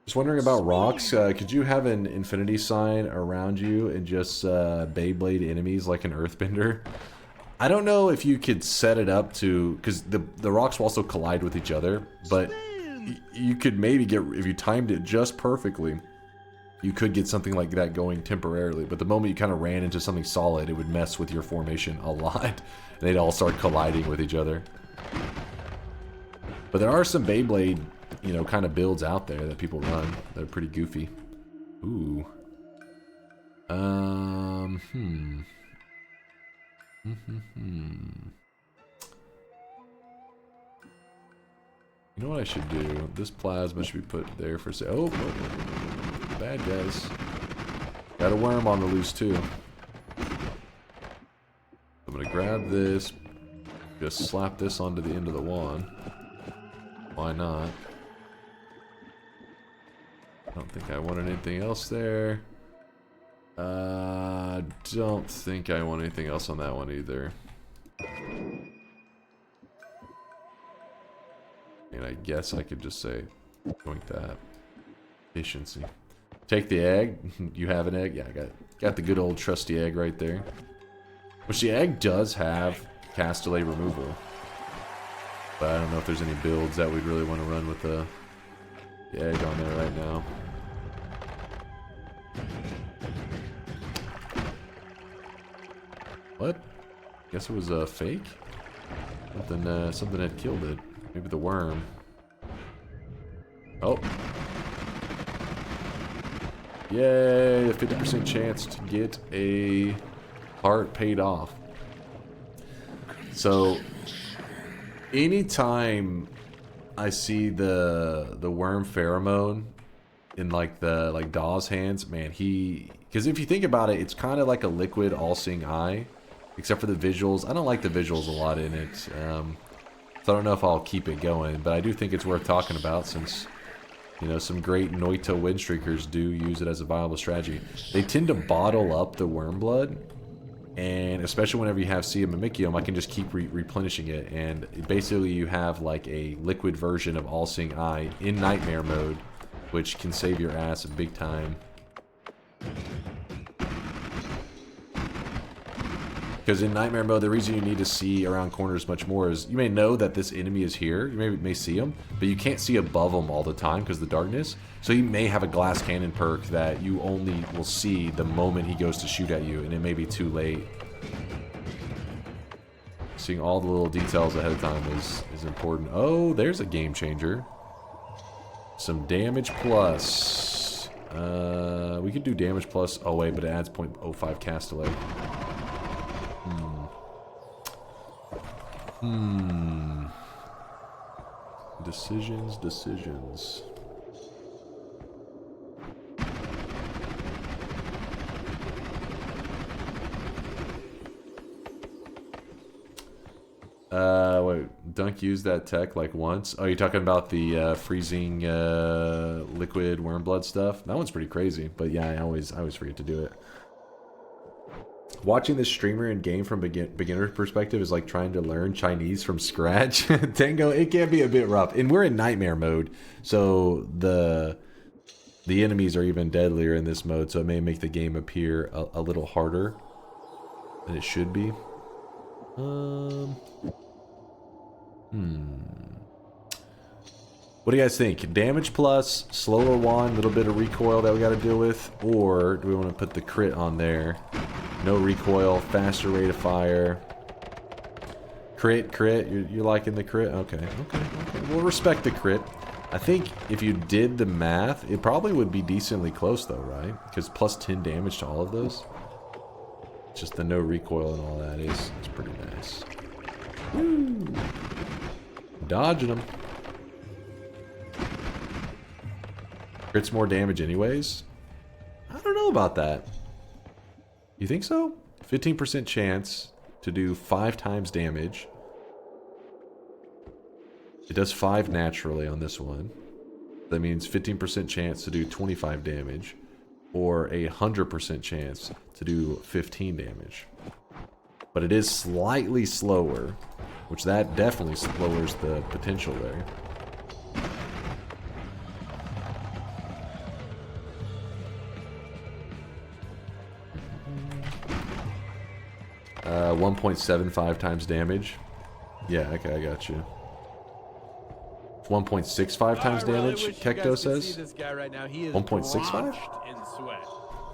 Just wondering about rocks. Could you have an infinity sign around you and just Beyblade enemies like an earthbender? I don't know if you could set it up to, because the rocks will also collide with each other, but you could maybe get, if you timed it just perfectly, you could get something like that going temporarily. But the moment you kind of ran into something solid, it would mess with your formation a lot. And they'd all start colliding with each other. But there are some Beyblade, you know, kind of builds out there that people run. They're pretty goofy. Ooh. You know what I should do? This plasma should be put there for sale. Oh, bad guys. Got a worm on the loose too. I'm gonna grab this, just slap this onto the end of the wand. Why not? I don't think I want anything else there. Don't think I want anything else on that one either. And I guess I could just say, doink that. Efficiency. Take the egg. You have an egg? Yeah, I got the good old trusty egg right there. Which the egg does have castaway removal. But I don't know if there's any builds that we'd really want to run with the egg on there right now. What? Guess it was a fake? Something had killed it. Maybe the worm. Oh. Yay, a 50% chance to get a heart paid off. So, anytime I see the worm pheromone in like Daw's hands, man, because if you think about it, it's kind of like a liquid all-seeing eye, except for the visuals. I don't like the visuals a lot in it. So I don't know if I'll keep it going, but I do think it's worth talking about since, you know, some great Noita win streakers do use it as a viable strategy. They tend to bottle up the worm blood, and especially whenever you have Sea of Mimikyu, I can just keep replenishing it, and basically you have like a liquid version of All-Seeing Eye in Nightmare mode, which can save your ass big time. Because in Nightmare mode, the reason you need to see around corners much more is you may know that this enemy is here. You may see him, but you can't see above him all the time because of the darkness. So you may have a glass cannon perk that you only will see the moment he goes to shoot at you, and it may be too late. Seeing all the little details ahead of time is important. Oh, there's a game changer. Some damage plus. We could do damage plus. Oh wait, but it adds 0.05 castaway. Decisions. Wait, Dunk used that tech like once? Oh, you're talking about the freezing liquid worm blood stuff? That one's pretty crazy, but yeah, I always forget to do it. Watching this streamer in game from beginner perspective is like trying to learn Chinese from scratch. Tango, it can be a bit rough. And we're in nightmare mode, so the enemies are even deadlier in this mode, so it may make the game appear a little harder than it should be. What do you guys think? Damage plus, slower wand, little bit of recoil that we got to deal with, or do we want to put the crit on there? No recoil, faster rate of fire. Crit. You're liking the crit? Okay. We'll respect the crit. I think if you did the math, it probably would be decently close though, right? Because plus 10 damage to all of those. Just the no recoil and all that is pretty nice. Woo. Dodging them. Crits more damage anyways? I don't know about that. You think so? 15% chance to do 5 times damage. It does 5 naturally on this one. That means 15% chance to do 25 damage. Or 100% chance to do 15 damage. But it is slightly slower, which that definitely lowers the potential there. 1.75 times damage. Yeah, okay, I got you. 1.65 times damage, Kekto says. 1.65?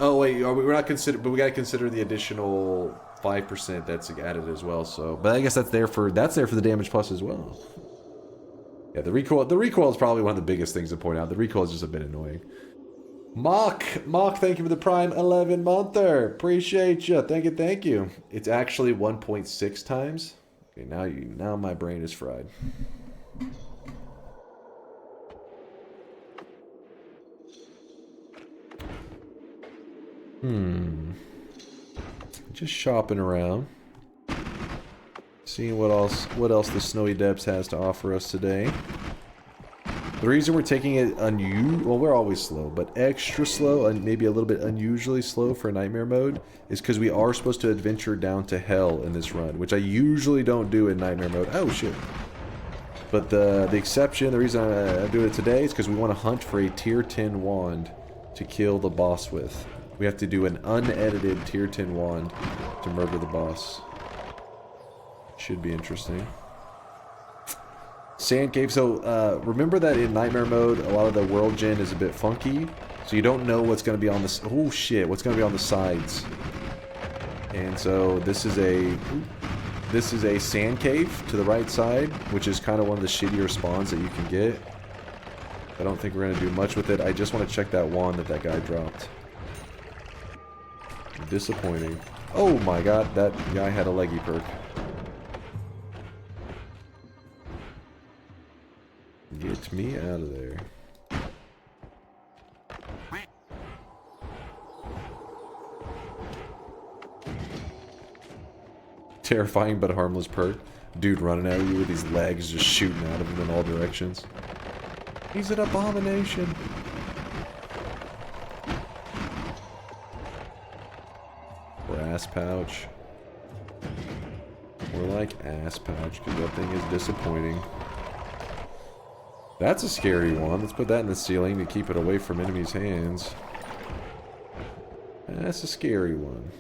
Oh wait, we're not consider, but we gotta consider the additional 5% that's added as well. So, but I guess that's there for the damage plus as well. Yeah, the recoil is probably one of the biggest things to point out. The recoil is just a bit annoying. Mock, thank you for the Prime 11 monther. Appreciate you. Thank you. It's actually 1.6 times. Okay, now my brain is fried. Just shopping around. Seeing what else the Snowy Depths has to offer us today. The reason we're taking it well, we're always slow, but extra slow and maybe a little bit unusually slow for Nightmare mode is because we are supposed to adventure down to hell in this run, which I usually don't do in Nightmare mode. Oh shit. But the exception, the reason I'm doing it today is because we want to hunt for a tier 10 wand to kill the boss with. We have to do an unedited tier 10 wand to murder the boss. Should be interesting. Sand cave. So remember that in Nightmare mode, a lot of the world gen is a bit funky, so you don't know what's going to be on the what's going to be on the sides. And so this is a sand cave to the right side, which is kind of one of the shittier spawns that you can get. I don't think we're going to do much with it. I just want to check that wand that guy dropped. Disappointing. Oh my god, that guy had a leggy perk. Get me out of there. Terrifying but harmless perk. Dude running at you with these legs just shooting out of him in all directions. He's an abomination. Brass pouch. More like ass pouch, because that thing is disappointing. That's a scary one. Let's put that in the ceiling to keep it away from enemies' hands. That's a scary one.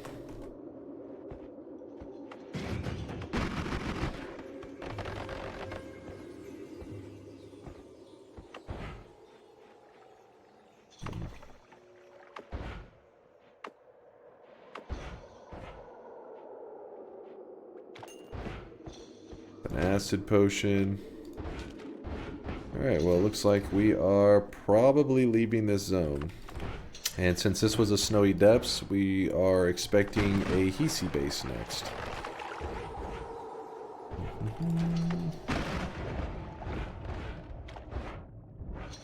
An acid potion. Alright, well, it looks like we are probably leaving this zone. And since this was a Snowy Depths, we are expecting a Hisi base next.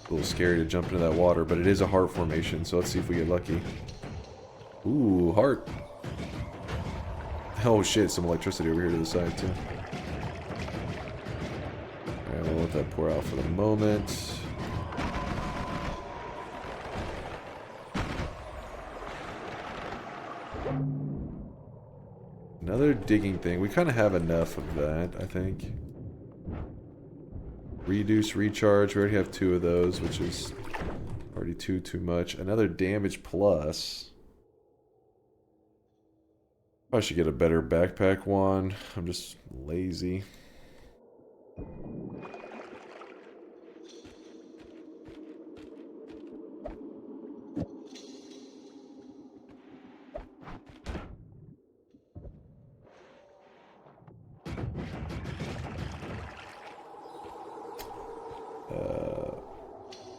A little scary to jump into that water, but it is a heart formation, so let's see if we get lucky. Ooh, heart. Oh shit, some electricity over here to the side, too. Alright, we'll let that pour out for the moment. Another digging thing. We kind of have enough of that, I think. Reduce, recharge. We already have 2 of those, which is already too much. Another damage plus. I should get a better backpack one. I'm just lazy.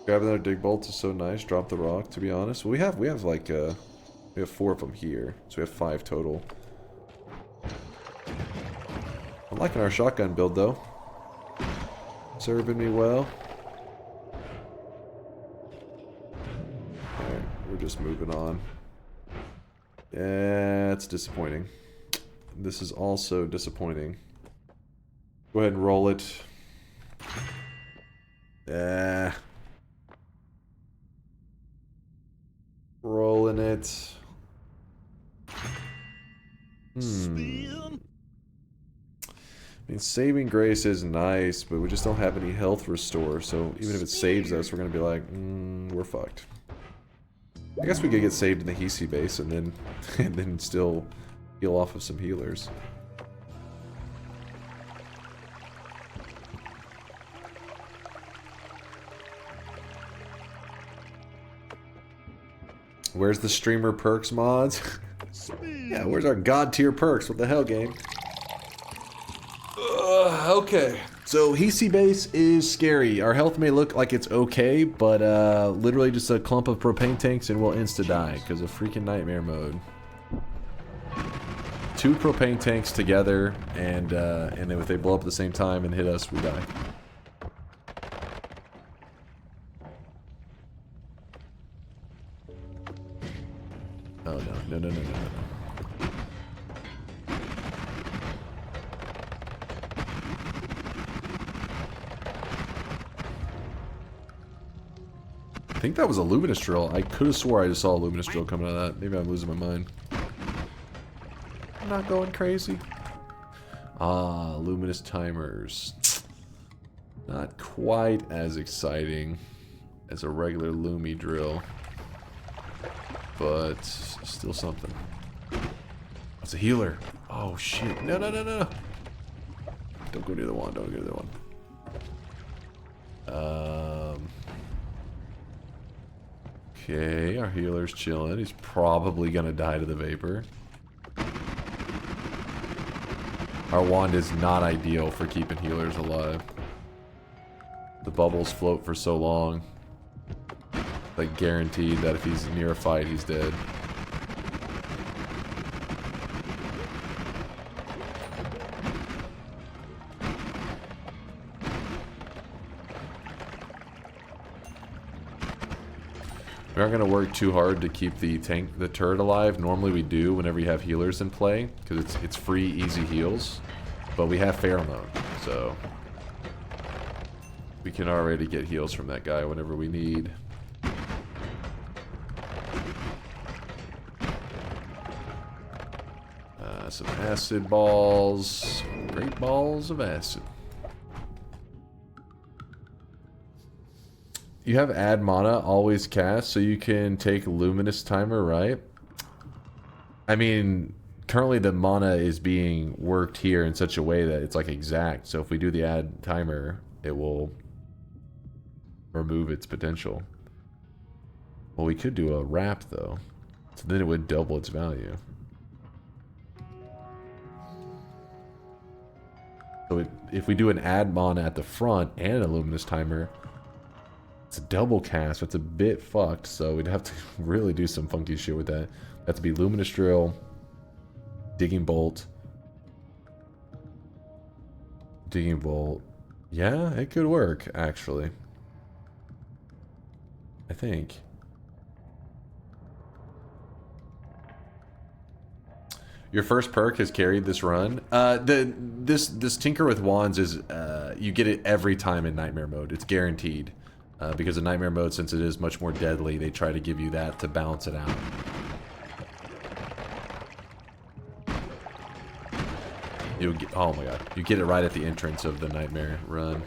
Grab another dig bolt is so nice. Drop the rock, to be honest. Well, we have like we have 4 of them here, so we have 5 total. I'm liking our shotgun build though. Serving me well. Alright, we're just moving on. Yeah, it's disappointing. This is also disappointing. Go ahead and roll it. Rolling it. I mean, saving grace is nice, but we just don't have any health restore, so even if it saves us, we're gonna be like, we're fucked. I guess we could get saved in the Hisi base and then still heal off of some healers. Where's the streamer perks mods? Yeah, where's our god tier perks? What the hell, game? Okay. So Hisi base is scary. Our health may look like it's okay, but literally just a clump of propane tanks and we'll insta die because of freaking nightmare mode. 2 propane tanks together, and if they blow up at the same time and hit us, we die. Oh no, no. I think that was a luminous drill. I could have swore I just saw a luminous drill coming out of that. Maybe I'm losing my mind. I'm not going crazy. Ah, luminous timers. Not quite as exciting as a regular Lumi drill. But still something. It's a healer. Oh shit. No. Don't go near the one. Don't go near the one. Okay, our healer's chilling. He's probably gonna die to the vapor. Our wand is not ideal for keeping healers alive. The bubbles float for so long. Like guaranteed that if he's near a fight, he's dead. We aren't going to work too hard to keep the turret alive. Normally we do whenever you have healers in play, because it's free, easy heals. But we have pheromone, so we can already get heals from that guy whenever we need. Some acid balls. Great balls of acid. You have add mana always cast, so you can take luminous timer, right? I mean, currently the mana is being worked here in such a way that it's like exact. So if we do the add timer, it will remove its potential. Well, we could do a wrap though, so then it would double its value. So if we do an add mana at the front and a luminous timer, it's a double cast. That's a bit fucked, so we'd have to really do some funky shit with that. That'd to be luminous drill, digging bolt. Digging bolt. Yeah, it could work, actually. I think. Your first perk has carried this run. This Tinker with Wands is you get it every time in Nightmare mode. It's guaranteed. Because in Nightmare mode, since it is much more deadly, they try to give you that to balance it out. You'll get, oh my god, you get it right at the entrance of the nightmare run.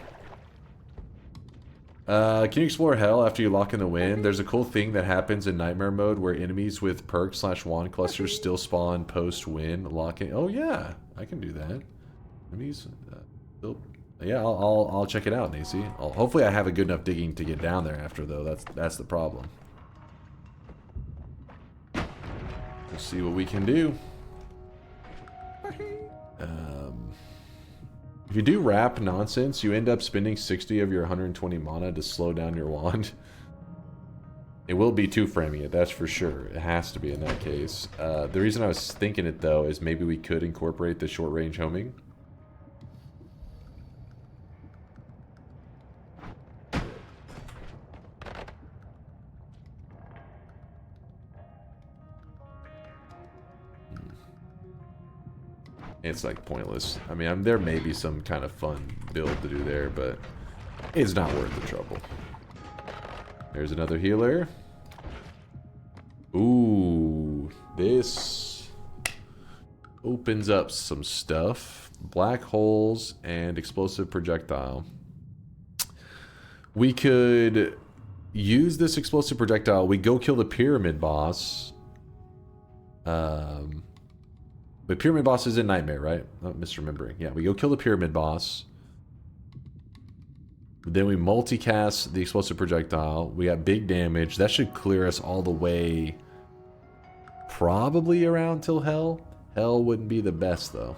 Can you explore hell after you lock in the wind? There's a cool thing that happens in nightmare mode where enemies with perk/wand clusters still spawn post win locking. Oh yeah, I can do that. Enemies, still, yeah, I'll check it out, Nacy. Hopefully I have a good enough digging to get down there after though. That's the problem. We'll see what we can do. If you do rap nonsense, you end up spending 60 of your 120 mana to slow down your wand. It will be two-framing it, that's for sure. It has to be in that case. The reason I was thinking it, though, is maybe we could incorporate the short-range homing. It's like pointless. I mean, there may be some kind of fun build to do there, but it's not worth the trouble. There's another healer. Ooh, this opens up some stuff. Black holes and explosive projectile. We could use this explosive projectile. We go kill the pyramid boss. But pyramid boss is in nightmare, right? I'm misremembering. Yeah, we go kill the pyramid boss. Then we multicast the explosive projectile. We got big damage. That should clear us all the way probably around till hell. Hell wouldn't be the best though.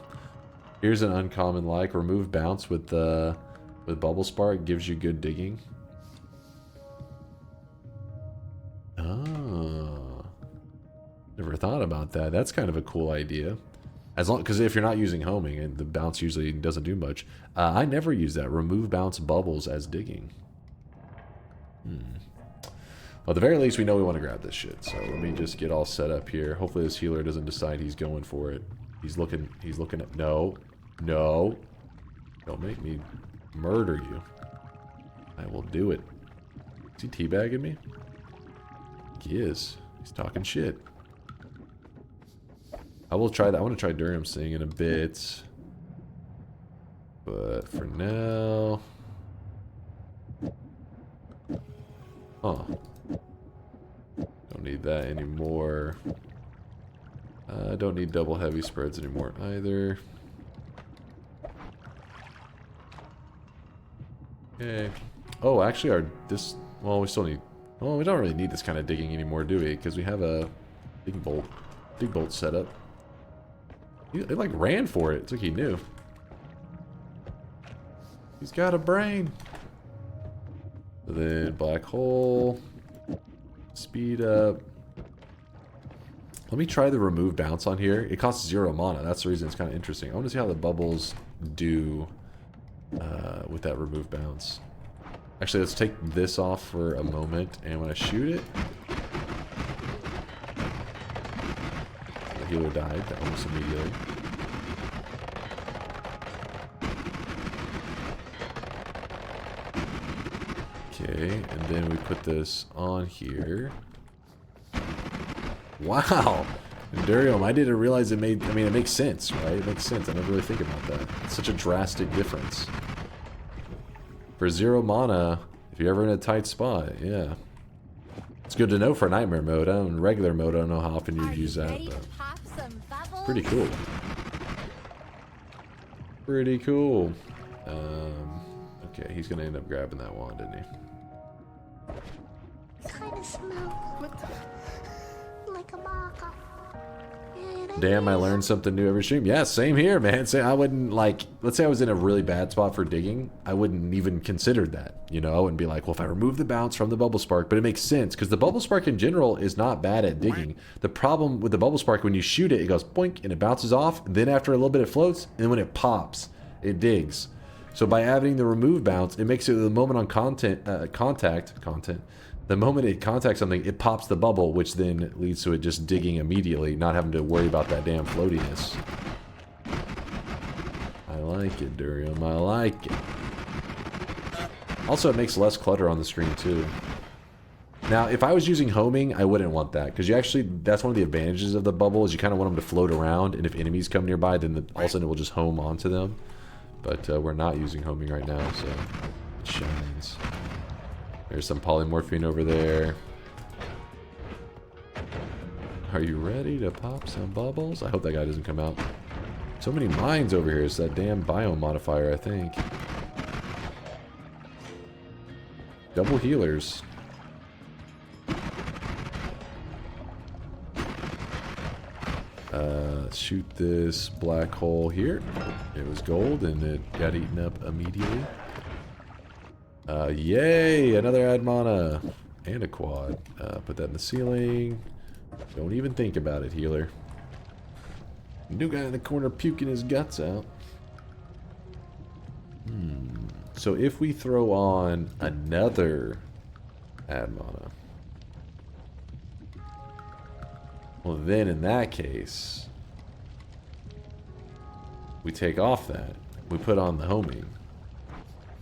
Here's an uncommon like remove bounce with bubble spark, gives you good digging. Oh. Never thought about that. That's kind of a cool idea. As long, because if you're not using homing and the bounce usually doesn't do much, I never use that. Remove bounce bubbles as digging. Well, at the very least, we know we want to grab this shit. So let me just get all set up here. Hopefully, this healer doesn't decide he's going for it. He's looking at. No, don't make me murder you. I will do it. Is he teabagging me? He is. He's talking shit. I will try that. I want to try Durham Sing in a bit. But for now... Huh. Don't need that anymore. I don't need double heavy spreads anymore either. Okay. Oh, actually well, we still need... Well, we don't really need this kind of digging anymore, do we? Because we have a big bolt setup. They like ran for it. It's like he knew. He's got a brain. So then black hole. Speed up. Let me try the remove bounce on here. It costs 0 mana. That's the reason it's kind of interesting. I want to see how the bubbles do with that remove bounce. Actually, let's take this off for a moment. And when I shoot it... The healer died almost immediately. Okay, and then we put this on here. Wow! Durium, I didn't realize it made... I mean, it makes sense, right? It makes sense. I never really think about that. It's such a drastic difference. For 0 mana, if you're ever in a tight spot, yeah. It's good to know for nightmare mode. In regular mode, I don't know how often you'd use that, but... Pretty cool. Pretty cool. Okay, he's gonna end up grabbing that wand, isn't he? Kind of smell like a baka. Damn, I learned something new every stream. Yeah, same here, man. Say I wouldn't like. Let's say I was in a really bad spot for digging. I wouldn't even consider that. You know, I wouldn't be like, well, if I remove the bounce from the bubble spark, but it makes sense because the bubble spark in general is not bad at digging. The problem with the bubble spark, when you shoot it, it goes boink and it bounces off. And then after a little bit, it floats, and when it pops, it digs. So by adding the remove bounce, it makes it the moment on contact. The moment it contacts something, it pops the bubble, which then leads to it just digging immediately, not having to worry about that damn floatiness. I like it, Durium. I like it. Also, it makes less clutter on the screen, too. Now, if I was using homing, I wouldn't want that, because you actually, that's one of the advantages of the bubble, is you kind of want them to float around, and if enemies come nearby, then all of a sudden it will just home onto them. But we're not using homing right now, so it shines. There's some polymorphine over there. Are you ready to pop some bubbles? I hope that guy doesn't come out. So many mines over here. It's that damn biome modifier, I think. Double healers. Shoot this black hole here. It was gold and it got eaten up immediately. Yay! Another ad mana. And a quad. Put that in the ceiling. Don't even think about it, healer. New guy in the corner puking his guts out. So if we throw on another ad mana, well then in that case, we take off that. We put on the homing.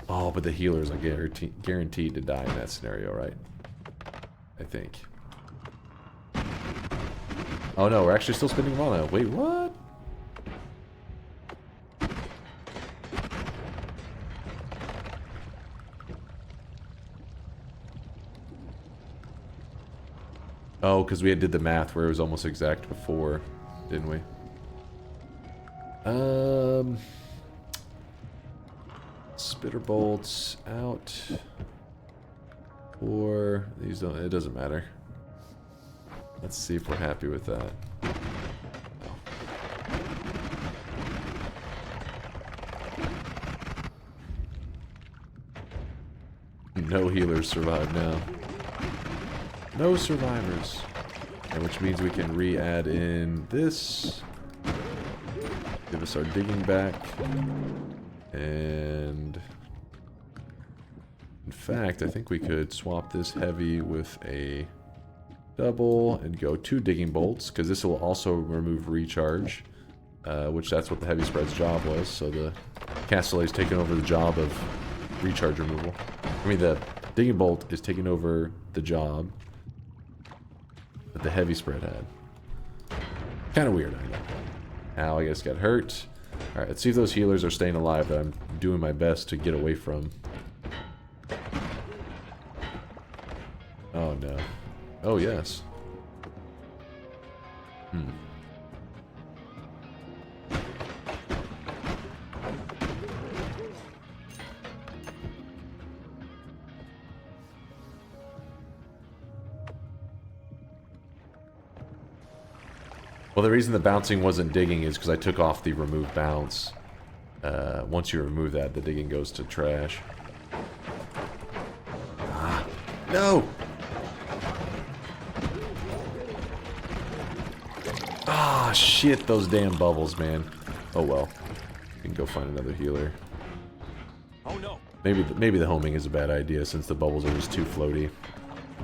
Oh, but the healers are guaranteed to die in that scenario, right? I think. Oh no, we're actually still spending mana. Wait, what? Oh, because we did the math where it was almost exact before, didn't we? Spitter bolts out. Or these don't, it doesn't matter. Let's see if we're happy with that. No healers survive now. No survivors. And which means we can re-add in this. Give us our digging back. And in fact, I think we could swap this heavy with a double and go 2 digging bolts, because this will also remove recharge, which that's what the heavy spread's job was. So the Castellet's taken over the job of recharge removal. I mean, the digging bolt is taking over the job that the heavy spread had. Kind of weird, I know. Ow, I guess got hurt. Alright, let's see if those healers are staying alive that I'm doing my best to get away from. Oh no. Oh yes. Well, the reason the bouncing wasn't digging is because I took off the remove bounce. Once you remove that, the digging goes to trash. Ah, no! Ah, shit, those damn bubbles, man. Oh well. We can go find another healer. Oh no. Maybe the homing is a bad idea since the bubbles are just too floaty.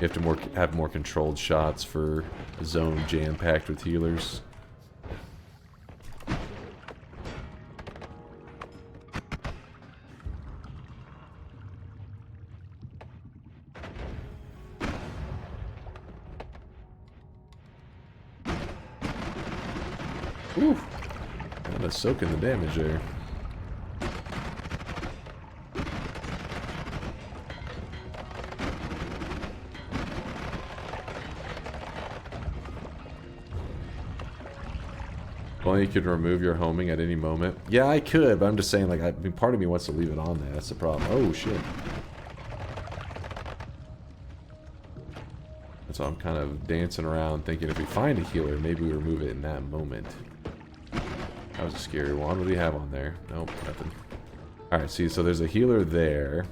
You have to have more controlled shots for a zone jam-packed with healers. Whew. Kind of soaking the damage there. Well, you could remove your homing at any moment. Yeah, I could, but I'm just saying, like, I mean, part of me wants to leave it on there. That's the problem. Oh, shit. So I'm kind of dancing around thinking if we find a healer, maybe we remove it in that moment. That was a scary one. What do we have on there? Nope, nothing. Alright, see, so there's a healer there.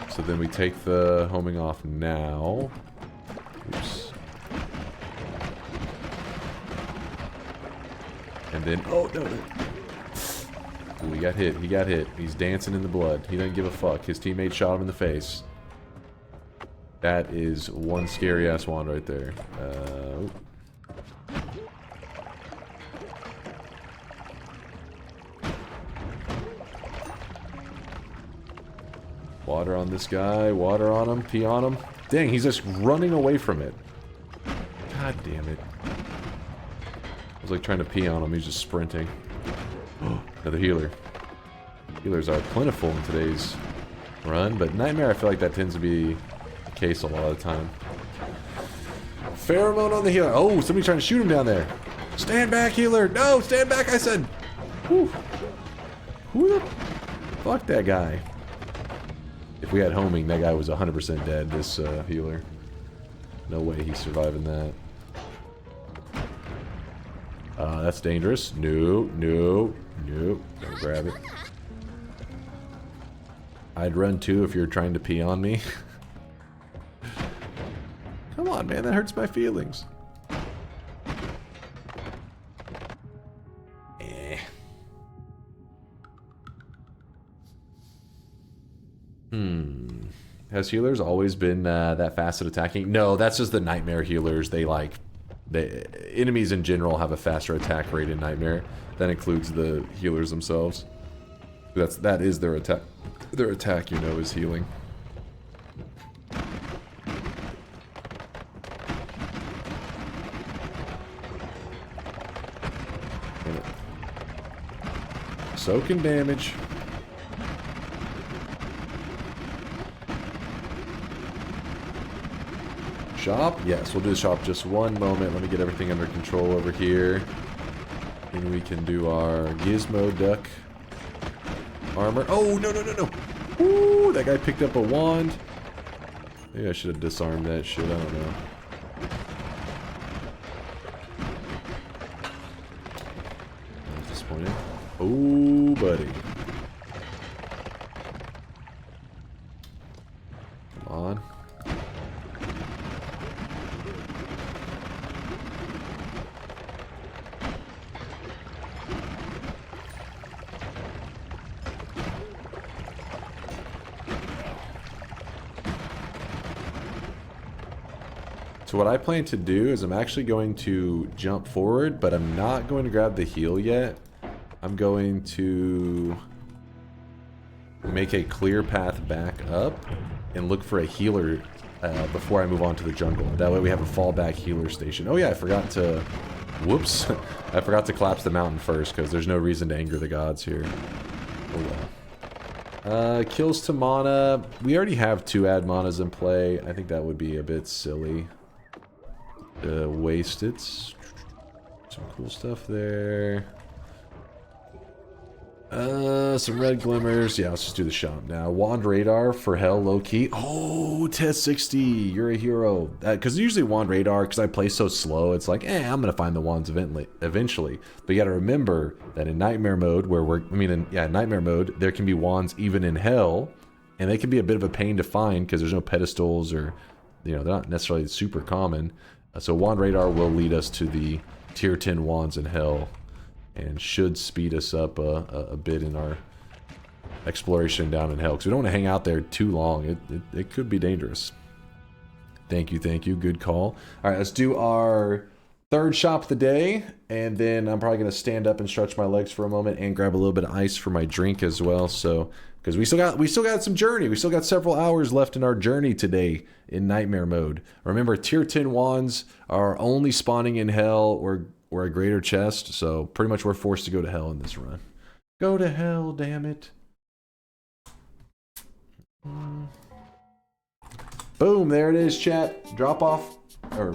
So then we take the homing off now. Oops. And then, oh, no, no. Ooh, he got hit. He got hit. He's dancing in the blood. He doesn't give a fuck. His teammate shot him in the face. That is one scary-ass wand right there. Water on this guy. Water on him. Pee on him. Dang, he's just running away from it. God damn it. I was like trying to pee on him. He's just sprinting. Another healer. Healers are plentiful in today's run, but Nightmare, I feel like that tends to be the case a lot of the time. Pheromone on the healer. Oh, somebody trying to shoot him down there. Stand back, healer. No, stand back, I said. Whew. Who the fuck that guy? If we had homing, that guy was 100% dead, this healer. No way he's surviving that. That's dangerous. No, no, no. Don't grab it. I'd run too if you're trying to pee on me. Come on, man, that hurts my feelings. Has healers always been that fast at attacking? No, that's just the Nightmare healers. They like... the enemies in general have a faster attack rate in Nightmare. That includes the healers themselves. That is their attack. Their attack, you know, is healing. Soaking damage. Shop? Yes, we'll do the shop just one moment. Let me get everything under control over here. And we can do our Gizmo Duck armor. Oh, no, no, no, no. Ooh, that guy picked up a wand. Maybe I should have disarmed that shit. I don't know. That's disappointing. Oh, buddy. Come on. So what I plan to do is I'm actually going to jump forward, but I'm not going to grab the heal yet. I'm going to make a clear path back up and look for a healer before I move on to the jungle. That way we have a fallback healer station. Oh yeah, I forgot to... Whoops. I forgot to collapse the mountain first because there's no reason to anger the gods here. Oh well. Kills to mana. We already have 2 add manas in play. I think that would be a bit silly. Waste it. Some cool stuff there. Some red glimmers. Yeah, let's just do the shop now. Wand radar for hell, low key. Oh, test 60. You're a hero. Because usually wand radar, because I play so slow, it's like, I'm gonna find the wands eventually. But you gotta remember that in nightmare mode, in nightmare mode, there can be wands even in hell, and they can be a bit of a pain to find because there's no pedestals or, they're not necessarily super common. So wand radar will lead us to the tier 10 wands in hell and should speed us up a bit in our exploration down in hell, because we don't want to hang out there too long. It could be dangerous. Thank you, good call. All right, let's do our third shop of the day, and then I'm probably going to stand up and stretch my legs for a moment and grab a little bit of ice for my drink as well. So because we still got some journey. We still got several hours left in our journey today in nightmare mode. Remember, tier 10 wands are only spawning in hell or a greater chest, so pretty much we're forced to go to hell in this run. Go to hell, damn it. Boom, there it is, chat. Drop off, or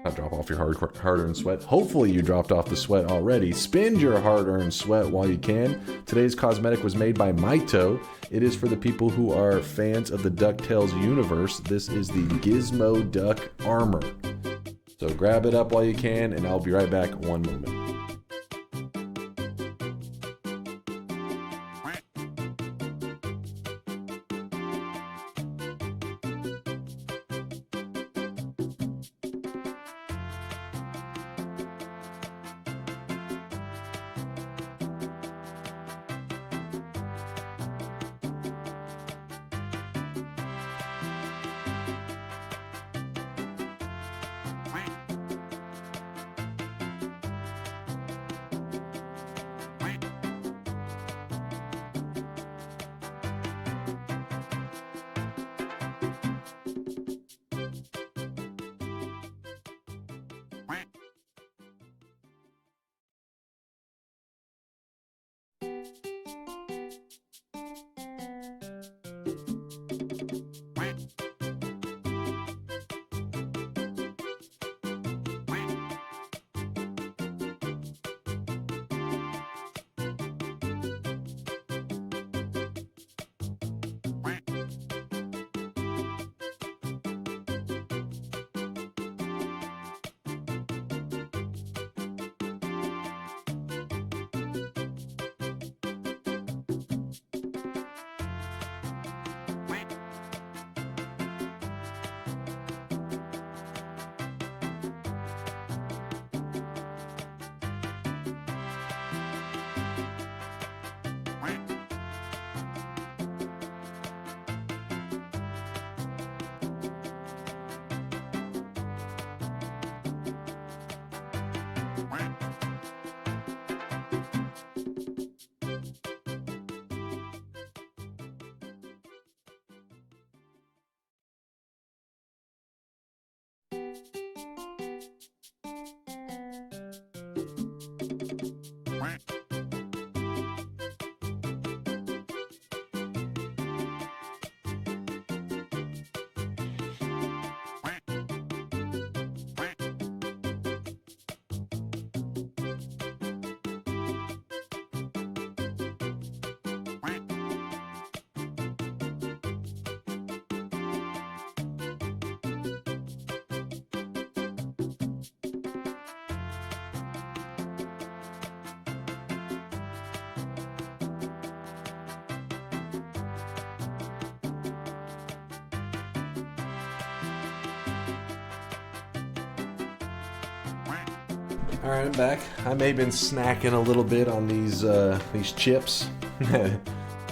not drop off your hard-earned sweat. Hopefully you dropped off the sweat already. Spend your hard-earned sweat while you can. Today's cosmetic was made by Maito. It is for the people who are fans of the DuckTales universe. This is the Gizmo Duck Armor. So grab it up while you can, and I'll be right back one moment. All right, I'm back. I may have been snacking a little bit on these chips,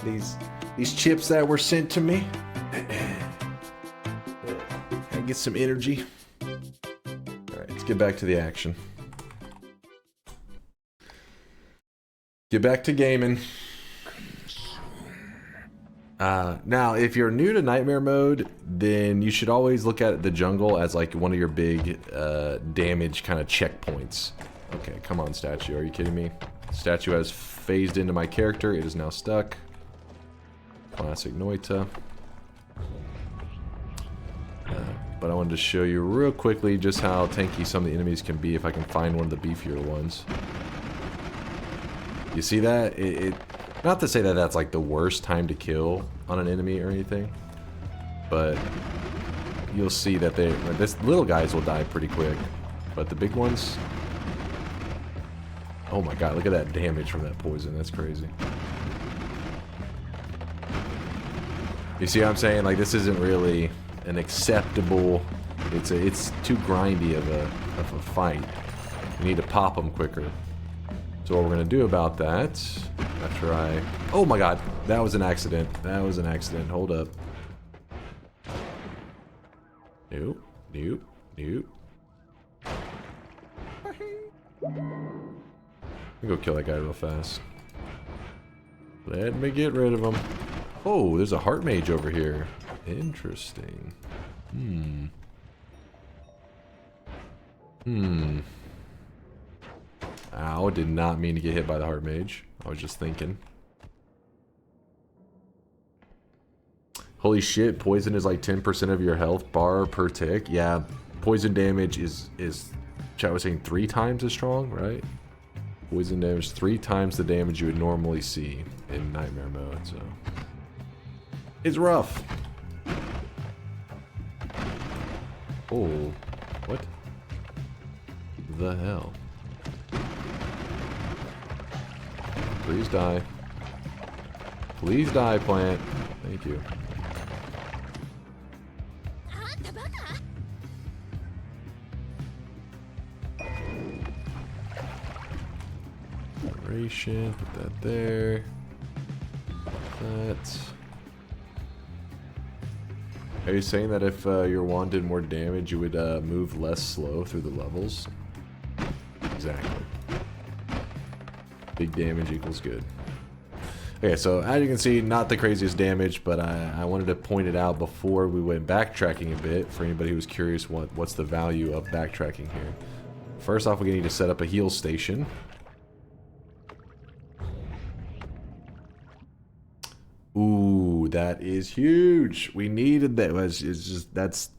these chips that were sent to me. I get some energy. All right, let's get back to the action. Get back to gaming. Now, if you're new to Nightmare Mode, then you should always look at the jungle as like one of your big damage kind of checkpoints. Okay, come on, statue. Are you kidding me? Statue has phased into my character. It is now stuck. Classic Noita. But I wanted to show you real quickly just how tanky some of the enemies can be if I can find one of the beefier ones. You see that? Not to say that that's like the worst time to kill on an enemy or anything, but you'll see that this little guys will die pretty quick, but the big ones, oh my god, look at that damage from that poison. That's crazy. You see what I'm saying? Like, this isn't really an acceptable, it's too grindy of a fight. You need to pop them quicker. So what we're gonna do about that, after oh my god, that was an accident. That was an accident. Hold up. Nope, nope, nope. Let me go kill that guy real fast. Let me get rid of him. Oh, there's a heart mage over here. Interesting. Ow, did not mean to get hit by the heart mage. I was just thinking. Holy shit, poison is like 10% of your health bar per tick. Yeah, poison damage is chat was saying 3 times as strong, right? Poison damage 3 times the damage you would normally see in Nightmare Mode, so it's rough. Oh, what the hell? Please die. Please die, plant. Thank you. Generation, put that there. That. Are you saying that if your wand did more damage, you would move less slow through the levels? Exactly. Big damage equals good. Okay, so as you can see, not the craziest damage, but I wanted to point it out before we went backtracking a bit for anybody who's curious what's the value of backtracking here. First off, we need to set up a heal station. Ooh, that is huge. We needed that. It's just that's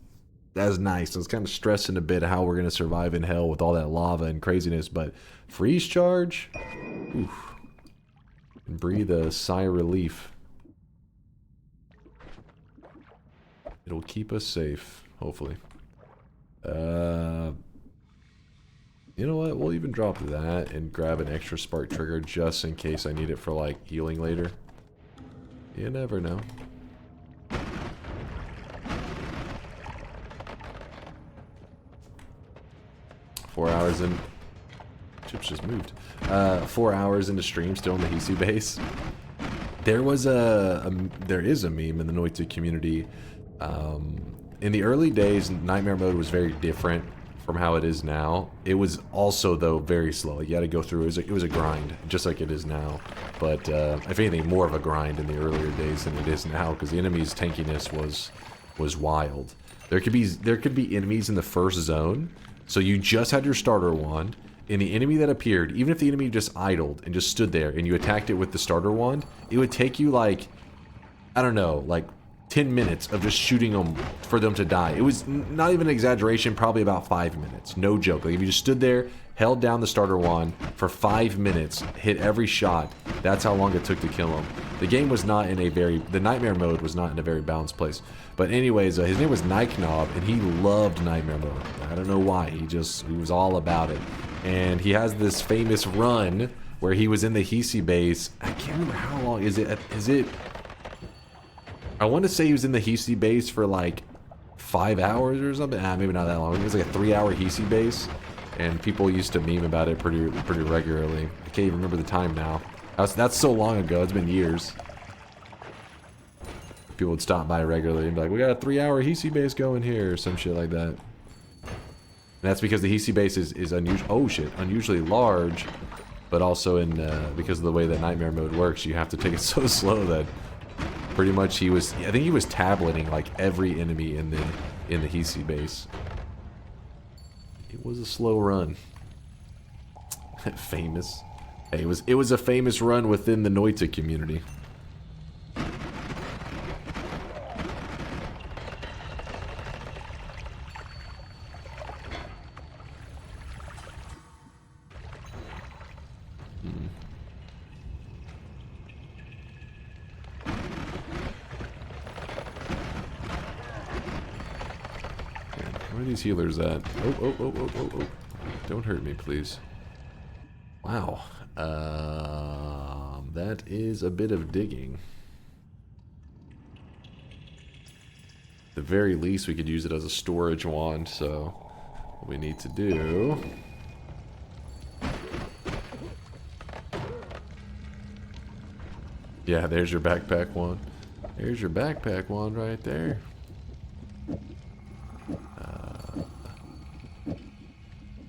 nice. I was kind of stressing a bit how we're gonna survive in hell with all that lava and craziness, but freeze charge. Oof. And breathe a sigh of relief. It'll keep us safe, hopefully. You know what? We'll even drop that and grab an extra spark trigger just in case I need it for like healing later. You never know. Four hours in. Chips just moved. 4 hours into stream, still in the Hisi base. There was there is a meme in the Noita community. In the early days, Nightmare mode was very different from how it is now. It was also, though, very slow. You had to go through. It was a grind, just like it is now. But if anything, more of a grind in the earlier days than it is now, because the enemy's tankiness was wild. There could be enemies in the first zone, so you just had your starter wand, and the enemy that appeared, even if the enemy just idled and just stood there, and you attacked it with the starter wand, it would take you like, I don't know, like 10 minutes of just shooting them for them to die. It was not even an exaggeration, probably about 5 minutes. No joke. Like if you just stood there, held down the starter wand for 5 minutes, hit every shot, that's how long it took to kill him. The game was not in a the Nightmare mode was not in a very balanced place. But anyways, his name was Nightnob, and he loved Nightmare mode. I don't know why. He was all about it. And he has this famous run where he was in the Hisi base. I can't remember how long. Is it I want to say he was in the Hisi base for like 5 hours or something. Maybe not that long. It was like a 3-hour Hisi base, and people used to meme about it pretty regularly. I can't even remember the time now. That's so long ago. It's been years. People would stop by regularly and be like, "We got a 3-hour Hisi base going here," or some shit like that. And that's because the Hisi base is unusually large, but also because of the way that Nightmare mode works, you have to take it so slow that pretty much I think he was tableting like every enemy in the Hisi base. It was a slow run. Famous. Hey, it was a famous run within the Noita community. Where are these healers at? Oh. Don't hurt me, please. Wow. That is a bit of digging. At the very least, we could use it as a storage wand, so what we need to do... Yeah, there's your backpack wand. There's your backpack wand right there.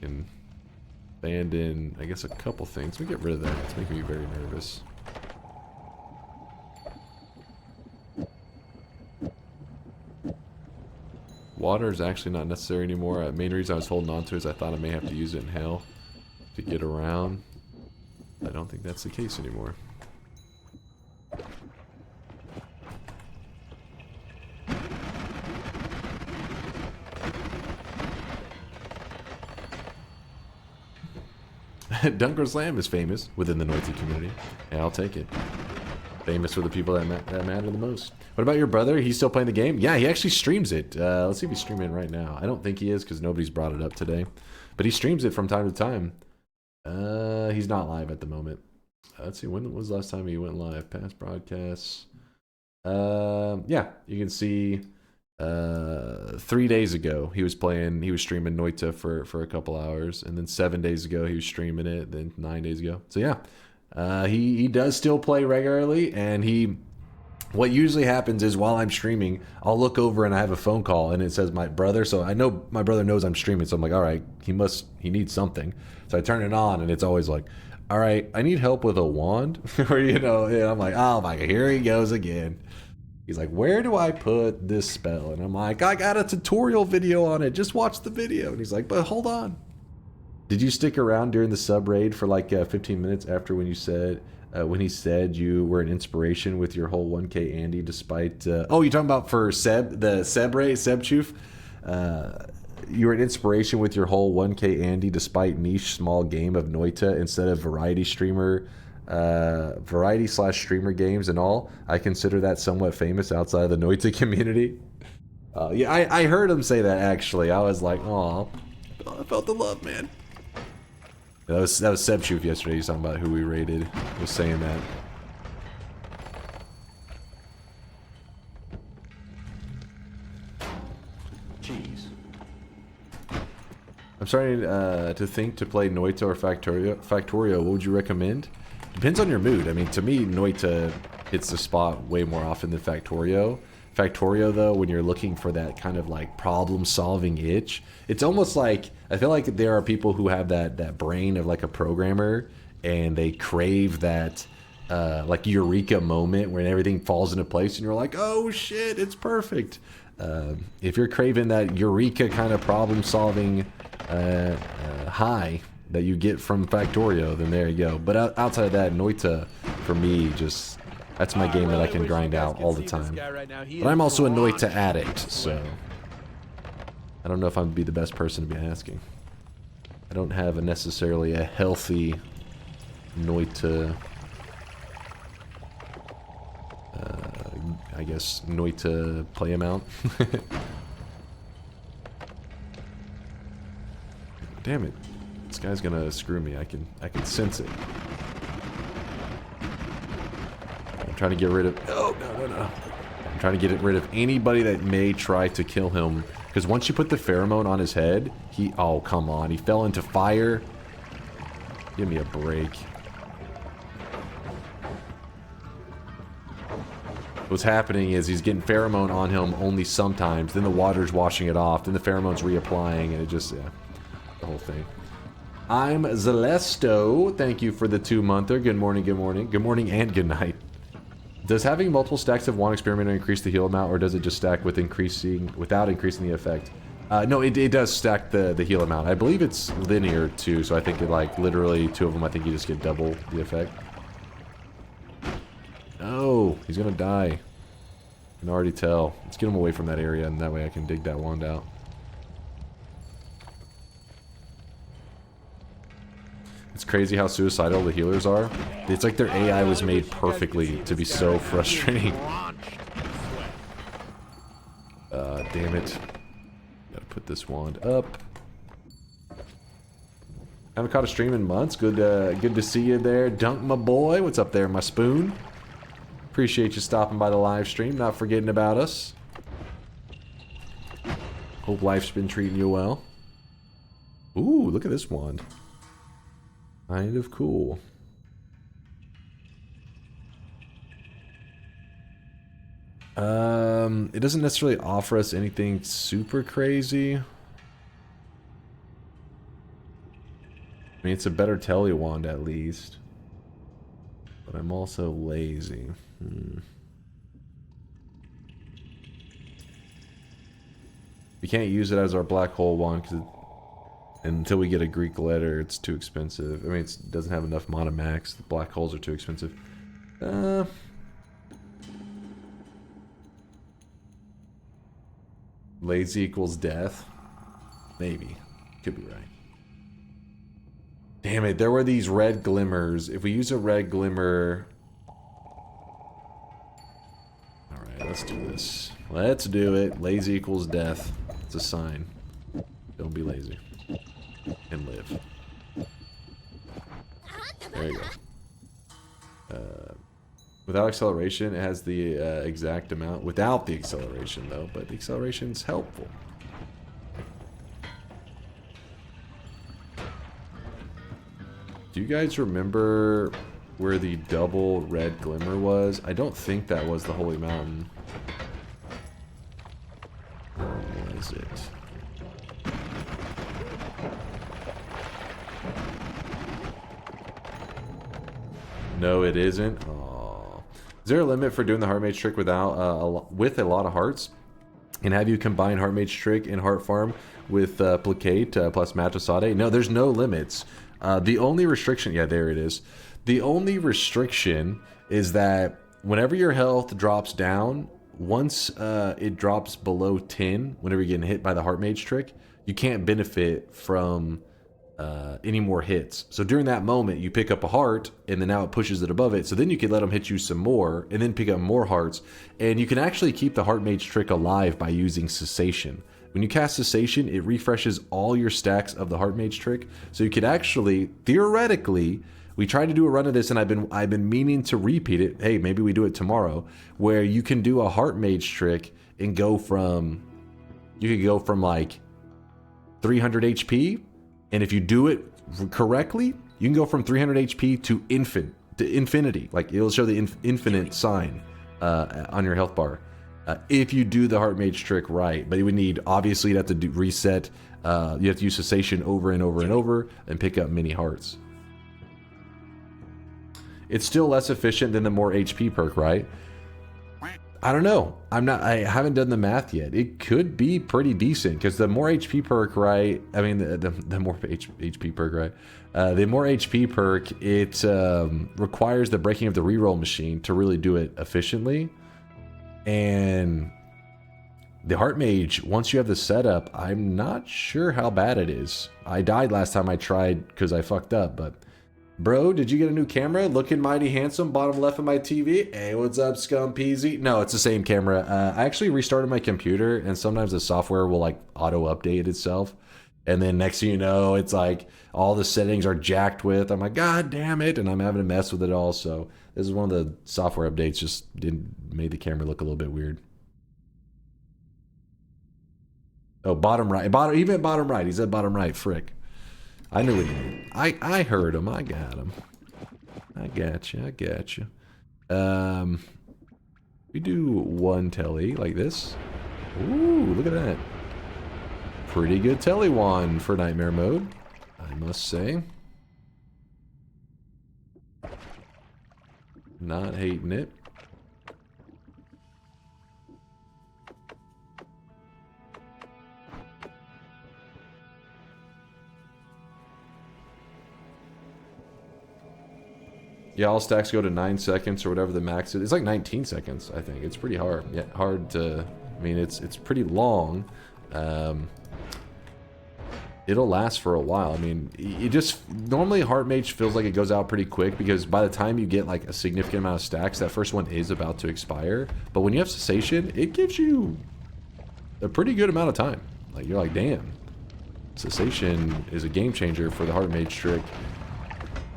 Can abandon, I guess, a couple things. We get rid of that. It's making me very nervous. Water is actually not necessary anymore. The main reason I was holding on to it is I thought I may have to use it in hell to get around. I don't think that's the case anymore. DunkOrSlam is famous within the Noita community. Yeah, I'll take it. Famous for the people that matter the most. What about your brother? He's still playing the game? Yeah, he actually streams it. Let's see if he's streaming it right now. I don't think he is because nobody's brought it up today. But he streams it from time to time. He's not live at the moment. Let's see, when was the last time he went live? Past broadcasts. Yeah, you can see 3 days ago he was streaming Noita for a couple hours, and then 7 days ago he was streaming it, then 9 days ago. So yeah, he does still play regularly, and what usually happens is while I'm streaming, I'll look over and I have a phone call and it says my brother, so I know my brother knows I'm streaming, so I'm like, all right, he needs something. So I turn it on and it's always like, all right, I need help with a wand. Or, and I'm like, oh my God, here he goes again. He's like, where do I put this spell? And I'm like, I got a tutorial video on it. Just watch the video. And he's like, but hold on. Did you stick around during the sub raid for like 15 minutes after when you said when he said you were an inspiration with your whole 1K Andy despite... oh, you're talking about for Seb, the Sebchoof? You were an inspiration with your whole 1K Andy despite niche small game of Noita instead of variety / streamer games and all. I consider that somewhat famous outside of the Noita community. Yeah, I heard him say that actually. I was like, oh, I felt the love, man. That was Sebchoof yesterday. He's talking about who we rated. Was saying that. Jeez. I'm starting to think to play Noita or Factorio. What would you recommend? Depends on your mood. I mean, to me, Noita hits the spot way more often than Factorio. Factorio, though, when you're looking for that kind of like problem-solving itch, it's almost like, I feel like there are people who have that brain of like a programmer, and they crave that like eureka moment when everything falls into place and you're like, oh shit, it's perfect. If you're craving that eureka kind of problem-solving high that you get from Factorio, then there you go. But outside of that, Noita, for me, just... that's my game that I can grind out all the time. But I'm also a Noita addict, so... I don't know if I'd be the best person to be asking. I don't have necessarily a healthy Noita... I guess Noita play amount. Damn it. This guy's gonna screw me. I can sense it. I'm trying to get rid of... oh, no. I'm trying to get rid of anybody that may try to kill him. Because once you put the pheromone on his head, he... oh, come on. He fell into fire. Give me a break. What's happening is he's getting pheromone on him only sometimes. Then the water's washing it off. Then the pheromone's reapplying. And it just... yeah. The whole thing. I'm Zalesto. Thank you for the 2-monther. Good morning, good morning. Good morning and good night. Does having multiple stacks of one experimenter increase the heal amount, or does it just stack with without increasing the effect? No, it does stack the heal amount. I believe it's linear too, so I think it like literally 2 of them, I think you just get double the effect. Oh, he's gonna die. I can already tell. Let's get him away from that area, and that way I can dig that wand out. It's crazy how suicidal the healers are. It's like their AI was made perfectly to be so frustrating. Damn it. Gotta put this wand up. Haven't caught a stream in months. Good to see you there. Dunk, my boy. What's up there, my spoon? Appreciate you stopping by the live stream. Not forgetting about us. Hope life's been treating you well. Ooh, look at this wand. Kind of cool. It doesn't necessarily offer us anything super crazy. I mean, it's a better telly wand at least. But I'm also lazy. We can't use it as our black hole wand because until we get a Greek letter, it's too expensive. I mean, it doesn't have enough mana max. The black holes are too expensive. Lazy equals death. Maybe. Could be right. Damn it, there were these red glimmers. If we use a red glimmer... alright, let's do this. Let's do it. Lazy equals death. It's a sign. Don't be lazy. And live. There you go. Without acceleration, it has the exact amount. Without the acceleration, though, but the acceleration's helpful. Do you guys remember where the double red glimmer was? I don't think that was the Holy Mountain. Or was it? No, it isn't. Aww. Is there a limit for doing the Heart Mage trick without with a lot of hearts? And have you combined Heart Mage trick and Heart Farm with Placate plus Matrasade? No, there's no limits. The only restriction, yeah, there it is. The only restriction is that whenever your health drops down, once it drops below 10, whenever you're getting hit by the heart mage trick, you can't benefit from any more hits. So during that moment, you pick up a heart, and then now it pushes it above it. So then you can let them hit you some more, and then pick up more hearts. And you can actually keep the heart mage trick alive by using cessation. When you cast cessation, it refreshes all your stacks of the heart mage trick. So you could actually, theoretically, we tried to do a run of this, and I've been meaning to repeat it. Hey, maybe we do it tomorrow, where you can do a heart mage trick and go from, you could go from like 300 HP, and if you do it correctly, you can go from 300 HP to infinity. Like it'll show the infinite sign on your health bar. If you do the heart mage trick right, but you would need, obviously you'd have to reset, you have to use cessation over and over and over and pick up many hearts. It's still less efficient than the more HP perk, right? I don't know. I haven't done the math yet. It could be pretty decent because the more HP perk, right? I mean, the more HP perk, right? The more HP perk, it requires the breaking of the reroll machine to really do it efficiently. And the heart mage, once you have the setup, I'm not sure how bad it is. I died last time I tried because I fucked up, but bro, did you get a new camera? Looking mighty handsome, bottom left of my TV. Hey, what's up, scum peasy? No, it's the same camera. I actually restarted my computer, and sometimes the software will like auto update itself. And then next thing you know, it's like all the settings are jacked with. I'm like, God damn it. And I'm having to mess with it all. So this is one of the software updates, just made the camera look a little bit weird. Oh, bottom right. Even bottom right. He said bottom right. Frick. I knew what he meant. I heard him. I got him. I got you. We do one telly like this. Ooh, look at that. Pretty good telly wand for nightmare mode, I must say. Not hating it. Yeah, all stacks go to 9 seconds or whatever the max is. It's like 19 seconds, I think. It's pretty hard. Yeah, hard to... I mean, it's pretty long. It'll last for a while. I mean, it just... Normally, Heart Mage feels like it goes out pretty quick because by the time you get like a significant amount of stacks, that first one is about to expire. But when you have Cessation, it gives you a pretty good amount of time. Like, you're like, damn. Cessation is a game changer for the Heart Mage trick.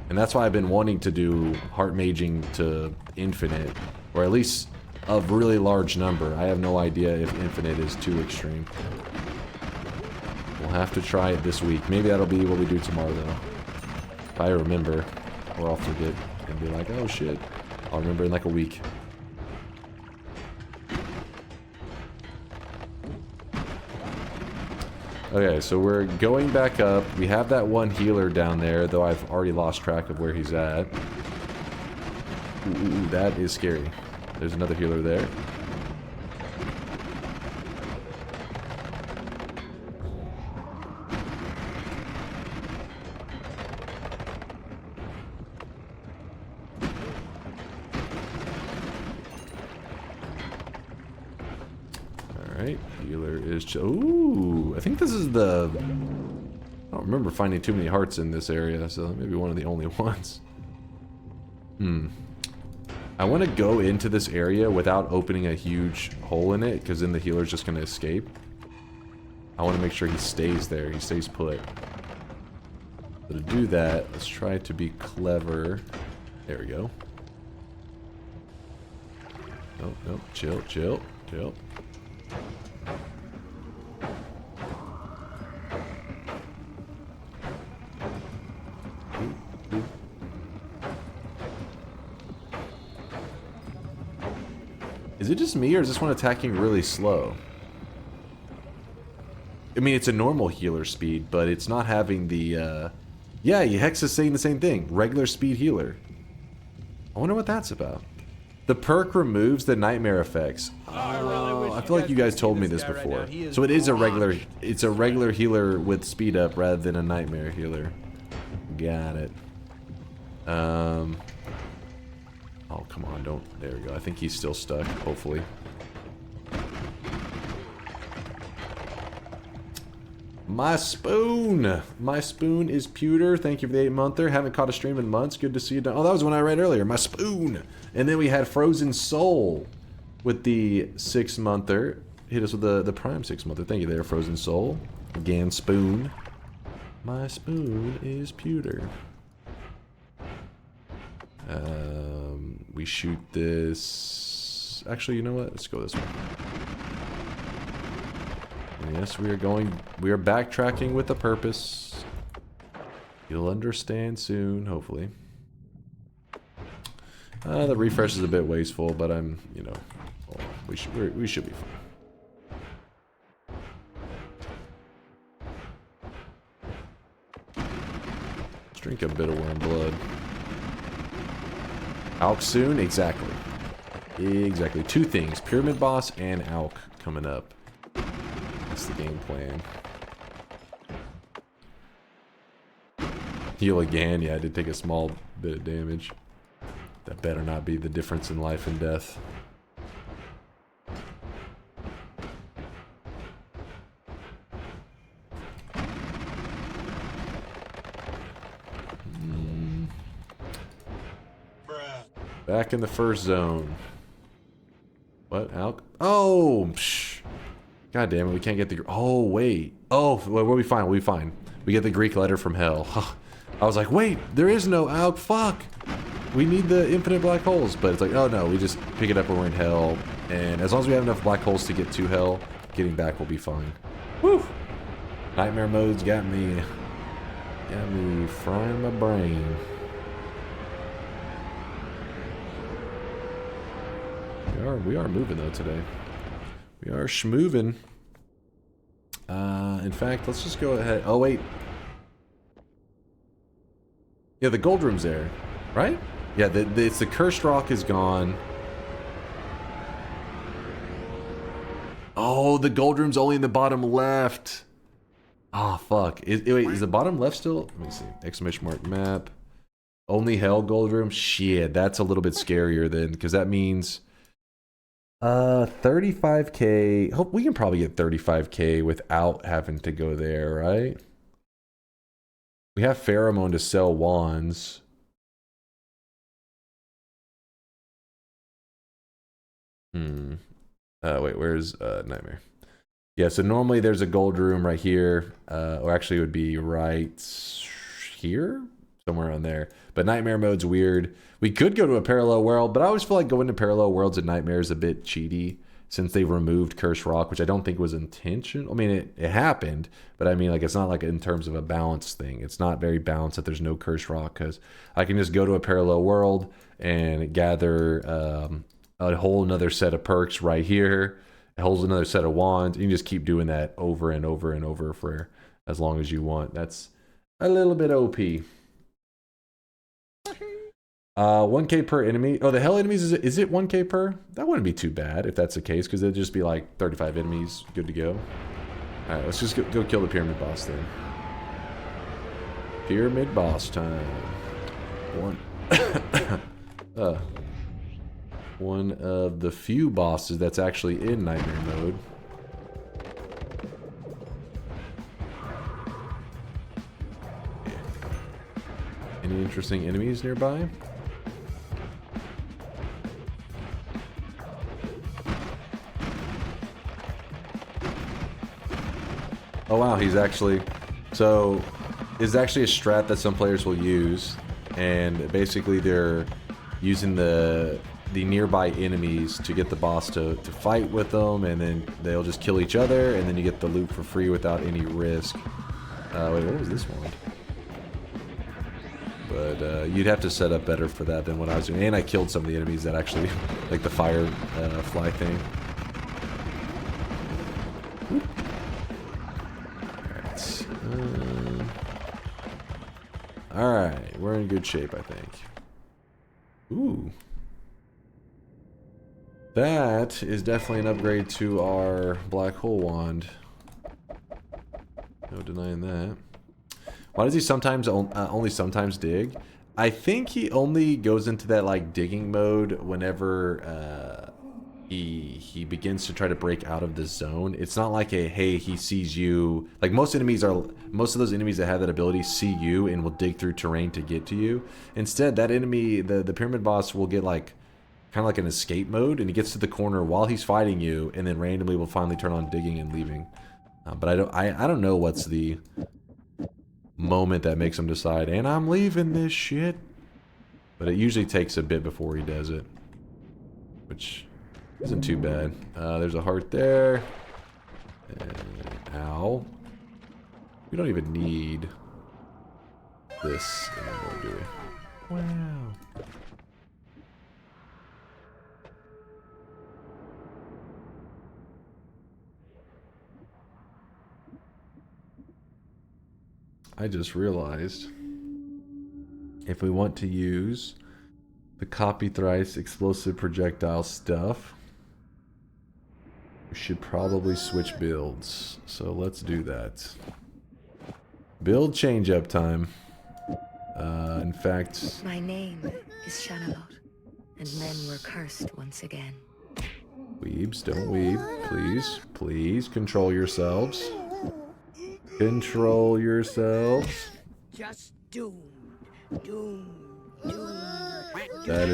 And that's why I've been wanting to do Heart Maging to Infinite, or at least a really large number. I have no idea if Infinite is too extreme. We'll have to try it this week. Maybe that'll be what we do tomorrow, though. If I remember, or I'll forget and be like, oh shit. I'll remember in like a week. Okay, so we're going back up. We have that one healer down there, though I've already lost track of where he's at. Ooh, that is scary. There's another healer there. Alright, healer is... Ooh, I think this is the... I don't remember finding too many hearts in this area, so maybe one of the only ones. I want to go into this area without opening a huge hole in it, because then the healer's just going to escape. I want to make sure he stays there, he stays put. So to do that, let's try to be clever. There we go. Nope, nope, chill, chill, chill. Is it just me, or is this one attacking really slow? I mean, it's a normal healer speed, but it's not having the, yeah, Hex is saying the same thing. Regular speed healer. I wonder what that's about. The perk removes the nightmare effects. I feel like you guys told me this before. So it is a regular, it's a regular healer with speed up rather than a nightmare healer. Got it. Oh, come on, don't. There we go. I think he's still stuck, hopefully. My spoon! My spoon is pewter. Thank you for the 8-monther. Haven't caught a stream in months. Good to see you. Oh, that was one I read earlier. My spoon! And then we had Frozen Soul with the 6-monther. Hit us with the prime 6-monther. Thank you there, Frozen Soul. Again, spoon. My spoon is pewter. We shoot this... Actually, you know what? Let's go this way. Yes, we are backtracking with a purpose. You'll understand soon, hopefully. The refresh is a bit wasteful, but I'm, you know, we should be fine. Let's drink a bit of worm blood. Alk soon? Exactly. Exactly. 2 things. Pyramid boss and Alk coming up. That's the game plan. Heal again. Yeah, I did take a small bit of damage. That better not be the difference in life and death. Back in the first zone. What? Alk? Oh! Psh. God damn it, we can't get the... Oh, wait. Oh, we'll be fine, we'll be fine. We get the Greek letter from hell. I was like, wait, there is no Alk, fuck! We need the infinite black holes. But it's like, oh no, we just pick it up when we're in hell. And as long as we have enough black holes to get to hell, getting back will be fine. Woo! Nightmare mode's got me frying my brain. We are moving though today. We are schmoving. In fact, let's just go ahead. Oh wait. Yeah, the gold room's there, right? Yeah, it's the cursed rock is gone. Oh, the gold room's only in the bottom left. Ah, oh, fuck. Wait, is the bottom left still? Let me see. Exclamation mark map. Only hell gold room. Shit, that's a little bit scarier then, because that means 35k. Hope we can probably get 35k without having to go there, right? We have pheromone to sell wands. Wait, where's Nightmare? Yeah, so normally there's a gold room right here. Or actually it would be right here? Somewhere on there. But Nightmare mode's weird. We could go to a parallel world, but I always feel like going to parallel worlds at Nightmare is a bit cheaty since they've removed Curse Rock, which I don't think was intentional. I mean, it happened, but I mean, like, it's not like in terms of a balance thing. It's not very balanced that there's no Curse Rock, because I can just go to a parallel world and gather a whole another set of perks right here, a whole another set of wands. You can just keep doing that over and over and over for as long as you want. That's a little bit OP. 1k per enemy. Oh, the hell enemies, is it 1k per? That wouldn't be too bad if that's the case, because it'd just be like 35 enemies, good to go. Alright, let's just go kill the pyramid boss then. Pyramid boss time. One of the few bosses that's actually in Nightmare mode. Any interesting enemies nearby? Oh wow, he's actually... So, it's actually a strat that some players will use, and basically they're using the nearby enemies to get the boss to fight with them, and then they'll just kill each other, and then you get the loot for free without any risk. Wait, what was this one? But you'd have to set up better for that than what I was doing. And I killed some of the enemies that actually, like the fire fly thing. Alright, we're in good shape, I think. Ooh. That is definitely an upgrade to our black hole wand. No denying that. Why does he sometimes only sometimes dig? I think he only goes into that like digging mode whenever he begins to try to break out of the zone. It's not like a hey, he sees you. Like most of those enemies that have that ability see you and will dig through terrain to get to you. Instead, that enemy, the pyramid boss, will get like kind of like an escape mode, and he gets to the corner while he's fighting you, and then randomly will finally turn on digging and leaving. But I don't know what's the moment that makes him decide, and I'm leaving this shit. But it usually takes a bit before he does it, which isn't too bad. There's a heart there. And, ow. We don't even need this anymore, do we? Wow. I just realized if we want to use the copy thrice explosive projectile stuff, we should probably switch builds. So let's do that. Build change up time. In fact, my name is Shanalot, and men were cursed once again. Weebs, don't weeb. Please, please control yourselves. Control yourselves. Just doomed. Doomed. That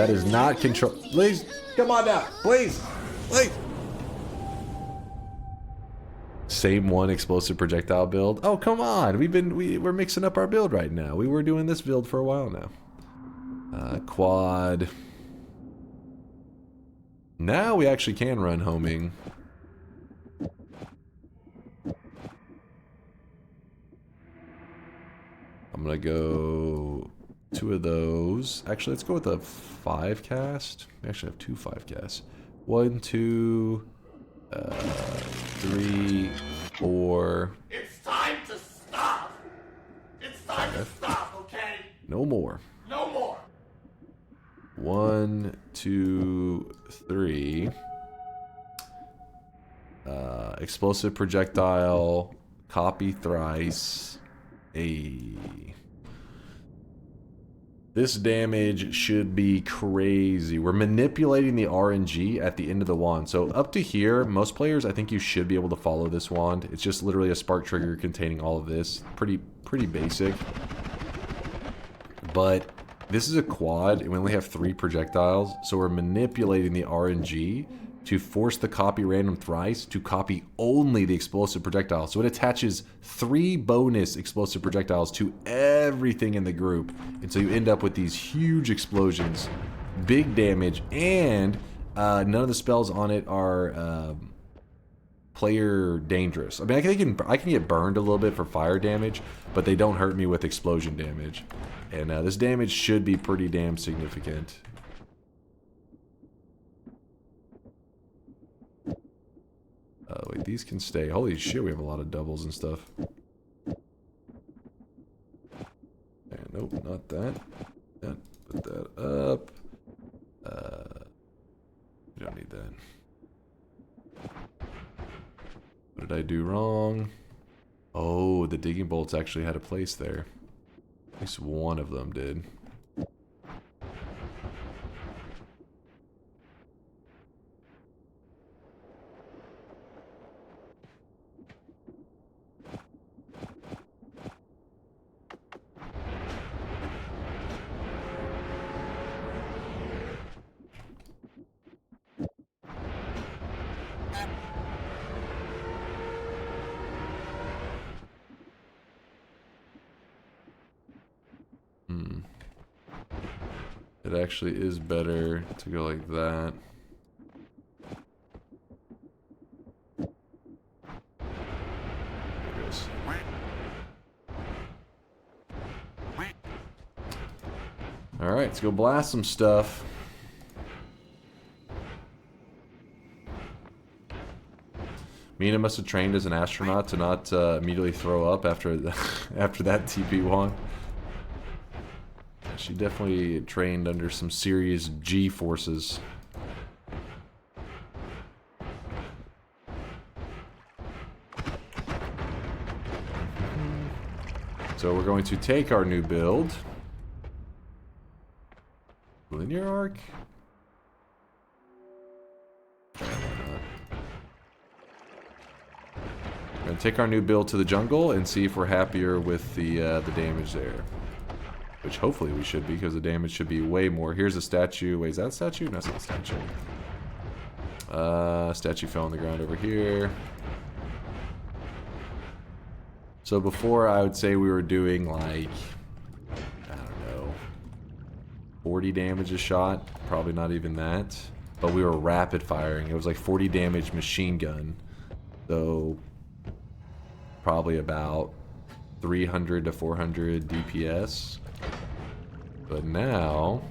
is not control. Please, come on now. Please. Please. Same one explosive projectile build. Oh, come on. We're mixing up our build right now. We were doing this build for a while now. Quad. Now we actually can run homing. I'm gonna go 2 of those. Actually, let's go with a 5 cast. We actually have 2 5 casts. 1, 2, 3, 4. It's time to stop. It's time to stop, okay? No more. No more. 1, 2, 3. Explosive projectile. Copy thrice. This damage should be crazy. We're manipulating the RNG at the end of the wand. So up to here, most players, I think you should be able to follow this wand. It's just literally a spark trigger containing all of this. Pretty basic. But this is a quad, and we only have 3 projectiles. So we're manipulating the RNG to force the copy random thrice to copy only the explosive projectile. So it attaches 3 bonus explosive projectiles to everything in the group. And so you end up with these huge explosions, big damage, and none of the spells on it are player dangerous. I mean, I can get burned a little bit for fire damage, but they don't hurt me with explosion damage. And this damage should be pretty damn significant. Wait, these can stay. Holy shit, we have a lot of doubles and stuff. And nope, not that. Put that up. We don't need that. What did I do wrong? Oh, the digging bolts actually had a place there. At least one of them did. It actually is better to go like that. There it goes. Alright, let's go blast some stuff. Mina must have trained as an astronaut to not immediately throw up after after that TP wand. She definitely trained under some serious G forces. So we're going to take our new build linear arc? We're gonna take our new build to the jungle and see if we're happier with the damage there. Which hopefully we should be, because the damage should be way more. Here's a statue. Wait, is that a statue? No, it's not a statue. Statue fell on the ground over here. So before, I would say we were doing like, I don't know, 40 damage a shot. Probably not even that. But we were rapid firing. It was like 40 damage machine gun. So probably about 300 to 400 DPS. But now,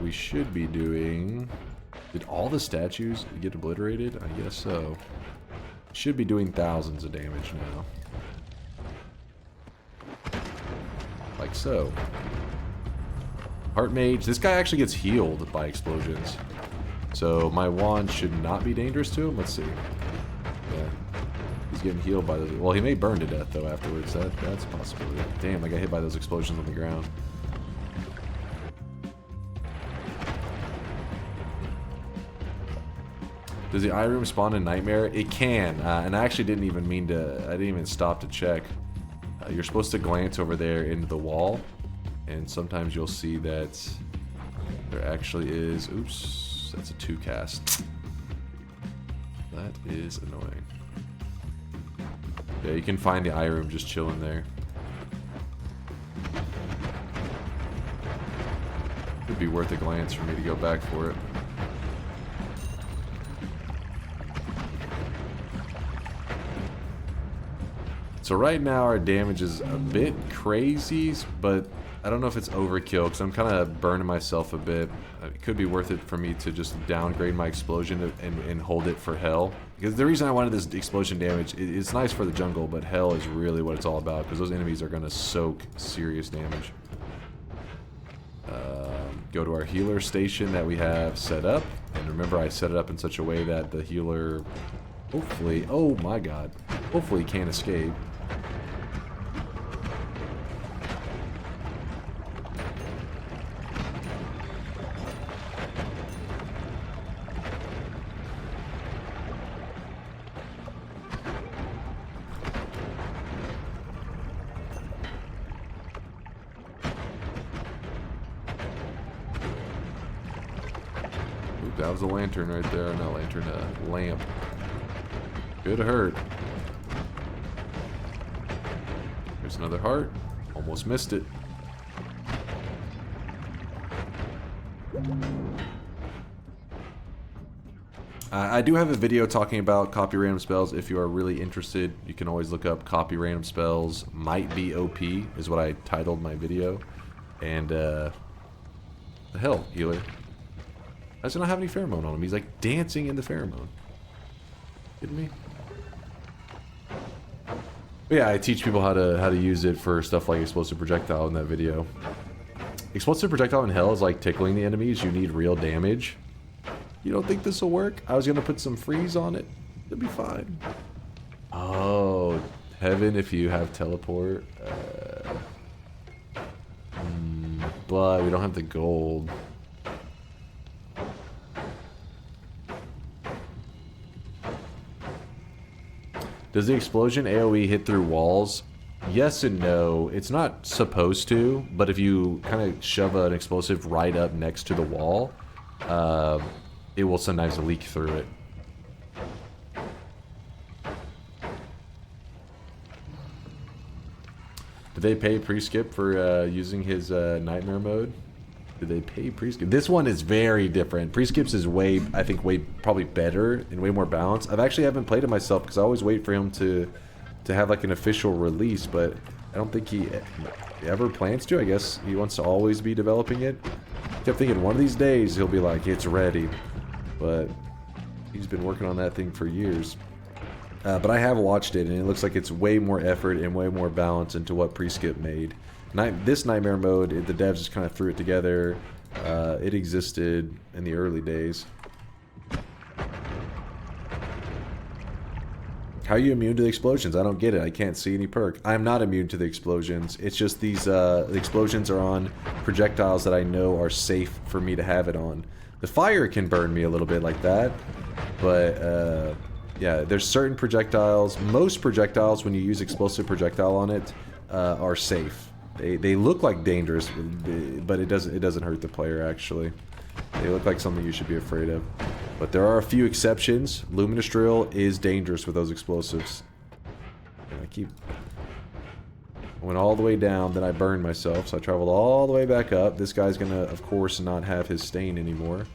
we should be doing... Did all the statues get obliterated? I guess so. Should be doing thousands of damage now. Like so. Heart Mage. This guy actually gets healed by explosions. So my wand should not be dangerous to him. Let's see. Yeah. He's getting healed by those. Well, he may burn to death though afterwards. That's a possibility. Damn, I got hit by those explosions on the ground. Does the eye room spawn in Nightmare? It can, and I actually didn't even mean to, I didn't even stop to check. You're supposed to glance over there into the wall, and sometimes you'll see that there actually is, oops, that's a 2 cast. That is annoying. Yeah, you can find the eye room just chilling there. It'd be worth a glance for me to go back for it. So right now our damage is a bit crazy, but I don't know if it's overkill because I'm kind of burning myself a bit. It could be worth it for me to just downgrade my explosion and hold it for hell. Because the reason I wanted this explosion damage, it's nice for the jungle, but hell is really what it's all about because those enemies are going to soak serious damage. Go to our healer station that we have set up. And remember, I set it up in such a way that the healer, hopefully, oh my god, hopefully can't escape. That was a lantern right there. Not lantern, a lamp. Could hurt. There's another heart. Almost missed it. I do have a video talking about copy random spells. If you are really interested, you can always look up copy random spells. Might be OP is what I titled my video. And the hell, healer. I just don't have any pheromone on him. He's like dancing in the pheromone. Kidding me? But yeah, I teach people how to use it for stuff like explosive projectile in that video. Explosive projectile in hell is like tickling the enemies. You need real damage. You don't think this will work? I was gonna put some freeze on it. It'll be fine. Oh, heaven if you have teleport. But we don't have the gold. Does the explosion AoE hit through walls? Yes and no. It's not supposed to, but if you kind of shove an explosive right up next to the wall, it will sometimes leak through it. Did they pay pre-skip for using his nightmare mode? Did they pay pre-skip? This one is very different. Pre-skips is way, I think, way probably better and way more balanced. I've actually haven't played it myself because I always wait for him to have like an official release, but I don't think he ever plans to. I guess he wants to always be developing it. I kept thinking one of these days he'll be like, it's ready, but he's been working on that thing for years. But I have watched it, and it looks like it's way more effort and way more balance into what pre-skip made. This nightmare mode, the devs just kind of threw it together. It existed in the early days. How are you immune to the explosions? I don't get it. I can't see any perk. I'm not immune to the explosions. It's just these, the explosions are on projectiles that I know are safe for me to have it on. The fire can burn me a little bit like that, but, yeah, there's certain projectiles. Most projectiles, when you use explosive projectile on it, are safe. They look like dangerous, but it doesn't hurt the player, actually. They look like something you should be afraid of. But there are a few exceptions. Luminous Drill is dangerous with those explosives. And I went all the way down, then I burned myself, so I traveled all the way back up. This guy's gonna, of course, not have his stain anymore.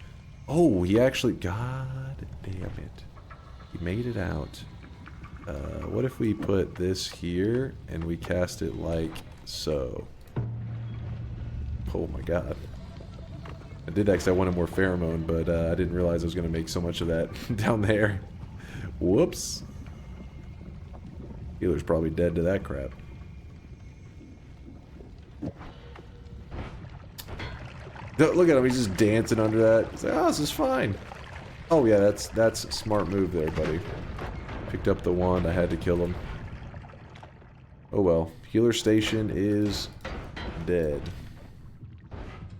Oh, he actually... God damn it. He made it out. What if we put this here, and we cast it like so? Oh my god. I did that because I wanted more pheromone, but I didn't realize I was going to make so much of that down there. Whoops. Healer's probably dead to that crap. Look at him, he's just dancing under that. He's like, oh, this is fine. Oh yeah, that's a smart move there, buddy. Picked up the wand, I had to kill him. Oh well. Healer station is dead.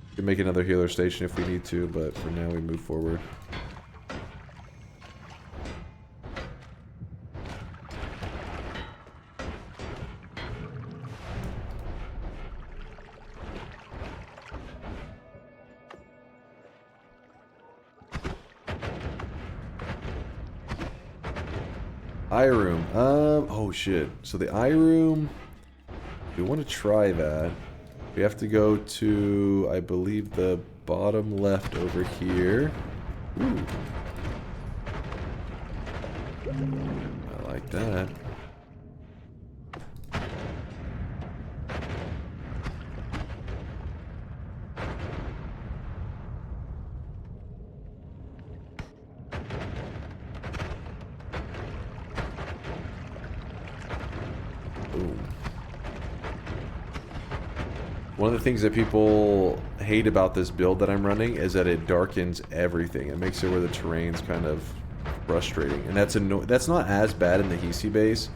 We can make another healer station if we need to, but for now we move forward. Eye room. Oh shit. So the eye room, we want to try that. We have to go to, I believe, the bottom left over here. Ooh. I like that. One of the things that people hate about this build that I'm running is that it darkens everything. It makes it where the terrain's kind of frustrating. And that's not as bad in the Hisi base,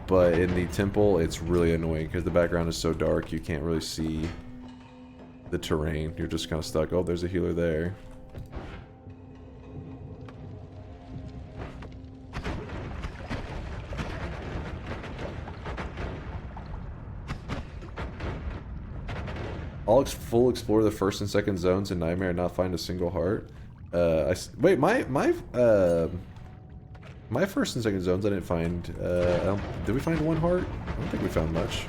but in the temple it's really annoying because the background is so dark you can't really see the terrain. You're just kind of stuck. Oh, there's a healer there. I'll full explore the first and second zones in Nightmare and not find a single heart. Wait, my first and second zones I didn't find. Did we find one heart? I don't think we found much.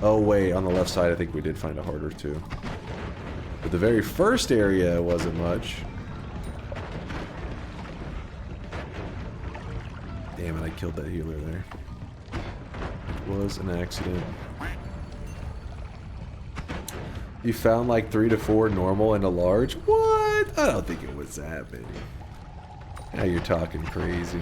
Oh wait, on the left side I think we did find a heart or two. But the very first area wasn't much. Damn it, I killed that healer there. It was an accident. You found like 3 to 4 normal and a large? What? I don't think it was that many. Now you're talking crazy.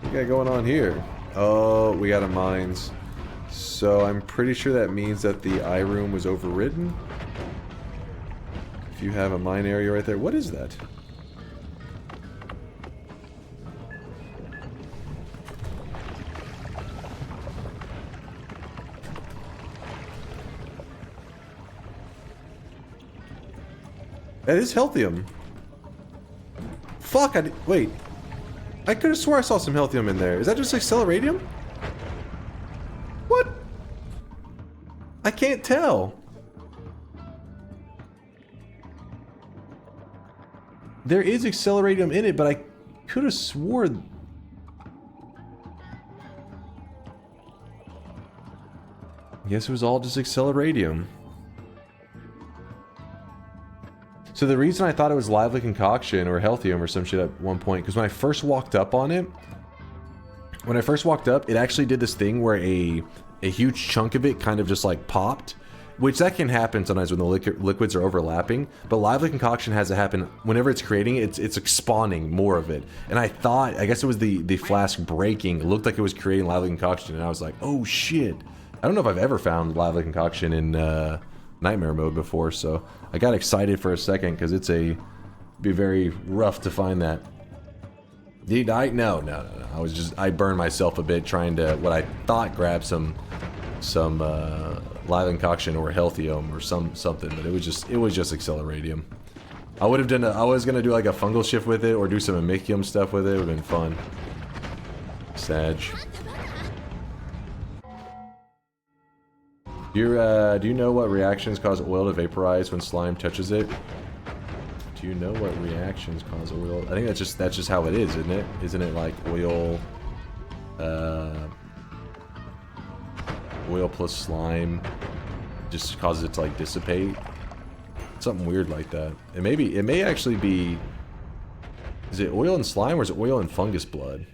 What we got going on here? Oh, we got a mines. So I'm pretty sure that means that the eye room was overridden. If you have a mine area right there, what is that? That is Healthium. Fuck, wait. I could have swore I saw some Healthium in there. Is that just Acceleratium? What? I can't tell. There is Acceleratium in it, but I could have swore... I guess it was all just Acceleratium. So the reason I thought it was Lively Concoction or Healthium or some shit at one point, because when I first walked up on it, it actually did this thing where a huge chunk of it kind of just like popped, which that can happen sometimes when the liquids are overlapping, but Lively Concoction has it happen whenever it's creating it, it's spawning more of it. And I guess it was the flask breaking, it looked like it was creating Lively Concoction, and I was like, oh shit. I don't know if I've ever found Lively Concoction in Nightmare mode before, so I got excited for a second because it'd be very rough to find that. Did he die? No. I burned myself a bit trying to, what I thought, grab some Lively Concoction or Healthium or something, but it was just Acceleratium. I was gonna do like a fungal shift with it or do some Amicium stuff with it. It would have been fun. Sag. Do you know what reactions cause oil to vaporize when slime touches it? Do you know what reactions cause oil? I think that's just how it is, isn't it? Isn't it like oil plus slime just causes it to like dissipate? Something weird like that. It may actually be. Is it oil and slime or is it oil and fungus blood?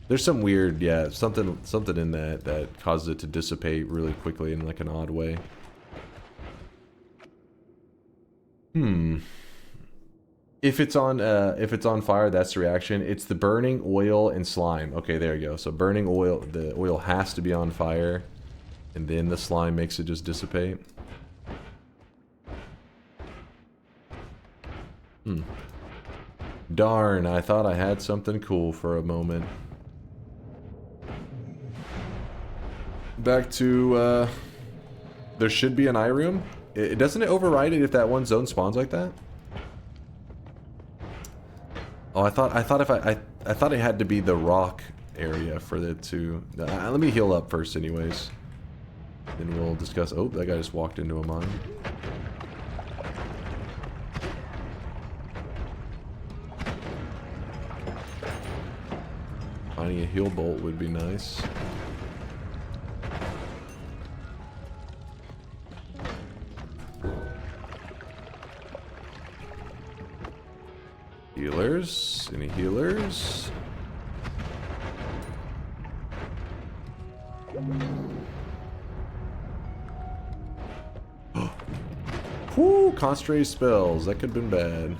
There's some weird, yeah, something in that causes it to dissipate really quickly in like an odd way. If it's on fire, that's the reaction. It's the burning oil and slime. Okay, there you go. So burning oil, the oil has to be on fire, and then the slime makes it just dissipate. Darn, I thought I had something cool for a moment. Back to, there should be an eye room. Doesn't it override it if that one zone spawns like that? Oh, I thought it had to be the rock area for it to. Let me heal up first, anyways. Then we'll discuss. Oh, that guy just walked into a mine. Finding a heal bolt would be nice. Healers? Any healers? Whoo! Concentrated spells. That could have been bad.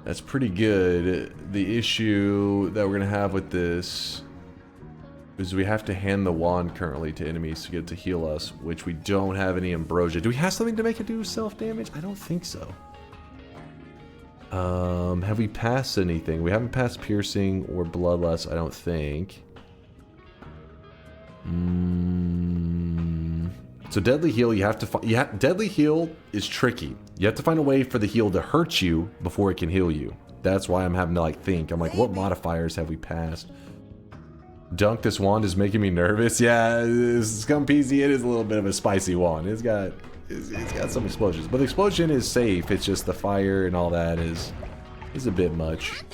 That's pretty good. The issue that we're gonna have with this is we have to hand the wand currently to enemies to get it to heal us, which we don't have any ambrosia. Do we have something to make it do self-damage? I don't think so. Have we passed anything? We haven't passed piercing or bloodlust, I don't think. So deadly heal, you have to deadly heal is tricky. You have to find a way for the heal to hurt you before it can heal you. That's why I'm having to like think. I'm like, what modifiers have we passed? Dunk, this wand is making me nervous. Yeah, Scum PZ, it is a little bit of a spicy wand. It's got some explosions, but the explosion is safe. It's just the fire and all that is a bit much.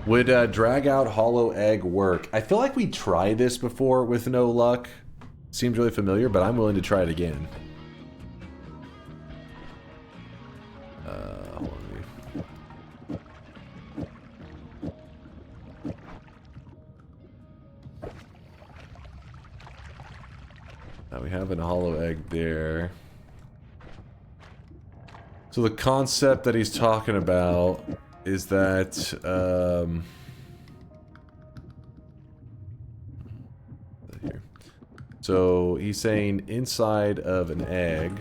Would drag out hollow egg work? I feel like we tried this before with no luck. Seems really familiar, but I'm willing to try it again. Hold on. Now we have a hollow egg there. So the concept that he's talking about is that here. So he's saying inside of an egg,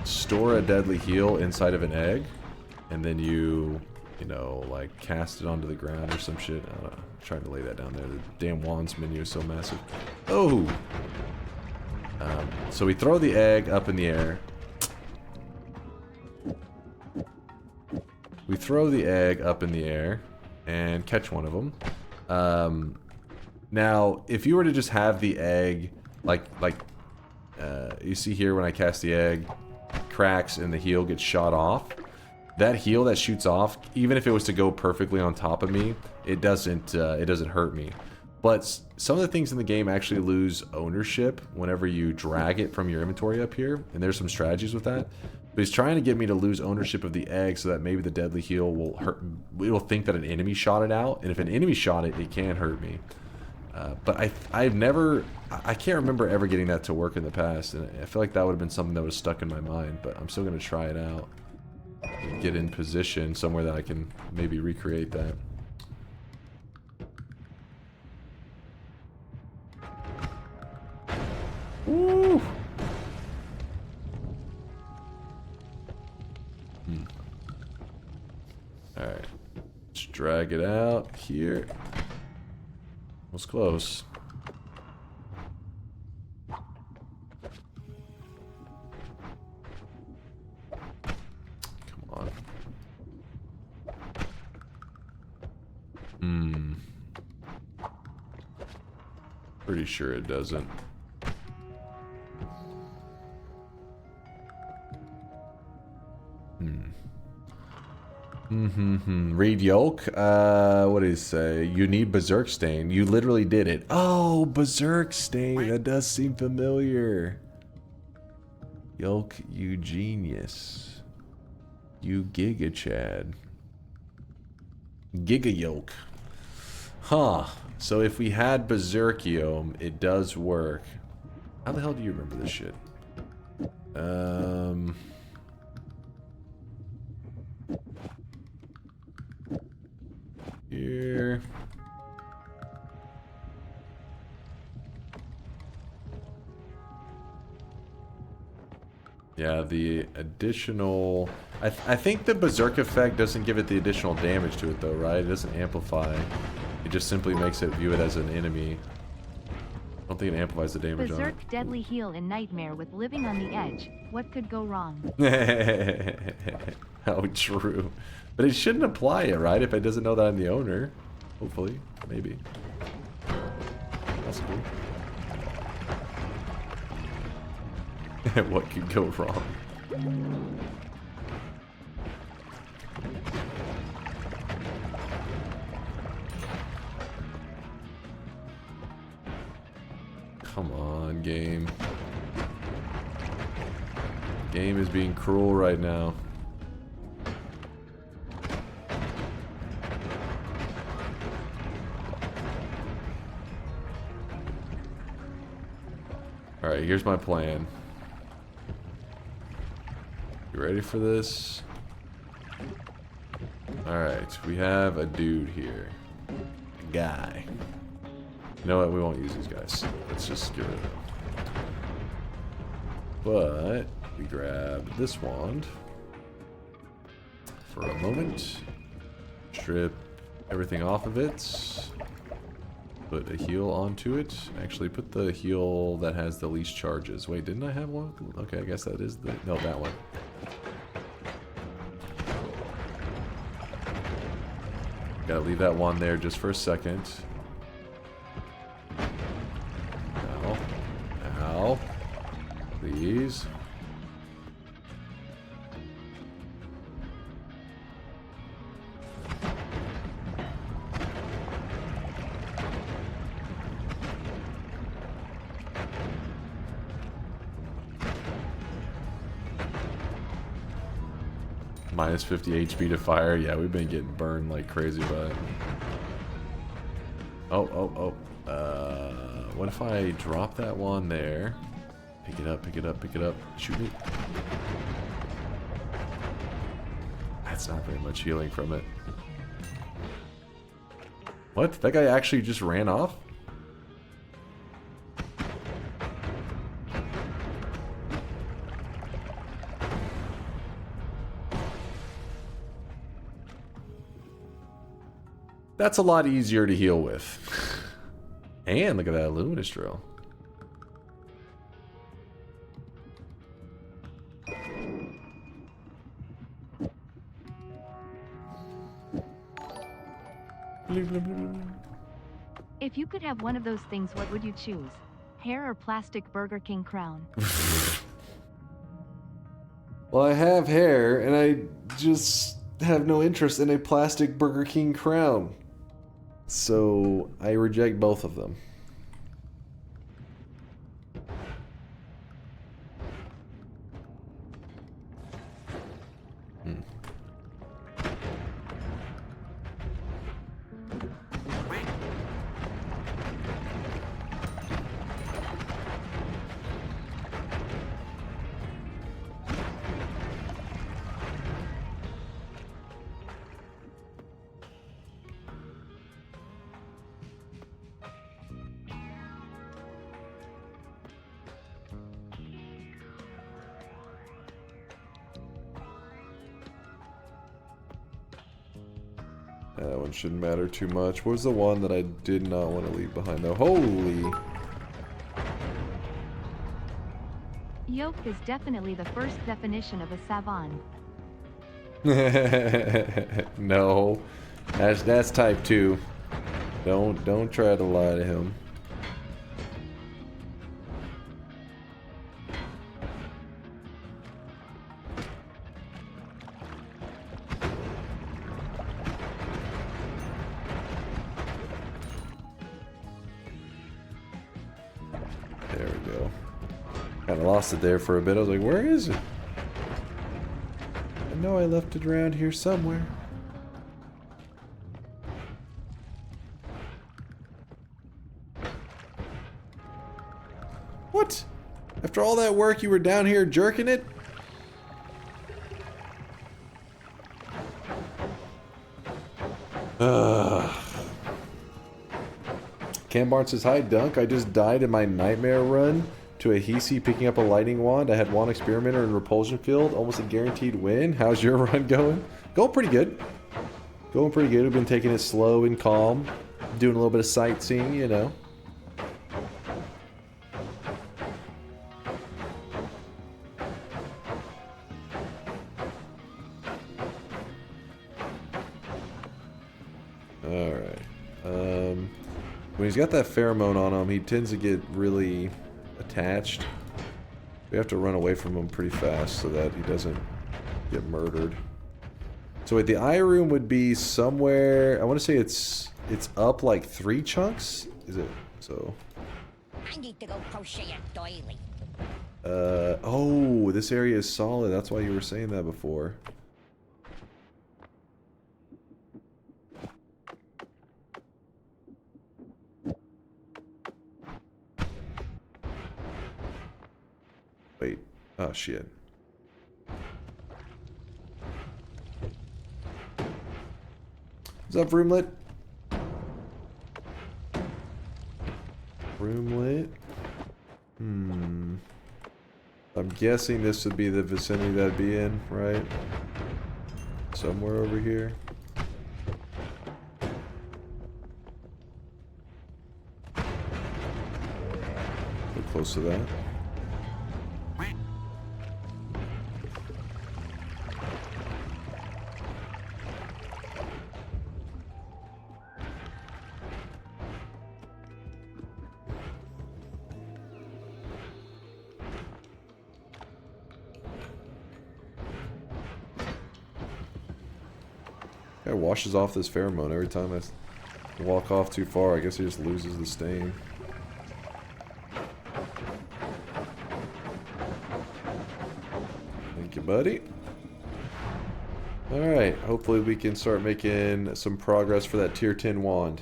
store a deadly heal inside of an egg, and then you know, like cast it onto the ground or some shit. I don't know. I'm trying to lay that down there. The damn wands menu is so massive. Oh! So we throw the egg up in the air. We throw the egg up in the air and catch one of them. Now, if you were to just have the egg, like you see here when I cast the egg, cracks and the heal gets shot off. That heal that shoots off, even if it was to go perfectly on top of me, it doesn't hurt me. But some of the things in the game actually lose ownership whenever you drag it from your inventory up here, and there's some strategies with that. But he's trying to get me to lose ownership of the egg so that maybe the deadly heal will hurt. It'll think that an enemy shot it out, and if an enemy shot it, it can hurt me. But I've never, I can't remember ever getting that to work in the past, and I feel like that would have been something that was stuck in my mind. But I'm still gonna try it out. Get in position somewhere that I can maybe recreate that. Woo! Alright. Let's drag it out here. Was close. Come on. Pretty sure it doesn't. Read yolk. What did he say? You need Berserk Stain. You literally did it. Oh, Berserk Stain. That does seem familiar. Yolk, you genius. You Giga Chad. Giga Yolk. Huh. So if we had Berserkium, it does work. How the hell do you remember this shit? Here. Yeah, the additional... I think the Berserk effect doesn't give it the additional damage to it though, right? It doesn't amplify. It just simply makes it view it as an enemy. I don't think it amplifies the damage on it. Berserk deadly heal in Nightmare with living on the edge. What could go wrong? How true. But it shouldn't apply it, right? If it doesn't know that I'm the owner. Hopefully. Maybe. Possibly. What could go wrong? Come on, game. Game is being cruel right now. Alright, here's my plan. You ready for this? Alright, we have a dude here. A guy. You know what? We won't use these guys. Let's just get rid of them. But we grab this wand for a moment. Strip everything off of it. Put a heal onto it. Actually, put the heal that has the least charges. Wait, didn't I have one? Okay, I guess that is the... No, that one. Gotta leave that one there just for a second. Ow. Ow. Please. Minus 50 HP to fire. Yeah, we've been getting burned like crazy by it. Oh. What if I drop that one there? Pick it up, pick it up, pick it up. Shoot me. That's not very much healing from it. What? That guy actually just ran off? That's a lot easier to heal with. And look at that luminous drill. If you could have one of those things, what would you choose? Hair or plastic Burger King crown? Well, I have hair, and I just have no interest in a plastic Burger King crown. So, I reject both of them. That one shouldn't matter too much. What was the one that I did not want to leave behind though? Holy! Yoke is definitely the first definition of a savant. No. That's type 2. Don't try to lie to him. There we go. Kinda lost it there for a bit. I was like, where is it? I know I left it around here somewhere. What? After all that work, you were down here jerking it? Cam Barnes says, hi Dunk, I just died in my nightmare run to a Hisi picking up a lightning wand. I had one experimenter in repulsion field, almost a guaranteed win. How's your run going? Going pretty good. Going pretty good. We've been taking it slow and calm. Doing a little bit of sightseeing, you know. Alright. When he's got that pheromone on him, he tends to get really attached. We have to run away from him pretty fast so that he doesn't get murdered. So wait, the eye room would be somewhere, I want to say it's up like 3 chunks? Is it? So... I need to go crochet a doily. Oh, this area is solid. That's why you were saying that before. Wait. Oh, shit. What's up, Roomlet? Roomlet? I'm guessing this would be the vicinity that'd be in, right? Somewhere over here. We're close to that. Guy washes off this pheromone every time I walk off too far. I guess he just loses the stain. Thank you, buddy. Alright, hopefully we can start making some progress for that tier 10 wand.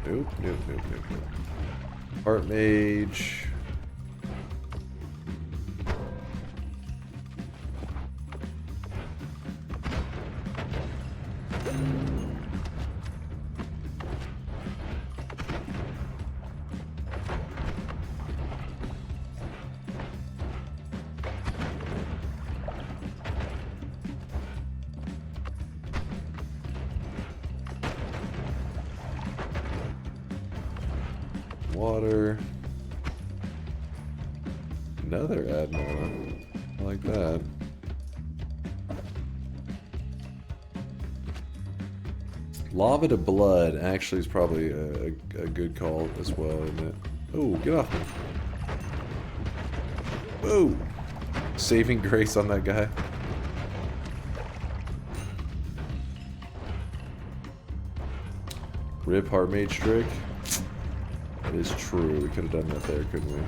Nope, nope, nope, nope, nope. Heart Mage. Water. Another Admiral. I like that. Lava to blood actually is probably a good call as well, isn't it? Oh, get off me. Whoa! Saving grace on that guy. Rip Heart Mage trick. That is true. We could have done that there, couldn't we?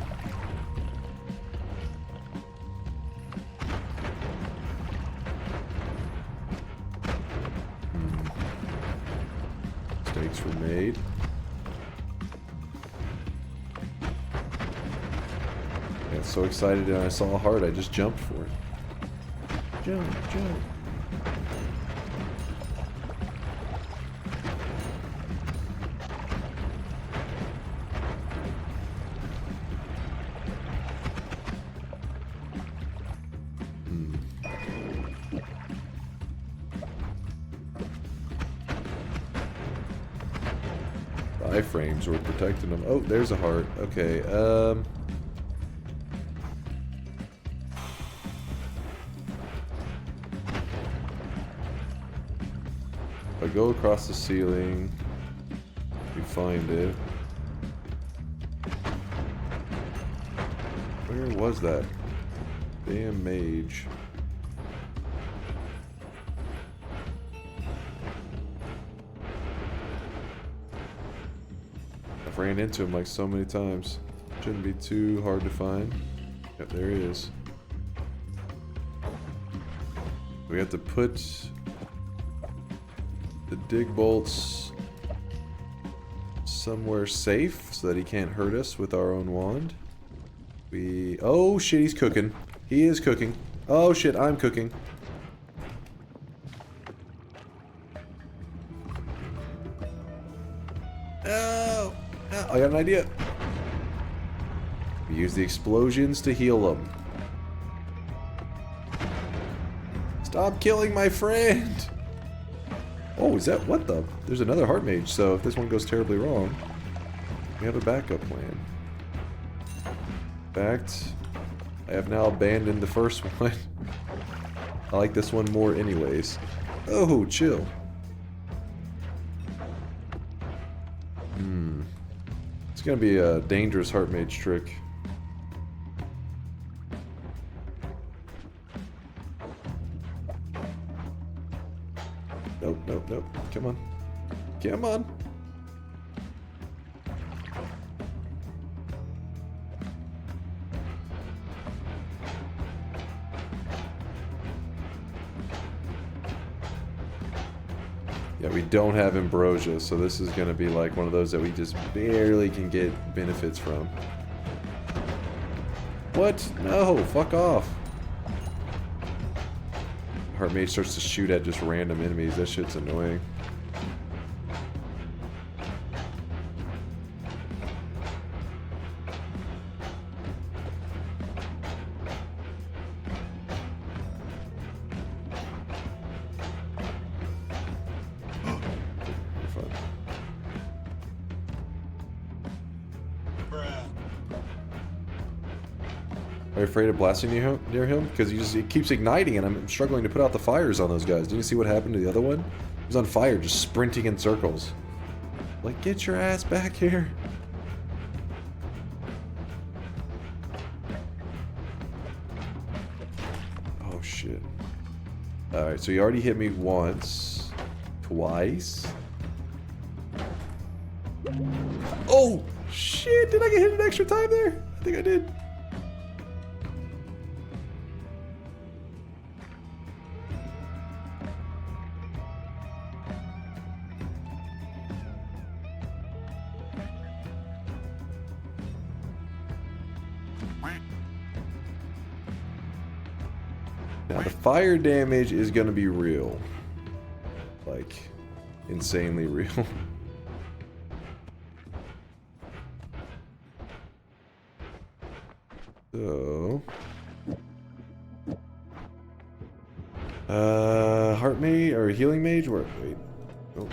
made. I got so excited when I saw a heart, I just jumped for it. Jump, jump. Iframes were protecting them. Oh, there's a heart. Okay, if I go across the ceiling, we find it. Where was that? Damn mage. I've ran into him like so many times. Shouldn't be too hard to find. Yep, there he is. We have to put the dig bolts somewhere safe so that he can't hurt us with our own wand. Oh shit, he's cooking. He is cooking. Oh shit, I'm cooking. Oh, I got an idea. We use the explosions to heal them. Stop killing my friend! Oh, is that what the? There's another heart mage, so if this one goes terribly wrong, we have a backup plan. In fact, I have now abandoned the first one. I like this one more anyways. Oh, chill. It's gonna be a dangerous heart mage trick. Nope, nope, nope. Come on. Come on. Yeah, we don't have ambrosia, so this is going to be like one of those that we just barely can get benefits from. What? No, fuck off. Heart mage starts to shoot at just random enemies. That shit's annoying. Are you afraid of blasting near him? Because it keeps igniting and I'm struggling to put out the fires on those guys. Didn't you see what happened to the other one? He was on fire, just sprinting in circles. Like, get your ass back here. Oh, shit. Alright, so he already hit me once. Twice. Oh, shit! Did I get hit an extra time there? I think I did. Now the fire damage is gonna be real. Like, insanely real. So... heart mage, or healing mage? Wait. No.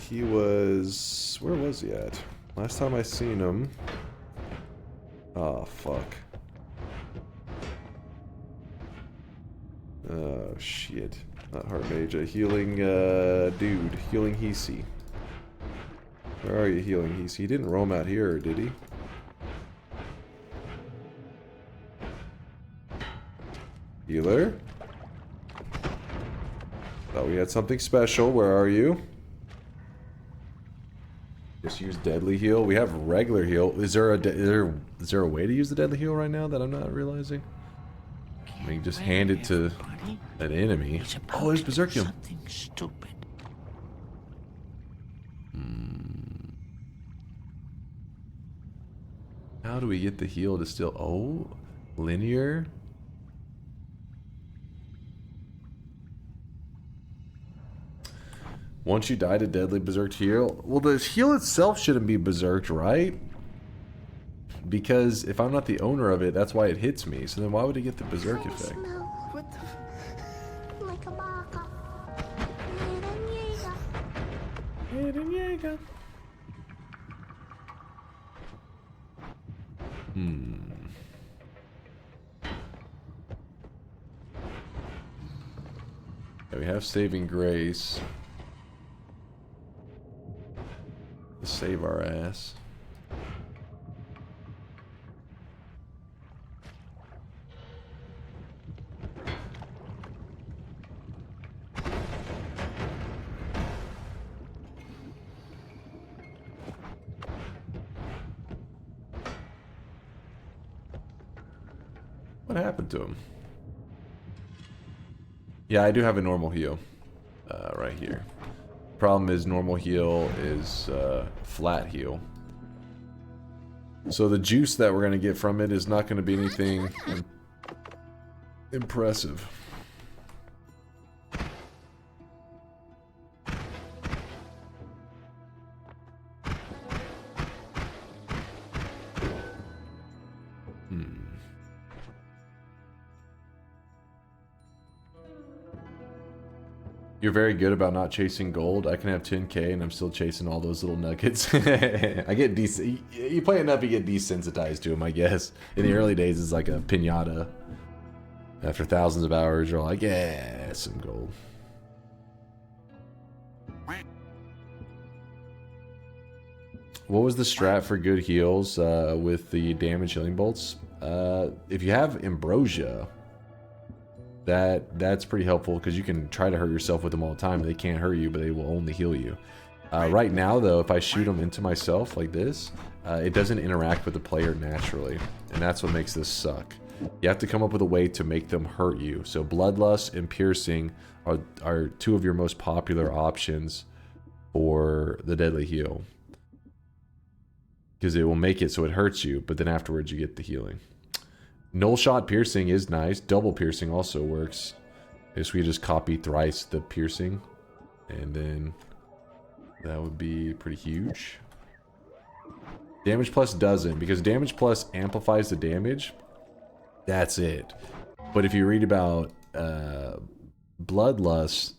He was... Where was he at? Last time I seen him... Oh, fuck. Oh, shit. Not heart mage, a healing, dude. Healing Hisi. Where are you, healing Hisi? He didn't roam out here, did he? Healer? Thought we had something special. Where are you? Just use deadly heal. We have regular heal. Is there a way to use the deadly heal right now that I'm not realizing? I mean, just hand it to an enemy. Oh, there's Berserkium. Something stupid. How do we get the heal to still... Oh, linear? Once you die to deadly berserk heal... Well, the heal itself shouldn't be berserked, right? Because if I'm not the owner of it, that's why it hits me. So then why would it get the berserk effect? What the like a baka. Okay, we have saving grace. To save our ass. What happened to him? Yeah, I do have a normal heal. Right here. Problem is normal heal is flat heal. So the juice that we're going to get from it is not going to be anything impressive. You're very good about not chasing gold. I can have 10k and I'm still chasing all those little nuggets. I get you play enough, you get desensitized to them, I guess. In the early days, it's like a piñata. After thousands of hours, you're like, yeah, some gold. What was the strat for good heals with the damage healing bolts? If you have ambrosia, that's pretty helpful because you can try to hurt yourself with them all the time. They can't hurt you, but they will only heal you. Right now, though, if I shoot them into myself like this, it doesn't interact with the player naturally, and that's what makes this suck. You have to come up with a way to make them hurt you. So Bloodlust and Piercing are two of your most popular options for the deadly heal. Because it will make it so it hurts you, but then afterwards you get the healing. Null Shot Piercing is nice. Double Piercing also works. If we just copy thrice the Piercing, and then that would be pretty huge. Damage Plus doesn't, because Damage Plus amplifies the damage. That's it. But if you read about Bloodlust,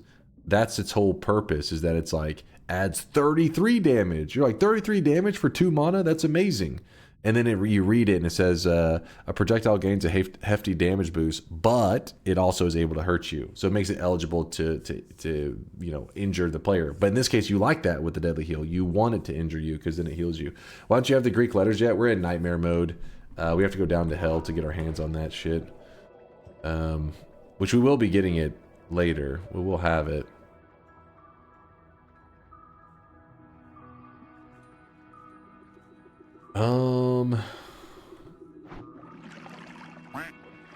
that's its whole purpose, is that it's like, adds 33 damage. You're like, 33 damage for 2 mana? That's amazing. And then you read it and it says a projectile gains a hefty damage boost, but it also is able to hurt you. So it makes it eligible to you know, injure the player. But in this case, you like that with the deadly heal. You want it to injure you because then it heals you. Why don't you have the Greek letters yet? We're in nightmare mode. We have to go down to hell to get our hands on that shit. Which we will be getting it later. We will have it.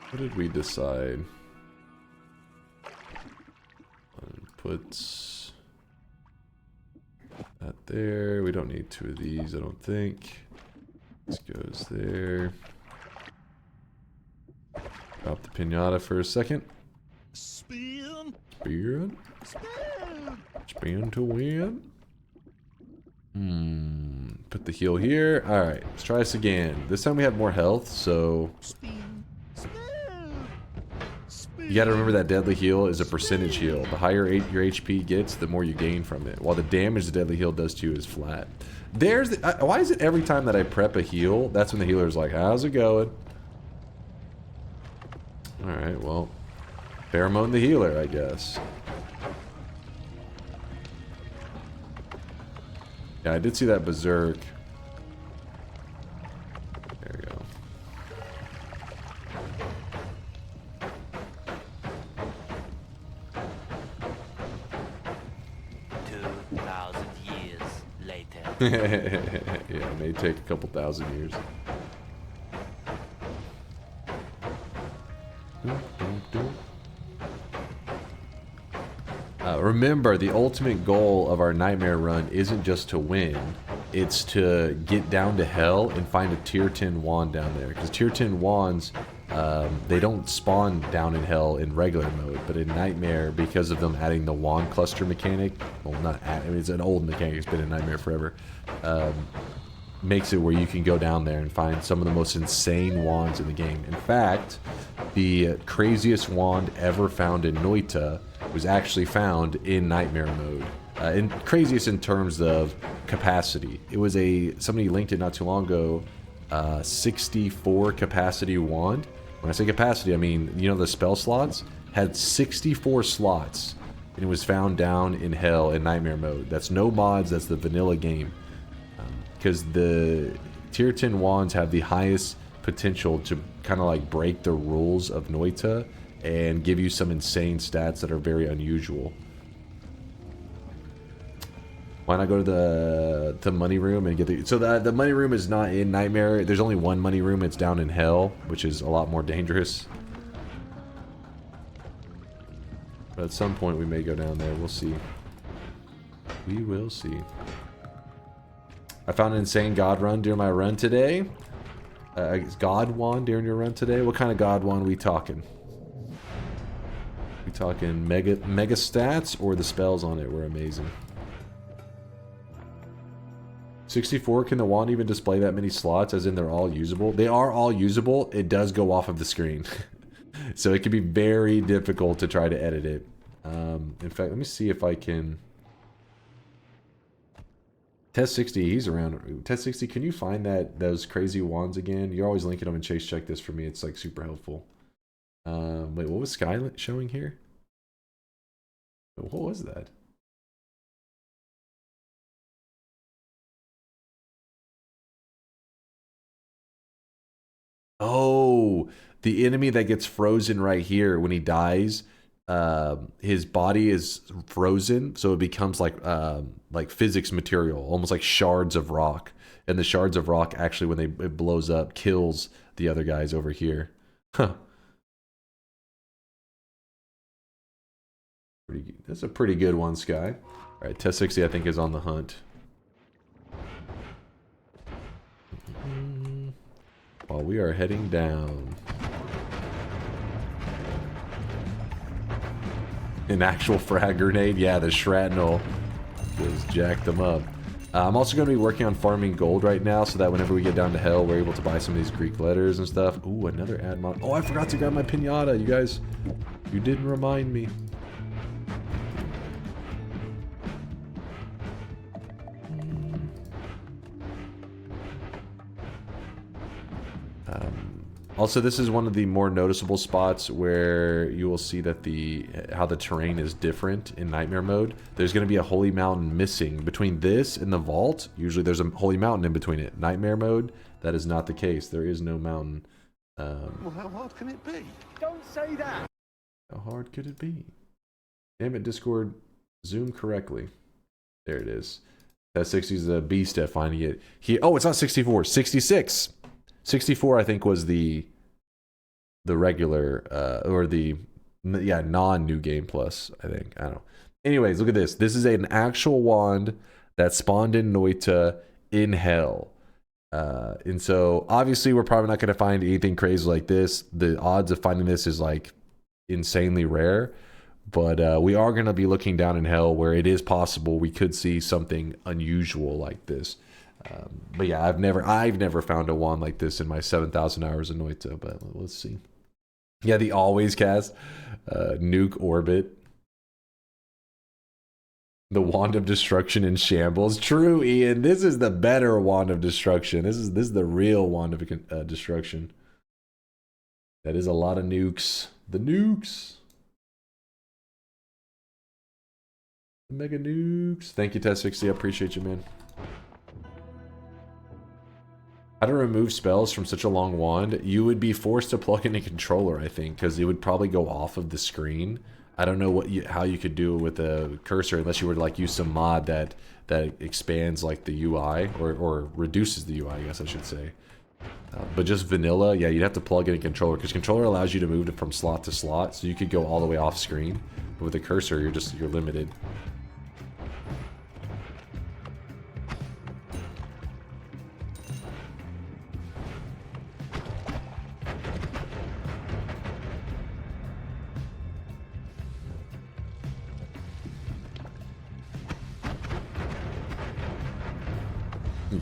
What did we decide? Puts that there. We don't need 2 of these, I don't think. This goes there. Drop the pinata for a second. Spin. Spin. Spin to win. Put the heal here. Alright, let's try this again. This time we have more health, so... You gotta remember that deadly heal is a percentage heal. The higher your HP gets, the more you gain from it. While the damage the deadly heal does to you is flat. There's the... why is it every time that I prep a heal, that's when the healer's like, how's it going? Alright, well... Pheromone the healer, I guess. Yeah, I did see that berserk. There we go. Yeah, it may take a couple thousand years. Remember, the ultimate goal of our nightmare run isn't just to win. it's to get down to hell and find a tier 10 wand down there. Because tier 10 wands, they don't spawn down in hell in regular mode, but in Nightmare, because of them adding the wand cluster mechanic, well, not add, I mean, it's an old mechanic, it's been in Nightmare forever, makes it where you can go down there and find some of the most insane wands in the game. In fact, the craziest wand ever found in Noita was actually found in Nightmare mode. And craziest in terms of capacity. It was somebody linked it not too long ago, 64 capacity wand. When I say capacity, I mean, you know, the spell slots had 64 slots, and it was found down in hell in Nightmare mode. That's no mods, that's the vanilla game. Because the tier 10 wands have the highest potential to kind of like break the rules of Noita and give you some insane stats that are very unusual. Why not go to the money room and get the... So the money room is not in Nightmare. There's only one money room. It's down in hell, which is a lot more dangerous. But at some point we may go down there. We'll see. We will see. I found an insane god run during my run today. God wand during your run today? What kind of god wand are we talking? We talking mega stats, or the spells on it were amazing? 64, can the wand even display that many slots, as in they're all usable? They are all usable. It does go off of the screen. So it can be very difficult to try to edit it. In fact, let me see if I can... Test 60, he's around. Test 60, can you find those crazy wands again? You're always linking them, and Chase check this for me. It's like super helpful. Wait, what was Sky showing here? What was that? Oh, the enemy that gets frozen right here when he dies, his body is frozen, so it becomes like physics material, almost like shards of rock. And the shards of rock actually, when it blows up, kills the other guys over here. Huh. That's a pretty good one, Sky. All right, Test 60 I think is on the hunt. While we are heading down. An actual frag grenade? Yeah, the shrapnel just jacked them up. I'm also going to be working on farming gold right now, so that whenever we get down to hell, we're able to buy some of these Greek letters and stuff. Ooh, another ad mod. Oh, I forgot to grab my pinata. You guys, you didn't remind me. Also, this is one of the more noticeable spots where you will see that how the terrain is different in Nightmare mode. There's going to be a holy mountain missing between this and the vault. Usually there's a holy mountain in between it. Nightmare mode, that is not the case. There is no mountain. Well, how hard can it be? Don't say that! How hard could it be? Damn it, Discord. Zoom correctly. There it is. That 60 is a beast at finding it. Oh, it's not 64. 66. 64, I think, was the regular, or the, yeah, non-New Game Plus, I think. I don't know. Anyways, look at this. This is an actual wand that spawned in Noita in hell. And so, obviously, we're probably not going to find anything crazy like this. The odds of finding this is, like, insanely rare. But we are going to be looking down in hell where it is possible we could see something unusual like this. But yeah, I've never found a wand like this in my 7,000 hours of Noita, but let's see. Yeah, the always cast, nuke orbit. The wand of destruction in shambles. True, Ian. This is the better wand of destruction. This is the real wand of destruction. That is a lot of nukes. The nukes. The mega nukes. Thank you, Test60. I appreciate you, man. How to remove spells from such a long wand? You would be forced to plug in a controller, I think, because it would probably go off of the screen. I don't know how you could do it with a cursor unless you were to like use some mod that expands like the UI or reduces the UI, I guess I should say. But just vanilla, yeah, you'd have to plug in a controller because controller allows you to move it from slot to slot, so you could go all the way off screen. But with a cursor, you're limited.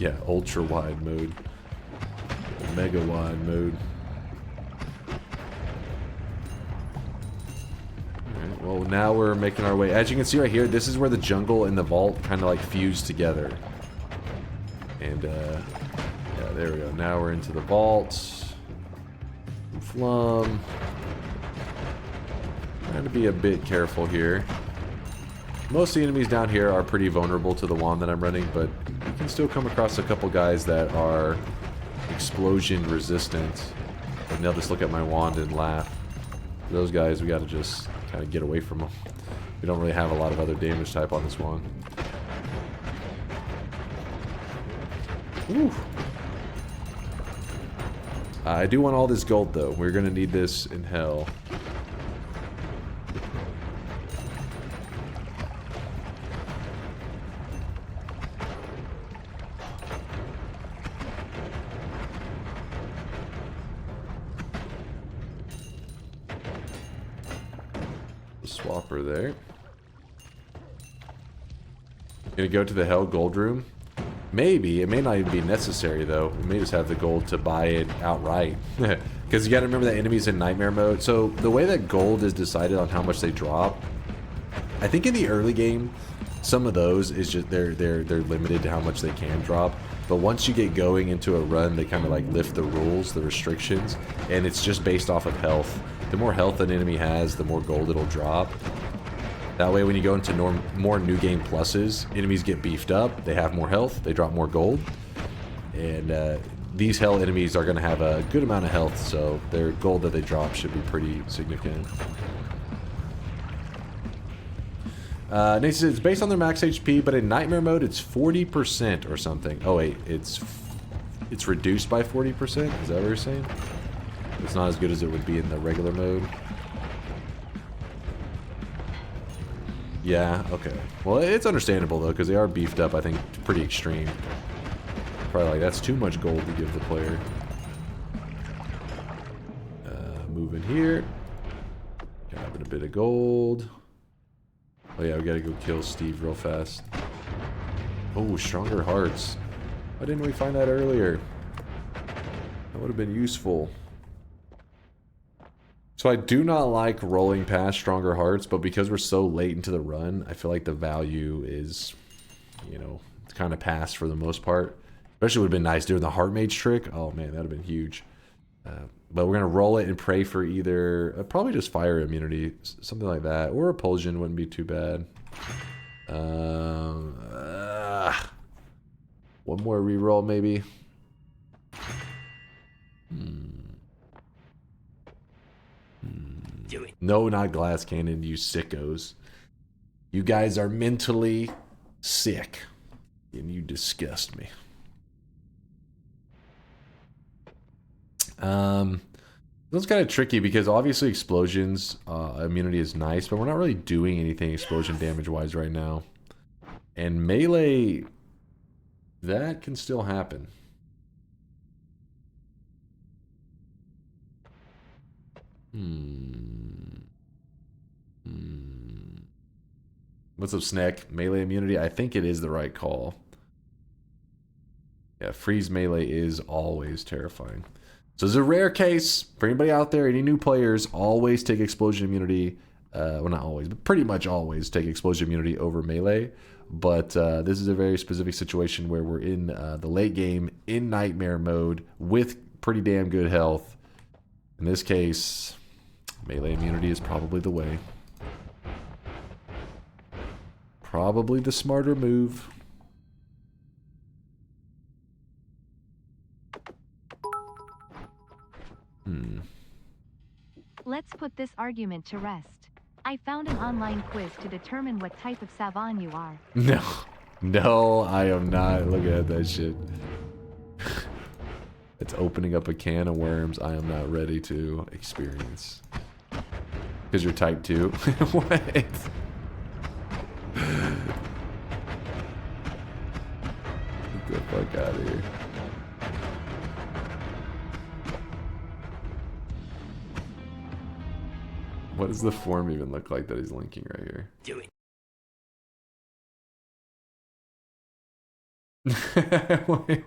Yeah, ultra wide mode. Mega wide mode. Alright, well now we're making our way. As you can see right here, this is where the jungle and the vault kind of like fuse together. And yeah, there we go. Now we're into the vault. Flum. Trying to be a bit careful here. Most of the enemies down here are pretty vulnerable to the wand that I'm running, but you can still come across a couple guys that are explosion resistant. And they'll just look at my wand and laugh. For those guys, we gotta just kind of get away from them. We don't really have a lot of other damage type on this wand. Woo. I do want all this gold though. We're gonna need this in hell. Swapper there. Gonna go to the Hell Gold Room. Maybe. It may not even be necessary, though. We may just have the gold to buy it outright. Because you gotta remember that enemies in Nightmare mode. So, the way that gold is decided on how much they drop, I think in the early game, some of those is just, they're limited to how much they can drop. But once you get going into a run, they kind of like lift the rules, the restrictions, and it's just based off of health. The more health an enemy has, the more gold it'll drop. That way when you go into more new game pluses, enemies get beefed up, they have more health, they drop more gold. And these hell enemies are going to have a good amount of health, so their gold that they drop should be pretty significant. Next says it's based on their max HP, but in Nightmare mode it's 40% or something. Oh wait, it's reduced by 40%? Is that what you're saying? It's not as good as it would be in the regular mode. Yeah, okay. Well, it's understandable though, because they are beefed up, I think, pretty extreme. Probably like, that's too much gold to give the player. Move in here. Grabbing a bit of gold. Oh yeah, we gotta go kill Steve real fast. Oh, stronger hearts. Why didn't we find that earlier? That would have been useful. So I do not like rolling past stronger hearts, but because we're so late into the run, I feel like the value is, you know, it's kind of past for the most part. Especially would have been nice doing the heart mage trick. Oh man, that would have been huge. But we're going to roll it and pray for either, probably just fire immunity, something like that. Or repulsion wouldn't be too bad. One more reroll maybe. No, not glass cannon, you sickos. You guys are mentally sick. And you disgust me. That's kind of tricky because obviously explosions immunity is nice, but we're not really doing anything explosion damage wise right now. And melee, that can still happen. What's up, Snack? Melee immunity? I think it is the right call. Yeah, freeze melee is always terrifying. So this is a rare case for anybody out there, any new players, always take explosion immunity. Well, not always, but pretty much always take explosion immunity over melee. But this is a very specific situation where we're in the late game in nightmare mode with pretty damn good health. In this case, melee immunity is probably the way. Probably the smarter move. Let's put this argument to rest. I found an online quiz to determine what type of savant you are. No, I am not. Look at that shit. It's opening up a can of worms I am not ready to experience. Because you're type 2. What? Get the fuck out of here. What does the form even look like that he's linking right here? Do it. Wait.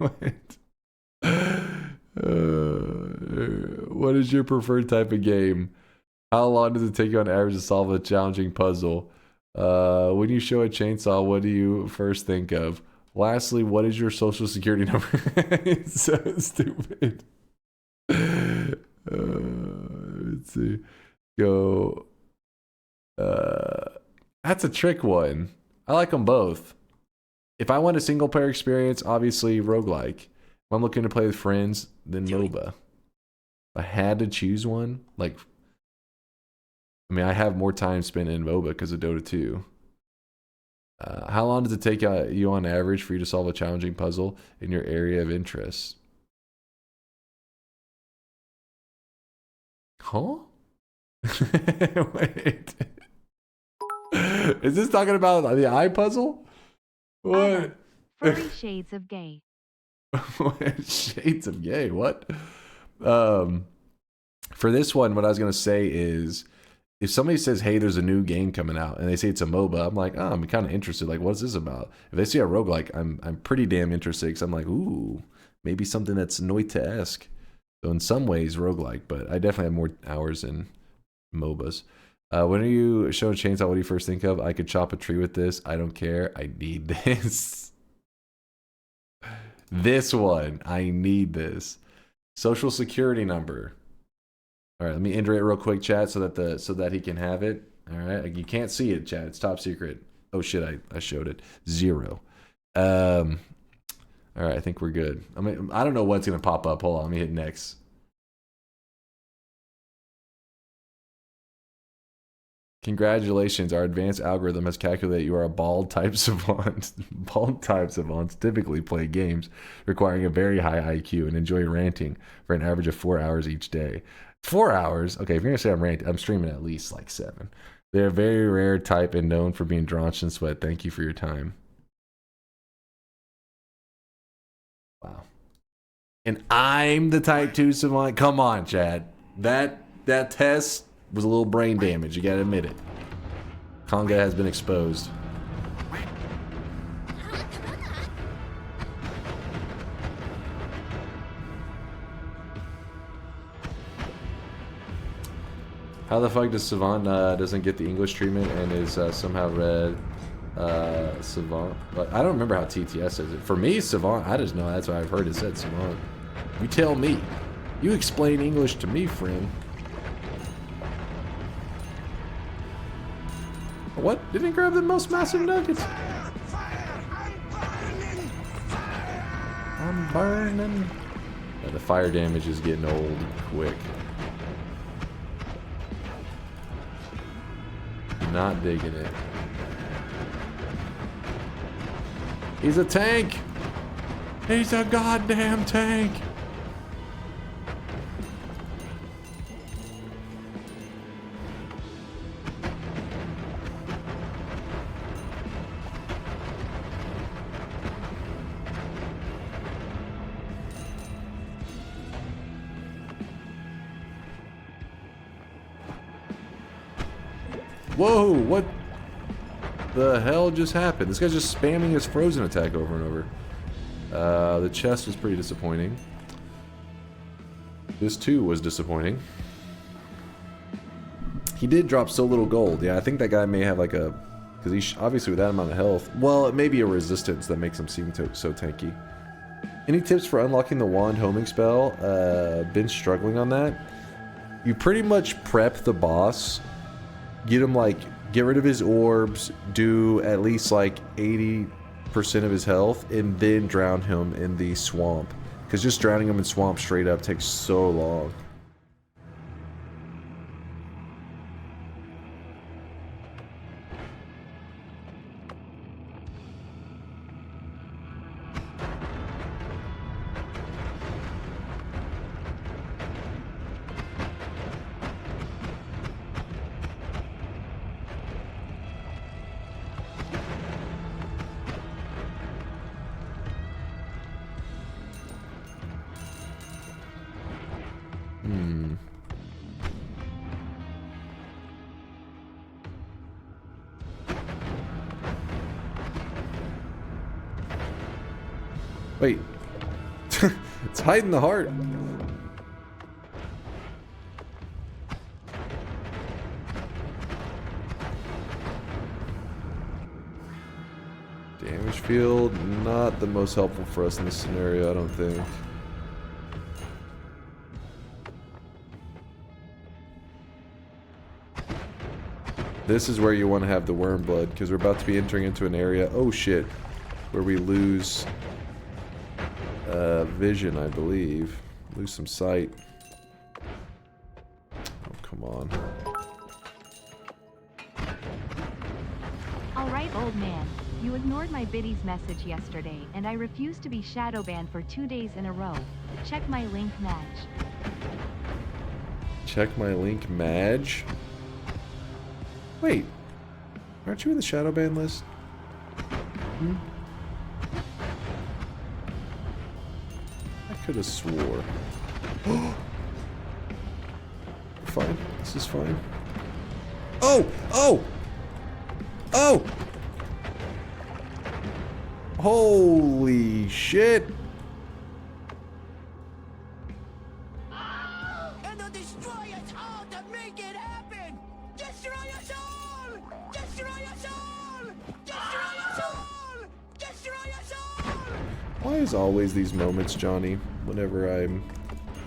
What is your preferred type of game? How long does it take you on average to solve a challenging puzzle? When you show a chainsaw, what do you first think of? Lastly, what is your social security number? It's so stupid. Let's see. Go. That's a trick one. I like them both. If I want a single player experience, obviously roguelike. If I'm looking to play with friends, then MOBA. If I had to choose one, like, I mean, I have more time spent in MOBA because of Dota 2. How long does it take you on average for you to solve a challenging puzzle in your area of interest? Huh? Wait. Is this talking about the eye puzzle? What? Furry shades of gay. Shades of gay, what? For this one, what I was going to say is, if somebody says, hey, there's a new game coming out, and they say it's a MOBA, I'm like, oh, I'm kind of interested. Like, what's this about? If they say a roguelike, I'm pretty damn interested, because I'm like, ooh, maybe something that's Noita-esque. So in some ways, roguelike, but I definitely have more hours in MOBAs. When are you showing chainsaw, what do you first think of? I could chop a tree with this. I don't care. I need this. This one. I need this. Social security number. All right, let me enter it real quick, chat, so that he can have it. All right, you can't see it, chat. It's top secret. Oh shit, I showed it. 0. All right, I think we're good. I mean, I don't know what's gonna pop up. Hold on, let me hit next. Congratulations, our advanced algorithm has calculated you are a bald type savant. Bald type savants typically play games requiring a very high IQ and enjoy ranting for an average of 4 hours each day. 4 hours? Okay, if you're gonna say I'm ranting, I'm streaming at least like 7. They're a very rare type and known for being drenched in sweat. Thank you for your time. Wow. And I'm the type 2 savant? Come on, Chad. That test was a little brain damage, you gotta admit it. Conga has been exposed. How the fuck does Savant doesn't get the English treatment and is somehow read Savant? But I don't remember how TTS says it. For me, Savant, I just know that's what I've heard it said Savant. You tell me. You explain English to me, friend. What? Didn't he grab the most massive nuggets? I'm burning. Yeah, the fire damage is getting old quick. Not digging it. He's a tank! He's a goddamn tank! Whoa, what the hell just happened? This guy's just spamming his frozen attack over and over. The chest was pretty disappointing. This too was disappointing. He did drop so little gold. Yeah, I think that guy may have like a... Because he's obviously with that amount of health. Well, it may be a resistance that makes him seem so tanky. Any tips for unlocking the wand homing spell? Been struggling on that. You pretty much prep the boss. Get him like, get rid of his orbs, do at least like 80% of his health, and then drown him in the swamp. Because just drowning him in swamp straight up takes so long. Wait. It's hiding the heart. Damage field, not the most helpful for us in this scenario, I don't think. This is where you want to have the worm blood, because we're about to be entering into an area, oh shit, where we lose vision, I believe. Lose some sight. Oh, come on. Alright, old man. You ignored my biddy's message yesterday, and I refuse to be shadow banned for 2 days in a row. Check my link, Madge. Check my link, Madge? Wait. Aren't you in the shadow ban list? Hmm? I could have swore. We're fine. This is fine. Oh! Oh! Oh! Holy shit! And they'll destroy us all to make it happen! Destroy us all! Destroy us all! Destroy us all! Destroy us all! Why is always these moments, Johnny, whenever I'm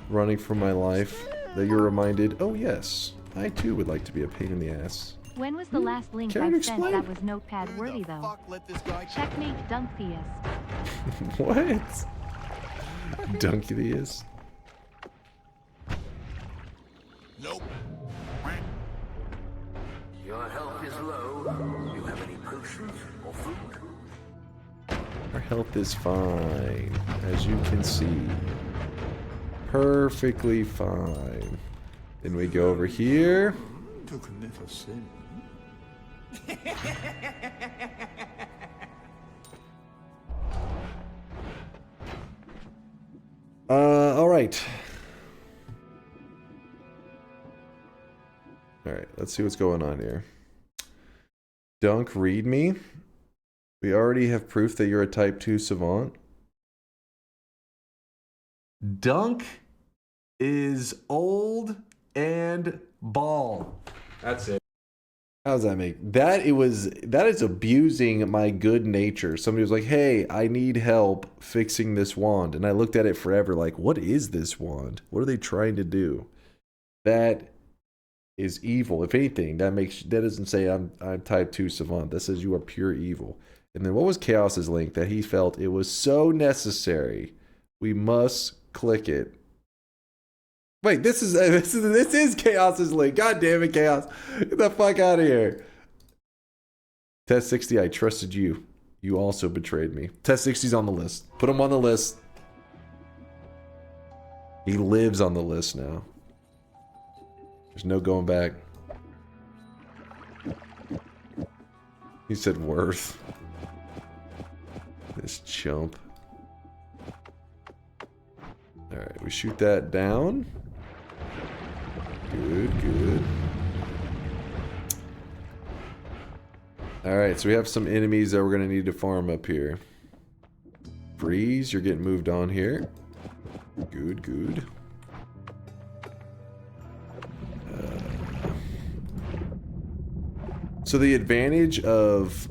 running for my life, that you're reminded, oh yes, I too would like to be a pain in the ass. When was the last link Can I you sent explain? that was notepad worthy though? Checkmate Dunktheist. What? Dunkiest? Nope. Your health is low. Do you have any potions or food? Our health is fine, as you can see. Perfectly fine. Then we go over here. Took never sin. Alright. Alright, let's see what's going on here. Dunk, read me. We already have proof that you're a type 2 savant. Dunk is old and bald. That's it. How does that make that? That is abusing my good nature. Somebody was like, hey, I need help fixing this wand. And I looked at it forever like, what is this wand? What are they trying to do? That is evil. If anything, that doesn't say I'm type 2 savant. That says you are pure evil. And then what was Chaos's link? That he felt it was so necessary. We must click it. Wait, this is Chaos's link. God damn it, Chaos. Get the fuck out of here. Test 60, I trusted you. You also betrayed me. Test 60's on the list. Put him on the list. He lives on the list now. There's no going back. He said worth. This chump. Alright, we shoot that down. Good, good. Alright, so we have some enemies that we're going to need to farm up here. Freeze, you're getting moved on here. Good, good. So the advantage of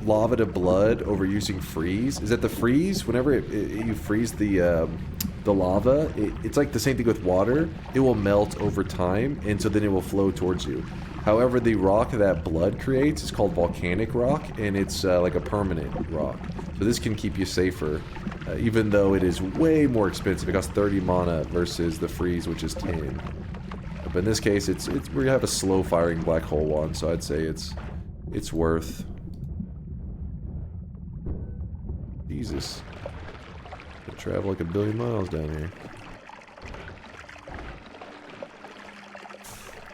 lava to blood over using freeze is that the freeze, whenever you freeze the lava, it's like the same thing with water. It will melt over time, and so then it will flow towards you. However, the rock that blood creates is called volcanic rock, and it's like a permanent rock. So this can keep you safer, even though it is way more expensive. It costs 30 mana versus the freeze, which is 10. But in this case, it's we have a slow firing black hole one, so I'd say it's worth. Jesus. I travel like a billion miles down here.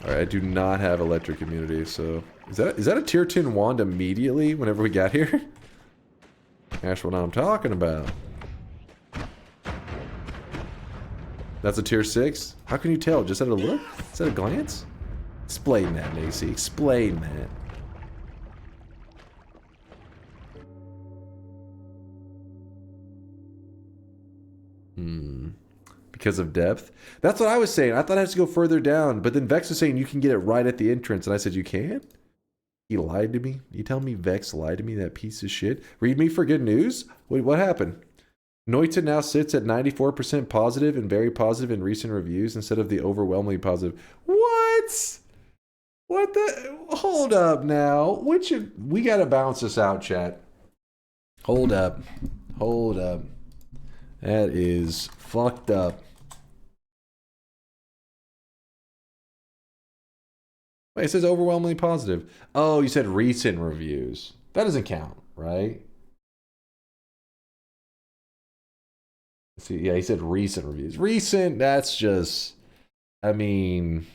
Alright, I do not have electric immunity, so... Is that a tier 10 wand immediately whenever we got here? That's what I'm talking about. That's a tier 6? How can you tell? Just at a look? Is that a glance? Explain that, Macy. Explain that. because of depth. That's what I was saying. I thought I had to go further down, but then Vex was saying you can get it right at the entrance, and I said you can. He lied to me. You tell me Vex lied to me, that piece of shit. Read me for good news? Wait, what happened? Noita now sits at 94% positive and very positive in recent reviews instead of the overwhelmingly positive. What? What the? Hold up now. We gotta balance this out, chat. Hold up. Hold up. That is fucked up. Wait, it says overwhelmingly positive. Oh, you said recent reviews. That doesn't count, right? Let's see, yeah, he said recent reviews. Recent, that's just, I mean,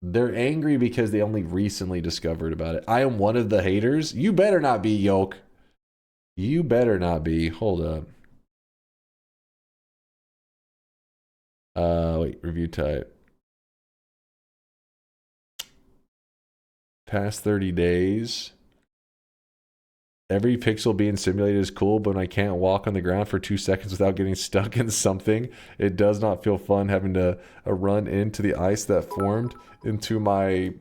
they're angry because they only recently discovered about it. I am one of the haters. You better not be, Yoke. You better not be. Hold up. Wait, review type. Past 30 days. Every pixel being simulated is cool, but when I can't walk on the ground for 2 seconds without getting stuck in something, it does not feel fun having to run into the ice that formed into my...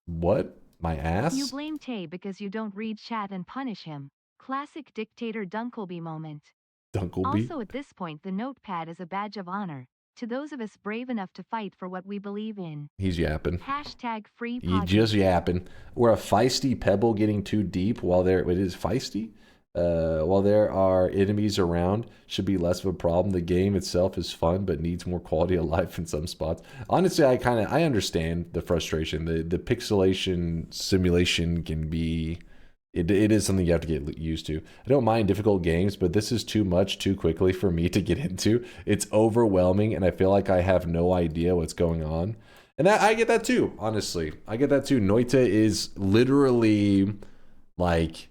What? My ass? You blame Tay because you don't read chat and punish him. Classic dictator Dunkleby moment. Dunkleby? Also at this point the notepad is a badge of honor to those of us brave enough to fight for what we believe in. He's yapping. Hashtag free You podcast. just yapping. We're a feisty pebble getting too deep while there... It is feisty? While there are enemies around, should be less of a problem. The game itself is fun, but needs more quality of life in some spots. Honestly, I understand the frustration. The pixelation simulation can be... It is something you have to get used to. I don't mind difficult games, but this is too much too quickly for me to get into. It's overwhelming, and I feel like I have no idea what's going on. And I get that too, honestly. I get that too. Noita is literally like...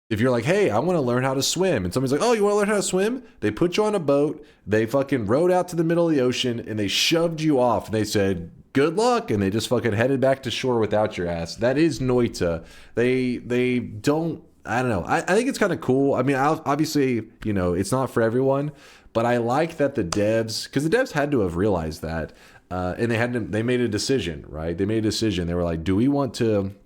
If you're like, hey, I want to learn how to swim, and somebody's like, oh, you want to learn how to swim? They put you on a boat, they fucking rowed out to the middle of the ocean, and they shoved you off, and they said, good luck, and they just fucking headed back to shore without your ass. That is Noita. They don't, I don't know. I think it's kind of cool. I mean, obviously, you know, it's not for everyone, but I like that the devs, because the devs had to have realized that, and they made a decision, right? They made a decision. They were like, do we want to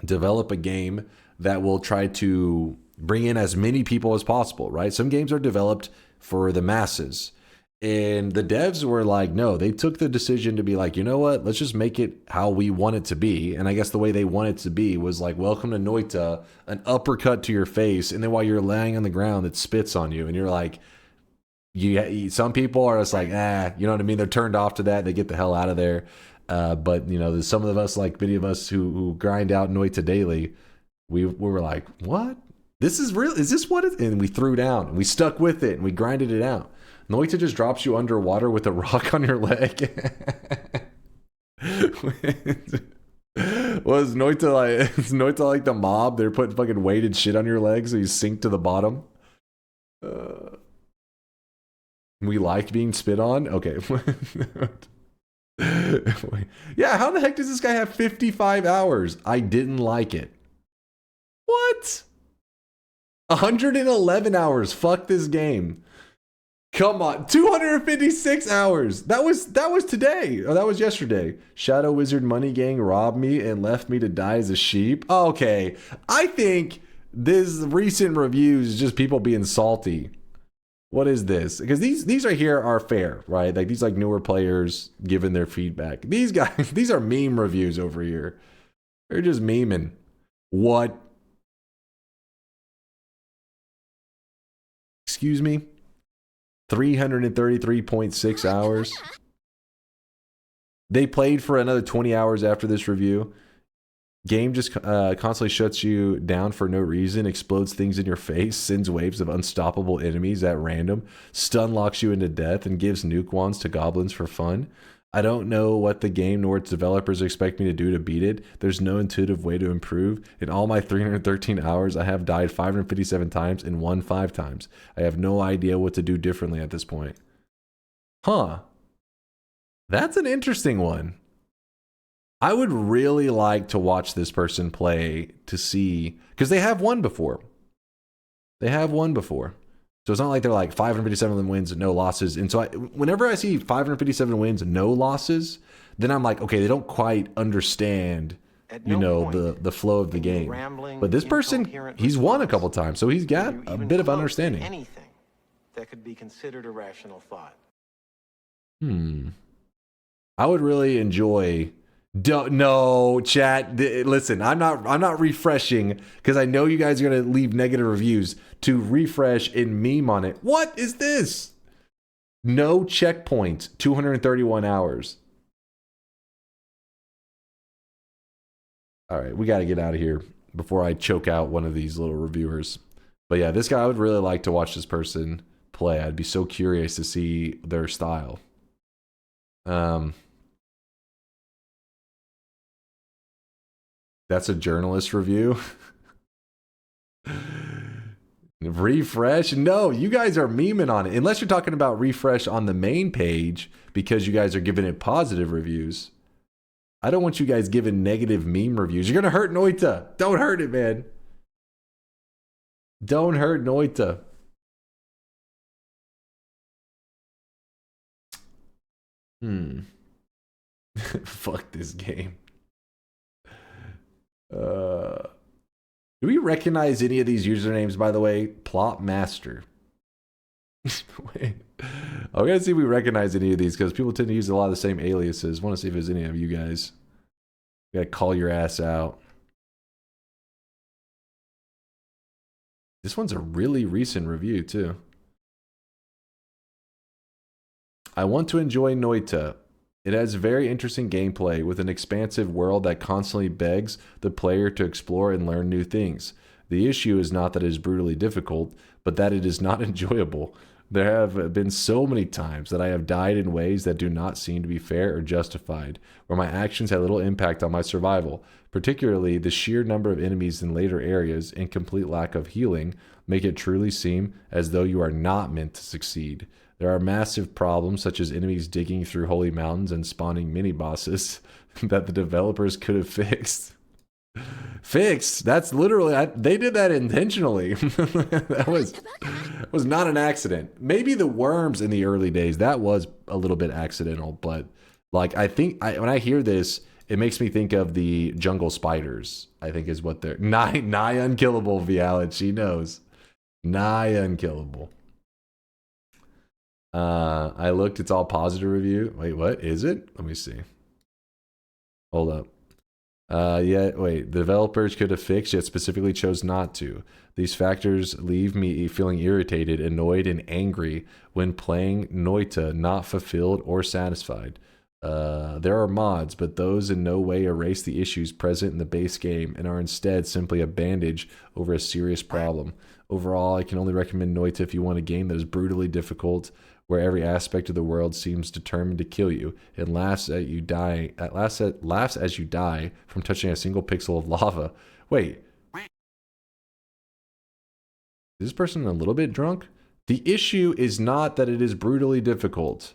develop a game that will try to bring in as many people as possible, right? Some games are developed for the masses. And the devs were like, no, they took the decision to be like, you know what? Let's just make it how we want it to be. And I guess the way they want it to be was like, welcome to Noita, an uppercut to your face. And then while you're laying on the ground, it spits on you. And you're like, some people are just like, you know what I mean? They're turned off to that. They get the hell out of there. But, you know, there's some of us, like many of us who grind out Noita daily, we were like, what? This is real? Is this what it is? And we threw down and we stuck with it and we grinded it out. Noita just drops you underwater with a rock on your leg. Was Noita like, is Noita like the mob? They're putting fucking weighted shit on your legs so you sink to the bottom. We like being spit on? Okay. Yeah, how the heck does this guy have 55 hours? I didn't like it. What? 111 hours. Fuck this game. Come on, 256 hours. That was today. Or that was yesterday. Shadow Wizard Money Gang robbed me and left me to die as a sheep. Okay, I think this recent reviews is just people being salty. What is this? Because these right here are fair, right? Like these like newer players giving their feedback. These guys, these are meme reviews over here. They're just memeing. What? Excuse me? 333.6 hours. They played for another 20 hours after this review. Game just constantly shuts you down for no reason, explodes things in your face, sends waves of unstoppable enemies at random, stun locks you into death, and gives nuke wands to goblins for fun. I don't know what the game nor its developers expect me to do to beat it. There's no intuitive way to improve. In all my 313 hours, I have died 557 times and won 5 times. I have no idea what to do differently at this point. Huh. That's an interesting one. I would really like to watch this person play to see, because they have won before. They have won before. So it's not like they're like 557 wins and no losses. And so whenever I see 557 wins and no losses, then I'm like, okay, they don't quite understand, you know, the flow of the game. But this person, he's won a couple times, so he's got a bit of understanding. Anything that could be considered a rational thought. I would really enjoy. No, chat. Listen, I'm not refreshing because I know you guys are gonna leave negative reviews to refresh and meme on it. What is this? No checkpoint. 231 hours. All right, we got to get out of here before I choke out one of these little reviewers. But yeah, this guy, I would really like to watch this person play. I'd be so curious to see their style. That's a journalist review. Refresh? No, you guys are memeing on it. Unless you're talking about refresh on the main page because you guys are giving it positive reviews. I don't want you guys giving negative meme reviews. You're going to hurt Noita. Don't hurt it, man. Don't hurt Noita. Fuck this game. Do we recognize any of these usernames, by the way? Plot Master. Wait. I'm going to see if we recognize any of these because people tend to use a lot of the same aliases. Want to see if there's any of you guys. You got to call your ass out. This one's a really recent review, too. I want to enjoy Noita. It has very interesting gameplay with an expansive world that constantly begs the player to explore and learn new things. The issue is not that it is brutally difficult, but that it is not enjoyable. There have been so many times that I have died in ways that do not seem to be fair or justified, where my actions had little impact on my survival. Particularly, the sheer number of enemies in later areas and complete lack of healing make it truly seem as though you are not meant to succeed. There are massive problems such as enemies digging through holy mountains and spawning mini-bosses that the developers could have fixed. Fixed? That's literally... they did that intentionally. That was not an accident. Maybe the worms in the early days, that was a little bit accidental, but like I think when I hear this, it makes me think of the jungle spiders, I think is what they're... Nigh unkillable, Vialet, she knows. Nigh unkillable. I looked, it's all positive review. Wait, what is it? Let me see. Hold up. Yeah, wait. The developers could have fixed, yet specifically chose not to. These factors leave me feeling irritated, annoyed, and angry when playing Noita, not fulfilled or satisfied. There are mods, but those in no way erase the issues present in the base game and are instead simply a bandage over a serious problem. Overall, I can only recommend Noita if you want a game that is brutally difficult, where every aspect of the world seems determined to kill you and laughs as you die from touching a single pixel of lava. Wait. Is this person a little bit drunk? The issue is not that it is brutally difficult.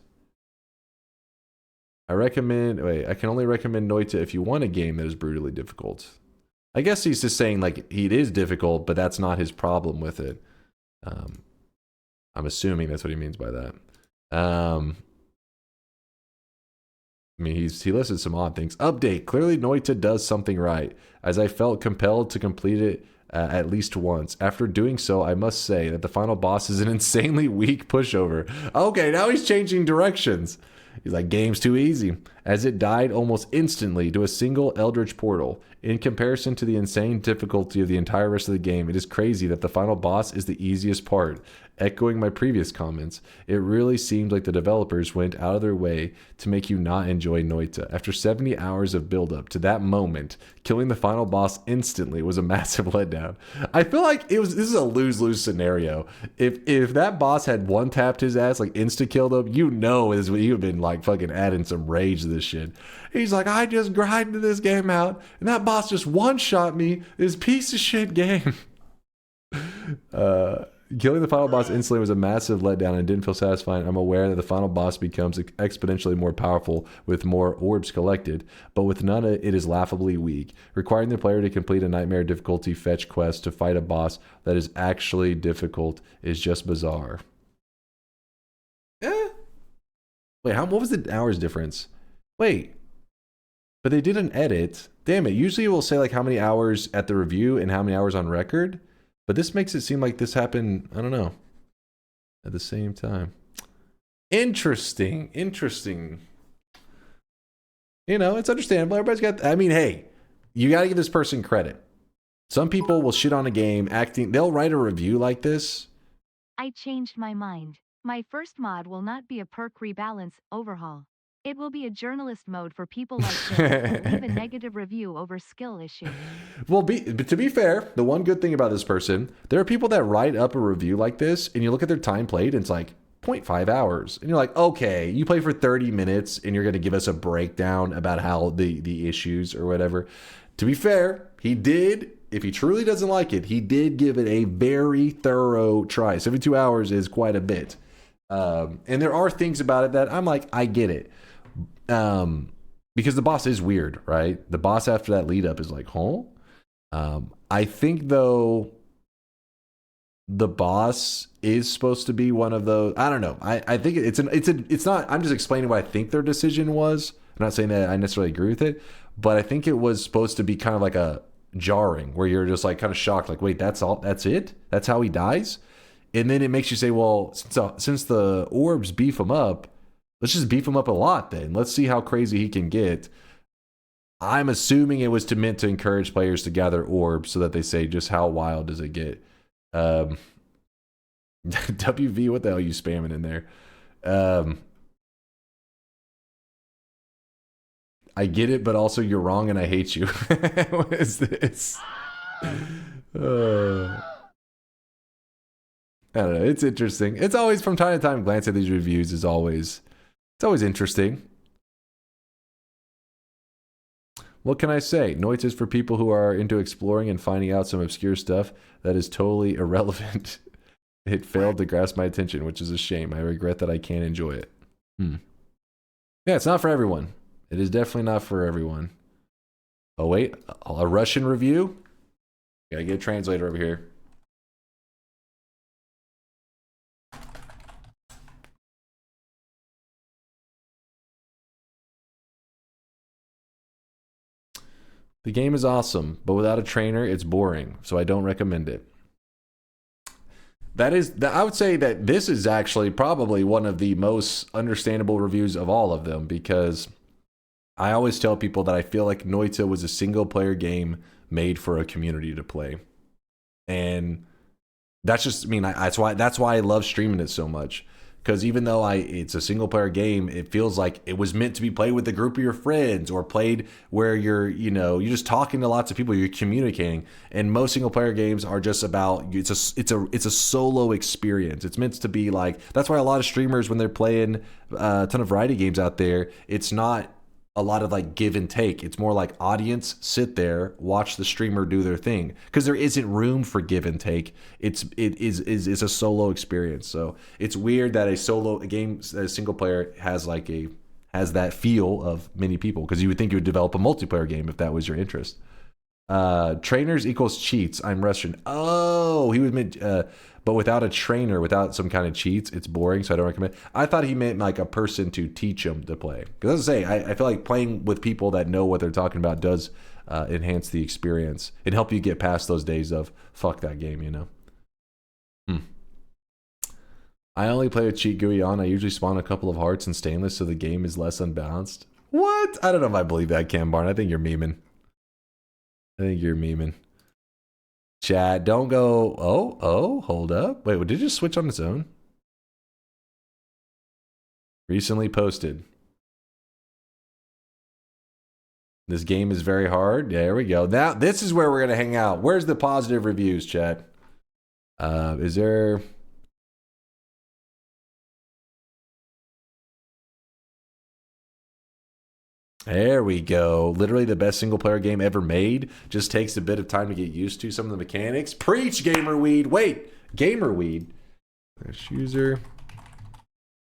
I can only recommend Noita if you want a game that is brutally difficult. I guess he's just saying like it is difficult, but that's not his problem with it. I'm assuming that's what he means by that. I mean, he listed some odd things. Update. Clearly, Noita does something right, as I felt compelled to complete it at least once. After doing so, I must say that the final boss is an insanely weak pushover. Okay, now he's changing directions. He's like, game's too easy, as it died almost instantly to a single Eldritch portal. In comparison to the insane difficulty of the entire rest of the game, it is crazy that the final boss is the easiest part. Echoing my previous comments, it really seems like the developers went out of their way to make you not enjoy Noita. After 70 hours of build-up to that moment, killing the final boss instantly was a massive letdown. I feel like this is a lose-lose scenario. If that boss had one-tapped his ass, like insta-killed him, you know he would have been like fucking adding some rage to this shit. He's like, I just grinded this game out, and that boss just one-shot me, this piece of shit game. Killing the final boss instantly was a massive letdown and didn't feel satisfying. I'm aware that the final boss becomes exponentially more powerful with more orbs collected, but with none it is laughably weak, requiring the player to complete a nightmare difficulty fetch quest to fight a boss that is actually difficult is just bizarre. Wait, what was the hours difference? Wait, but they did an edit. Damn it, usually it will say like how many hours at the review and how many hours on record. But this makes it seem like this happened, I don't know, at the same time. Interesting. You know, it's understandable. Everybody's got, I mean, hey, you got to give this person credit. Some people will shit on a game they'll write a review like this. I changed my mind. My first mod will not be a perk rebalance overhaul. It will be a journalist mode for people like this who leave a negative review over skill issues. Well, to be fair, the one good thing about this person, there are people that write up a review like this, and you look at their time played, and it's like 0.5 hours. And you're like, okay, you play for 30 minutes, and you're going to give us a breakdown about how the issues or whatever. To be fair, he did, if he truly doesn't like it, he did give it a very thorough try. 72 hours is quite a bit. And there are things about it that I'm like, I get it. Because the boss is weird, right? The boss after that lead up is like, huh? I think though the boss is supposed to be one of those. I don't know. I think it's not. I'm just explaining what I think their decision was. I'm not saying that I necessarily agree with it, but I think it was supposed to be kind of like a jarring, where you're just like kind of shocked, like, wait, that's all? That's it? That's how he dies? And then it makes you say, well, since the orbs beef him up. Let's just beef him up a lot then. Let's see how crazy he can get. I'm assuming it was meant to encourage players to gather orbs so that they say, just how wild does it get? WV, what the hell are you spamming in there? I get it, but also you're wrong and I hate you. What is this? I don't know. It's interesting. It's always, from time to time, glance at these reviews is always... It's always interesting. What can I say? Noita is for people who are into exploring and finding out some obscure stuff that is totally irrelevant. It failed to grasp my attention, which is a shame. I regret that I can't enjoy it. Yeah, it's not for everyone. It is definitely not for everyone. Oh, wait. A Russian review? Gotta get a translator over here. The game is awesome, but without a trainer, it's boring, so I don't recommend it. I would say that this is actually probably one of the most understandable reviews of all of them, because I always tell people that I feel like Noita was a single-player game made for a community to play. And that's just, I mean, that's why I love streaming it so much. Because even though it's a single player game, it feels like it was meant to be played with a group of your friends, or played where you're just talking to lots of people, you're communicating. And most single player games are just about, it's a solo experience. It's meant to be like, that's why a lot of streamers, when they're playing a ton of variety games out there, it's not a lot of like give and take. It's more like audience sit there, watch the streamer do their thing, because there isn't room for give and take. It is a solo experience. So it's weird that a single player has that feel of many people, because you would think you would develop a multiplayer game if that was your interest. Trainers equals cheats. I'm Russian. Oh, he was meant, but without a trainer, without some kind of cheats, it's boring. So I don't recommend. I thought he meant like a person to teach him to play. Because as I say, I feel like playing with people that know what they're talking about does enhance the experience and help you get past those days of fuck that game, you know. I only play with cheat GUI on. I usually spawn a couple of hearts and stainless, so the game is less unbalanced. What? I don't know if I believe that, Cam Barn. I think you're memeing. Chat, don't go. Oh, hold up. Wait, did it just switch on its own? Recently posted. This game is very hard. There we go. Now, this is where we're going to hang out. Where's the positive reviews, chat? Is there... There we go. Literally the best single player game ever made. Just takes a bit of time to get used to some of the mechanics. Preach, Gamer Weed. Wait, Gamerweed. There's user.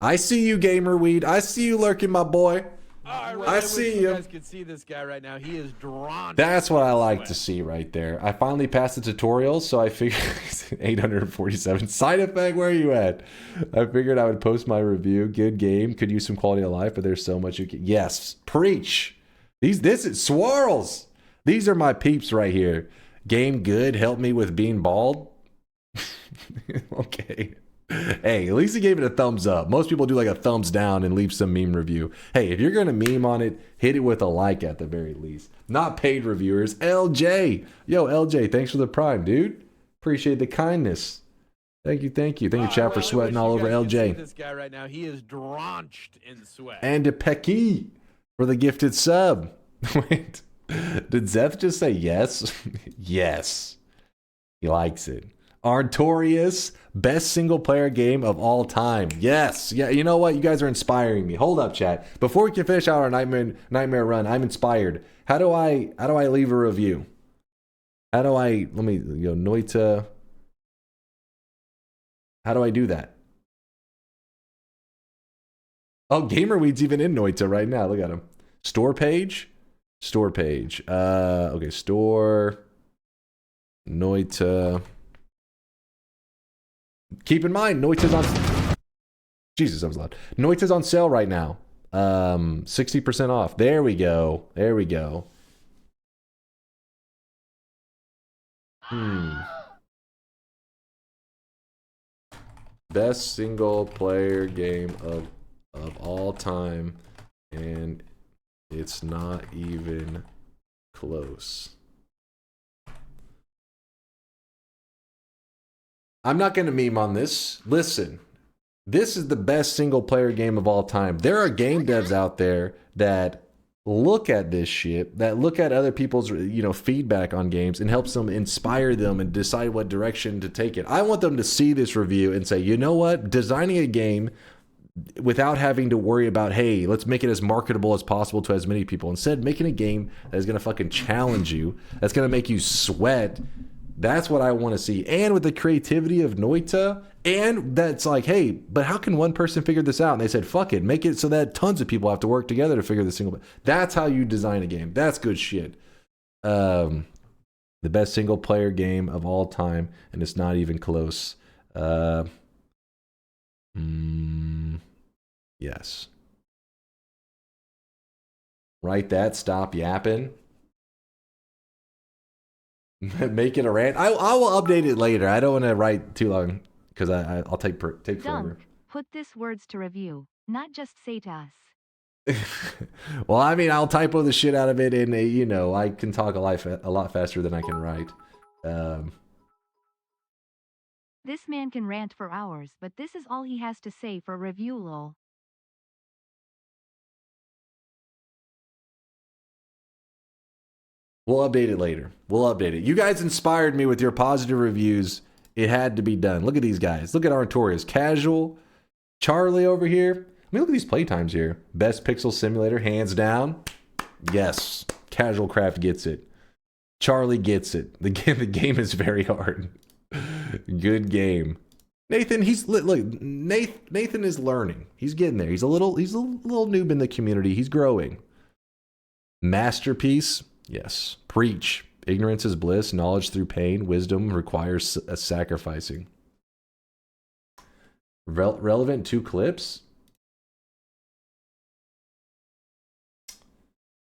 I see you, Gamerweed. I see you lurking, my boy. I see you you. guys can see this guy right now. He is drawn. That's what I like to see right there. I finally passed the tutorial, so I figured 847 side effect. Where are you at? I figured I would post my review. Good game. Could use some quality of life, but there's so much you can. Yes, preach. This is swirls. These are my peeps right here. Game good. Help me with being bald. Okay. Hey, at least he gave it a thumbs up. Most people do like a thumbs down and leave some meme review. Hey, if you're going to meme on it, hit it with a like at the very least. Not paid reviewers. LJ. Yo, LJ, thanks for the prime, dude. Appreciate the kindness. Thank you, thank you. Thank you, chat, for sweating all over LJ. This guy right now, he is drenched in sweat. And to Pecky for the gifted sub. Wait, did Zeth just say yes? Yes. He likes it. Artorias, best single player game of all time. Yes. Yeah, you know what? You guys are inspiring me. Hold up, chat. Before we can finish out our nightmare run, I'm inspired. How do I leave a review? Let me, Noita. How do I do that? Oh, Gamerweed's even in Noita right now. Look at him. Store page. Okay, store. Noita. Keep in mind, Noita's on... Jesus, that was loud. Noita's on sale right now. 60% off. There we go. Best single player game of all time, and it's not even close. I'm not going to meme on this. Listen, this is the best single player game of all time. There are game devs out there that look at this shit, that look at other people's, feedback on games and helps them inspire them and decide what direction to take it. I want them to see this review and say, you know what? Designing a game without having to worry about, hey, let's make it as marketable as possible to as many people. Instead, making a game that is going to fucking challenge you, that's going to make you sweat. That's what I want to see. And with the creativity of Noita, and that's like, hey, but how can one person figure this out? And they said, fuck it, make it so that tons of people have to work together to figure this single. That's how you design a game. That's good shit. The best single player game of all time, and it's not even close. Yes. Write that. Stop yapping. Make it a rant. I will update it later. I don't want to write too long because I'll take forever. Put this words to review, not just say to us. Well, I mean, I'll typo the shit out of it, and I can talk a lot faster than I can write. This man can rant for hours, but this is all he has to say for review, lol. We'll update it later. We'll update it. You guys inspired me with your positive reviews. It had to be done. Look at these guys. Look at Artorias. Casual. Charlie over here. I mean, look at these playtimes here. Best Pixel Simulator, hands down. Yes. Casual Craft gets it. Charlie gets it. The game is very hard. Good game. Nathan, Nathan is learning. He's getting there. He's a little noob in the community. He's growing. Masterpiece. Yes. Preach. Ignorance is bliss. Knowledge through pain. Wisdom requires a sacrificing. Relevant 2 clips.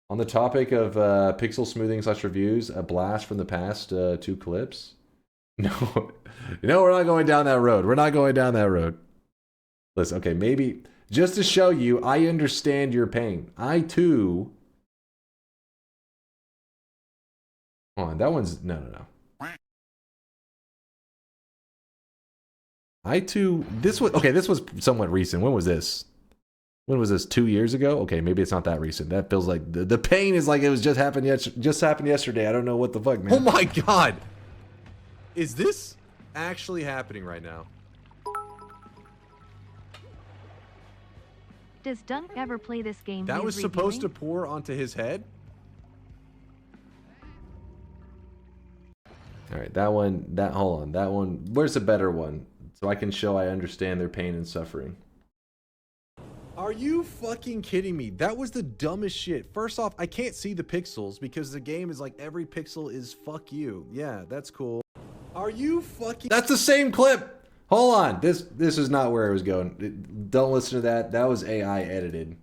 On the topic of pixel smoothing / reviews, a blast from the past 2 clips. No, we're not going down that road. We're not going down that road. Listen, okay, maybe just to show you, I understand your pain. I too. Hold on, that one's no. I too. This was somewhat recent. When was this? 2 years ago? Okay, maybe it's not that recent. That feels like the pain is like it was just happened yesterday. I don't know what the fuck, man. Oh my god. Is this actually happening right now? Does Dunk ever play this game? That was supposed to pour onto his head? All right, right, hold on, that one. Where's a better one? So I can show I understand their pain and suffering. Are you fucking kidding me? That was the dumbest shit. First off, I can't see the pixels because the game is like every pixel is fuck you. Yeah, that's cool. Are you fucking... That's the same clip! Hold on. This is not where I was going. Don't listen to that. That was AI edited.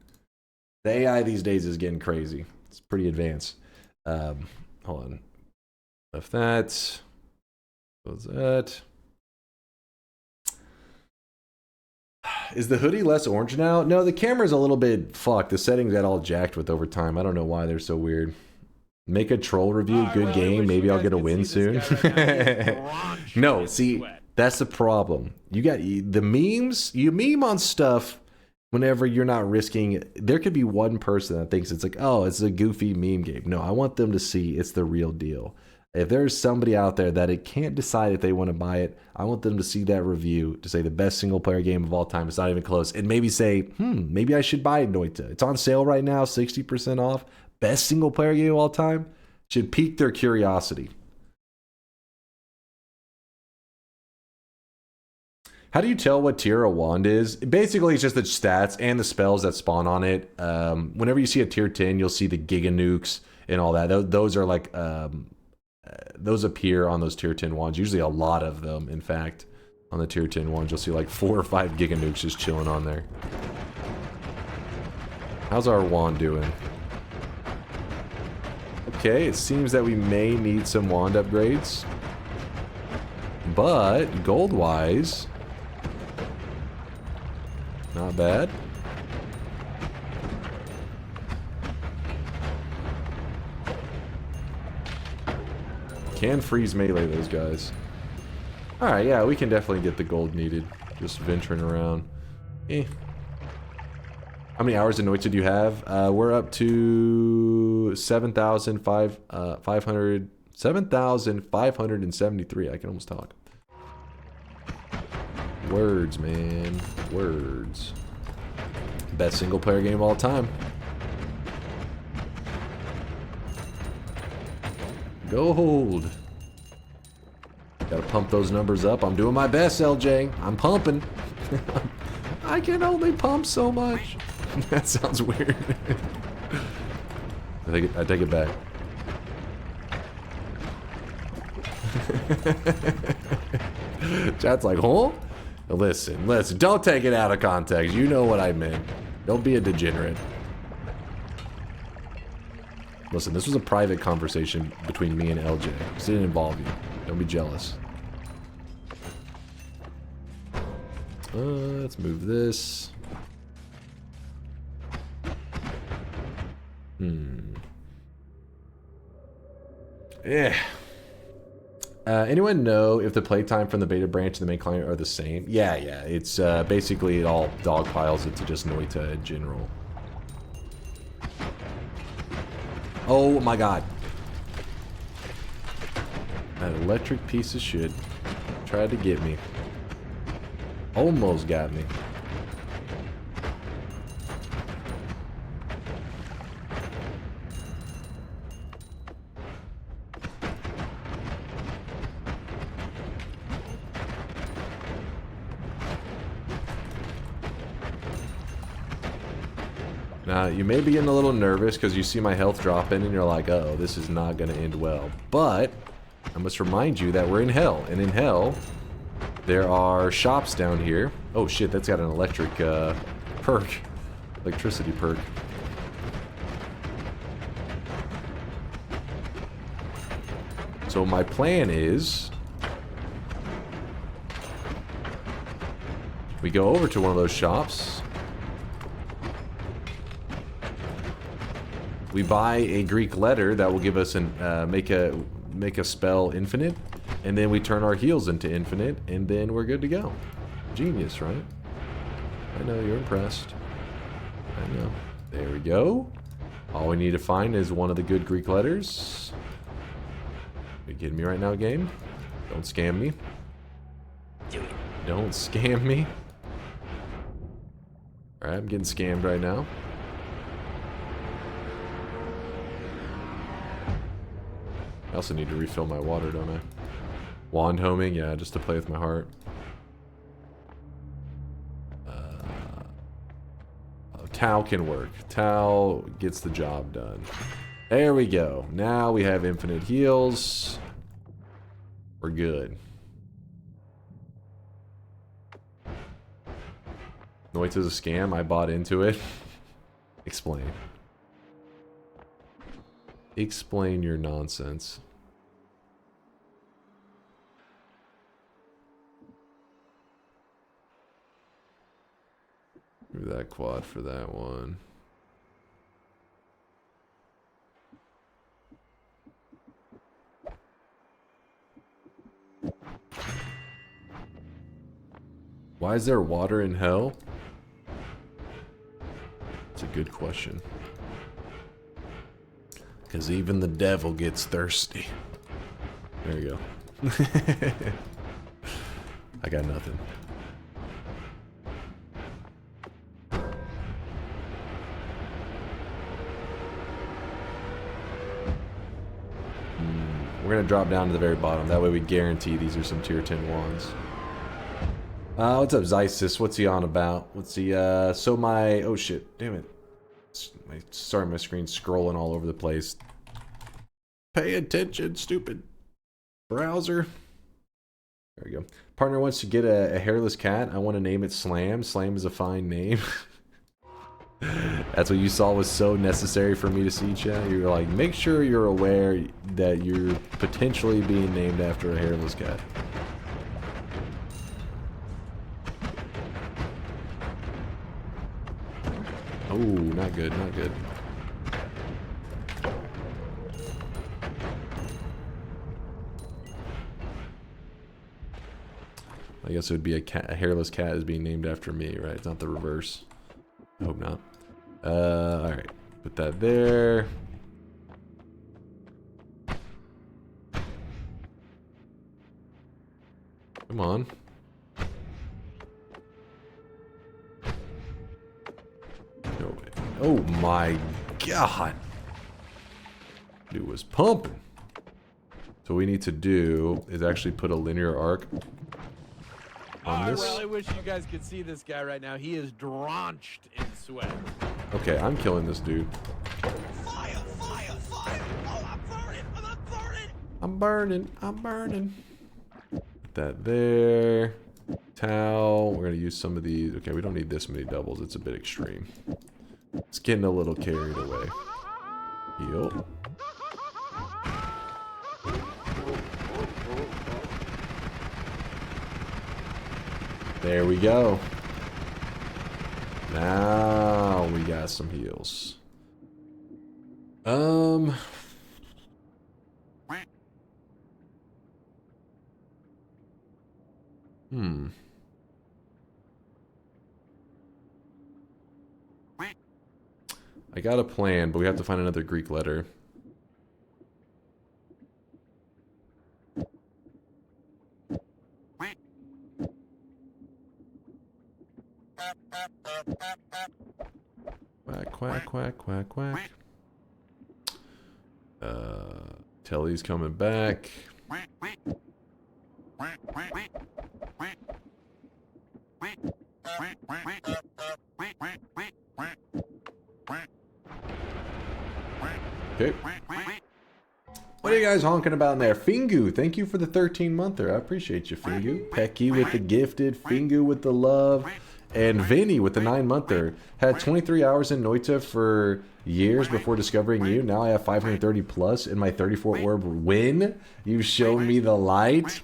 The AI these days is getting crazy. It's pretty advanced. Hold on. Left that. Close that. Is the hoodie less orange now? No, the camera's a little bit fucked. The settings got all jacked with over time. I don't know why they're so weird. Make a troll review, good game. Maybe I'll get a win soon. No, see, that's the problem. You got the memes. You meme on stuff whenever you're not risking. There could be one person that thinks it's like, oh, it's a goofy meme game. No, I want them to see it's the real deal. If there's somebody out there that it can't decide if they want to buy it, I want them to see that review to say the best single player game of all time. It's not even close. And maybe say, maybe I should buy Noita. It's on sale right now, 60% off. Best single player game of all time. Should pique their curiosity. How do you tell what tier a wand is? Basically, it's just the stats and the spells that spawn on it. Whenever you see a tier 10, you'll see the Giga Nukes and all that. Those are like... those appear on those tier 10 wands. Usually a lot of them, in fact. On the tier 10 wands, you'll see like 4 or 5 Giga Nukes just chilling on there. How's our wand doing? Okay, it seems that we may need some wand upgrades. But, gold-wise... not bad. Can freeze melee those guys. Alright, yeah, we can definitely get the gold needed. Just venturing around. How many hours of Noita do you have? We're up to 7,573. I can almost talk. Words, man. Words. Best single player game of all time. Gold. Gotta pump those numbers up. I'm doing my best, LJ. I'm pumping. I can only pump so much. That sounds weird. I take it back. Chat's like, huh? Listen. Don't take it out of context. You know what I meant. Don't be a degenerate. Listen, this was a private conversation between me and LJ. This didn't involve you. Don't be jealous. Let's move this. Yeah. Anyone know if the playtime from the beta branch and the main client are the same? Yeah. It's basically it all dogpiles into just Noita in general. Oh my god. That electric piece of shit tried to get me. Almost got me. Now, you may be getting a little nervous because you see my health dropping and you're like, uh-oh, this is not going to end well. But I must remind you that we're in hell. And in hell, there are shops down here. Oh shit, that's got an electric perk. Electricity perk. So my plan is... we go over to one of those shops. We buy a Greek letter that will give us an make a spell infinite, and then we turn our heals into infinite, and then we're good to go. Genius, right? I know you're impressed. I know. There we go. All we need to find is one of the good Greek letters. Are you kidding me right now, game? Don't scam me. Don't scam me. Alright, I'm getting scammed right now. I also need to refill my water, don't I? Wand homing, yeah, just to play with my heart. Tau can work. Tau gets the job done. There we go. Now we have infinite heals. We're good. Noita's a scam. I bought into it. Explain. Explain your nonsense. Maybe that quad for that one. Why is there water in hell? It's a good question. Because even the devil gets thirsty. There you go. I got nothing. We're going to drop down to the very bottom. That way we guarantee these are some tier 10 wands. What's up, Zysis? What's he on about? What's he, so my... Oh, shit. Damn it. Sorry, my screen's scrolling all over the place. Pay attention, stupid browser. There we go. Partner wants to get a hairless cat. I want to name it Slam. Slam is a fine name. That's what you saw was so necessary for me to see, chat. You're like, make sure you're aware that you're potentially being named after a hairless cat. Oh, not good, not good. I guess it would be a hairless cat is being named after me, right? It's not the reverse. I hope not. Alright. Put that there. Come on. No way. Oh my god. Dude was pumping. So what we need to do is actually put a linear arc on this. I really wish you guys could see this guy right now. He is drenched in sweat. Okay, I'm killing this dude. Fire, fire, fire! Oh, I'm burning! I'm burning! I'm burning. I'm burning. Put that there. Towel. We're gonna use some of these. Okay, we don't need this many doubles. It's a bit extreme. It's getting a little carried away. Heal. There we go. Now we got some heals. I got a plan, but we have to find another Greek letter. Quack, quack, quack, quack, quack. Telly's coming back. Okay. What are you guys honking about in there? Fingu, thank you for the 13-monther. I appreciate you, Fingu. Pecky with the gifted, Fingu with the love, and Vinny with the 9-monther. Had 23 hours in Noita for years before discovering you. Now I have 530 plus in my 34 orb win. You've shown me the light.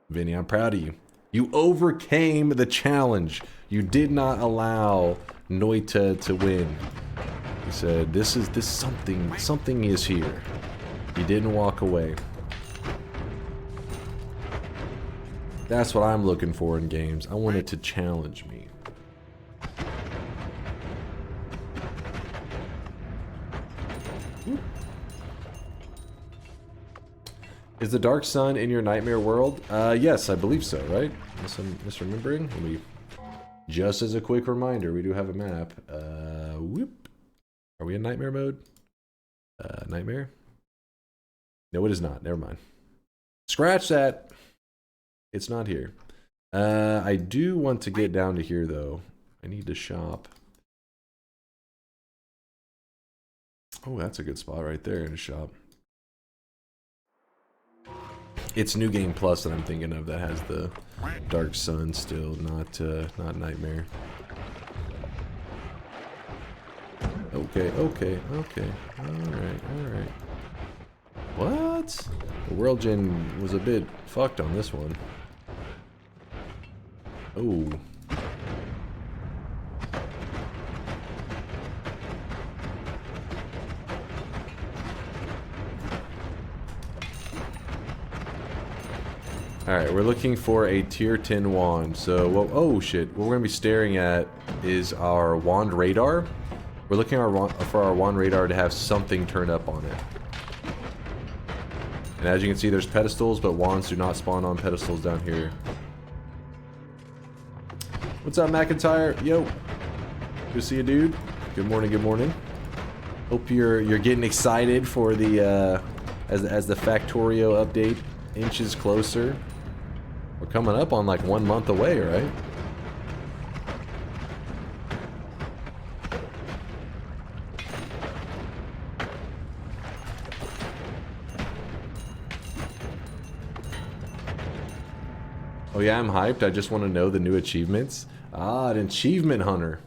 Vinny, I'm proud of you. You overcame the challenge. You did not allow Noita to win. He said, this something is here. He didn't walk away. That's what I'm looking for in games. I want it to challenge me. Is the Dark Sun in your nightmare world? Yes, I believe so, right? Unless I'm misremembering. Let me, just as a quick reminder, we do have a map. Whoop. Are we in nightmare mode? Nightmare? No, it is not. Never mind. Scratch that. It's not here. I do want to get down to here though. I need to shop. Oh, that's a good spot right there in a shop. It's New Game Plus that I'm thinking of that has the Dark Sun still, not Nightmare. Okay. Alright. What? The World Gen was a bit fucked on this one. Oh. Alright, we're looking for a tier 10 wand. So, oh shit. What we're going to be staring at is our wand radar. We're looking for our wand radar to have something turn up on it. And as you can see, there's pedestals, but wands do not spawn on pedestals down here. What's up, McIntyre? Yo. Good to see you, dude. Good morning, good morning. Hope you're getting excited for the, as the Factorio update inches closer. We're coming up on like 1 month away, right? Oh yeah, I'm hyped. I just want to know the new achievements. Ah, an achievement hunter.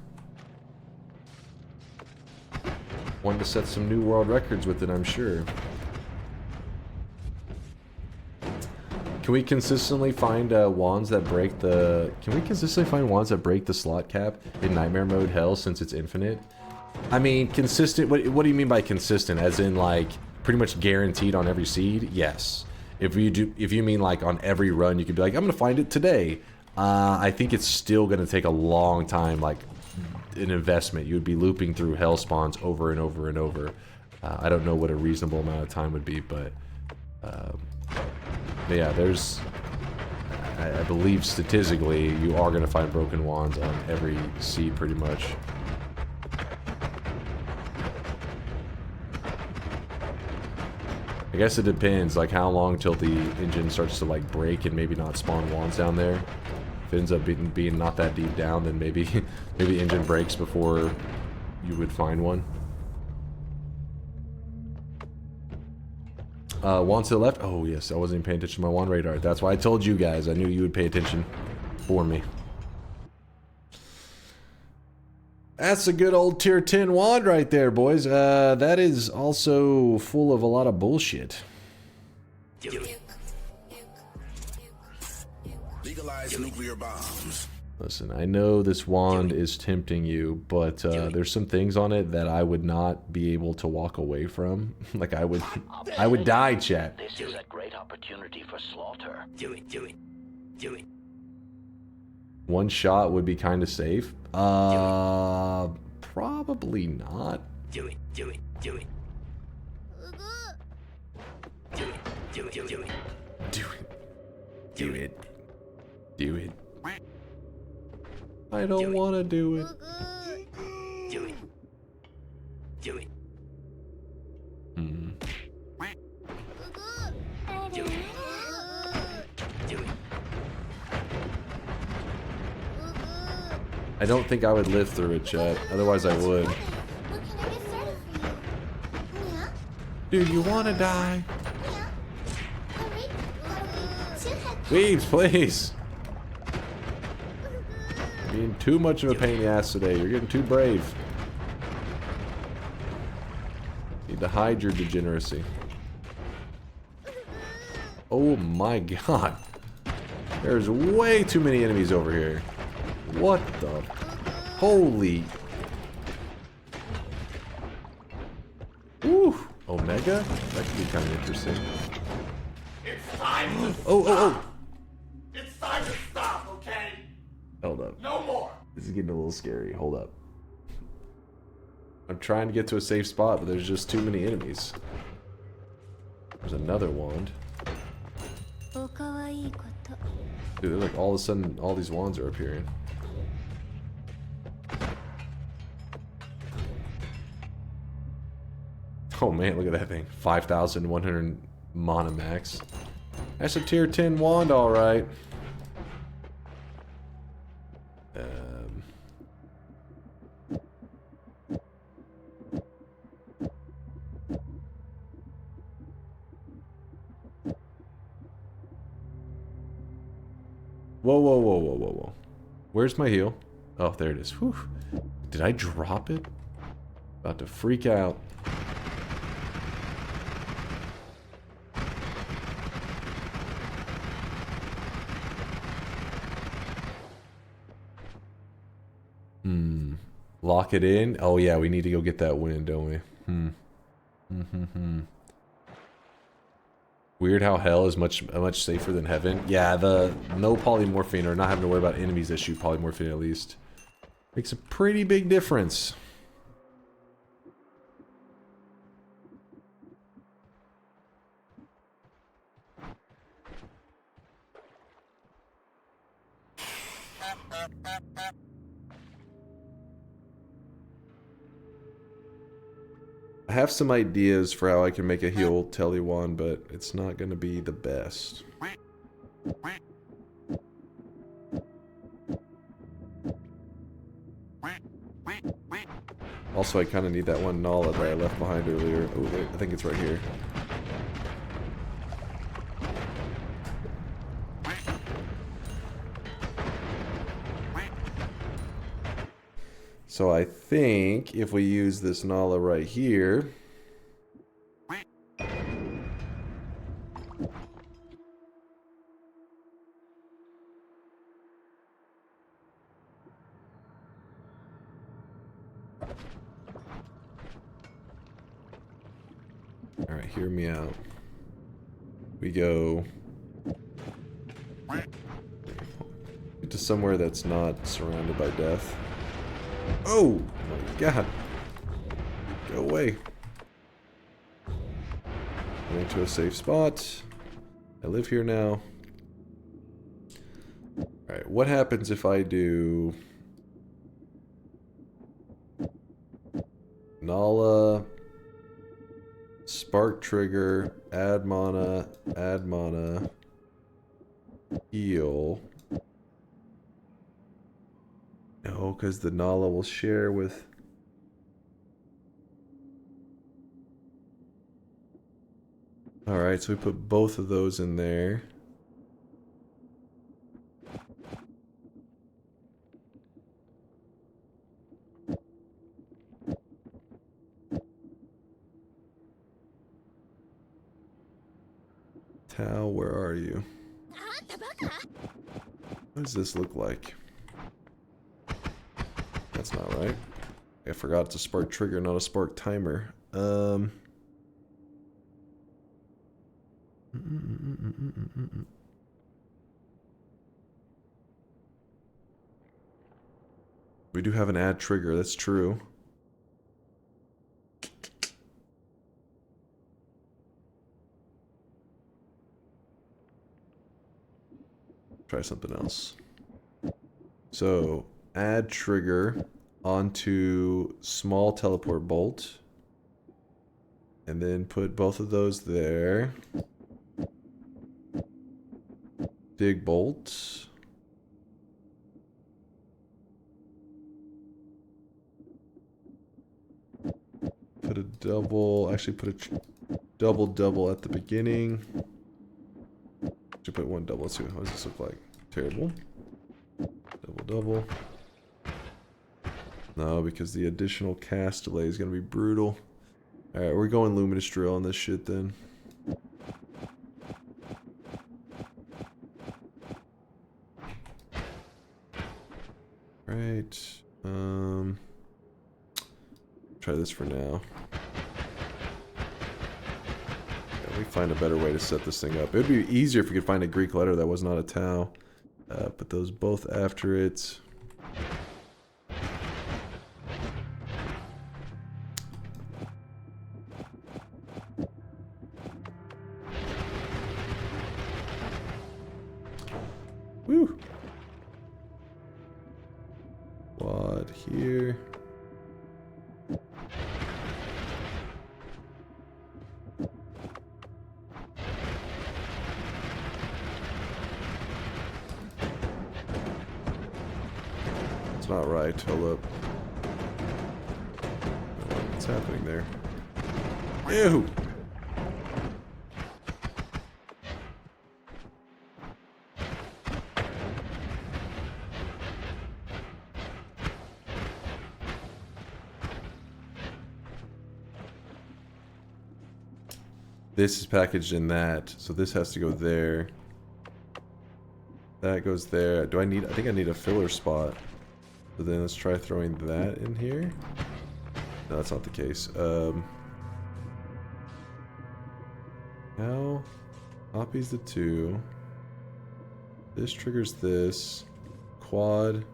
Wanted to set some new world records with it, I'm sure. Can we consistently find wands that break the... Can we consistently find wands that break the slot cap in Nightmare Mode Hell since it's infinite? I mean, consistent... What do you mean by consistent? As in, like, pretty much guaranteed on every seed? Yes. If you mean, like, on every run, you could be like, I'm gonna find it today. I think it's still gonna take a long time, like, an investment. You would be looping through hell spawns over and over and over. I don't know what a reasonable amount of time would be, but yeah, there's... I believe statistically, you are going to find broken wands on every seed, pretty much. I guess it depends, like, how long till the engine starts to, like, break and maybe not spawn wands down there. If it ends up being not that deep down, then maybe maybe engine breaks before you would find one. Wand to the left. Oh, yes. I wasn't even paying attention to my wand radar. That's why I told you guys. I knew you would pay attention for me. That's a good old tier 10 wand right there, boys. That is also full of a lot of bullshit. Legalize nuclear bombs. Listen, I know this wand is tempting you, but there's some things on it that I would not be able to walk away from. Like I would die, chat. This is a great opportunity for slaughter. Do it. One shot would be kind of safe. Probably not. Do it. I don't want to do it. Do it. I don't think I would live through it, chat. Otherwise I would. Dude, you want to die? Please, please. You're being too much of a pain in the ass today. You're getting too brave. Need to hide your degeneracy. Oh my god. There's way too many enemies over here. What the? Holy. Ooh. Omega? That could be kind of interesting. It's time to Oh. It's time to stop, okay? Hold up. No more. This is getting a little scary. Hold up. I'm trying to get to a safe spot, but there's just too many enemies. There's another wand. Dude, they're like all of a sudden, all these wands are appearing. Oh man, look at that thing. 5,100 mana max. That's a tier 10 wand, alright. Whoa, whoa, whoa, whoa, whoa, whoa. Where's my heal? Oh, there it is. Whew. Did I drop it? About to freak out. Lock it in? Oh yeah, we need to go get that win, don't we? Weird how hell is much safer than heaven. Yeah, the no polymorphine or not having to worry about enemies that shoot polymorphine at least makes a pretty big difference. I have some ideas for how I can make a heal telly one, but it's not going to be the best. Also, I kind of need that one Nala that I left behind earlier. Oh, wait, I think it's right here. So I think if we use this Nala right here, all right, hear me out. We go to somewhere that's not surrounded by death. Oh my god. Go away. Going to a safe spot. I live here now. Alright, what happens if I do Nala, Spark Trigger, add mana, heal. No, because the Nala will share with... Alright, so we put both of those in there. Tao, where are you? What does this look like? That's not right. I forgot it's a spark trigger, not a spark timer. We do have an add trigger, that's true. Try something else. So, add trigger onto small teleport bolt. And then put both of those there. Dig bolt. Put a double, actually put a double at the beginning. Should put one double. Let's see, how does this look like? Terrible. Double. No, because the additional cast delay is going to be brutal. Alright, we're going Luminous Drill on this shit then. Right. Try this for now. Yeah, we find a better way to set this thing up. It would be easier if we could find a Greek letter that was not a Tau. Put those both after it. Woo! Quad here. It's not right. Hold up. What's happening there? Ew! This is packaged in that, so this has to go there. That goes there. I think I need a filler spot. So then let's try throwing that in here. No, that's not the case. Now, copies the 2. This triggers this. Quad.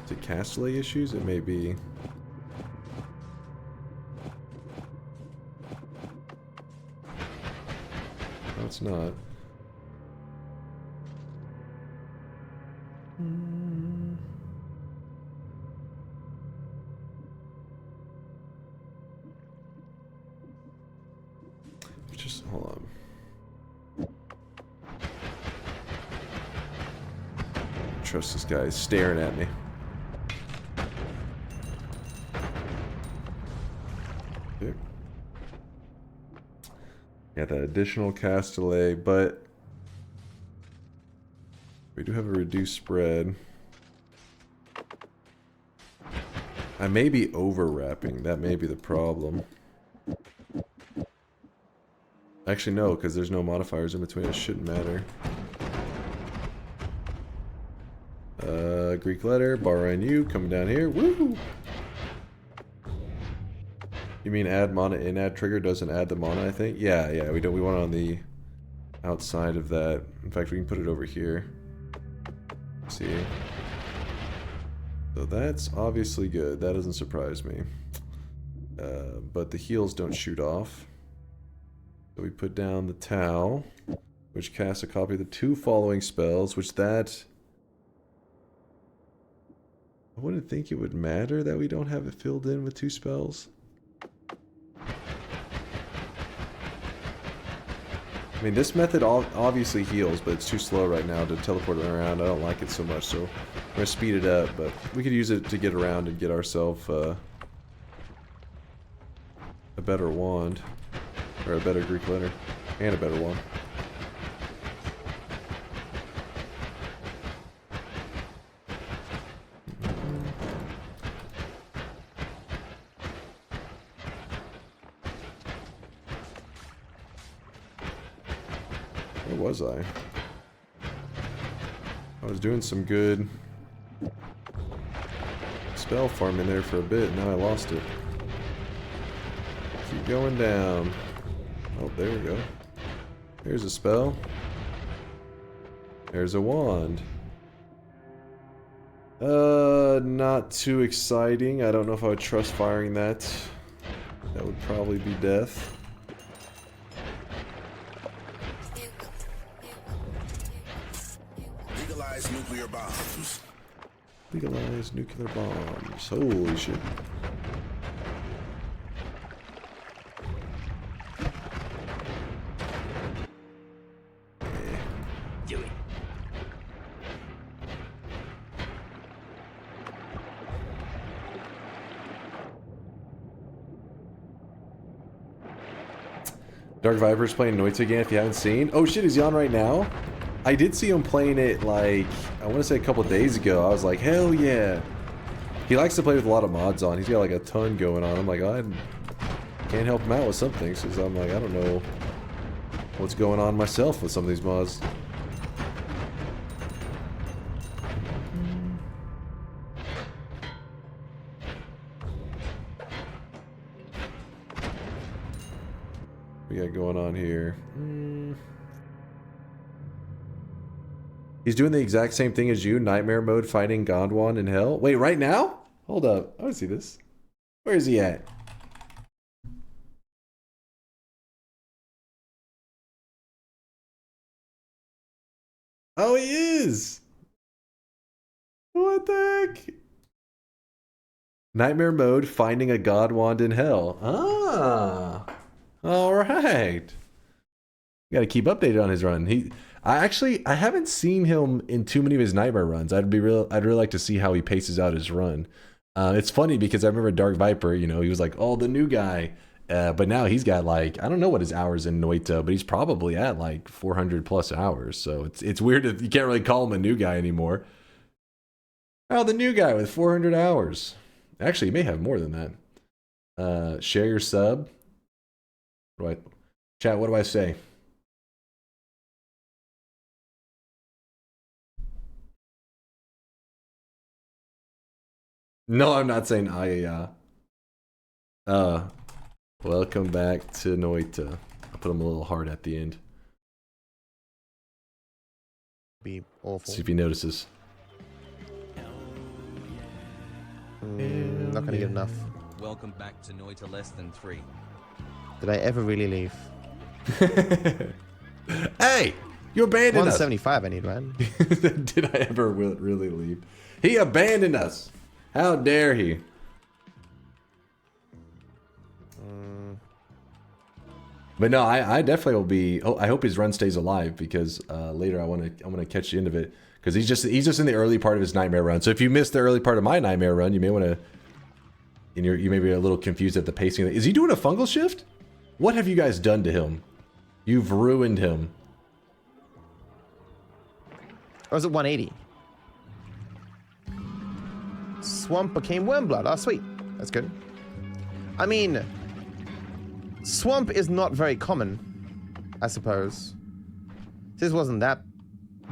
Is it castellet issues? It may be. No, it's not. Just hold on. Trust this guy. He's staring at me. Okay. Got that additional castellet, but we do have a reduced spread. I may be overwrapping. That may be the problem. Actually, no, because there's no modifiers in between. It shouldn't matter. Greek letter, borrowing you, coming down here. Woo! You mean add mana in add trigger doesn't add the mana, I think? Yeah, we want it on the outside of that. In fact, we can put it over here. See? So that's obviously good. That doesn't surprise me. But the heals don't shoot off. So we put down the Tau, which casts a copy of the 2 following spells, which that... I wouldn't think it would matter that we don't have it filled in with 2 spells. I mean, this method obviously heals, but it's too slow right now to teleport it around. I don't like it so much, so I'm going to speed it up, but we could use it to get around and get ourselves a better wand. Or a better Greek letter. And a better one. Where was I? I was doing some good spell farming there for a bit, and now I lost it. Keep going down. Oh, there we go. There's a spell. There's a wand. Not too exciting. I don't know if I would trust firing that. That would probably be death. Legalize nuclear bombs. Legalize nuclear bombs. Holy shit. Dark Viper's playing Noita again if you haven't seen. Oh shit, is he on right now? I did see him playing it like, I want to say a couple of days ago. I was like, hell yeah. He likes to play with a lot of mods on. He's got like a ton going on. I'm like, I can't help him out with some things because I'm like, I don't know what's going on myself with some of these mods. We got going on here. He's doing the exact same thing as you. Nightmare mode fighting Gondwan in hell. Wait, right now? Hold up. I want to see this. Where is he at? Oh, he is. What the heck? Nightmare mode finding a god wand in hell. Ah. All right. Got to keep updated on his run. I haven't seen him in too many of his nightmare runs. I'd really like to see how he paces out his run. It's funny because I remember Dark Viper, you know, he was like, oh, the new guy. But now he's got like, I don't know what his hours in Noita, but he's probably at like 400 plus hours. So it's weird that you can't really call him a new guy anymore. Oh, the new guy with 400 hours. Actually, he may have more than that. Share your sub. Chat, what do I say? No, I'm not saying welcome back to Noita. I'll put him a little hard at the end. Be awful. See if he notices. Not gonna get enough. Welcome back to Noita less than 3. Did I ever really leave? Hey! You abandoned us! 175 I need, man. Did I ever really leave? He abandoned us! How dare he? But no, I definitely will be. Oh, I hope his run stays alive because later I want to catch the end of it because he's just in the early part of his nightmare run. So if you missed the early part of my nightmare run, you may want to. And you may be a little confused at the pacing. Is he doing a fungal shift? What have you guys done to him? You've ruined him. Or was it 180? Swamp became Wormblood. Oh, sweet. That's good. I mean, Swamp is not very common, I suppose. This wasn't that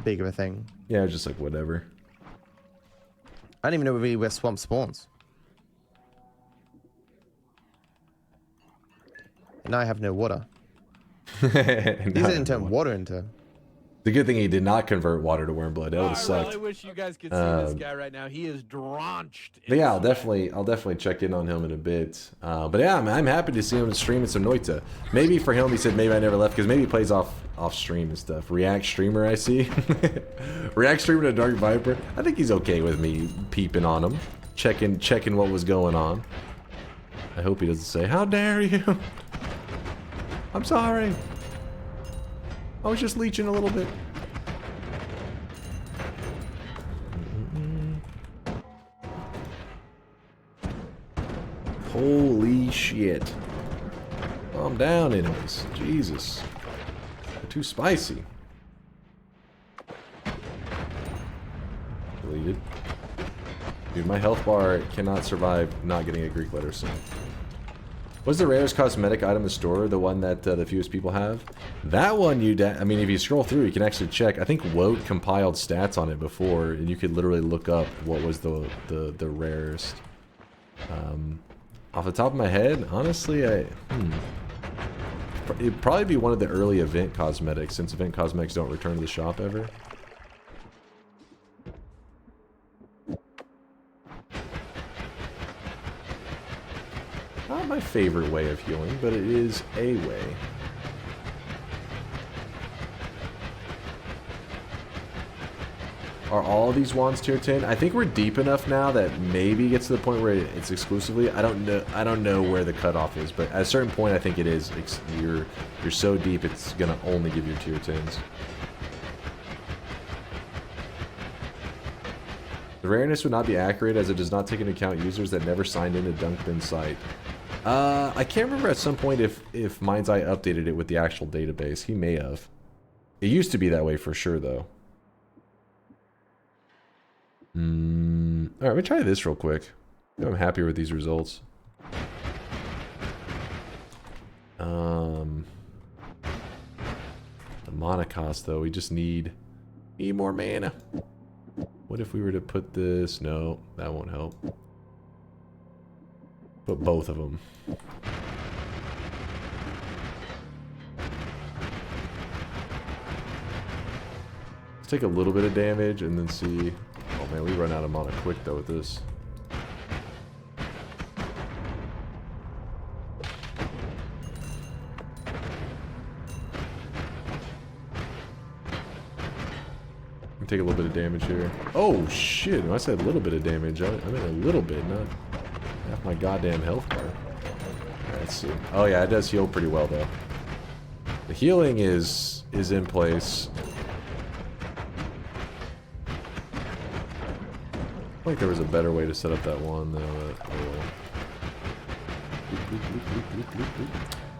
big of a thing. Yeah, just like whatever. I don't even know really where Swamp spawns. And now I have no water. These didn't turn water into... The good thing he did not convert water to Wormblood. That would have sucked. I really wish you guys could see this guy right now. He is drenched. But yeah, I'll definitely check in on him in a bit. But yeah, I'm happy to see him streaming some Noita. Maybe for him, he said maybe I never left because maybe he plays off stream and stuff. React streamer, I see. React streamer to Dark Viper. I think he's okay with me peeping on him, checking what was going on. I hope he doesn't say, "How dare you?" I'm sorry. I was just leeching a little bit. Holy shit. Calm down, enemies. Jesus. They're too spicy. Deleted. Dude, my health bar cannot survive not getting a Greek letter soon. What's the rarest cosmetic item in the store? The one that the fewest people have? That one, I mean, if you scroll through, you can actually check. I think Woat compiled stats on it before, and you could literally look up what was the rarest. Off the top of my head, honestly, it'd probably be one of the early event cosmetics, since event cosmetics don't return to the shop ever. Not my favorite way of healing, but it is a way. Are all of these wands tier 10? I think we're deep enough now that maybe it gets to the point where it's exclusively. I don't know where the cutoff is, but at a certain point I think it is. You're so deep it's gonna only give you tier 10s. The rareness would not be accurate as it does not take into account users that never signed into DunkBin site. I can't remember at some point if Mind's Eye updated it with the actual database. He may have. It used to be that way for sure, though. Alright, let me try this real quick. I'm happier with these results. The mana cost, though, we just need more mana. What if we were to put this? No, that won't help. Put both of them. Let's take a little bit of damage and then see. Oh man, we run out of mana quick though with this. Take a little bit of damage here. Oh shit! I said a little bit of damage. I meant a little bit, not half my goddamn health bar. Right, let's see. Oh yeah, it does heal pretty well though. The healing is in place. I think there was a better way to set up that one though.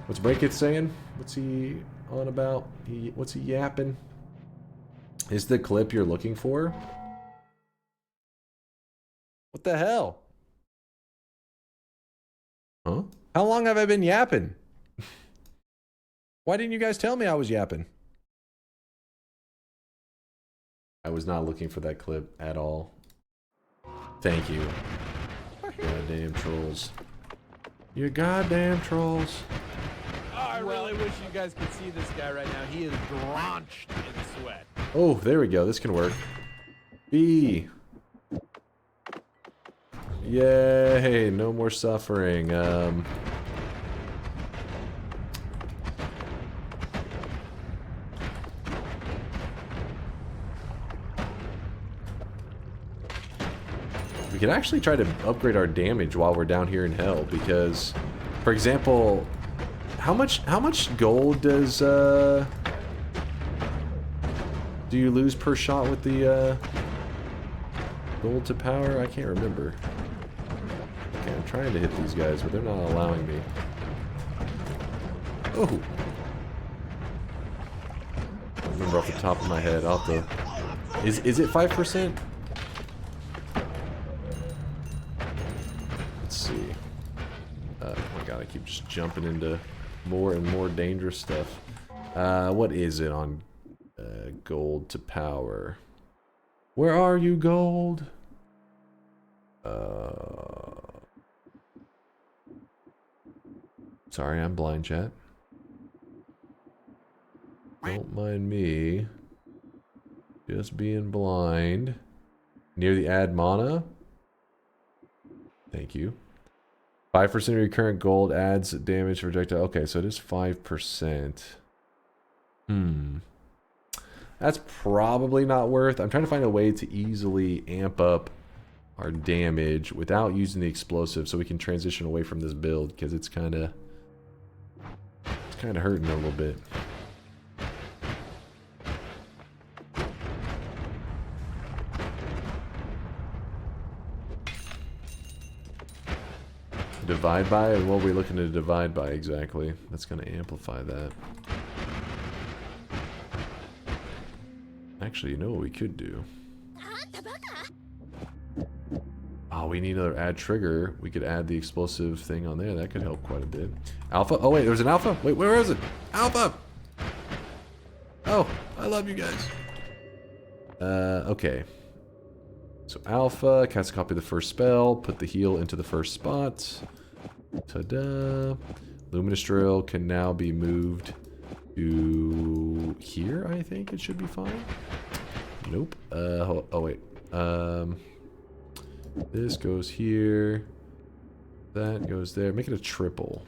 What's Breakit saying? What's he on about? What's he yapping? Is the clip you're looking for? What the hell? Huh? How long have I been yapping? Why didn't you guys tell me I was yapping? I was not looking for that clip at all. Thank you. Goddamn trolls. You goddamn trolls. Oh, I really wish you guys could see this guy right now. He is drenched in sweat. Oh, there we go. This can work. B. Yay, no more suffering. We can actually try to upgrade our damage while we're down here in hell, because, for example, how much gold does do you lose per shot with the gold to power? I can't remember. Okay, I'm trying to hit these guys, but they're not allowing me. Oh! I don't remember off the top of my head. I'll have to... Is it 5%? Let's see. Oh my god, I keep just jumping into more and more dangerous stuff. What is it on gold to power? Where are you, gold? Sorry, I'm blind, chat. Don't mind me. Just being blind. Near the add mana. Thank you. 5% of your current gold adds damage to projectile. Okay, so it is 5%. That's probably not worth. I'm trying to find a way to easily amp up our damage without using the explosive, so we can transition away from this build, because it's kind of hurting a little bit. Divide by? And what are we looking to divide by exactly? That's going to amplify that. Actually, you know what we could do? Oh, we need another add trigger. We could add the explosive thing on there. That could help quite a bit. Alpha? Oh, wait, there was an alpha? Wait, where is it? Alpha! Oh, I love you guys. Okay. So alpha, cast a copy of the first spell, put the heal into the first spot. Ta-da. Luminous Drill can now be moved to here, I think it should be fine. Nope. Oh wait. This goes here. That goes there. Make it a triple.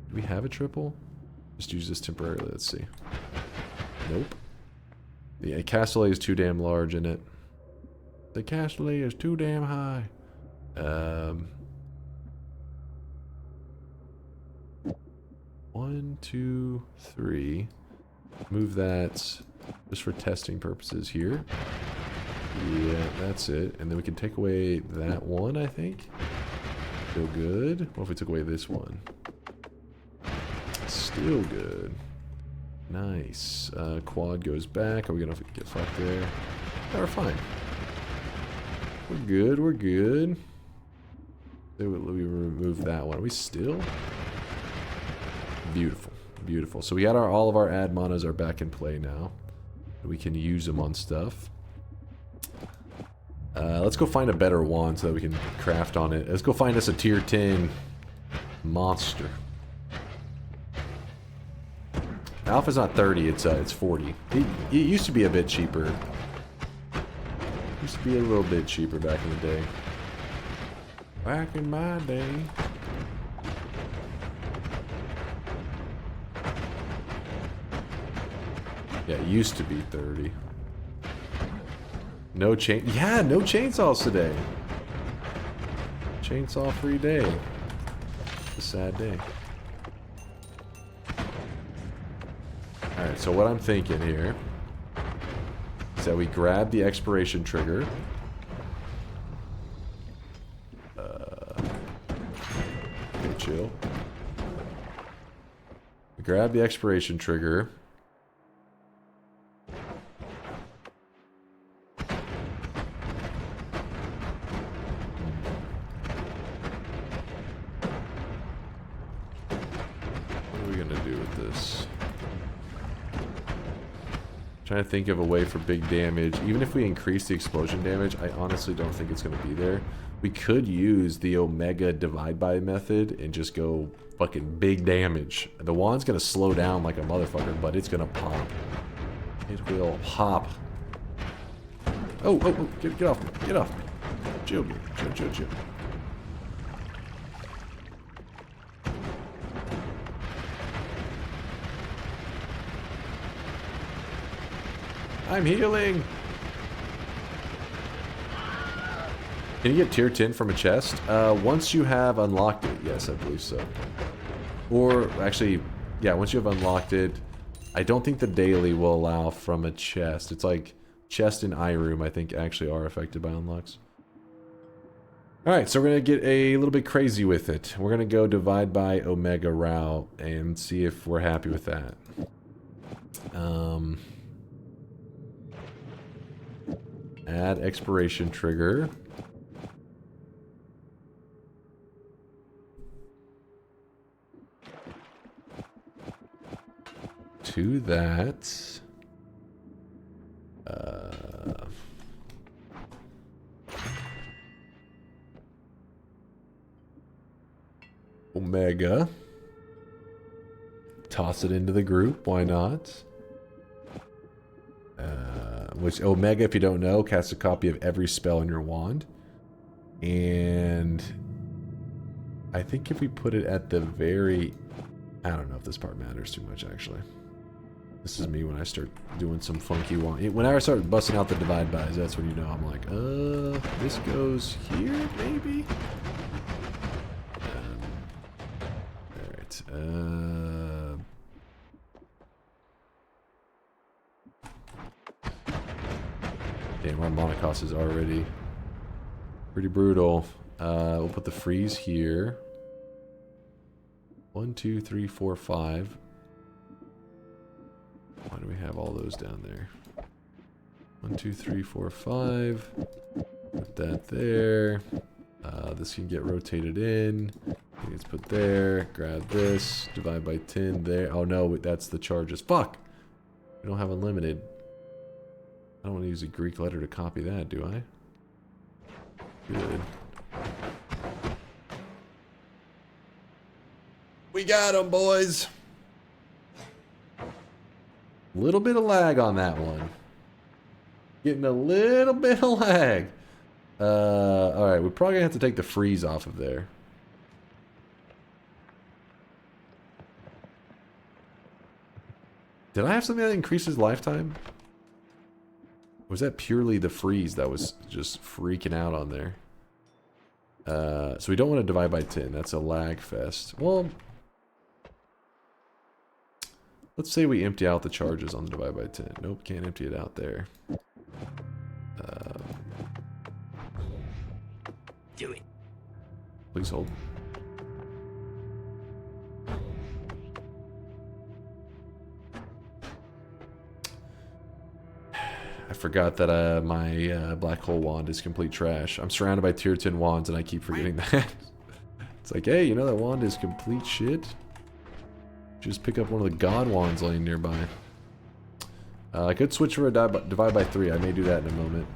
Do we have a triple? Just use this temporarily. Let's see. Nope. The castellet is too damn large in it. The castellet is too damn high. 1, 2, 3. Move that just for testing purposes here. Yeah, that's it. And then we can take away that one, I think. Still good. What if we took away this one? Still good. Nice. Quad goes back. Are we gonna get fucked there? No, we're fine. We're good, we're good. We remove that one. Are we still? Beautiful, beautiful. So we got all of our add manas are back in play now. We can use them on stuff. Let's go find a better wand so that we can craft on it. Let's go find us a tier 10 monster. Alpha's not 30, it's 40. It used to be a bit cheaper. Used to be a little bit cheaper back in the day. Back in my day. Yeah, it used to be 30. No chain. Yeah, no chainsaws today. Chainsaw free day. It's a sad day. Alright, so what I'm thinking here is that we grab the expiration trigger. Okay, chill. We grab the expiration trigger. What are we gonna do with this? Trying to think of a way for big damage. Even if we increase the explosion damage, I honestly don't think it's going to be there. We could use the Omega divide by method and just go fucking big damage. The wand's going to slow down like a motherfucker, but it's going to pop. It will pop. Oh, get off me. Get off me. Chill. I'm healing. Can you get tier 10 from a chest? Once you have unlocked it, yes, I believe so. Or actually, yeah, once you have unlocked it, I don't think the daily will allow from a chest. It's like chest and eye room, I think, actually are affected by unlocks. Alright, so we're going to get a little bit crazy with it. We're going to go divide by Omega route and see if we're happy with that. Add expiration trigger. To that. Omega. Toss it into the group, why not? Which Omega, if you don't know, casts a copy of every spell in your wand. And I think if we put it at the very... I don't know if this part matters too much, actually. This is me when I start doing some funky wand. When I start busting out the divide bys, that's when you know I'm like, this goes here, maybe? Alright, damn, our mana cost is already pretty brutal. We'll put the freeze here. 1, 2, 3, 4, 5. Why do we have all those down there? 1, 2, 3, 4, 5. Put that there. This can get rotated in. Let's put there. Grab this. Divide by 10 there. Oh no, that's the charges. Fuck! We don't have unlimited. I don't want to use a Greek letter to copy that, do I? Good. We got him, boys! Little bit of lag on that one. Getting a little bit of lag. Alright, we're probably gonna have to take the freeze off of there. Did I have something that increases lifetime? Or was that purely the freeze that was just freaking out on there? So we don't want to divide by 10. That's a lag fest. Well, let's say we empty out the charges on the divide by 10. Nope, can't empty it out there. Do it. Please hold. I forgot that my black hole wand is complete trash. I'm surrounded by tier 10 wands and I keep forgetting that. It's like, hey, you know that wand is complete shit? Just pick up one of the god wands laying nearby. I could switch for a divide by 3. I may do that in a moment.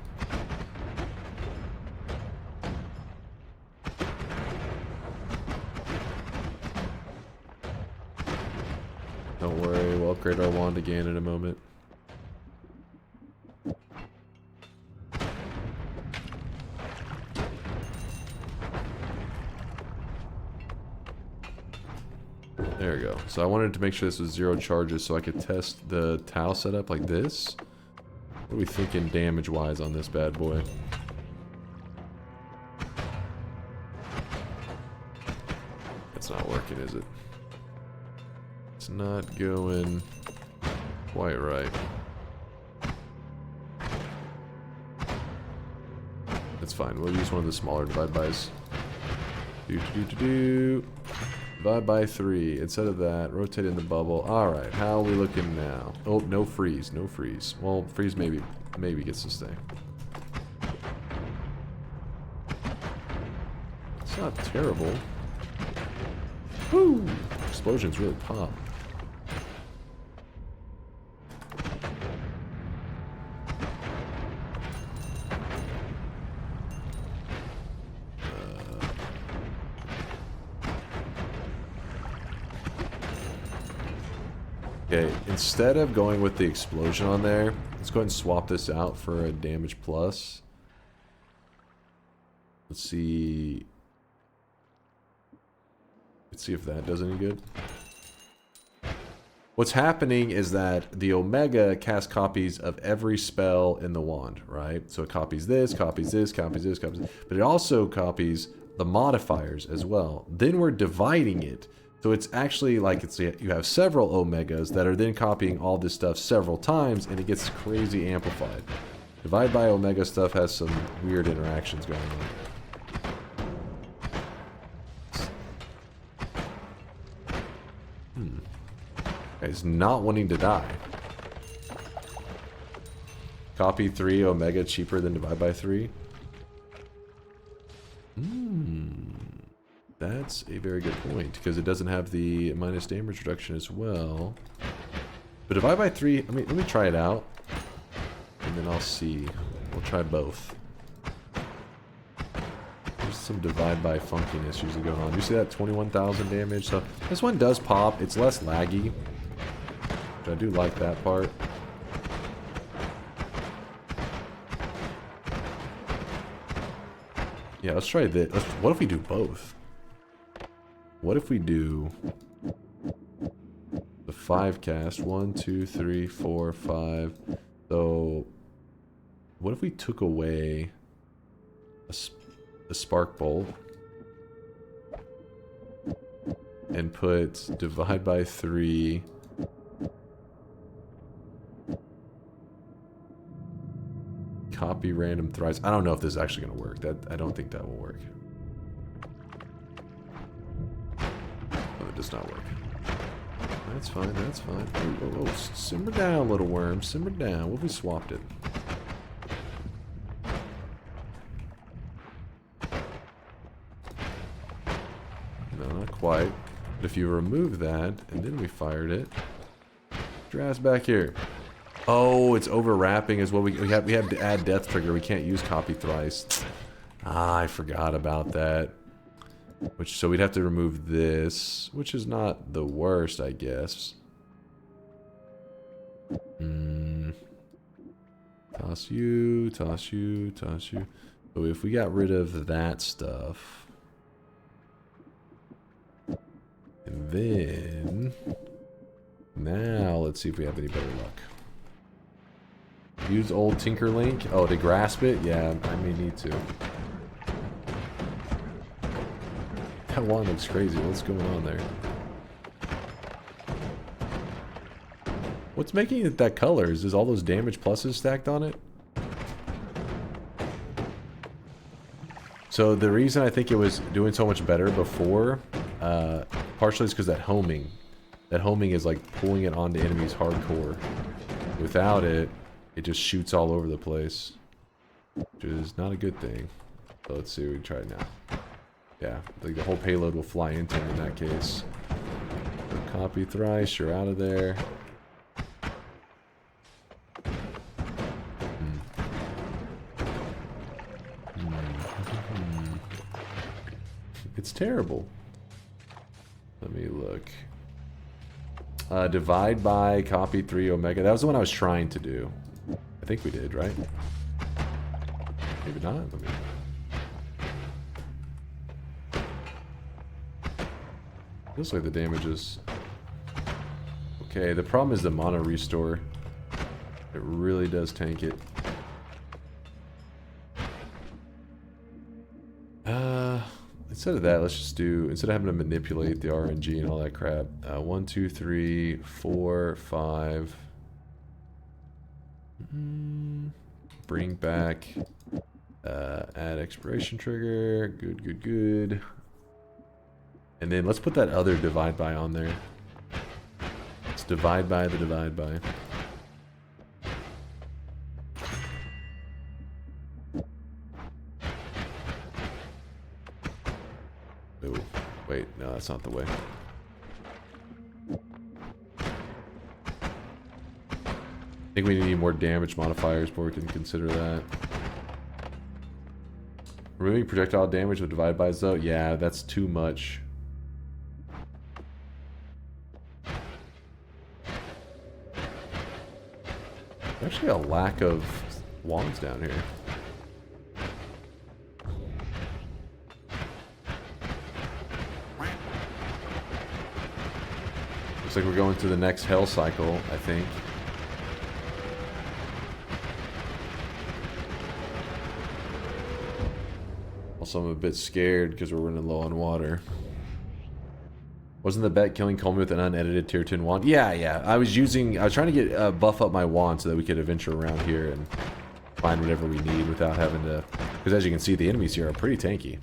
Don't worry, we'll upgrade our wand again in a moment. There we go. So I wanted to make sure this was 0 charges so I could test the towel setup like this. What are we thinking damage-wise on this bad boy? That's not working, is it? It's not going quite right. That's fine. We'll use one of the smaller divide-bys. Divide by 3. Instead of that, rotate in the bubble. Alright, how are we looking now? Oh, no freeze. No freeze. Well, freeze maybe gets to stay. It's not terrible. Woo! Explosions really pop. Okay, instead of going with the explosion on there, let's go ahead and swap this out for a damage plus. Let's see. Let's see if that does any good. What's happening is that the Omega casts copies of every spell in the wand, right? So it copies this, copies this, copies this, copies this. But it also copies the modifiers as well. Then we're dividing it. So it's actually like you have several Omegas that are then copying all this stuff several times, and it gets crazy amplified. Divide by Omega stuff has some weird interactions going on. Guy's not wanting to die. Copy 3 Omega cheaper than divide by 3. That's a very good point, because it doesn't have the minus damage reduction as well. But divide by 3, let me try it out. And then I'll see. We'll try both. There's some divide by funkiness usually going on. You see that 21,000 damage? So this one does pop. It's less laggy. Which I do like that part. Yeah, let's try this. What if we do both? What if we do the 5 cast? 1, 2, 3, 4, 5. So, what if we took away a spark bolt and put divide by 3? Copy random thrice. I don't know if this is actually going to work. I don't think that will work. No, it does not work. That's fine, that's fine. Oh, simmer down, little worm. Simmer down. What if we swapped it? No, not quite. But if you remove that, and then we fired it, get your ass back here. Oh, it's overwrapping as well. We have to add death trigger. We can't use copy thrice. Ah, I forgot about that. So we'd have to remove this, which is not the worst, I guess. Toss you, toss you, toss you. So if we got rid of that stuff, and then now let's see if we have any better luck. Use old Tinkerlink. Oh, to grasp it? Yeah, I may need to. That one looks crazy. What's going on there? What's making it that color? Is all those damage pluses stacked on it? So the reason I think it was doing so much better before, partially is because that homing. That homing is like pulling it onto enemies hardcore. Without it, it just shoots all over the place, which is not a good thing. So let's see, we can try it now. Yeah, like the whole payload will fly into him in that case. So copy thrice, you're out of there. It's terrible. Let me look. Divide by copy 3 Omega. That was the one I was trying to do. I think we did, right? Maybe not. Let me... Looks like the damage is... Okay, the problem is the mana restore. It really does tank it. Instead of that, let's just do... Instead of having to manipulate the RNG and all that crap. 1, 2, 3, 4, 5... Bring back, add expiration trigger, good. And then let's put that other divide by on there. Let's divide by the divide by. Oh, wait, no, that's not the way. I think we need more damage modifiers before we can consider that. Removing projectile damage with divide bys though? Yeah, that's too much. Actually a lack of wands down here. Looks like we're going to the next hell cycle, I think. Also, I'm a bit scared because we're running low on water. Wasn't the bet killing Comey with an unedited tier 10 wand? Yeah. I was trying to get buff up my wand so that we could adventure around here and find whatever we need without having to... Because as you can see, the enemies here are pretty tanky.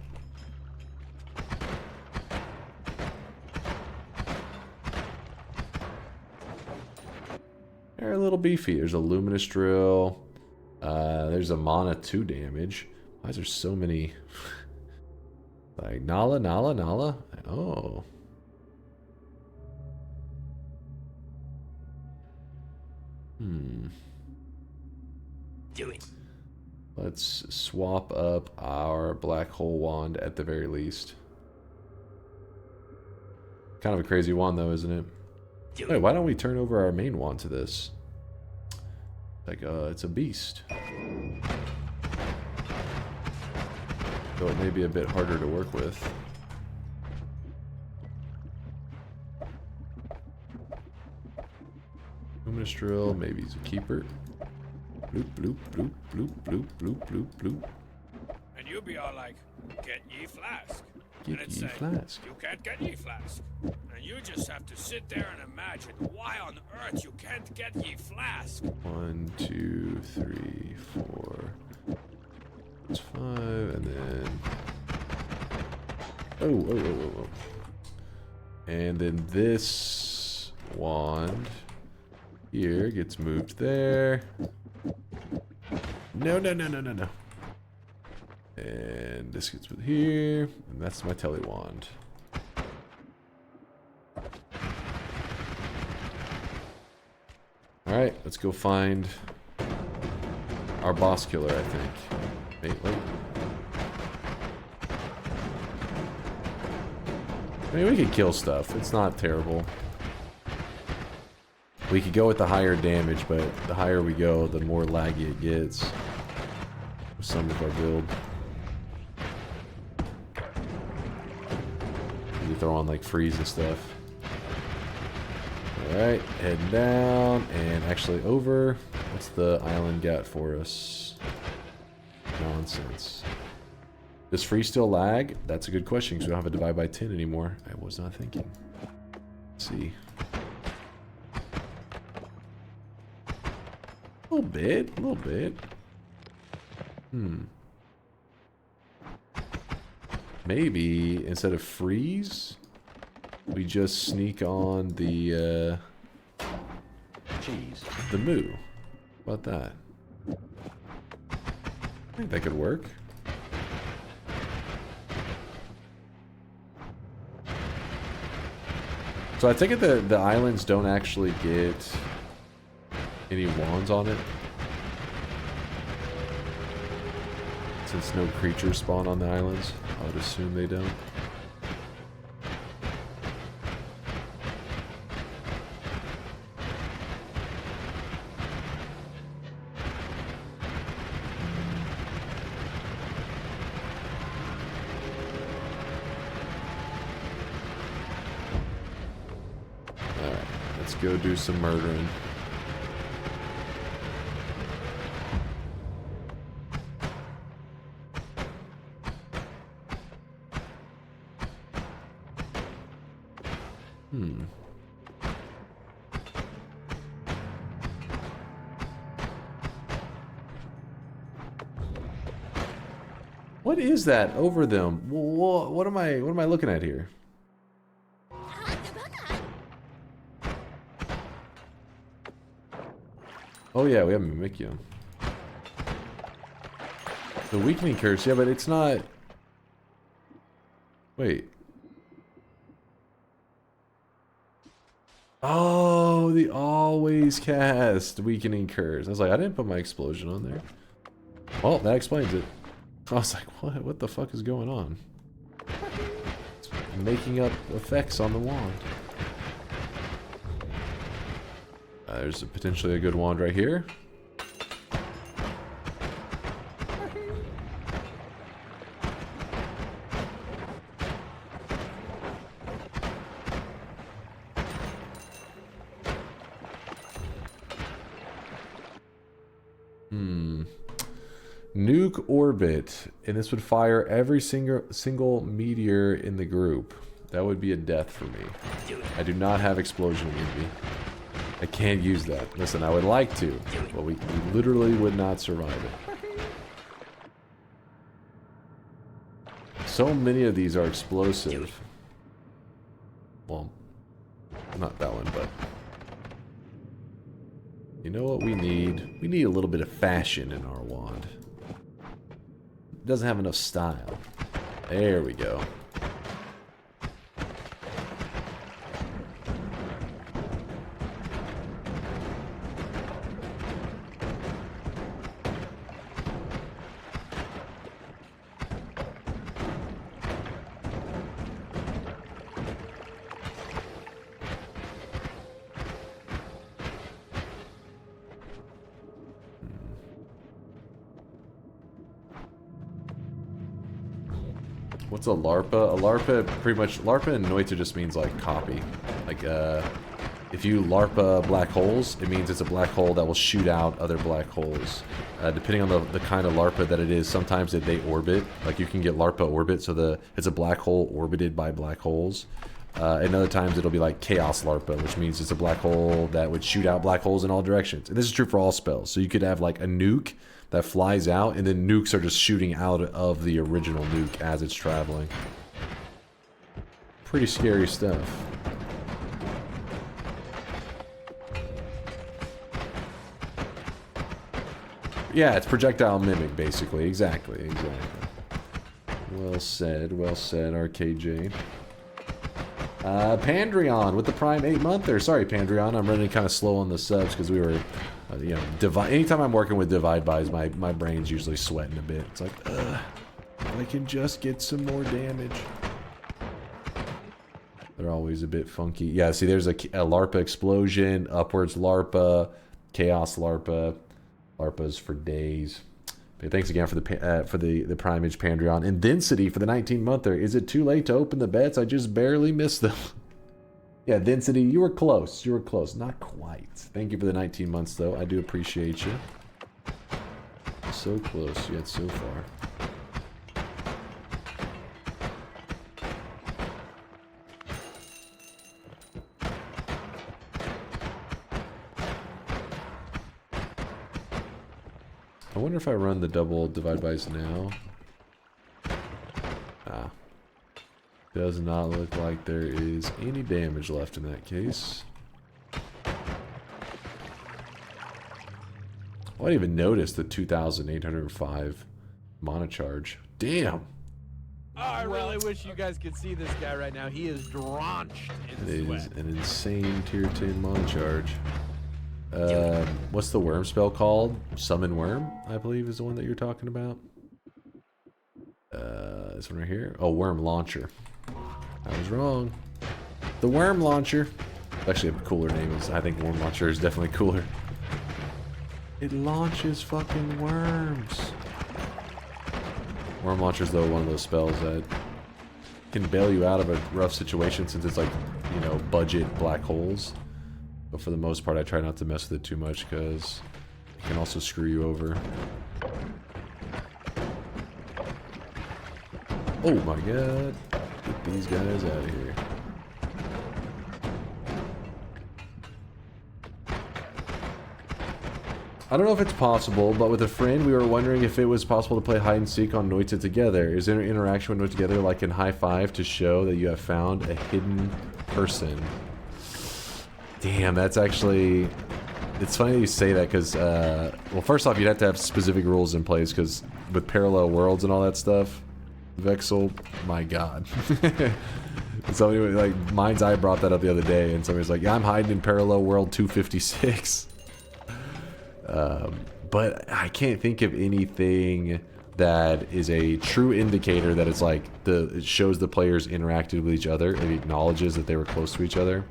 They're a little beefy. There's a luminous drill. There's a mana 2 damage. Why is there so many? Like Nala. Oh. Do it. Let's swap up our black hole wand at the very least. Kind of a crazy wand though, isn't it? Wait, why don't we turn over our main wand to this? Like, it's a beast. So it may be a bit harder to work with. Luminous drill, maybe he's a keeper. Bloop, bloop, bloop, bloop, bloop, bloop, bloop, bloop. And you'll be all like, get ye flask. Get and it'd ye say, flask. you can't get ye flask. And you just have to sit there and imagine why on earth you can't get ye flask. 1, 2, 3, 4. That's 5, and then... Oh. And then this wand here gets moved there. No. And this gets put here, and that's my tele wand. Alright, let's go find our boss killer, I think. Wait. I mean, we could kill stuff. It's not terrible. We could go with the higher damage, but the higher we go, the more laggy it gets. With some of our build. You throw on like freeze and stuff. Alright, heading down and actually over. What's the island got for us? Nonsense. Does freeze still lag? That's a good question because we don't have a divide by 10 anymore. I was not thinking. Let's see. A little bit. Maybe instead of freeze, we just sneak on the cheese. The moo. How about that? I think that could work. So I take it the islands don't actually get any wands on it. Since no creatures spawn on the islands, I would assume they don't. Alright, let's go do some murdering. What is that over them? What am I looking at here? Oh yeah, we have Mimikyu. The weakening curse, yeah, but it's not. Wait. Oh, the always cast weakening curse. I was like, I didn't put my explosion on there. Well, that explains it. I was like, what the fuck is going on? It's making up effects on the wand. There's potentially a good wand right here. Nuke orbit, and this would fire every single meteor in the group. That would be a death for me. I do not have explosion in me. I can't use that. Listen, I would like to, but we literally would not survive it. So many of these are explosive. Well, not that one, but... You know what we need? We need a little bit of fashion in our wand. It doesn't have enough style. There we go. What's a LARPA? A LARPA, pretty much, LARPA and Noita just means, like, copy. Like, if you LARPA black holes, it means it's a black hole that will shoot out other black holes. Depending on the kind of LARPA that it is, sometimes they orbit. Like, you can get LARPA orbit, so it's a black hole orbited by black holes. And other times it'll be like Chaos LARPA, which means it's a black hole that would shoot out black holes in all directions. And this is true for all spells. So you could have, like, a nuke that flies out, and then nukes are just shooting out of the original nuke as it's traveling. Pretty scary stuff. Yeah, it's projectile mimic, basically. Exactly. Well said, RKJ. Pandrion with the Prime 8-monther. Sorry, Pandrion, I'm running kind of slow on the subs because we were... you know, anytime I'm working with divide buys, my brain's usually sweating a bit. It's like, ugh, I can just get some more damage. They're always a bit funky. Yeah, see, there's a LARPA explosion, upwards LARPA, chaos LARPA, LARPAs for days. But thanks again for the Primage Pandrion and Density for the 19-monther. Is it too late to open the bets? I just barely missed them. Yeah, Density, you were close. You were close. Not quite. Thank you for the 19 months, though. I do appreciate you. So close, yet so far. I wonder if I run the double divide bys now. Ah. Does not look like there is any damage left in that case. I didn't even notice the 2,805 mana charge. Damn! Oh, I really wish you guys could see this guy right now. He is drenched in sweat. It is an insane tier 10 mana charge. What's the worm spell called? Summon Worm, I believe is the one that you're talking about. This one right here. Oh, Worm Launcher. I was wrong. The Worm Launcher. Actually, a cooler name. I think Worm Launcher is definitely cooler. It launches fucking worms. Worm Launcher is, though, one of those spells that can bail you out of a rough situation since it's like, you know, budget black holes. But for the most part, I try not to mess with it too much because it can also screw you over. Oh my god. Get these guys out of here. I don't know if it's possible, but with a friend, we were wondering if it was possible to play hide and seek on Noita together. Is there an interaction with Noita together, like in High Five, to show that you have found a hidden person? Damn, that's actually... It's funny that you say that, because, well, first off, you'd have to have specific rules in place, because with parallel worlds and all that stuff, Vexel, my god. Somebody, like, Mind's Eye brought that up the other day, and somebody's like, yeah, I'm hiding in parallel world 256. But I can't think of anything that is a true indicator that it's like, it shows the players interacted with each other, it acknowledges that they were close to each other.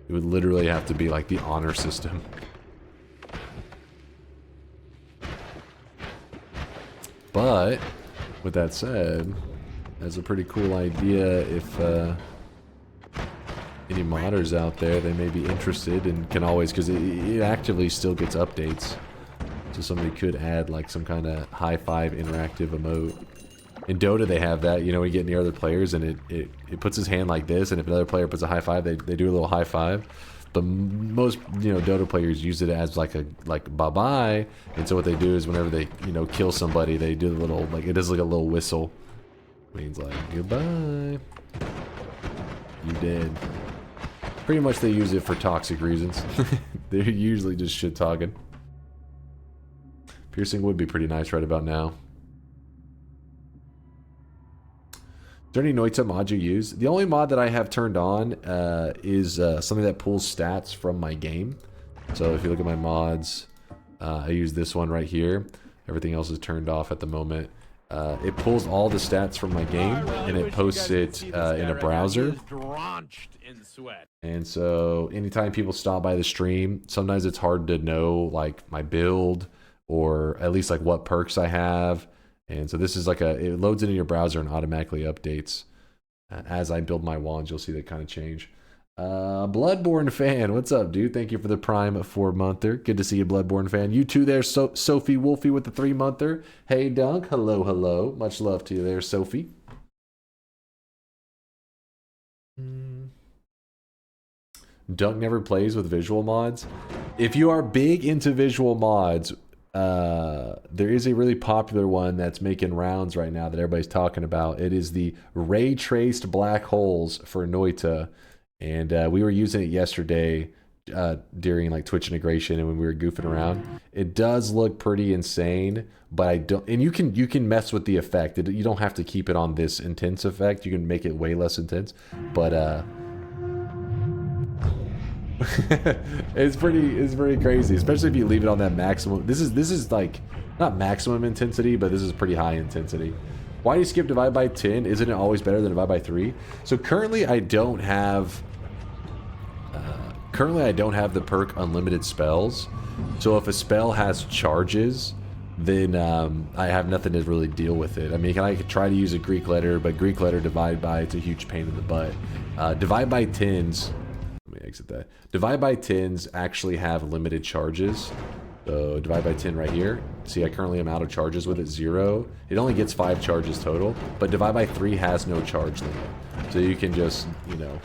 It would literally have to be like the honor system. But, with that said, that's a pretty cool idea if any modders out there, they may be interested and can always, because it actively still gets updates. So somebody could add like some kind of high five interactive emote. In Dota they have that, you know, when you get near other players and it puts his hand like this, and if another player puts a high five, they do a little high five. But most, you know, Dota players use it as like bye-bye, and so what they do is whenever they, you know, kill somebody, they do the little, like, it does like a little whistle. It means like, goodbye. You dead. Pretty much they use it for toxic reasons. They're usually just shit talking. Piercing would be pretty nice right about now. Is there any Noita mod you use? The only mod that I have turned on is something that pulls stats from my game. So if you look at my mods, I use this one right here. Everything else is turned off at the moment. It pulls all the stats from my game and it posts it in a browser. And so anytime people stop by the stream, sometimes it's hard to know like my build or at least like what perks I have. And so this is like it loads it in your browser and automatically updates. As I build my wands, you'll see that kind of change. Bloodborne fan, what's up, dude? Thank you for the Prime 4-monther. Good to see you, Bloodborne fan. You too there, Sophie Wolfie with the 3-monther. Hey, Dunk. Hello, hello. Much love to you there, Sophie. Dunk never plays with visual mods. If you are big into visual mods, there is a really popular one that's making rounds right now that everybody's talking about. It is the ray traced black holes for Noita, and we were using it yesterday during like Twitch integration and when we were goofing around. It does look pretty insane, but I don't. And you can mess with the effect. You don't have to keep it on this intense effect. You can make it way less intense, but it's pretty crazy, especially if you leave it on that maximum. This is like not maximum intensity, but this is pretty high intensity. Why do you skip divide by 10? Isn't it always better than divide by 3? So currently I don't have the perk unlimited spells. So if a spell has charges, then I have nothing to really deal with it. I mean, I could try to use a Greek letter, but Greek letter divide by, it's a huge pain in the butt. Divide by 10s. Let me exit that. Divide by 10s actually have limited charges. So divide by 10 right here. See, I currently am out of charges with it, 0. It only gets 5 charges total, but divide by 3 has no charge limit. So you can just, you know,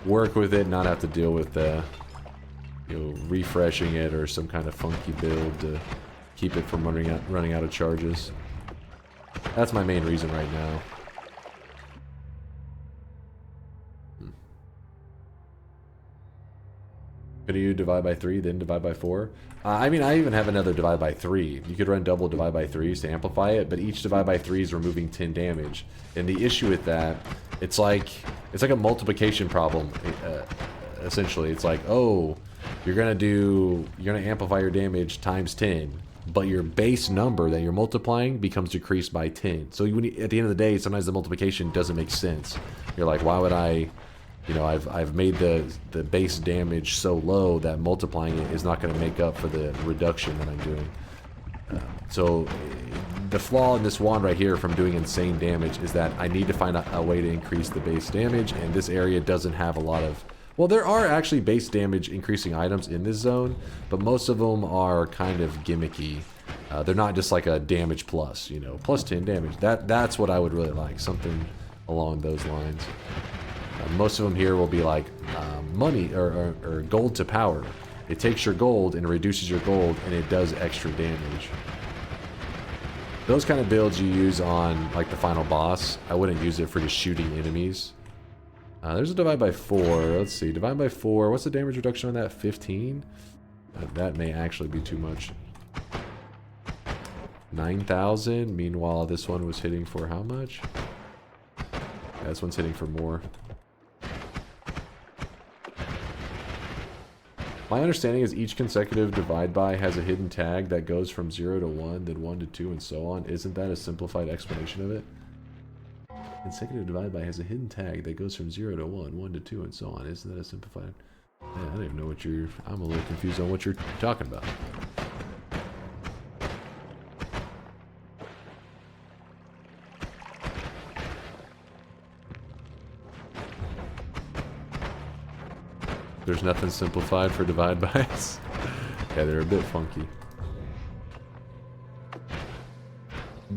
work with it, not have to deal with you know, refreshing it or some kind of funky build to keep it from running out of charges. That's my main reason right now. Could you divide by 3, then divide by 4? I mean, I even have another divide by 3. You could run double divide by 3s to amplify it, but each divide by 3 is removing 10 damage. And the issue with that, it's like a multiplication problem. Essentially, it's like, oh, you're gonna amplify your damage times 10, but your base number that you're multiplying becomes decreased by 10. So when at the end of the day, sometimes the multiplication doesn't make sense. You're like, why would I? You know, I've made the base damage so low that multiplying it is not going to make up for the reduction that I'm doing. So the flaw in this wand right here from doing insane damage is that I need to find a way to increase the base damage, and this area doesn't have a lot of... Well, there are actually base damage increasing items in this zone, but most of them are kind of gimmicky. They're not just like a damage plus, you know, plus 10 damage. That's what I would really like, something along those lines. Most of them here will be like money or gold to power. It takes your gold and reduces your gold, and it does extra damage. Those kind of builds you use on like the final boss. I wouldn't use it for just shooting enemies. There's a divide by 4. Let's see, divide by 4. What's the damage reduction on that? 15? That may actually be too much. 9,000. Meanwhile, this one was hitting for how much? Yeah, this one's hitting for more. My understanding is each consecutive divide by has a hidden tag that goes from 0 to 1, then 1 to 2, and so on. Isn't that a simplified explanation of it? Consecutive divide by has a hidden tag that goes from 0 to 1, 1 to 2, and so on. Isn't that a simplified... Yeah, I don't even know what you're... I'm a little confused on what you're talking about. There's nothing simplified for divide bys. Yeah, they're a bit funky.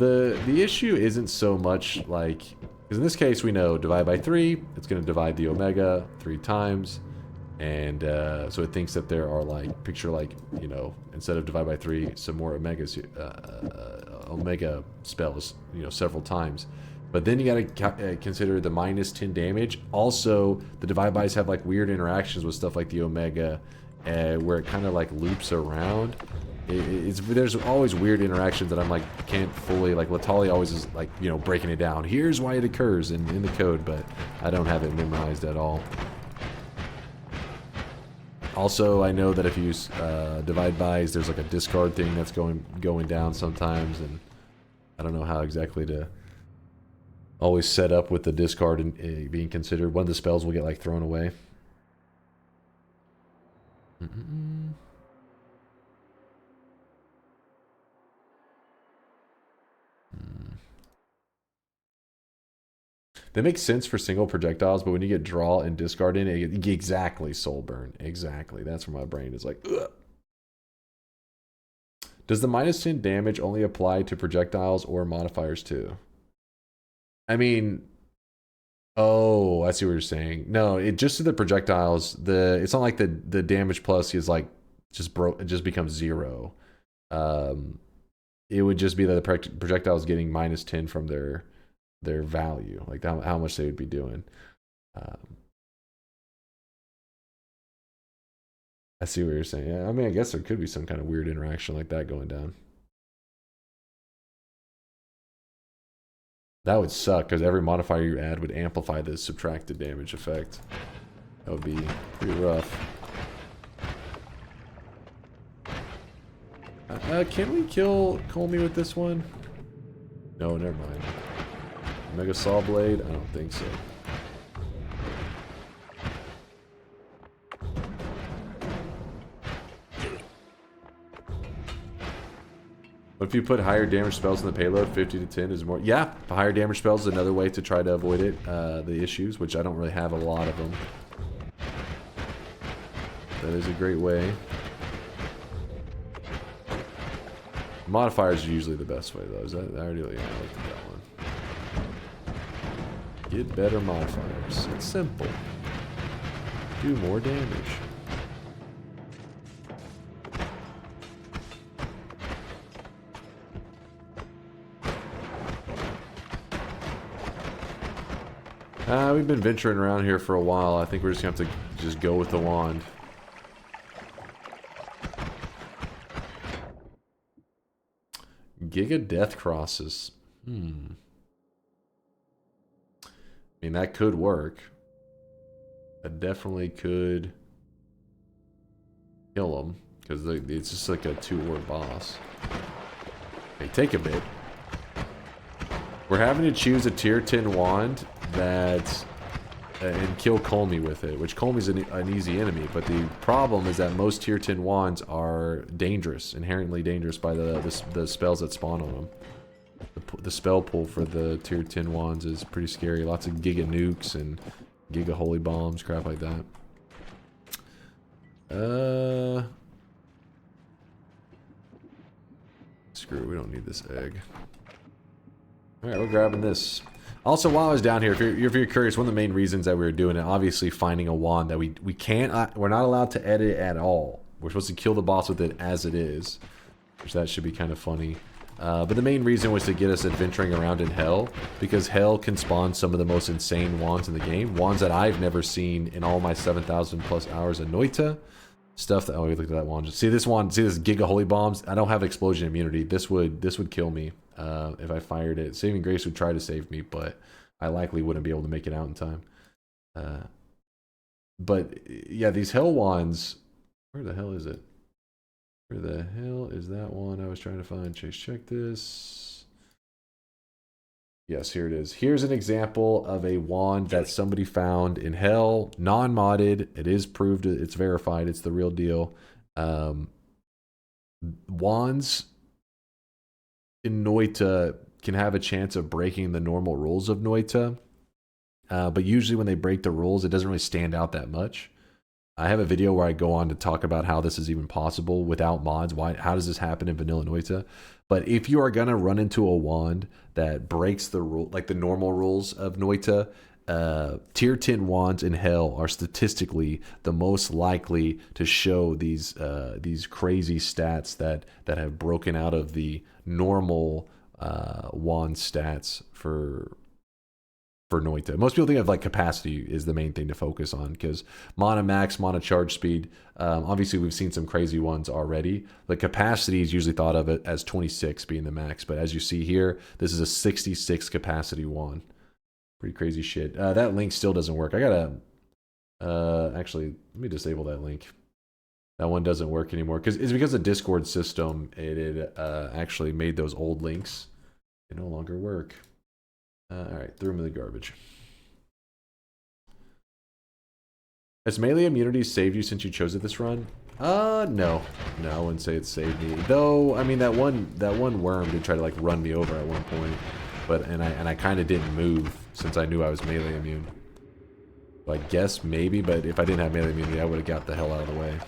The issue isn't so much like, because in this case we know divide by 3, it's going to divide the omega 3 times, and so it thinks that there are like, picture like, you know, instead of divide by 3, some more omegas, omega spells, you know, several times. But then you gotta consider the minus 10 damage. Also, the divide bys have like weird interactions with stuff like the omega, where it kind of like loops around. There's always weird interactions that I'm like can't fully, like Latali always is like, you know, breaking it down. Here's why it occurs in the code, but I don't have it memorized at all. Also, I know that if you use divide bys, there's like a discard thing that's going down sometimes, and I don't know how exactly to always set up with the discard and being considered. One of the spells will get like thrown away. That makes sense for single projectiles, but when you get draw and discard in it, exactly, soul burn. Exactly. That's where my brain is like, ugh. Does the minus 10 damage only apply to projectiles or modifiers too? I mean, oh, I see what you're saying. No, it just to the projectiles. It's not like the damage plus is like it just becomes 0. It would just be that the projectiles getting minus 10 from their value, like how much they would be doing. I see what you're saying. Yeah, I mean, I guess there could be some kind of weird interaction like that going down. That would suck, because every modifier you add would amplify the subtracted damage effect. That would be pretty rough. Can we kill Colmy with this one? No, never mind. Mega Saw Blade? I don't think so. What if you put higher damage spells in the payload? 50 to 10 is more. Yeah, higher damage spells is another way to try to avoid it. The issues, which I don't really have a lot of them. That is a great way. Modifiers are usually the best way, though. I already looked at that one. Get better modifiers. It's simple. Do more damage. We've been venturing around here for a while. I think we're just going to have to just go with the wand. Giga Death Crosses. I mean, that could work. That definitely could kill them, because it's just like a 2-word boss. Hey, take a bit. We're having to choose a tier 10 wand that and kill Colmy with it, which Colmy's an easy enemy, but the problem is that most tier 10 wands are dangerous, inherently dangerous by the spells that spawn on them. The spell pool for the tier 10 wands is pretty scary. Lots of Giga Nukes and Giga Holy Bombs, crap like that. Screw it, we don't need this egg. Alright, we're grabbing this. Also, while I was down here, if you're curious, one of the main reasons that we were doing it, obviously finding a wand that we can't, we're not allowed to edit at all. We're supposed to kill the boss with it as it is, which that should be kind of funny. But the main reason was to get us adventuring around in Hell, because Hell can spawn some of the most insane wands in the game. Wands that I've never seen in all my 7,000 plus hours of Noita. Stuff that, oh, we looked at that wand. See this wand, see this Giga Holy Bombs? I don't have explosion immunity. This would kill me if I fired it. Saving Grace would try to save me, but I likely wouldn't be able to make it out in time. But yeah, these Hell wands, where the hell is it? Where the hell is that one I was trying to find? Chase, check this. Yes, here it is. Here's an example of a wand that somebody found in Hell, non-modded. It is proved, it's verified, it's the real deal. Wands in Noita can have a chance of breaking the normal rules of Noita. But usually when they break the rules, it doesn't really stand out that much. I have a video where I go on to talk about how this is even possible without mods. How does this happen in vanilla Noita? But if you are gonna run into a wand that breaks the rule, like the normal rules of Noita, tier 10 wands in hell are statistically the most likely to show these crazy stats that have broken out of the normal wand stats for Noita. Most people think of like capacity is the main thing to focus on, because mana max, mana charge speed, obviously we've seen some crazy ones already. The capacity is usually thought of it as 26 being the max, but as you see here, this is a 66 capacity wand. Pretty crazy shit. That link still doesn't work. I gotta actually, let me disable that link. That one doesn't work anymore because it's because the Discord system it actually made those old links. They no longer work. All right, threw them in the garbage. Has melee immunity saved you since you chose it this run? No, I wouldn't say it saved me. Though, I mean that one worm did try to like run me over at one point, but and I kind of didn't move since I knew I was melee immune. So I guess maybe, but if I didn't have melee immunity, I would have got the hell out of the way.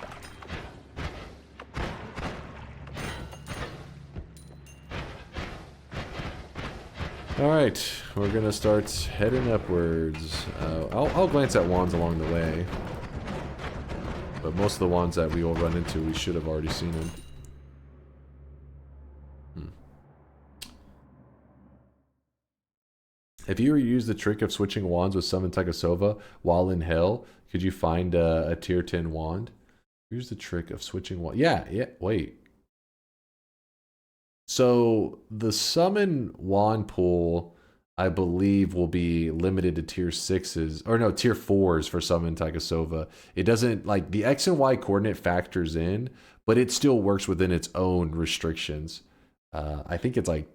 Alright, we're gonna start heading upwards. I'll glance at wands along the way. But most of the wands that we will run into, we should have already seen them. If you were to use the trick of switching wands with Summon Takasova while in hell, could you find a tier 10 wand? Use the trick of switching wand. Yeah, wait. So the summon wand pool, I believe, will be limited to tier 6s, or no, tier 4s for summon Takasova. It doesn't, like, the X and Y coordinate factors in, but it still works within its own restrictions. I think it's like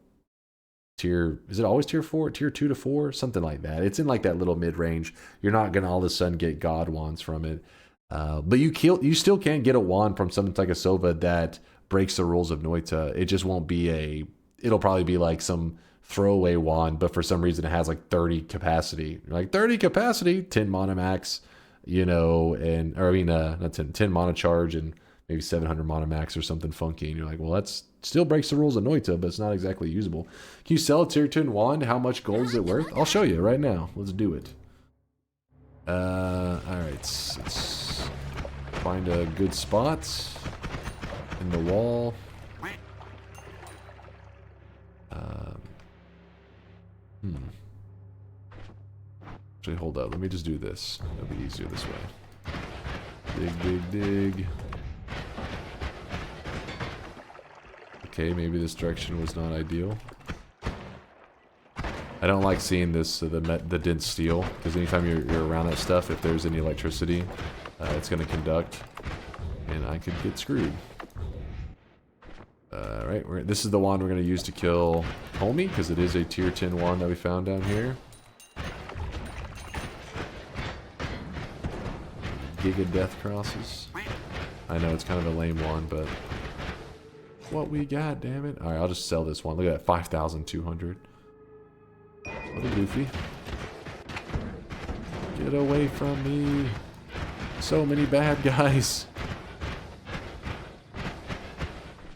is it always tier 4? Tier 2 to 4? Something like that. It's in like that little mid-range. You're not going to all of a sudden get god wands from it. But you still can get a wand from summon Takasova that breaks the rules of Noita. It just won't be it'll probably be like some throwaway wand, but for some reason it has like 30 capacity. Like 30 capacity, 10 mana max, you know, not 10 mana charge and maybe 700 mana max or something funky. And you're like, well, that's still breaks the rules of Noita, but it's not exactly usable. Can you sell a tier 10 wand? How much gold is it worth? I'll show you right now. Let's do it. Alright, let's find a good spot in the wall. Actually, hold up. Let me just do this. It'll be easier this way. Dig. Okay, maybe this direction was not ideal. I don't like seeing this, the dense steel, because anytime you're around that stuff, if there's any electricity, it's going to conduct, and I could get screwed. Alright, this is the wand we're going to use to kill Homie, because it is a tier 10 wand that we found down here. Giga Death Crosses. I know, it's kind of a lame wand, but what we got, damn it. Alright, I'll just sell this one. Look at that, 5,200. Little goofy. Get away from me. So many bad guys.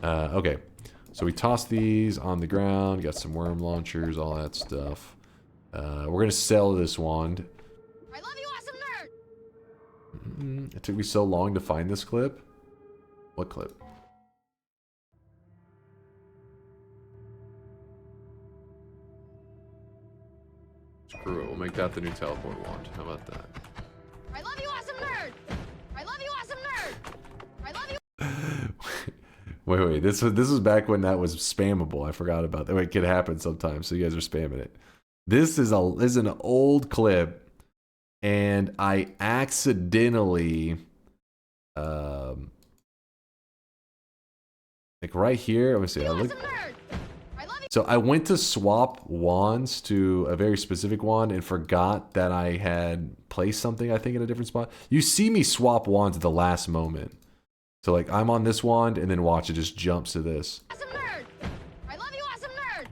Okay. So we toss these on the ground. Got some worm launchers, all that stuff. We're going to sell this wand. I love you, awesome nerd! It took me so long to find this clip. What clip? Screw it, we'll make that the new teleport wand. How about that? I love you, awesome nerd! I love you, awesome nerd! I love you. Wait. This was back when that was spammable. I forgot about that. Wait, it could happen sometimes, so you guys are spamming it. This is an old clip, and I accidentally, like right here. Let me see. So I went to swap wands to a very specific wand and forgot that I had placed something, I think, in a different spot. You see me swap wands at the last moment. So like I'm on this wand and then watch it just jumps to this. Awesome nerd! I love you, awesome nerd!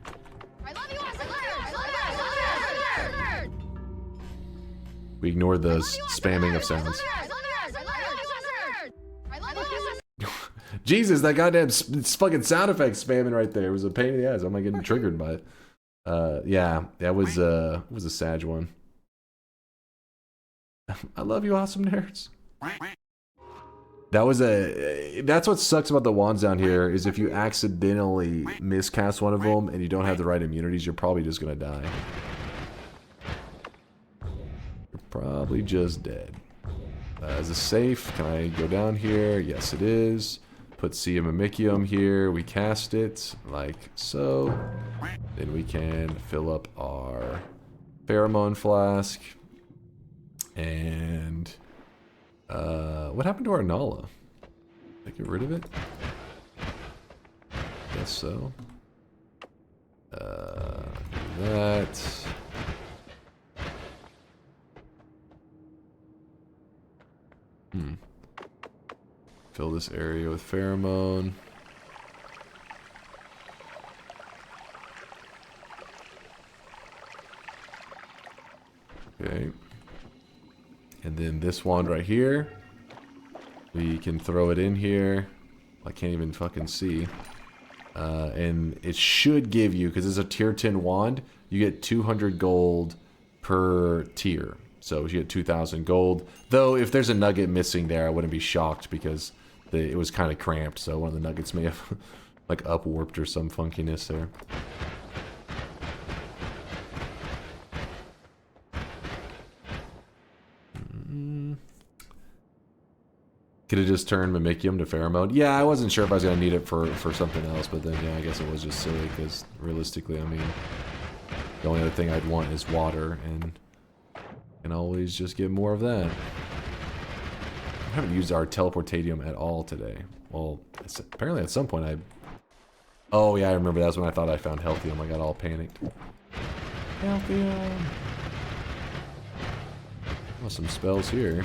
I love you, awesome nerd! I love you, awesome nerd! We ignore the spamming of sounds. I love you, Jesus, that goddamn fucking sound effect spamming right there was a pain in the ass. I'm not getting triggered by it. Yeah, that was a sad one. I love you, awesome nerds. That's what sucks about the wands down here, is if you accidentally miscast one of them and you don't have the right immunities, you're probably just gonna die. You're probably just dead. Is this safe? Can I go down here? Yes, it is. Put Sea Mimicium here. We cast it like so. Then we can fill up our pheromone flask. And what happened to our Nala? Did I get rid of it? Guess so. Do that. Fill this area with pheromone. Okay. And then this wand right here, we can throw it in here. I can't even fucking see. And it should give you, because it's a tier 10 wand, you get 200 gold per tier. So you get 2,000 gold. Though if there's a nugget missing there, I wouldn't be shocked, because it was kind of cramped. So one of the nuggets may have like up-warped or some funkiness there. Could have just turned Mimicium to Pheromone. Yeah, I wasn't sure if I was going to need it for something else, but then, yeah, I guess it was just silly, because realistically, I mean, the only other thing I'd want is water, and I can always just get more of that. I haven't used our Teleportadium at all today. Well, apparently at some point I... Oh, yeah, I remember that's when I thought I found Healthium. I got all panicked. Healthium! Oh, some spells here.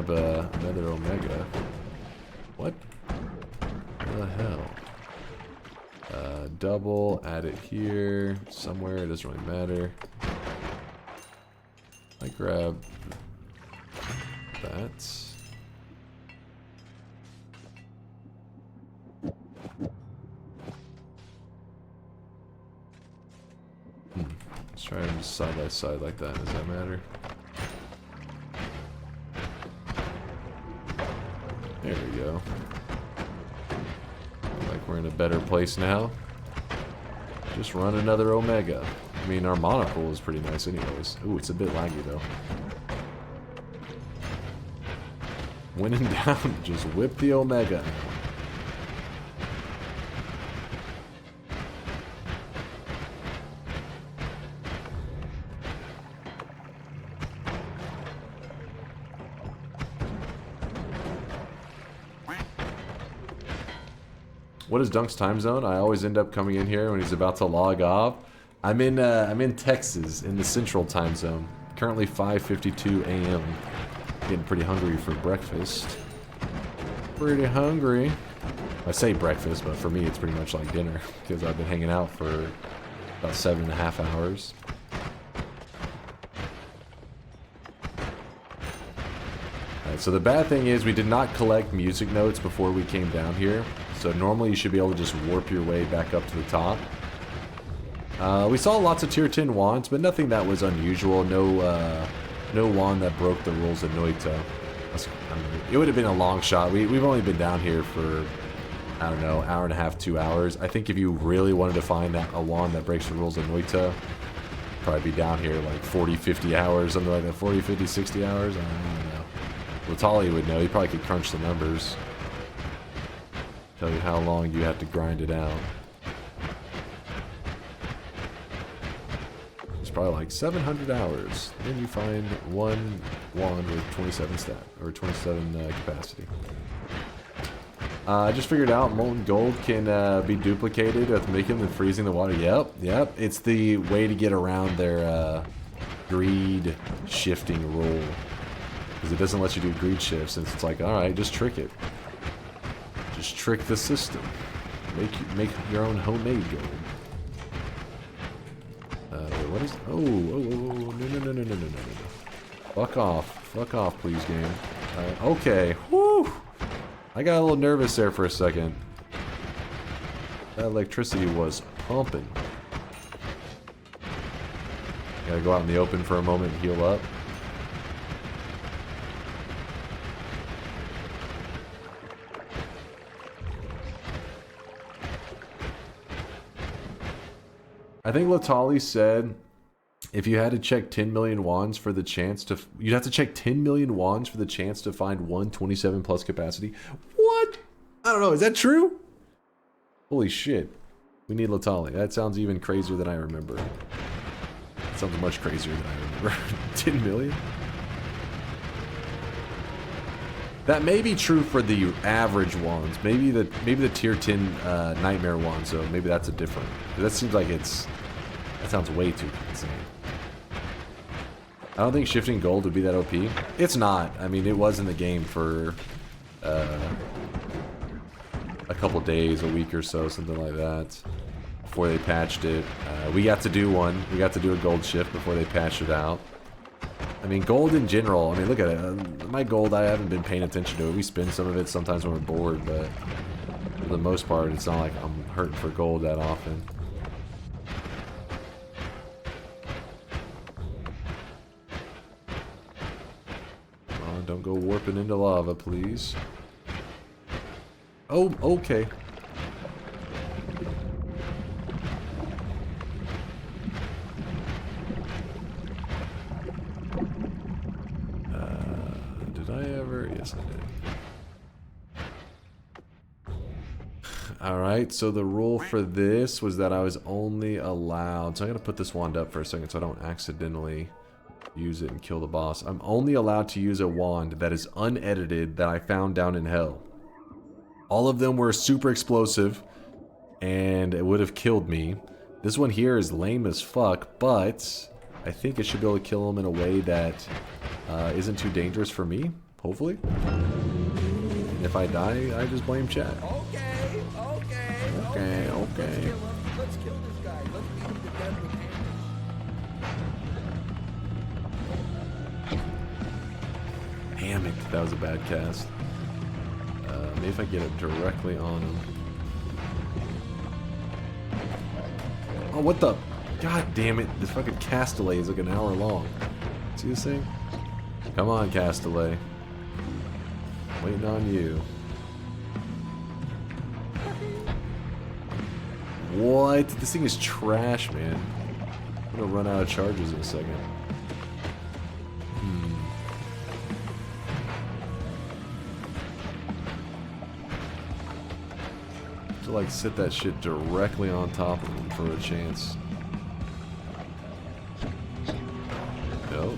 Another Omega. What the hell? Double, add it here, somewhere, it doesn't really matter. I grab that. Let's try them side by side like that, does that matter? There we go. Like we're in a better place now. Just run another Omega. I mean, our mana pool is pretty nice anyways. Ooh, it's a bit laggy though. When in doubt, just whip the Omega. What is Dunk's time zone? I always end up coming in here when he's about to log off. I'm in Texas, in the Central time zone. Currently 5:52 a.m. Getting pretty hungry for breakfast. Pretty hungry. I say breakfast, but for me it's pretty much like dinner because I've been hanging out for about 7.5 hours. Alright, so the bad thing is we did not collect music notes before we came down here. So normally you should be able to just warp your way back up to the top. We saw lots of tier 10 wands, but nothing that was unusual. No wand that broke the rules of Noita. It would have been a long shot. We've only been down here for, I don't know, hour and a half, 2 hours. I think if you really wanted to find a wand that breaks the rules of Noita, probably be down here like 40, 50 hours, something like that. 40, 50, 60 hours? I don't know. Latali would know. He probably could crunch the numbers. Tell you how long you have to grind it out. It's probably like 700 hours. Then you find one wand with 27 stat or 27 capacity. I just figured out molten gold can be duplicated with making and freezing the water. Yep. It's the way to get around their greed shifting rule. Because it doesn't let you do greed shifts, and it's like, alright, just trick it. Just trick the system. Make your own homemade gold. Wait, what is... Oh, no. Fuck off, please, game. Okay, whew! I got a little nervous there for a second. That electricity was pumping. Gotta go out in the open for a moment and heal up. I think Latali said if you had to check 10 million wands for the chance to... You'd have to check 10 million wands for the chance to find 127 plus capacity. What? I don't know. Is that true? Holy shit. We need Latali. That sounds even crazier than I remember. That sounds much crazier than I remember. 10 million? That may be true for the average wands. Maybe the tier 10 nightmare wands, so maybe that's a different... That seems like it's... That sounds way too insane. I don't think shifting gold would be that OP. It's not. I mean, it was in the game for a couple days, a week or so, something like that, before they patched it. We got to do one. We got to do a gold shift before they patched it out. I mean, gold in general, I mean, look at it. My gold, I haven't been paying attention to it. We spend some of it sometimes when we're bored, but for the most part, it's not like I'm hurting for gold that often. Don't go warping into lava, please. Oh, okay. Did I ever? Yes, I did. Alright, so the rule for this was that I was only allowed... So I'm going to put this wand up for a second so I don't accidentally... use it and kill the boss. I'm only allowed to use a wand that is unedited that I found down in hell. All of them were super explosive and it would have killed me. This one here is lame as fuck, but I think it should be able to kill him in a way that isn't too dangerous for me, hopefully. And if I die, I just blame chat. Okay. Let's kill this guy. Let's beat him to death with hammers. Damn it, that was a bad cast. Maybe if I get it directly on him. Oh, what the? God damn it, this fucking Castellet is like an hour long. See this thing? Come on, Castellet. Waiting on you. What? This thing is trash, man. I'm gonna run out of charges in a second. To like sit that shit directly on top of him for a chance. Nope.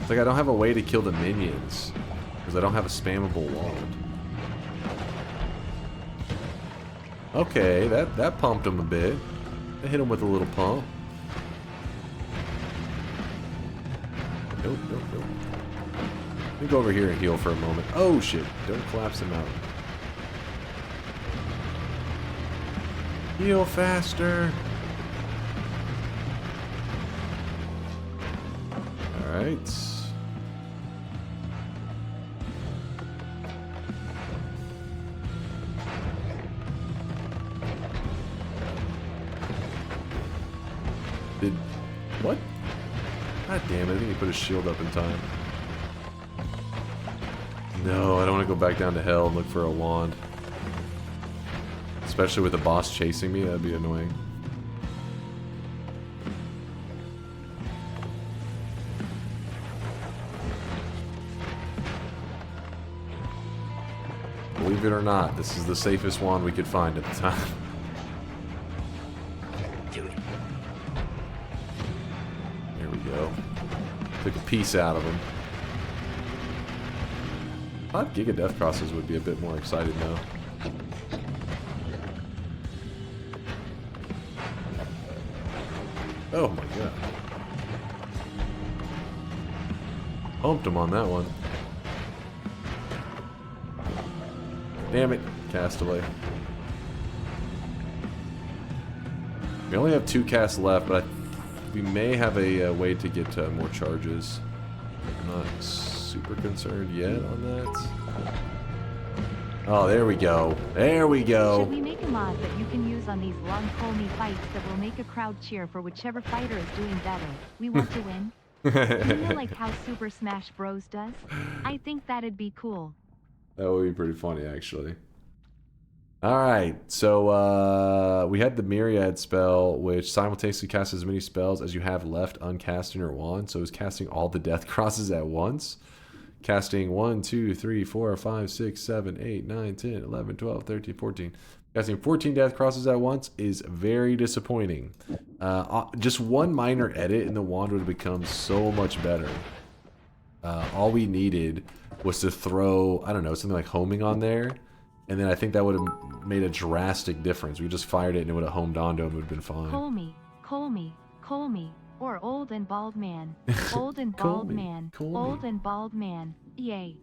It's like I don't have a way to kill the minions because I don't have a spammable wand. Okay, that pumped him a bit. I hit him with a little pump. Nope. Let me go over here and heal for a moment. Oh shit, don't collapse him out. Heal faster. Alright. What? God damn it, I think he put his shield up in time. No, I don't want to go back down to hell and look for a wand. Especially with the boss chasing me, that'd be annoying. Believe it or not, this is the safest wand we could find at the time. There we go. Took a piece out of him. 5 Giga Death Crosses would be a bit more exciting though. Oh my god. Pumped him on that one. Damn it, Castaway. We only have 2 casts left, but we may have a way to get more charges. I'm not super concerned yet on that. Oh, there we go. There we go. Should we make a mod that you can use on these long Colmy fights that will make a crowd cheer for whichever fighter is doing better? We want to win. You know, like how Super Smash Bros. Does? I think that'd be cool. That would be pretty funny, actually. Alright, so we had the Myriad spell, which simultaneously casts as many spells as you have left uncast in your wand. So it's casting all the Death Crosses at once. Casting 1, 2, 3, 4, 5, 6, 7, 8, 9, 10, 11, 12, 13, 14. Casting 14 Death Crosses at once is very disappointing. Just one minor edit and the wand would have become so much better. All we needed was to throw, I don't know, something like homing on there. And then I think that would have made a drastic difference. We just fired it and it would have homed onto him. It would have been fine. Colmy, or old and bald man. Old and bald man. Old and bald man. Yay.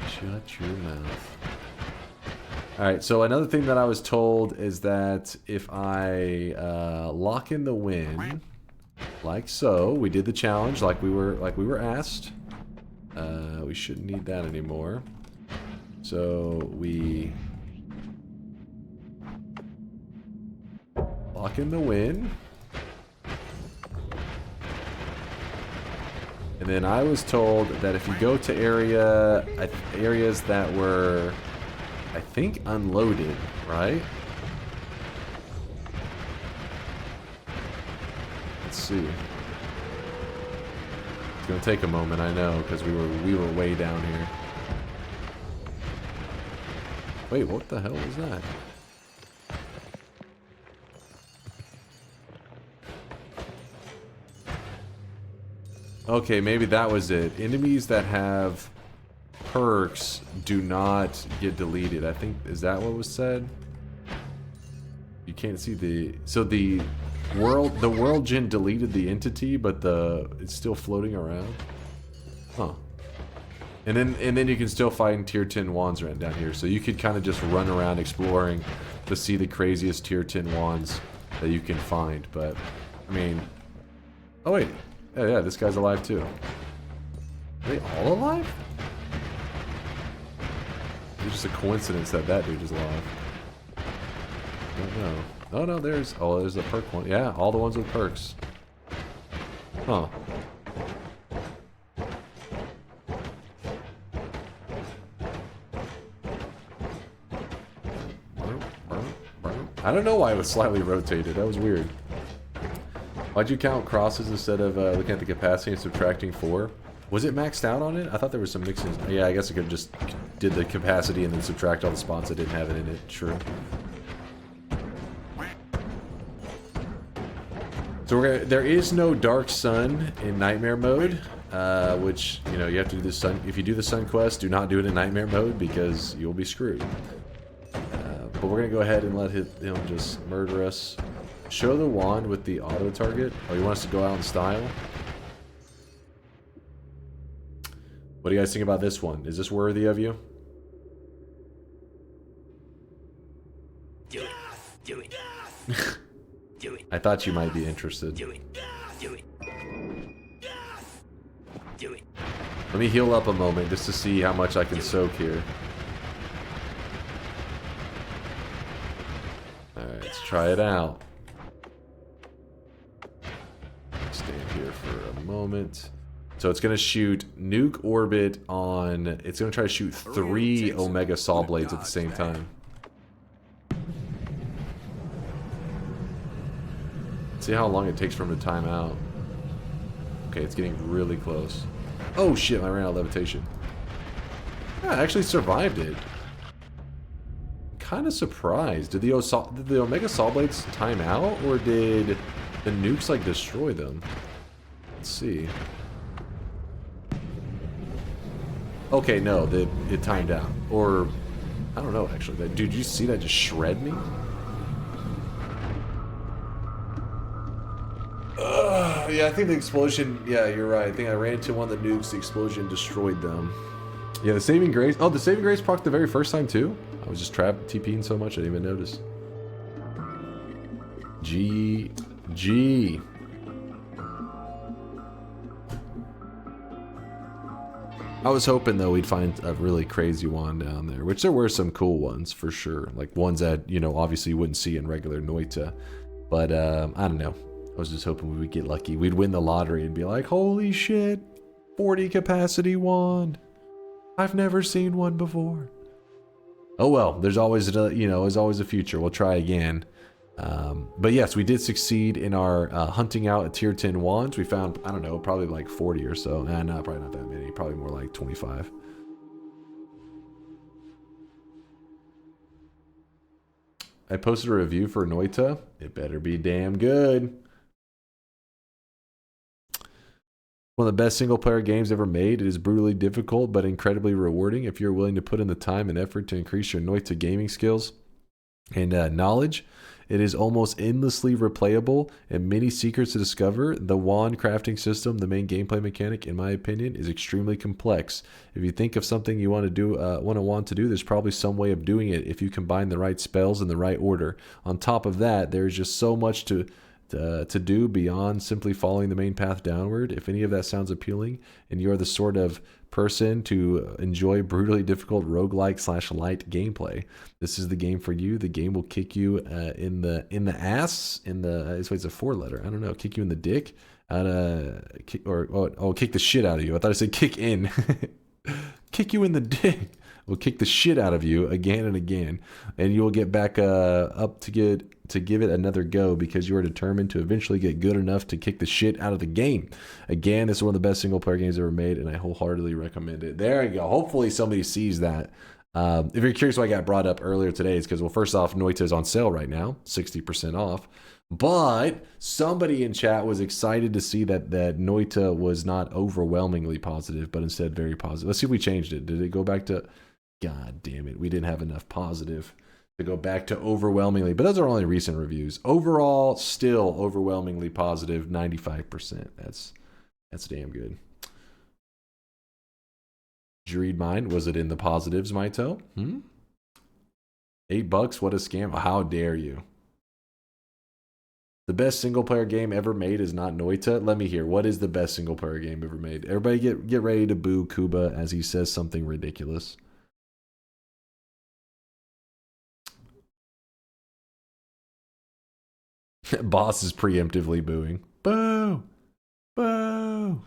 Shut your mouth. Alright, so another thing that I was told is that if I lock in the win, like so, we did the challenge like we were asked. We shouldn't need that anymore. So we lock in the win. And then I was told that if you go to areas that were, I think, unloaded, right? Let's see. It's gonna take a moment, I know, because we were way down here. Wait, what the hell was that? Okay, maybe that was it. Enemies that have perks do not get deleted. I think, is that what was said? You can't see the... So the world gen deleted the entity, but it's still floating around? Huh. And then you can still find tier 10 wands right down here. So you could kind of just run around exploring to see the craziest tier 10 wands that you can find. But, I mean... Oh wait. Yeah, this guy's alive too. Are they all alive? It's just a coincidence that that dude is alive. I don't know. Oh no, there's a perk one. Yeah, all the ones with perks. Huh. I don't know why it was slightly rotated. That was weird. Why'd you count crosses instead of looking at the capacity and subtracting 4? Was it maxed out on it? I thought there was some mixing. Yeah, I guess I could just did the capacity and then subtract all the spots that didn't have it in it. True. So there is no Dark Sun in Nightmare mode, which, you know, you have to do the Sun. If you do the Sun quest, do not do it in Nightmare mode because you'll be screwed. But we're gonna go ahead and let him just murder us. Show the wand with the auto target. Oh, you want us to go out in style? What do you guys think about this one? Is this worthy of you? Do it. Do it. Do it. I thought you might be interested. Do it. Do it. Do it. Let me heal up a moment just to see how much I can soak here. Alright, let's try it out. Stand here for a moment. So it's going to shoot nuke orbit on... It's going to try to shoot 3 Omega Saw Blades at the same time. See how long it takes for him to time out. Okay, it's getting really close. Oh shit, I ran out of levitation. Yeah, I actually survived it. Kind of surprised. Did the Omega Saw Blades time out, or did The nukes like destroy them. Let's see. Okay, no, it timed out. Or I don't know actually. Dude, you see that just shred me? Yeah, I think the explosion. Yeah, you're right. I think I ran into one of the nukes. The explosion destroyed them. Yeah, the saving grace. Oh, the saving grace proc the very first time too. I was just TPing so much I didn't even notice. G. I was hoping though we'd find a really crazy one down there, which there were some cool ones for sure, like ones that obviously you wouldn't see in regular Noita. But I don't know. I was just hoping we would get lucky. We'd win the lottery and be like, holy shit, 40 capacity wand. I've never seen one before. Oh well, there's always there's always a future. We'll try again. But yes, we did succeed in our hunting out a tier 10 wands. We found, I don't know, probably like 40 or so. No, probably not that many. Probably more like 25. I posted a review for Noita. It better be damn good. One of the best single-player games ever made. It is brutally difficult, but incredibly rewarding if you're willing to put in the time and effort to increase your Noita gaming skills and knowledge. It is almost endlessly replayable and many secrets to discover. The wand crafting system, the main gameplay mechanic, in my opinion, is extremely complex. If you think of something you want to do, there's probably some way of doing it if you combine the right spells in the right order. On top of that, there's just so much to do beyond simply following the main path downward. If any of that sounds appealing and you're the sort of person to enjoy brutally difficult roguelike / light gameplay, this is the game for you. The game will kick you in the ass, it's a 4-letter, I don't know, kick you in the dick, kick the shit out of you. I thought I said kick in. Kick you in the dick. Will kick the shit out of you again and again, and you will get back up to give it another go because you are determined to eventually get good enough to kick the shit out of the game. Again, this is one of the best single player games ever made, and I wholeheartedly recommend it. There you go. Hopefully somebody sees that. If you're curious why I got brought up earlier today, it's because, well, first off, Noita is on sale right now, 60% off. But somebody in chat was excited to see that Noita was not overwhelmingly positive, but instead very positive. Let's see if we changed it. Did it go back to... God damn it, we didn't have enough positive to go back to overwhelmingly, but those are only recent reviews. Overall, still overwhelmingly positive, 95%. That's damn good. Did you read mine? Was it in the positives, Maito? $8, what a scam. How dare you? The best single player game ever made is not Noita. Let me hear. What is the best single player game ever made? Everybody get ready to boo Kuba as he says something ridiculous. Boss is preemptively booing. Boo! Boo!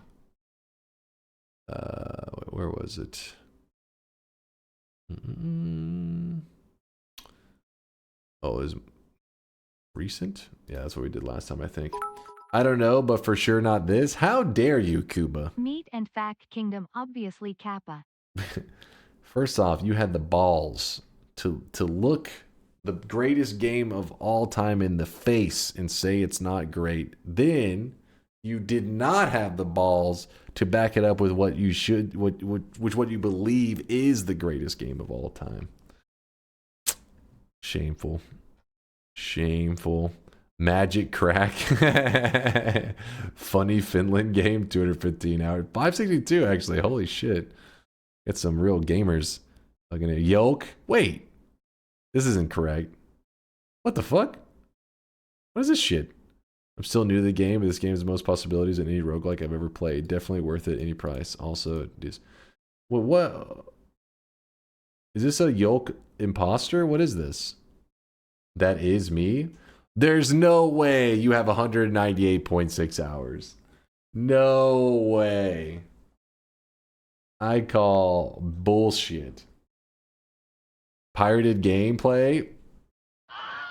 Where was it? Oh, is recent? Yeah, that's what we did last time, I think. I don't know, but for sure not this. How dare you, Kuba? Meat and Fact Kingdom, obviously Kappa. First off, you had the balls to look the greatest game of all time in the face and say it's not great. Then you did not have the balls to back it up with what you should, what you believe is the greatest game of all time. Shameful. Shameful. Magic Crack. Funny Finland game, 215 hours. 562 actually, holy shit. Get some real gamers. Looking at Yolk. Wait. This isn't correct. What the fuck? What is this shit? I'm still new to the game, but this game has the most possibilities in any roguelike I've ever played. Definitely worth it, any price. Also, it is... Well, what? Is this a Yolk imposter? What is this? That is me? There's no way you have 198.6 hours. No way. I call bullshit. Pirated gameplay?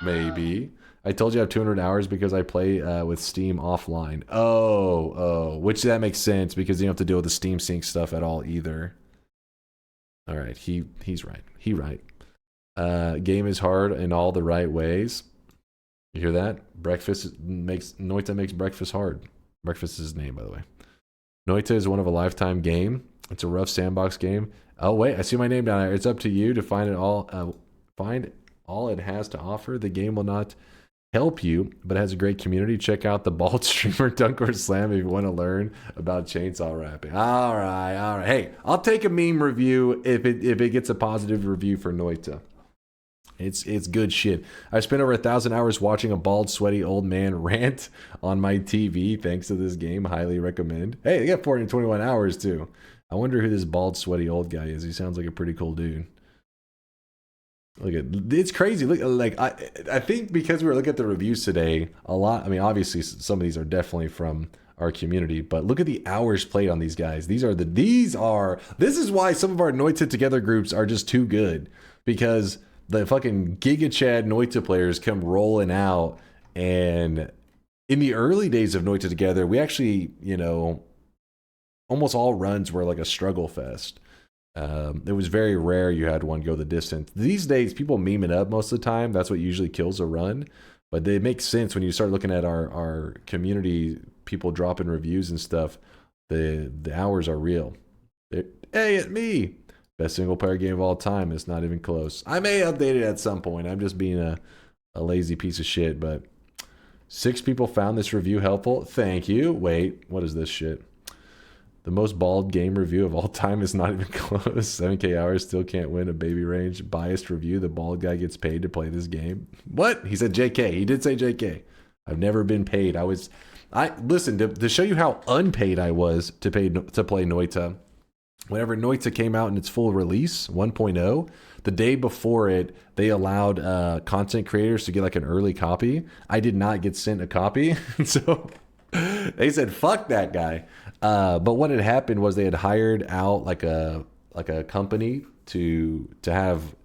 Maybe. I told you I have 200 hours because I play with Steam offline. Oh, which that makes sense because you don't have to deal with the Steam Sync stuff at all either. All right, he's right. He right. Game is hard in all the right ways. You hear that? Noita makes breakfast hard. Breakfast is his name, by the way. Noita is one of a lifetime game. It's a rough sandbox game. Oh wait, I see my name down there. It's up to you to find it all. Find all it has to offer. The game will not help you, but it has a great community. Check out the bald streamer DunkOrSlam if you want to learn about chainsaw rapping. All right. Hey, I'll take a meme review if it gets a positive review for Noita. It's good shit. I spent over 1,000 hours watching a bald, sweaty old man rant on my TV thanks to this game. Highly recommend. Hey, they got 421 hours too. I wonder who this bald, sweaty old guy is. He sounds like a pretty cool dude. Look at it's crazy. Look, like I think because we were looking at the reviews today, a lot. I mean, obviously some of these are definitely from our community, but look at the hours played on these guys. This is why some of our Noita Together groups are just too good, because the fucking Giga Chad Noita players come rolling out, and in the early days of Noita Together, we actually, almost all runs were like a struggle fest. It was very rare you had one go the distance. These days, people meme it up most of the time. That's what usually kills a run. But it makes sense when you start looking at our community, people dropping reviews and stuff. The hours are real. Hey, it's me. Best single player game of all time. It's not even close. I may update it at some point. I'm just being a lazy piece of shit. But 6 people found this review helpful. Thank you. Wait, what is this shit? The most bald game review of all time is not even close. 7K hours still can't win a baby range. Biased review. The bald guy gets paid to play this game. What? He said JK. He did say JK. I've never been paid. Listen, to show you how unpaid I was to play Noita. Whenever Noita came out in its full release, 1.0, the day before it, they allowed content creators to get like an early copy. I did not get sent a copy. So they said, fuck that guy. But what had happened was they had hired out like a company to have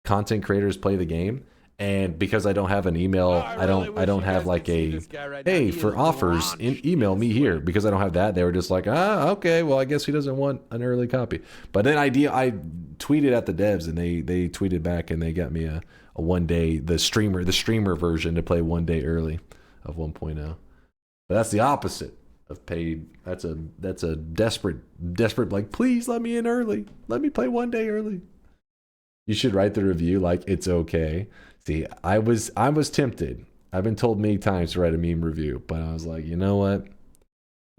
content creators play the game. And because I don't have an email, I don't have like a, hey, for offers, email me here. Because I don't have that, they were just like, okay, well, I guess he doesn't want an early copy. But then I tweeted at the devs, and they tweeted back, and they got me a 1 day, the streamer version to play 1 day early of 1.0. But that's the opposite of paid. That's a desperate, like, please let me in early. Let me play 1 day early. You should write the review like it's okay. See, I was tempted. I've been told many times to write a meme review, but I was like, you know what?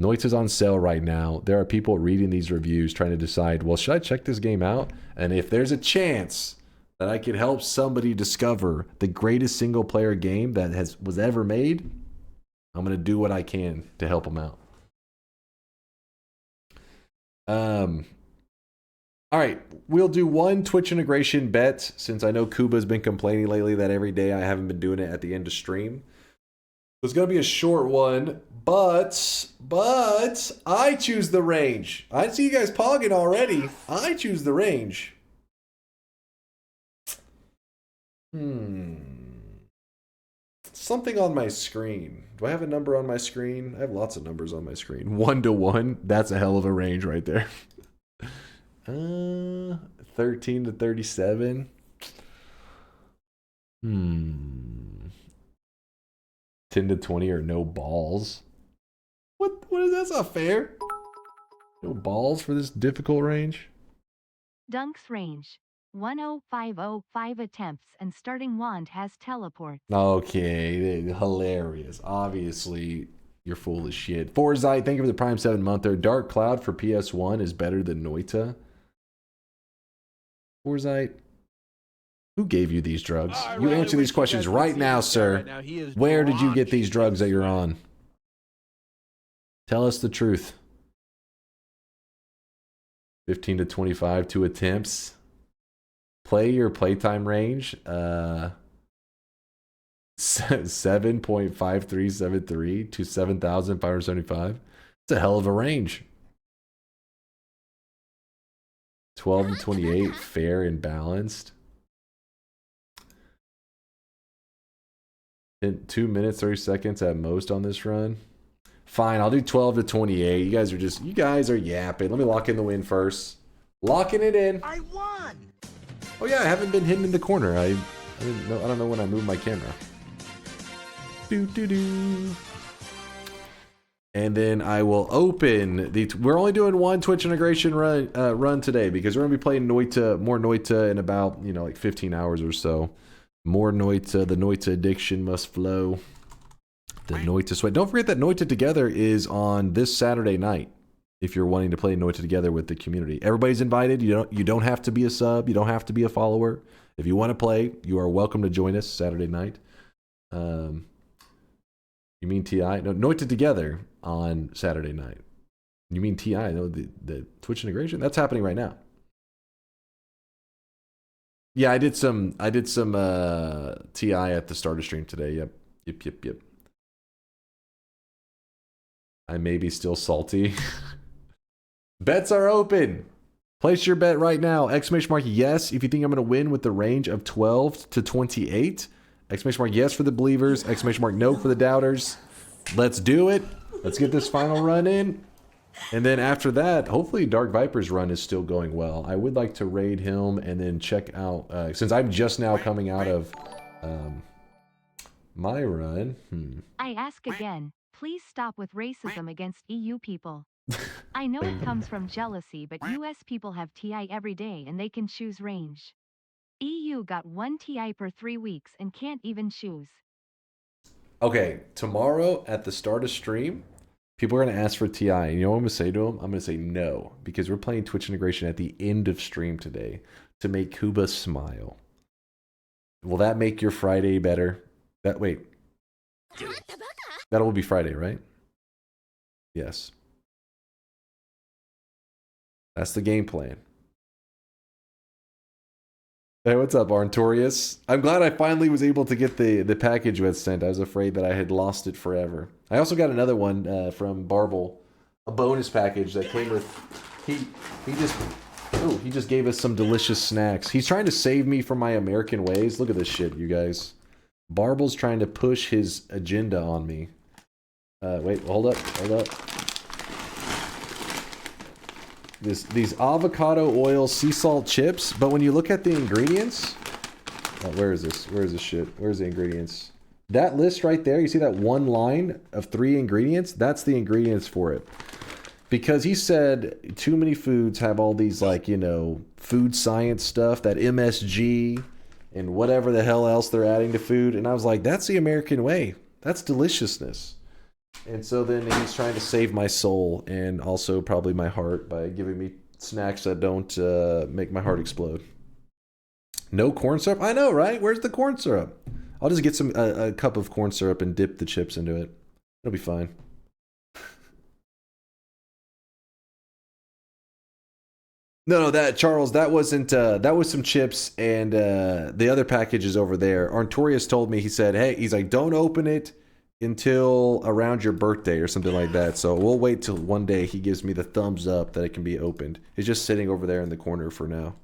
Noita's on sale right now. There are people reading these reviews trying to decide, well, should I check this game out? And if there's a chance that I could help somebody discover the greatest single player game that was ever made, I'm going to do what I can to help them out. All right, we'll do one Twitch integration bet, since I know Kuba's been complaining lately that every day I haven't been doing it at the end of stream. It's going to be a short one, but I choose the range. I see you guys pogging already. I choose the range. Something on my screen. Do I have a number on my screen? I have lots of numbers on my screen. 1 to 1. That's a hell of a range right there. 13 to 37. 10 to 20 or no balls. What is that? That's not fair. No balls for this difficult range. Dunk's range. 10505 attempts, and starting wand has teleport. Okay, hilarious. Obviously, you're full of shit. Forzyte, thank you for the Prime 7 monther. Dark Cloud for PS1 is better than Noita. Forzyte, who gave you these drugs? You answer these questions right now, sir. Where did you get these drugs that you're on? Tell us the truth. 15 to 25, 2 attempts. Play your playtime range. 7.5373 to 7,575. It's a hell of a range. 12 to 28, fair and balanced. In 2 minutes, 30 seconds at most on this run. Fine, I'll do 12 to 28. You guys are yapping. Let me lock in the win first. Locking it in. I won. Oh yeah, I haven't been hidden in the corner. I don't know when I moved my camera. And then I will open the. We're only doing one Twitch integration run today because we're gonna be playing Noita, more Noita in about like 15 hours or so. More Noita. The Noita addiction must flow. The Noita sweat. Don't forget that Noita Together is on this Saturday night. If you're wanting to play Noita Together with the community, everybody's invited. You don't have to be a sub. You don't have to be a follower. If you want to play, you are welcome to join us Saturday night. You mean TI? No, Noita Together on Saturday night. You mean TI? No, the Twitch integration? That's happening right now. Yeah, I did some TI at the start of stream today. Yep. I may be still salty. Bets are open. Place your bet right now. Exclamation mark yes if you think I'm going to win with the range of 12 to 28. Exclamation mark yes for the believers. Exclamation mark no for the doubters. Let's do it. Let's get this final run in. And then after that, hopefully Dark Viper's run is still going well. I would like to raid him and then check out, since I'm just now coming out of my run. I ask again, please stop with racism against EU people. I know it comes from jealousy, but US people have TI every day and they can choose range. EU got 1 TI per 3 weeks and can't even choose. Okay, tomorrow at the start of stream, people are going to ask for TI. And you know what I'm going to say to them? I'm going to say no, because we're playing Twitch integration at the end of stream today to make Kuba smile. Will that make your Friday better? Wait. That will be Friday, right? Yes. That's the game plan. Hey, what's up, Arntorius? I'm glad I finally was able to get the package with sent. I was afraid that I had lost it forever. I also got another one from Barble, a bonus package that came with. He just gave us some delicious snacks. He's trying to save me from my American ways. Look at this shit, you guys. Barble's trying to push his agenda on me. Wait, hold up. These avocado oil sea salt chips, but when you look at the ingredients, where is this shit? Where's the ingredients? That list right there, you see that one line of 3 ingredients? That's the ingredients for it. Because he said too many foods have all these food science stuff, that MSG and whatever the hell else they're adding to food, and I was like, that's the American way. That's deliciousness. And so then he's trying to save my soul and also probably my heart by giving me snacks that don't make my heart explode. No corn syrup? I know, right? Where's the corn syrup? I'll just get a cup of corn syrup and dip the chips into it. It'll be fine. No, Charles, that wasn't, that was some chips and the other package is over there. Arntorius told me, he said, hey, he's like, don't open it until around your birthday or something like that. So we'll wait till one day he gives me the thumbs up that it can be opened. It's just sitting over there in the corner for now.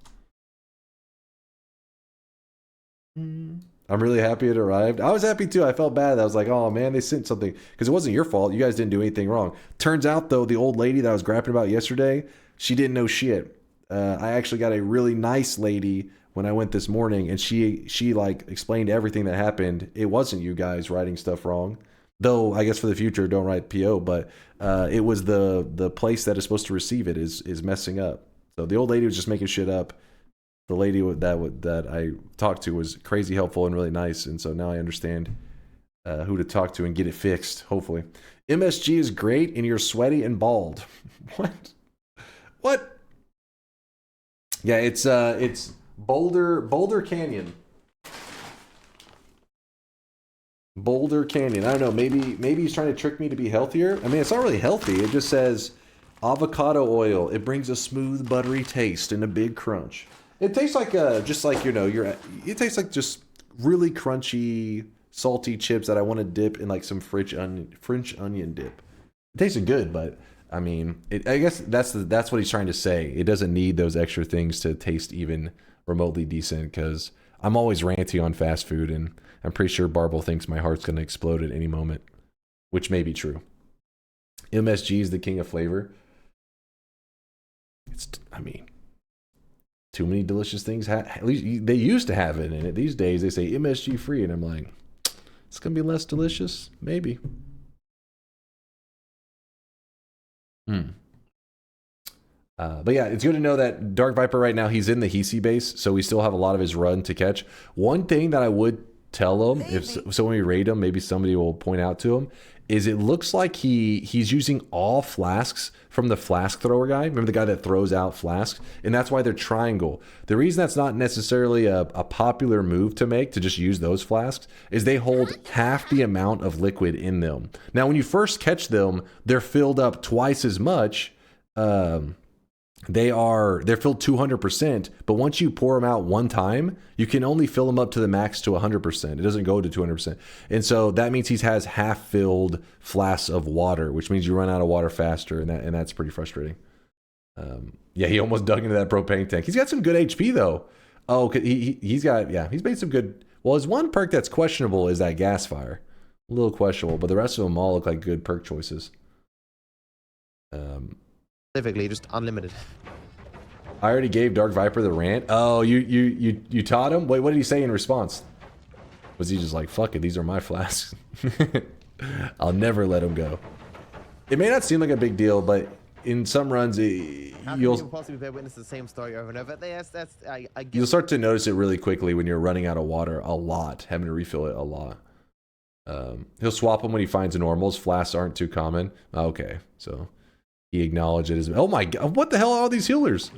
I'm really happy it arrived. I was happy too. I felt bad. I was like, oh man, they sent something. Because it wasn't your fault. You guys didn't do anything wrong. Turns out though, the old lady that I was grapping about yesterday, she didn't know shit. I actually got a really nice lady when I went this morning, and she like explained everything that happened. It wasn't you guys writing stuff wrong, though. I guess for the future, don't write PO. But it was the place that is supposed to receive it is messing up. So the old lady was just making shit up. The lady that I talked to was crazy helpful and really nice, and so now I understand who to talk to and get it fixed. Hopefully, MSG is great, and you're sweaty and bald. What? Yeah, it's Boulder Canyon. Boulder Canyon. I don't know. Maybe he's trying to trick me to be healthier. I mean, it's not really healthy. It just says avocado oil. It brings a smooth, buttery taste and a big crunch. It tastes like it tastes like just really crunchy, salty chips that I want to dip in like some French onion dip. It tasted good, but I mean, I guess that's what he's trying to say. It doesn't need those extra things to taste even remotely decent, because I'm always ranty on fast food, and I'm pretty sure Barble thinks my heart's going to explode at any moment, which may be true. MSG is the king of flavor. I mean, too many delicious things. At least they used to have it in it. These days they say MSG free, and I'm like, It's gonna be less delicious, maybe. But yeah, it's good to know that Dark Viper right now, he's in the Hisi base, so we still have a lot of his run to catch. One thing that I would tell him, so when we raid him, maybe somebody will point out to him, is it looks like he's using all flasks from the flask thrower guy. Remember the guy that throws out flasks? And that's why they're triangle. The reason that's not necessarily a popular move to make, to just use those flasks, is they hold half the amount of liquid in them. Now, when you first catch them, they're filled up twice as much. They're filled 200%, but once you pour them out one time, you can only fill them up to the max to 100%. It doesn't go to 200%. And so that means he has half filled flasks of water, which means you run out of water faster, and that's pretty frustrating. Yeah, he almost dug into that propane tank. He's got some good HP though. Oh, he's made some good. Well, his one perk that's questionable is that gas fire. A little questionable, but the rest of them all look like good perk choices. Specifically, just unlimited. I already gave Dark Viper the rant. Oh, you taught him? Wait, what did he say in response? Was he just like, fuck it, these are my flasks? I'll never let him go. It may not seem like a big deal, but in some runs, you'll possibly bear witness the same story over and over. You'll start to notice it really quickly when you're running out of water a lot, having to refill it a lot. He'll swap them when he finds normals. Flasks aren't too common. Okay, so he acknowledged it as, oh my god, what the hell are all these healers?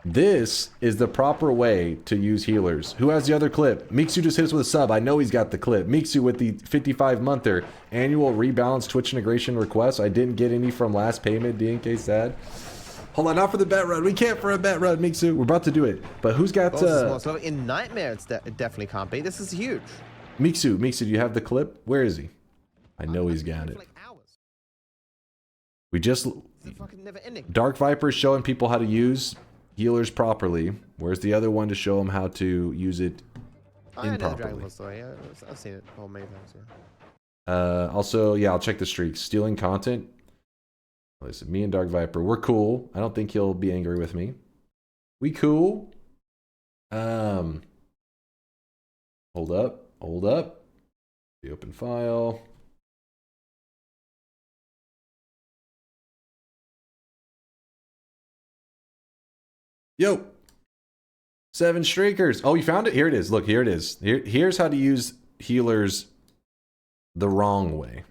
This is the proper way to use healers. Who has the other clip? Mixu just hit us with a sub. I know he's got the clip. Mixu with the 55-monther annual rebalance Twitch integration request. I didn't get any from last payment. DNK sad. Hold on, not for the bet run. We can't for a bet run, Mixu. We're about to do it. But who's got... So in Nightmare, it definitely can't be. This is huge. Mixu, do you have the clip? Where is he? I know he's got it. We just... Dark Viper is showing people how to use healers properly. Where's the other one to show them how to use it improperly? I've seen it all many times, yeah. Also, yeah, I'll check the streaks. Stealing content. Listen, me and Dark Viper, we're cool. I don't think he'll be angry with me. We cool. Hold up. The open file. Yo. 7 streakers. Oh, you found it? Here it is. Look, here it is. Here's how to use healers the wrong way.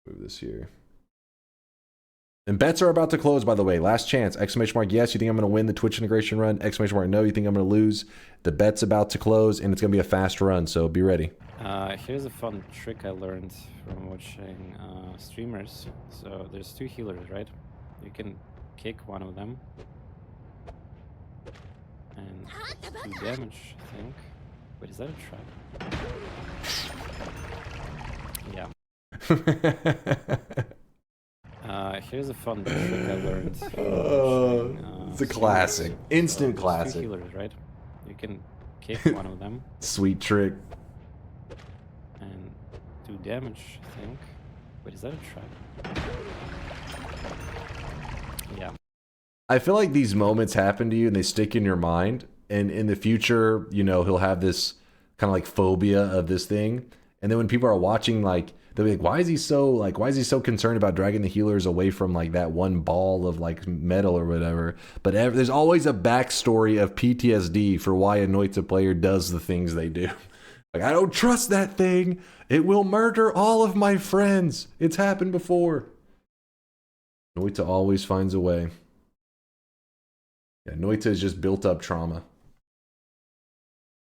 Move this here. And bets are about to close, by the way. Last chance. Exclamation mark, yes, you think I'm going to win the Twitch integration run? Exclamation mark, no, you think I'm going to lose? The bet's about to close, and it's going to be a fast run, so be ready. Here's a fun trick I learned from watching streamers. So there's 2 healers, right? You can kick one of them and do damage, I think. Wait, is that a trap? Yeah. Here's a fun trick I learned from watching, it's a classic. Instant so classic. 2 healers, right? You can kick one of them. Sweet trick. And do damage, I think. Wait, is that a trap? Yeah. I feel like these moments happen to you and they stick in your mind. And in the future, you know, he'll have this kind of like phobia of this thing. And then when people are watching, like, they'll be like, why is he so concerned about dragging the healers away from like that one ball of like metal or whatever? But there's always a backstory of PTSD for why a Noita player does the things they do. Like, I don't trust that thing. It will murder all of my friends. It's happened before. Noita always finds a way. Yeah, Noita is just built up trauma.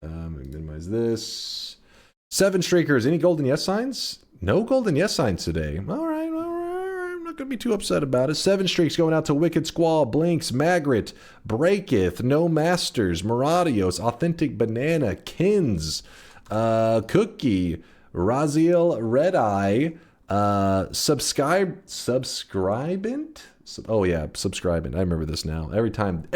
Minimize this. 7 streakers. Any golden yes signs? No golden yes signs today. All right. I'm not going to be too upset about it. 7 streaks going out to Wicked Squall, Blinks, Magritte, Breaketh, No Masters, Moradios, Authentic Banana, Kins, Cookie, Raziel, Red Eye, Subscribant? Oh yeah, Subscribant. I remember this now. Every time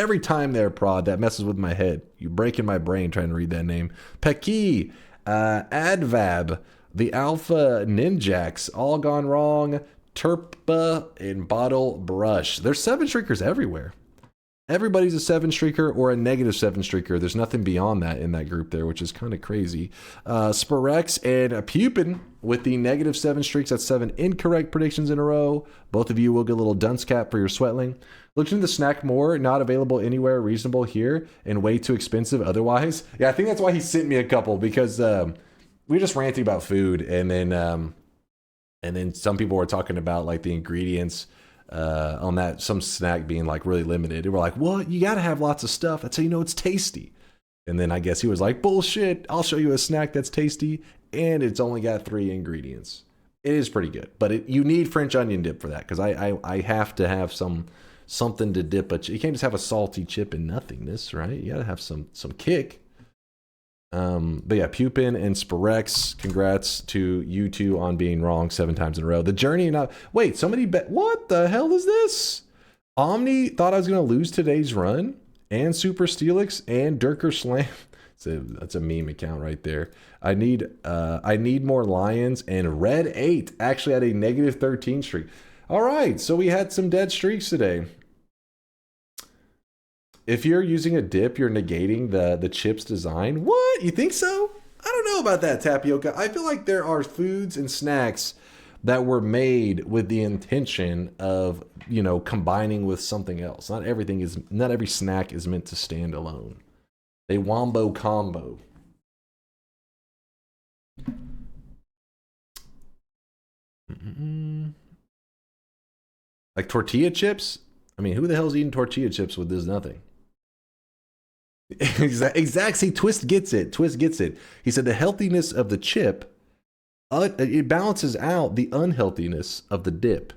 there, Prod, that messes with my head. You breaking my brain trying to read that name. Peki, Advab, the Alpha Ninjax, All Gone Wrong, Terpa, and Bottle Brush. There's 7 streakers everywhere. Everybody's a 7 streaker or a negative 7 streaker. There's nothing beyond that in that group there, which is kind of crazy. Sparex and Pupin with the negative 7 streaks. That's 7 incorrect predictions in a row. Both of you will get a little dunce cap for your sweatling. Looked into the snack more, not available anywhere reasonable here and way too expensive otherwise. Yeah, I think that's why he sent me a couple, because we were just ranting about food, and then some people were talking about like the ingredients on that, some snack being like really limited. And we're like, well, you got to have lots of stuff. That's how you know it's tasty. And then I guess he was like, bullshit, I'll show you a snack that's tasty and it's only got 3 ingredients. It is pretty good, but you need French onion dip for that, because I have to have something to dip. But you can't just have a salty chip and nothingness, right? You got to have some kick. But yeah, Pupin and Sparex, congrats to you two on being wrong 7 times in a row. The journey, wait, somebody bet, what the hell is this? Omni thought I was going to lose today's run, and Super Steelix and DunkOrSlam. That's a meme account right there. I need more lions, and Red 8 actually had a negative 13 streak. All right, so we had some dead streaks today. If you're using a dip, you're negating the chip's design. What? You think so? I don't know about that, Tapioca. I feel like there are foods and snacks that were made with the intention of, you know, combining with something else. Not every snack is meant to stand alone. They wombo combo. Like tortilla chips? I mean, who the hell's eating tortilla chips with this nothing? Exact. See, Twist gets it. Twist gets it. He said the healthiness of the chip, it balances out the unhealthiness of the dip.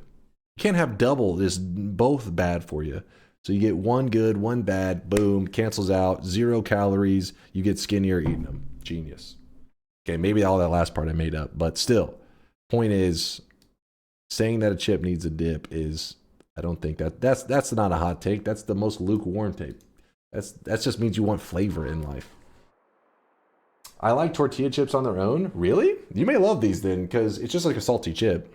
You can't have double. It's both bad for you. So you get one good, one bad. Boom, cancels out. 0 calories. You get skinnier eating them. Genius. Okay, maybe all that last part I made up, but still, point is, saying that a chip needs a dip is, I don't think that's not a hot take. That's the most lukewarm take. That just means you want flavor in life. I like tortilla chips on their own. Really? You may love these then, because it's just like a salty chip.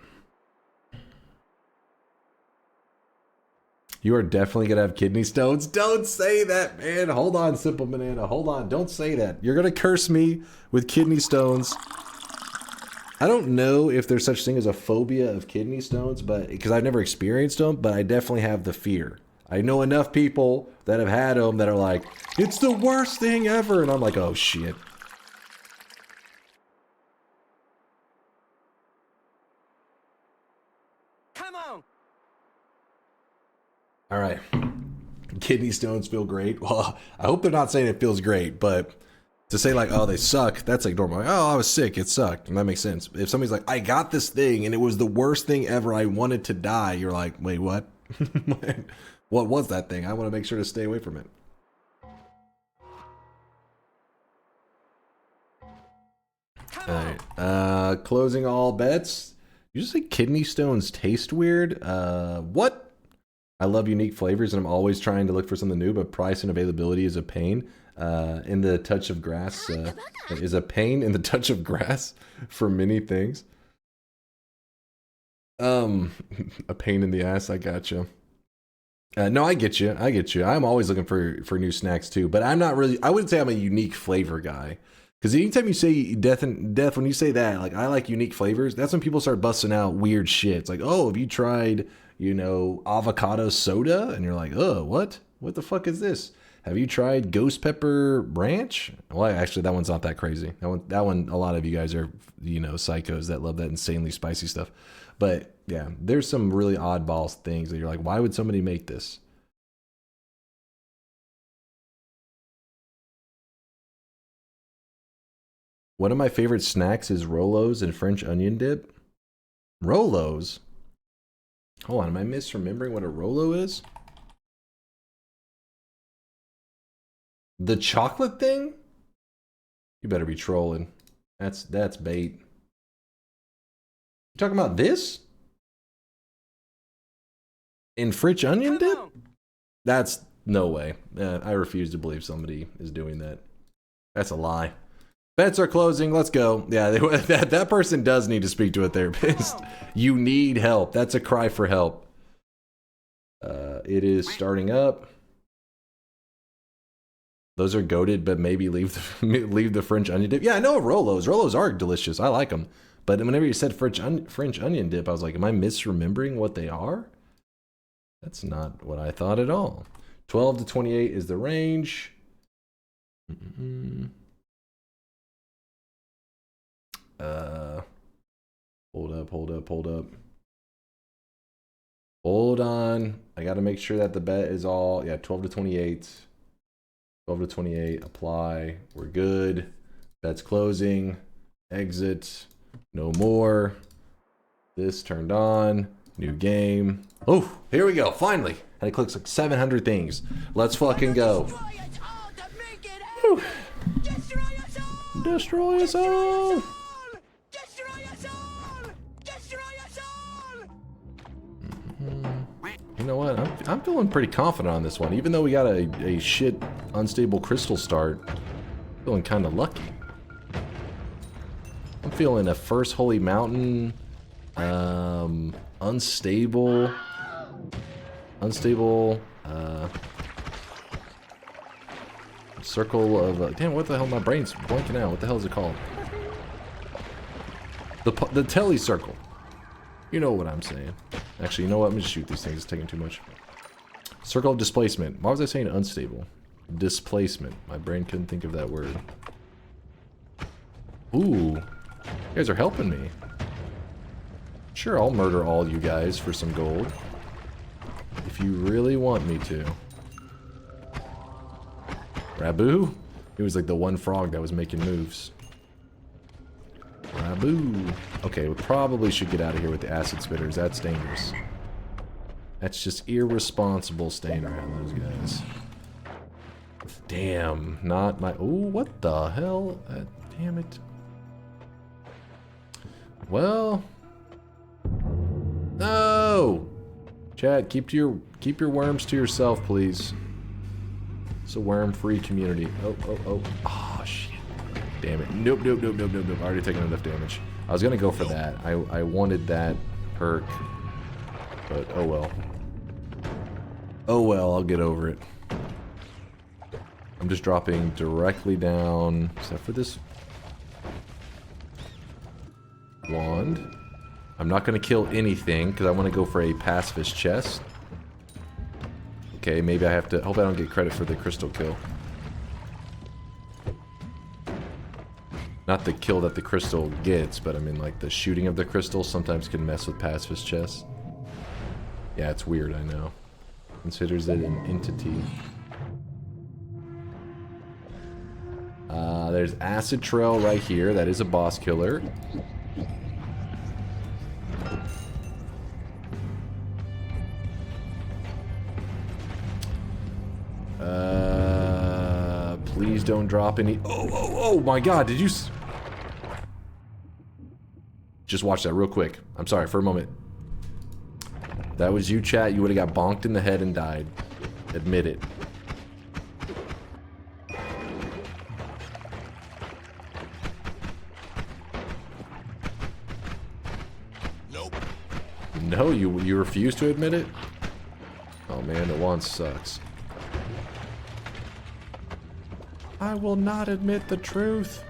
You are definitely going to have kidney stones. Don't say that, man. Hold on, Simple Banana. Hold on. Don't say that. You're going to curse me with kidney stones. I don't know if there's such thing as a phobia of kidney stones, but because I've never experienced them, but I definitely have the fear. I know enough people that have had them that are like, it's the worst thing ever. And I'm like, oh, shit. Come on. All right. Kidney stones feel great. Well, I hope they're not saying it feels great, but to say like, oh, they suck, that's like normal. Like, oh, I was sick, it sucked. And that makes sense. If somebody's like, I got this thing and it was the worst thing ever, I wanted to die, you're like, wait, what? What was that thing? I want to make sure to stay away from it. Alright. Closing all bets. You just say kidney stones taste weird? What? I love unique flavors and I'm always trying to look for something new, but price and availability is a pain. In the touch of grass is a pain in the touch of grass for many things. A pain in the ass, I gotcha. No, I get you. I get you. I'm always looking for new snacks too, but I'm not really, I wouldn't say I'm a unique flavor guy. Because anytime you say death, when you say that, like, I like unique flavors, that's when people start busting out weird shit. It's like, oh, have you tried, you know, avocado soda? And you're like, oh, what? What the fuck is this? Have you tried ghost pepper ranch? Well, actually, that one's not that crazy. That one, a lot of you guys are, you know, psychos that love that insanely spicy stuff. But yeah, there's some really oddball things that you're like, why would somebody make this? One of my favorite snacks is Rolos and French onion dip. Rolos? Hold on, am I misremembering what a Rolo is? The chocolate thing? You better be trolling. That's bait. You talking about this? In French onion dip? That's no way. I refuse to believe somebody is doing that. That's a lie. Bets are closing. Let's go. Yeah, that person does need to speak to a therapist. You need help. That's a cry for help. It is starting up. Those are goated, but maybe leave the French onion dip. Yeah, I know Rolos. Rolos are delicious. I like them. But whenever you said French onion dip, I was like, am I misremembering what they are? That's not what I thought at all. 12 to 28 is the range. Hold up. Hold on. I got to make sure that the bet is all, yeah, 12 to 28. 12 to 28, apply. We're good. Bet's closing. Exit. No more. This turned on. New game. Oh, here we go. Finally. Had to click like 700 things. Let's fucking go. Whew. Destroy us all. You know what? I'm feeling pretty confident on this one. Even though we got a shit unstable crystal start, feeling kind of lucky. I'm feeling a first holy mountain, unstable, circle of damn. What the hell? My brain's blanking out. What the hell is it called? The telly circle. You know what I'm saying. Actually, you know what? I'm gonna shoot these things. It's taking too much. Circle of displacement. Why was I saying unstable? Displacement. My brain couldn't think of that word. Ooh. You guys are helping me. Sure, I'll murder all you guys for some gold. If you really want me to. Rabu? He was like the one frog that was making moves. Rabu. Okay, we probably should get out of here with the acid spitters. That's dangerous. That's just irresponsible staying around those guys. Damn, not my... Ooh, what the hell? Damn it. Well... No! Chat, keep your worms to yourself, please. It's a worm-free community. Oh, shit. Damn it. Nope. Already taken enough damage. I was gonna go for that. I wanted that perk. But, oh well. Oh well, I'll get over it. I'm just dropping directly down, except for this wand. I'm not gonna kill anything, because I want to go for a pacifist chest. Okay, maybe I have to... Hope I don't get credit for the crystal kill. Not the kill that the crystal gets, but I mean like the shooting of the crystal sometimes can mess with pacifist chests. Yeah, it's weird, I know. Considers it an entity. There's Acid Trail right here. That is a boss killer. Please don't drop any... Oh my god, did you... Just watch that real quick. I'm sorry, for a moment. That was you, chat. You would have got bonked in the head and died. Admit it. Nope. No, you refuse to admit it? Oh man, the wand sucks. I will not admit the truth.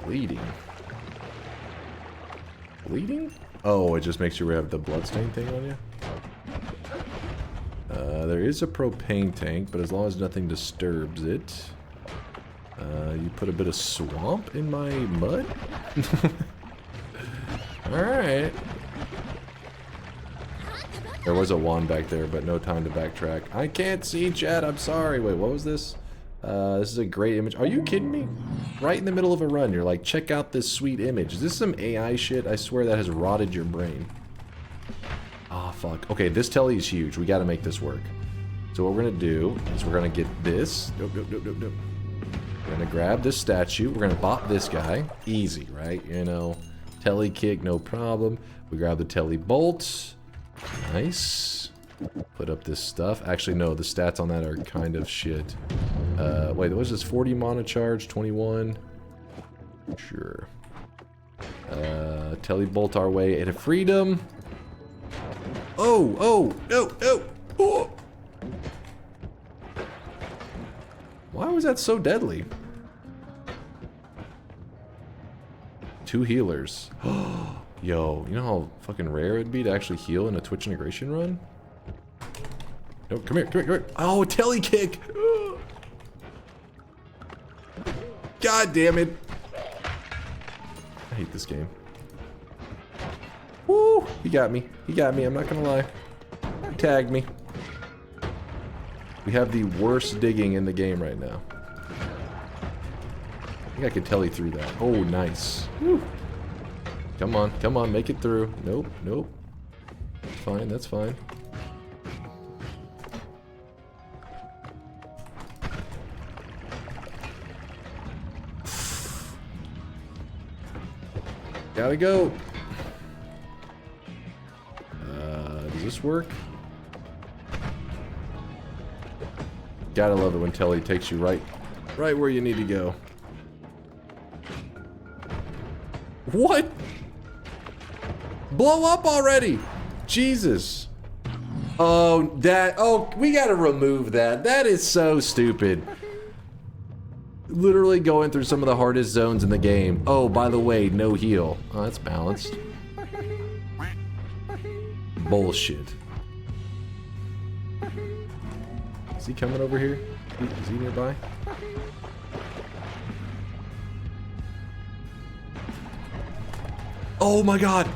Bleeding. Bleeding? Oh, it just makes you have the bloodstain thing on you? There is a propane tank, but as long as nothing disturbs it. You put a bit of swamp in my mud? Alright. There was a wand back there, but no time to backtrack. I can't see, chat. I'm sorry. Wait, what was this? This is a great image. Are you kidding me? Right in the middle of a run, you're like, check out this sweet image. Is this some AI shit? I swear that has rotted your brain. Ah, fuck. Okay, this telly is huge. We gotta make this work. So what we're gonna do is we're gonna get this. Nope. We're gonna grab this statue. We're gonna bop this guy. Easy, right? You know, telly kick, no problem. We grab the telly bolts. Nice. Put up this stuff. Actually, no, the stats on that are kind of shit. Wait, what was this? 40 mana charge, 21. Sure. Telly bolt our way into freedom. Oh. Why was that so deadly? 2 healers. Yo, you know how fucking rare it'd be to actually heal in a Twitch integration run? No, come here. Oh, telly kick! God damn it! I hate this game. Woo! He got me. I'm not gonna lie. He tagged me. We have the worst digging in the game right now. I think I could telly through that. Oh, nice. Woo. Come on, make it through. Nope. Fine, that's fine. Gotta go. Does this work? Gotta love it when telly takes you right where you need to go. What? Blow up already! Jesus. Oh, we gotta remove that. That is so stupid. Literally going through some of the hardest zones in the game. Oh, by the way, no heal. Oh, that's balanced. Bullshit. Is he coming over here? Is he nearby? Oh my god!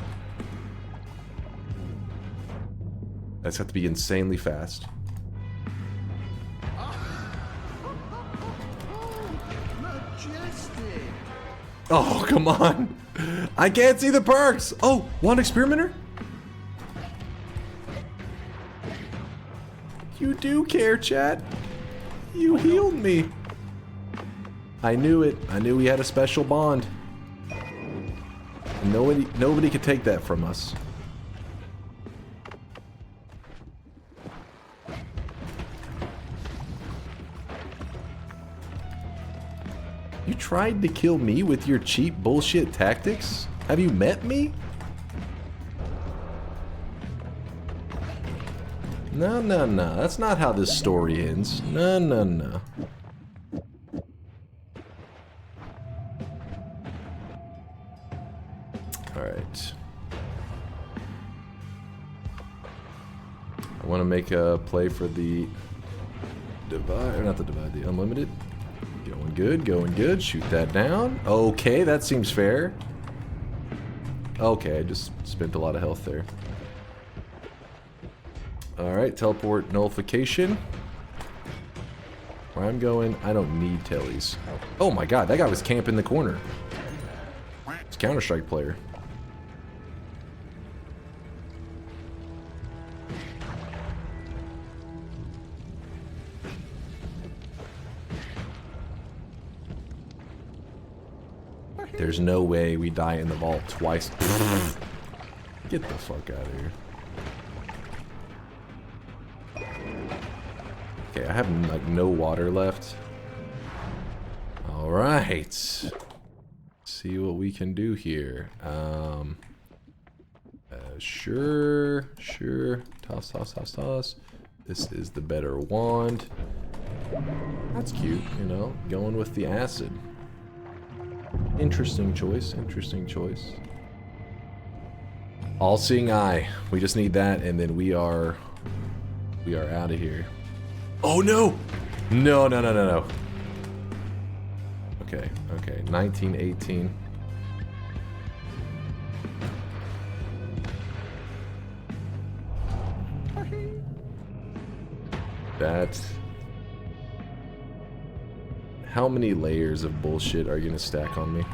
That's got to be insanely fast. Oh, come on! I can't see the perks! Oh, one experimenter? You do care, chat. You healed me. I knew it. I knew we had a special bond. Nobody could take that from us. You tried to kill me with your cheap bullshit tactics? Have you met me? No. That's not how this story ends. No. Alright. I want to make a play for the divide, or not the divide, the unlimited. Going good. Shoot that down. Okay, that seems fair. Okay, I just spent a lot of health there. Alright, teleport nullification. Where I'm going, I don't need tellies. Oh my god, that guy was camping the corner. It's a Counter-Strike player. There's no way we die in the vault twice. Get the fuck out of here. Okay, I have like no water left. Alright. See what we can do here. Sure. Toss. This is the better wand. That's cute, you know, going with the acid. Interesting choice. All-seeing eye. We just need that, and then we are out of here. Oh no! No. Okay. 1918. That. How many layers of bullshit are you gonna stack on me?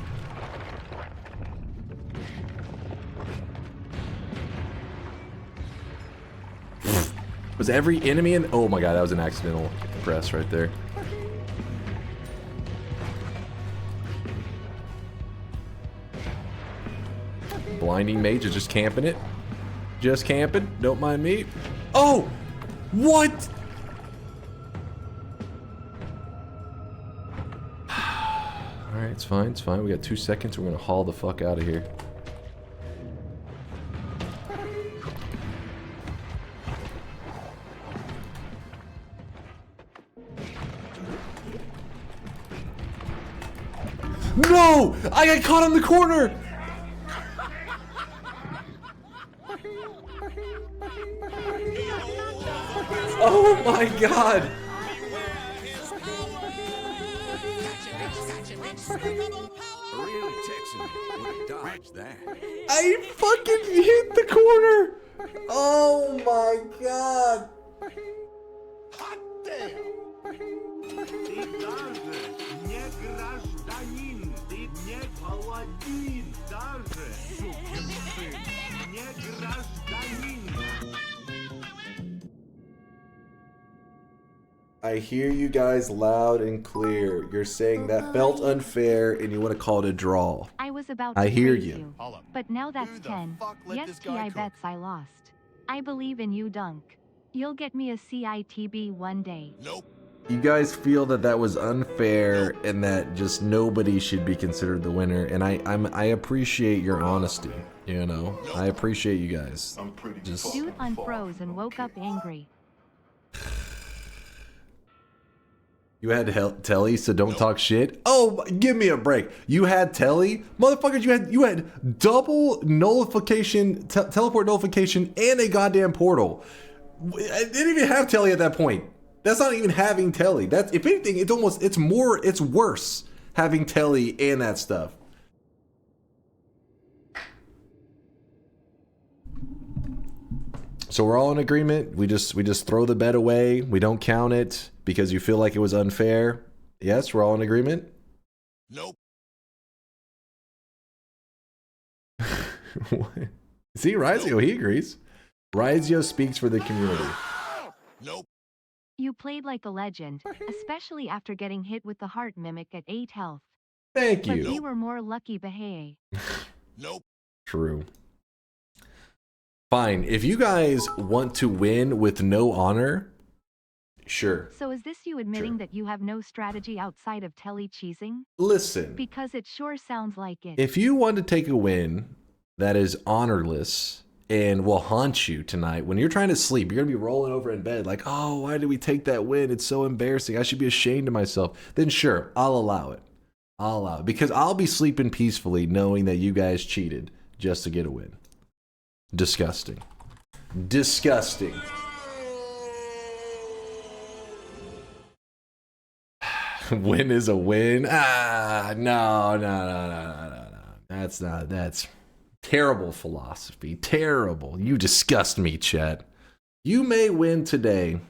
Was every enemy in? Oh my god, that was an accidental press right there. Blinding mage is just camping it. Just camping. Don't mind me. Oh! What? Alright, it's fine. We got 2 seconds. We're gonna haul the fuck out of here. No! I got caught in the corner! Oh my god! Really Texan would have dodged that. I fucking hit the corner! Oh my god! Hot damn! I hear you guys loud and clear. You're saying that felt unfair and you want to call it a draw. I was about to I hear praise you. But now that's 10. Yes, T, I bets I lost. I believe in you, Dunk. You'll get me a CITB one day. Nope. You guys feel that that was unfair and that just nobody should be considered the winner, and I appreciate your honesty. You know, I appreciate you guys. Just Dude unfroze and woke up angry. you had telly, so don't talk shit. Oh, give me a break. You had telly, motherfuckers. You had double nullification, teleport nullification, and a goddamn portal. I didn't even have telly at that point. That's not even having telly. That's, if anything, it's worse having telly and that stuff. So we're all in agreement. We just throw the bet away. We don't count it because you feel like it was unfair. Yes, we're all in agreement. Nope. See, Rizio, he agrees. Rizio speaks for the community. Nope. You played like a legend, especially after getting hit with the heart mimic at 8 health. Thank you. But we were more lucky, Bahey. Nope. True. Fine. If you guys want to win with no honor, sure. So is this you admitting that you have no strategy outside of telly cheesing? Listen. Because it sure sounds like it. If you want to take a win that is honorless and will haunt you tonight, when you're trying to sleep, you're going to be rolling over in bed like, oh, why did we take that win? It's so embarrassing. I should be ashamed of myself. Then sure, I'll allow it. I'll allow it. Because I'll be sleeping peacefully knowing that you guys cheated just to get a win. Disgusting. Disgusting. Win is a win. No. That's terrible philosophy. Terrible. You disgust me, chat. You may win today,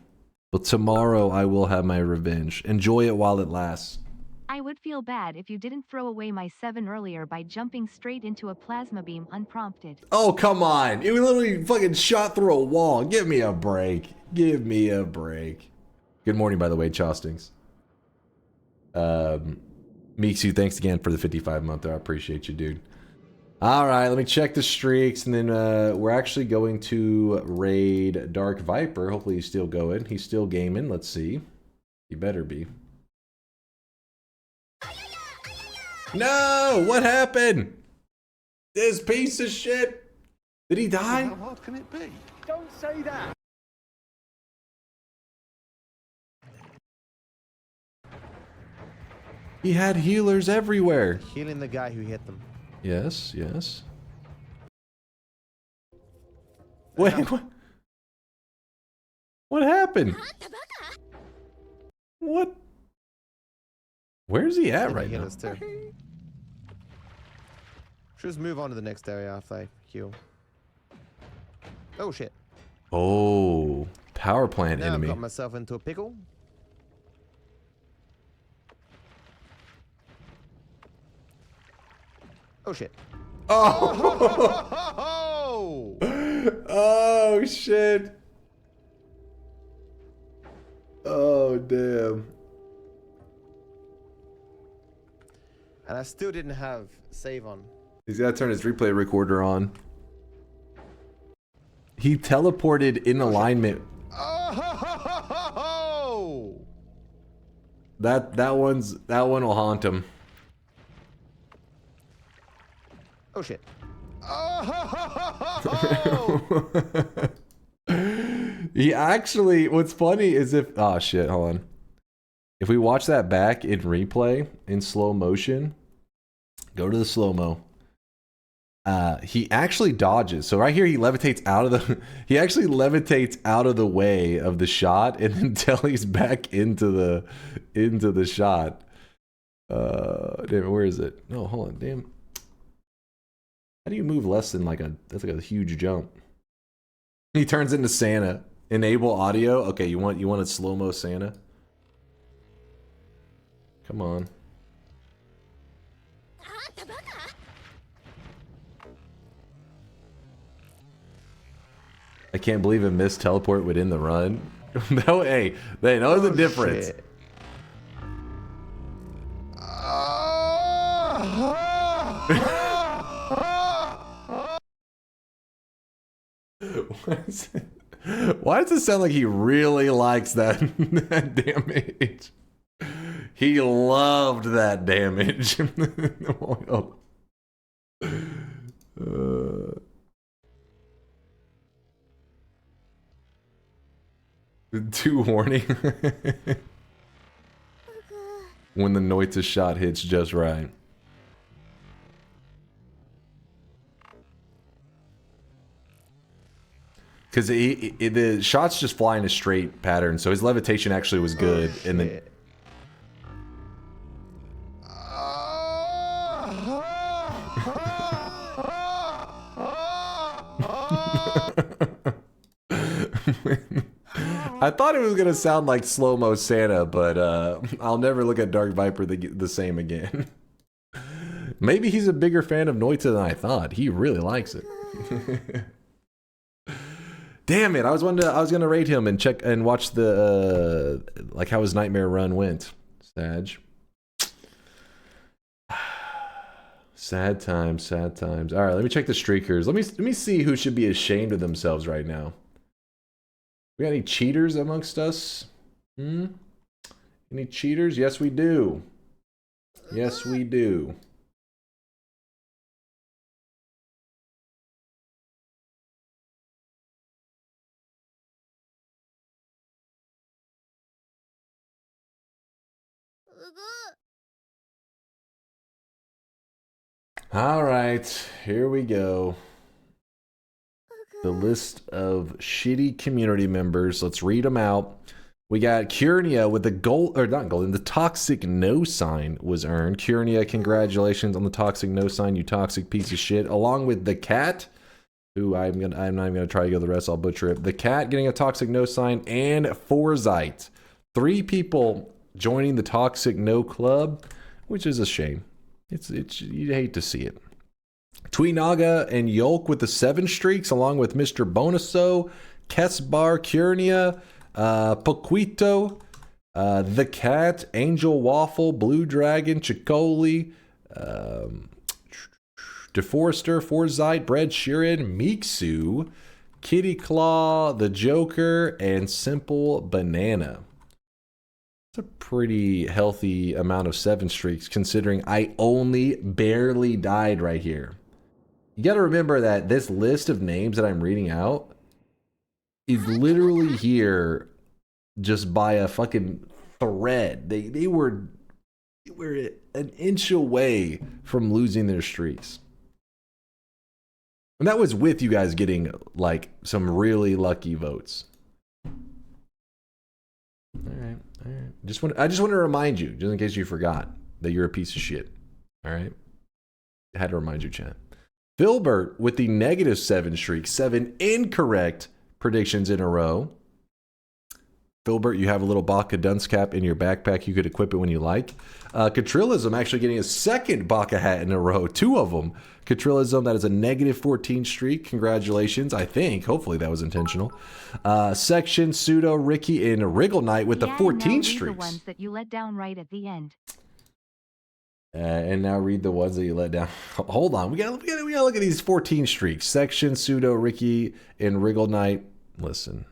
but tomorrow I will have my revenge. Enjoy it while it lasts. I would feel bad if you didn't throw away my 7 earlier by jumping straight into a plasma beam unprompted. Oh, come on. You literally fucking shot through a wall. Give me a break. Give me a break. Good morning, by the way, Chostings. Meeksu, thanks again for the 55-month. I appreciate you, dude. All right, let me check the streaks, and then we're actually going to raid Dark Viper. Hopefully he's still going. He's still gaming. Let's see. He better be. No! What happened? This piece of shit. Did he die? How hard can it be? Don't say that. He had healers everywhere. Healing the guy who hit them. Yes, yes. Wait, what happened? What? Where's he at right now? Too. Just move on to the next area after I heal. Oh shit. Oh, power plant now enemy. I've got myself into a pickle. Oh shit. Oh! Oh shit. Oh damn. And I still didn't have save on. He's got to turn his replay recorder on. He teleported in alignment. Oh! That one will haunt him. Oh shit. He actually, what's funny is if, oh shit, hold on. If we watch that back in replay in slow motion, go to the slow-mo. He actually dodges. So right here, he levitates out of the. He actually levitates out of the way of the shot, and then tellies back into the shot. Damn, where is it? No, hold on, damn. How do you move less than like a? That's like a huge jump. He turns into Santa. Enable audio. Okay, you want a slow-mo Santa? Come on. I can't believe a missed teleport would end the run. No, hey, they know the difference. Why does it sound like he really likes that, that damage? He loved that damage. Too horny. When the Noita shot hits just right. Because the shots just fly in a straight pattern, so his levitation actually was good. And then I thought it was gonna sound like slow-mo Santa, but I'll never look at Dark Viper the same again. Maybe he's a bigger fan of Noita than I thought. He really likes it. Damn it! I was gonna rate him and check and watch the like how his nightmare run went. Sag. Sad times, sad times. All right, let me check the streakers. Let me see who should be ashamed of themselves right now. We got any cheaters amongst us? Any cheaters? Yes, we do. Yes, we do. All right, here we go. The list of shitty community members. Let's read them out. We got Curnia with the gold, or not golden, the toxic no sign was earned. Curnia, congratulations on the toxic no sign, you toxic piece of shit. Along with the cat, who I'm not even gonna try to go the rest, I'll butcher it. The cat getting a toxic no sign, and Foresight. 3 people joining the toxic no club, which is a shame. It's you'd hate to see it. Tweenaga and Yolk with the 7 streaks, along with Mr. Bonuso, Kesbar, Curnia, Poquito, The Cat, Angel Waffle, Blue Dragon, Chicoli, DeForester, Foresight, Bread Sheeran, Miksu, Kitty Claw, The Joker, and Simple Banana. It's a pretty healthy amount of 7 streaks, considering I only barely died right here. You got to remember that this list of names that I'm reading out is literally here just by a fucking thread. They were an inch away from losing their streaks. And that was with you guys getting like some really lucky votes. All right. I just want to remind you, just in case you forgot, that you're a piece of shit. All right. I had to remind you, chat. Filbert with the negative 7 streak, 7 incorrect predictions in a row. Filbert, you have a little Baka dunce cap in your backpack. You could equip it when you like. Catrillism actually getting a 2nd Baka hat in a row. 2 of them. Catrillism, that is a negative 14 streak. Congratulations, I think. Hopefully that was intentional. Section, Pseudo, Ricky, and Wriggle Knight with the 14 streaks. The ones that you let down right at the end. And now read the ones that you let down. Hold on, we gotta look at these 14 streaks. Section, Pseudo, Ricky, and Wriggle Knight. Listen,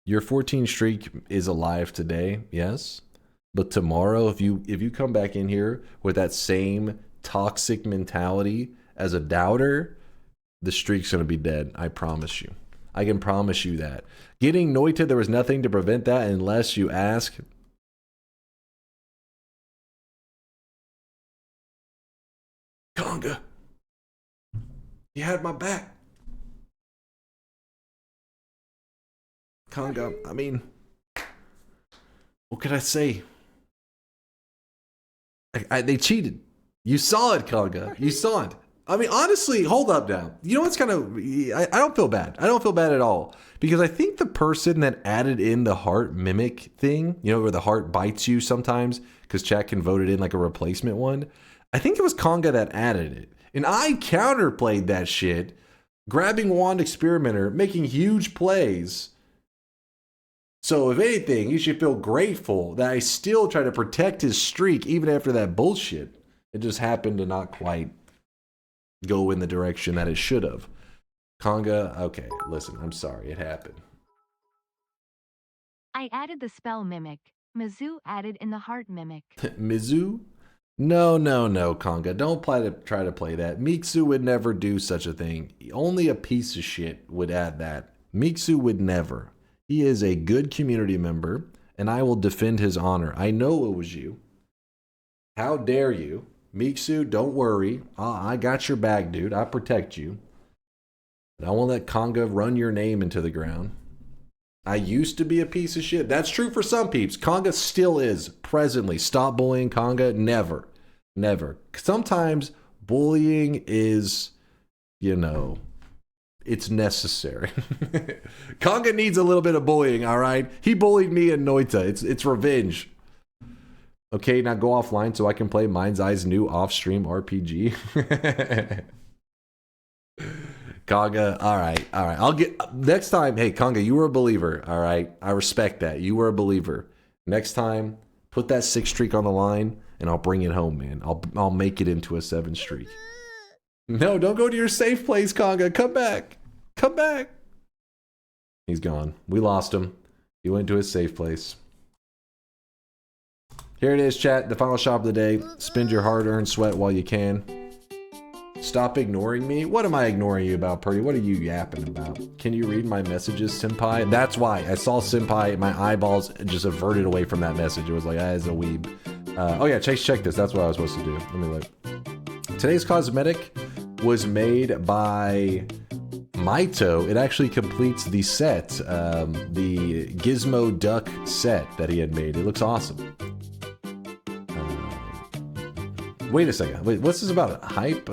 your 14 streak is alive today, yes, but tomorrow, if you come back in here with that same toxic mentality as a doubter, the streak's gonna be dead. I promise you. I can promise you that. Getting Noita, there was nothing to prevent that unless you ask Conga. He had my back. Conga, I mean, what could I say? They cheated. You saw it, Conga. You saw it. I mean, honestly, hold up now. You know what's kind of... I don't feel bad. I don't feel bad at all. Because I think the person that added in the heart mimic thing, you know, where the heart bites you sometimes, because chat can vote it in like a replacement one. I think it was Conga that added it. And I counterplayed that shit, grabbing Wand Experimenter, making huge plays. So if anything, you should feel grateful that I still try to protect his streak even after that bullshit. It just happened to not quite go in the direction that it should have. Conga, okay, listen, I'm sorry, it happened. I added the spell mimic. Mizzou added in the heart mimic. Mizzou? No, Conga, don't try to play that. Mixu would never do such a thing. Only a piece of shit would add that. Mixu would never. He is a good community member, and I will defend his honor. I know it was you. How dare you? Mixu, don't worry. I got your back, dude. I protect you. But I won't let Conga run your name into the ground. I used to be a piece of shit. That's true for some peeps. Conga still is, presently. Stop bullying Conga. Never. Never. Sometimes bullying is, you know, it's necessary. Conga needs a little bit of bullying, all right? He bullied me and Noita. It's revenge. Okay, now go offline so I can play Mind's Eye's new off-stream RPG. Conga, all right. I'll get next time. Hey, Conga, you were a believer. All right, I respect that. You were a believer. Next time, put that 6 streak on the line, and I'll bring it home, man. I'll make it into a 7 streak. No, don't go to your safe place, Conga. Come back. Come back. He's gone. We lost him. He went to his safe place. Here it is, chat. The final shop of the day. Spend your hard-earned sweat while you can. Stop ignoring me. What am I ignoring you about, Purdy? What are you yapping about? Can you read my messages, Senpai? That's why. I saw Senpai. My eyeballs just averted away from that message. It was like, as a weeb. Oh, yeah. Check this. That's what I was supposed to do. Let me look. Today's cosmetic was made by Maito. It actually completes the set. The Gizmo Duck set that he had made. It looks awesome. Wait a second. Wait, what's this about? Hype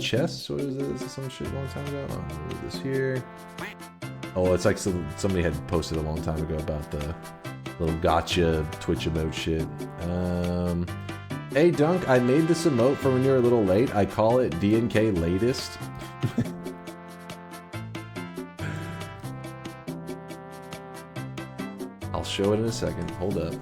chess? What is this? Is this some shit a long time ago? Oh, look at this here. Oh, it's like somebody had posted a long time ago about the little gotcha Twitch emote shit. Hey, Dunk, I made this emote for when you're a little late. I call it DNK latest. I'll show it in a second. Hold up.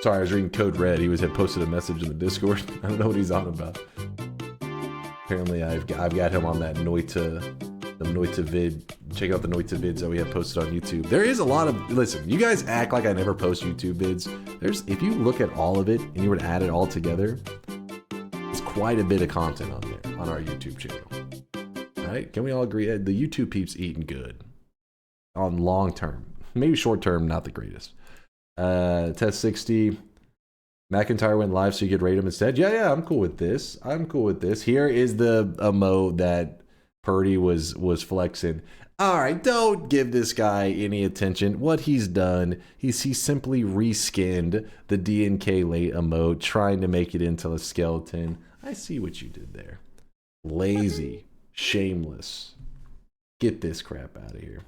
Sorry, I was reading Code Red. He had posted a message in the Discord. I don't know what he's on about. Apparently, I've got him on that Noita vid. Check out the Noita vids that we have posted on YouTube. There is a lot of... Listen, you guys act like I never post YouTube vids. If you look at all of it and you were to add it all together, it's quite a bit of content on there, on our YouTube channel. All right? Can we all agree? The YouTube peeps eating good. On long term. Maybe short term, not the greatest. Test 60. McIntyre went live so you could rate him instead. Yeah, I'm cool with this. Here is the emote that Purdy was flexing. All right, don't give this guy any attention. What he's done, he simply reskinned the DNK late emote, trying to make it into a skeleton. I see what you did there. Lazy, shameless. Get this crap out of here.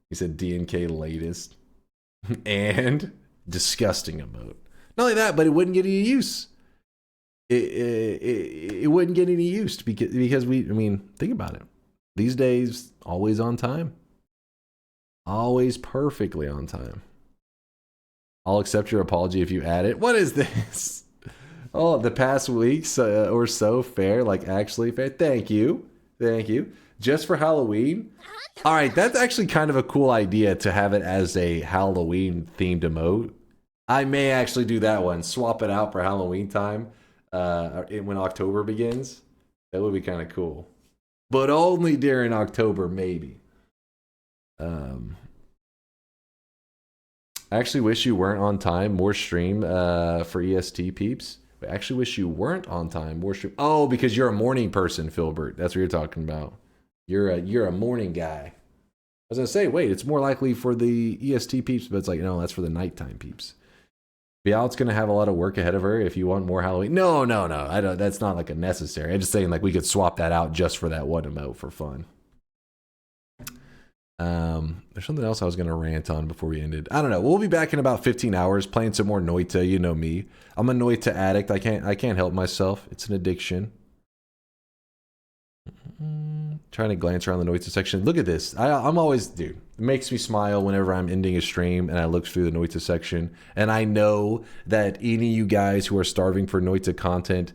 He said DNK latest. And disgusting emote. Not only that, but it wouldn't get any use. It wouldn't get any use because think about it. These days, always on time. Always perfectly on time. I'll accept your apology if you add it. What is this? Oh, the past weeks or so fair, like actually fair. Thank you. Just for Halloween? All right, that's actually kind of a cool idea to have it as a Halloween themed emote. I may actually do that one. Swap it out for Halloween time when October begins. That would be kind of cool. But only during October, maybe. I actually wish you weren't on time. More stream for EST peeps. I actually wish you weren't on time. More stream. Oh, because you're a morning person, Filbert. That's what you're talking about. You're a morning guy. I was gonna say, wait, it's more likely for the EST peeps, but it's like, no, that's for the nighttime peeps. Bialt's gonna have a lot of work ahead of her if you want more Halloween. No. I don't. That's not like a necessary. I'm just saying like we could swap that out just for that one emote for fun. There's something else I was gonna rant on before we ended. I don't know. We'll be back in about 15 hours playing some more Noita. You know me. I'm a Noita addict. I can't help myself. It's an addiction. Trying to glance around the Noita section. Look at this. I'm always, dude, it makes me smile whenever I'm ending a stream and I look through the Noita section. And I know that any of you guys who are starving for Noita content,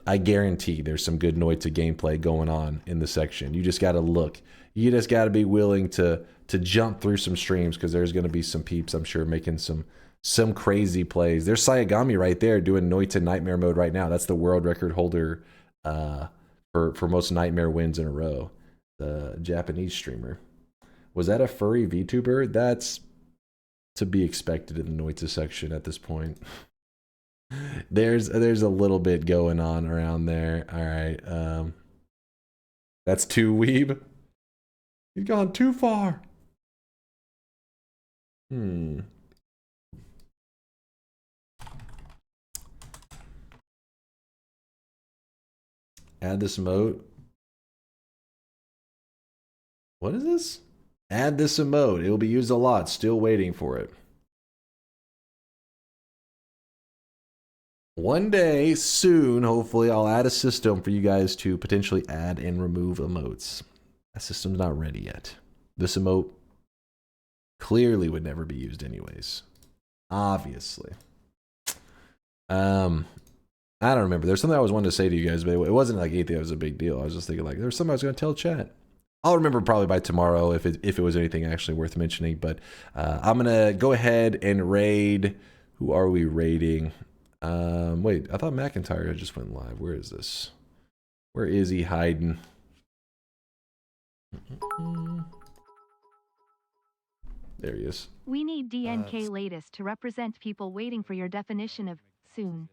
I guarantee there's some good Noita gameplay going on in the section. You just got to look. You just got to be willing to jump through some streams because there's going to be some peeps, I'm sure, making some crazy plays. There's Sayagami right there doing Noita Nightmare mode right now. That's the world record holder for most Nightmare wins in a row. The Japanese streamer. Was that a furry VTuber? That's to be expected in the Noita section at this point. There's a little bit going on around there. All right. That's too weeb. He's gone too far. Add this emote. What is this? Add this emote. It will be used a lot. Still waiting for it. One day, soon, hopefully, I'll add a system for you guys to potentially add and remove emotes. That system's not ready yet. This emote clearly would never be used anyways. Obviously. I don't remember. There's something I was wanting to say to you guys, but it wasn't like anything that was a big deal. I was just thinking like there's something I was going to tell chat. I'll remember probably by tomorrow if it was anything actually worth mentioning. But I'm going to go ahead and raid. Who are we raiding? Wait, I thought McIntyre just went live. Where is this? Where is he hiding? There he is. We need DNK latest to represent people waiting for your definition of soon.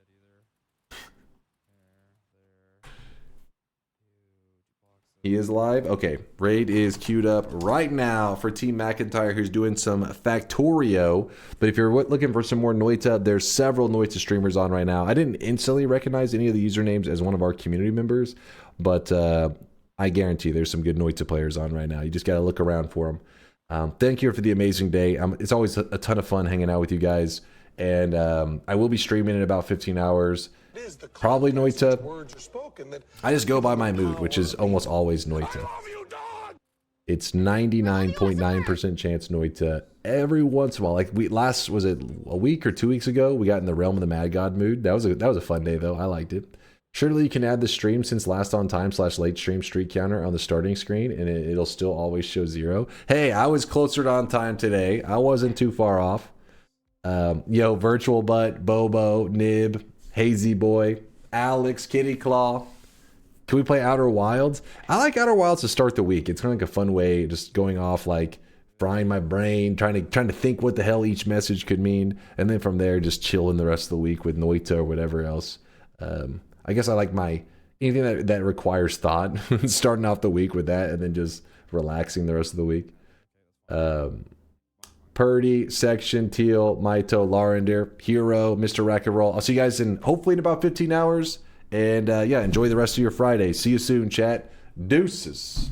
He is live. Okay, raid is queued up right now for Team McIntyre, who's doing some Factorio. But if you're looking for some more Noita, there's several Noita streamers on right now. I didn't instantly recognize any of the usernames as one of our community members, but I guarantee there's some good Noita players on right now. You just got to look around for them. Thank you for the amazing day. It's always a ton of fun hanging out with you guys. And I will be streaming in about 15 hours. Probably Noita. I just go by my mood, which is almost always Noita. It's 99.9% chance Noita. Every once in a while, like was it a week or 2 weeks ago? We got in the Realm of the Mad God mood. That was a fun day though. I liked it. Surely you can add the stream since last on time / late stream streak counter on the starting screen, and it'll still always show 0. Hey, I was closer to on time today. I wasn't too far off. Yo, Virtual Butt, Bobo, Nib, Hazy Boy, Alex, Kitty Claw. Can we play Outer Wilds? I like Outer Wilds to start the week. It's kind of like a fun way, just going off like frying my brain, trying to think what the hell each message could mean, and then from there just chilling the rest of the week with Noita or whatever else. I guess I like anything that requires thought, starting off the week with that, and then just relaxing the rest of the week. Purdy, Section, Teal, Maito, Larendir, Hero, Mr. Rack and Roll. I'll see you guys hopefully in about 15 hours. And yeah, enjoy the rest of your Friday. See you soon, chat. Deuces.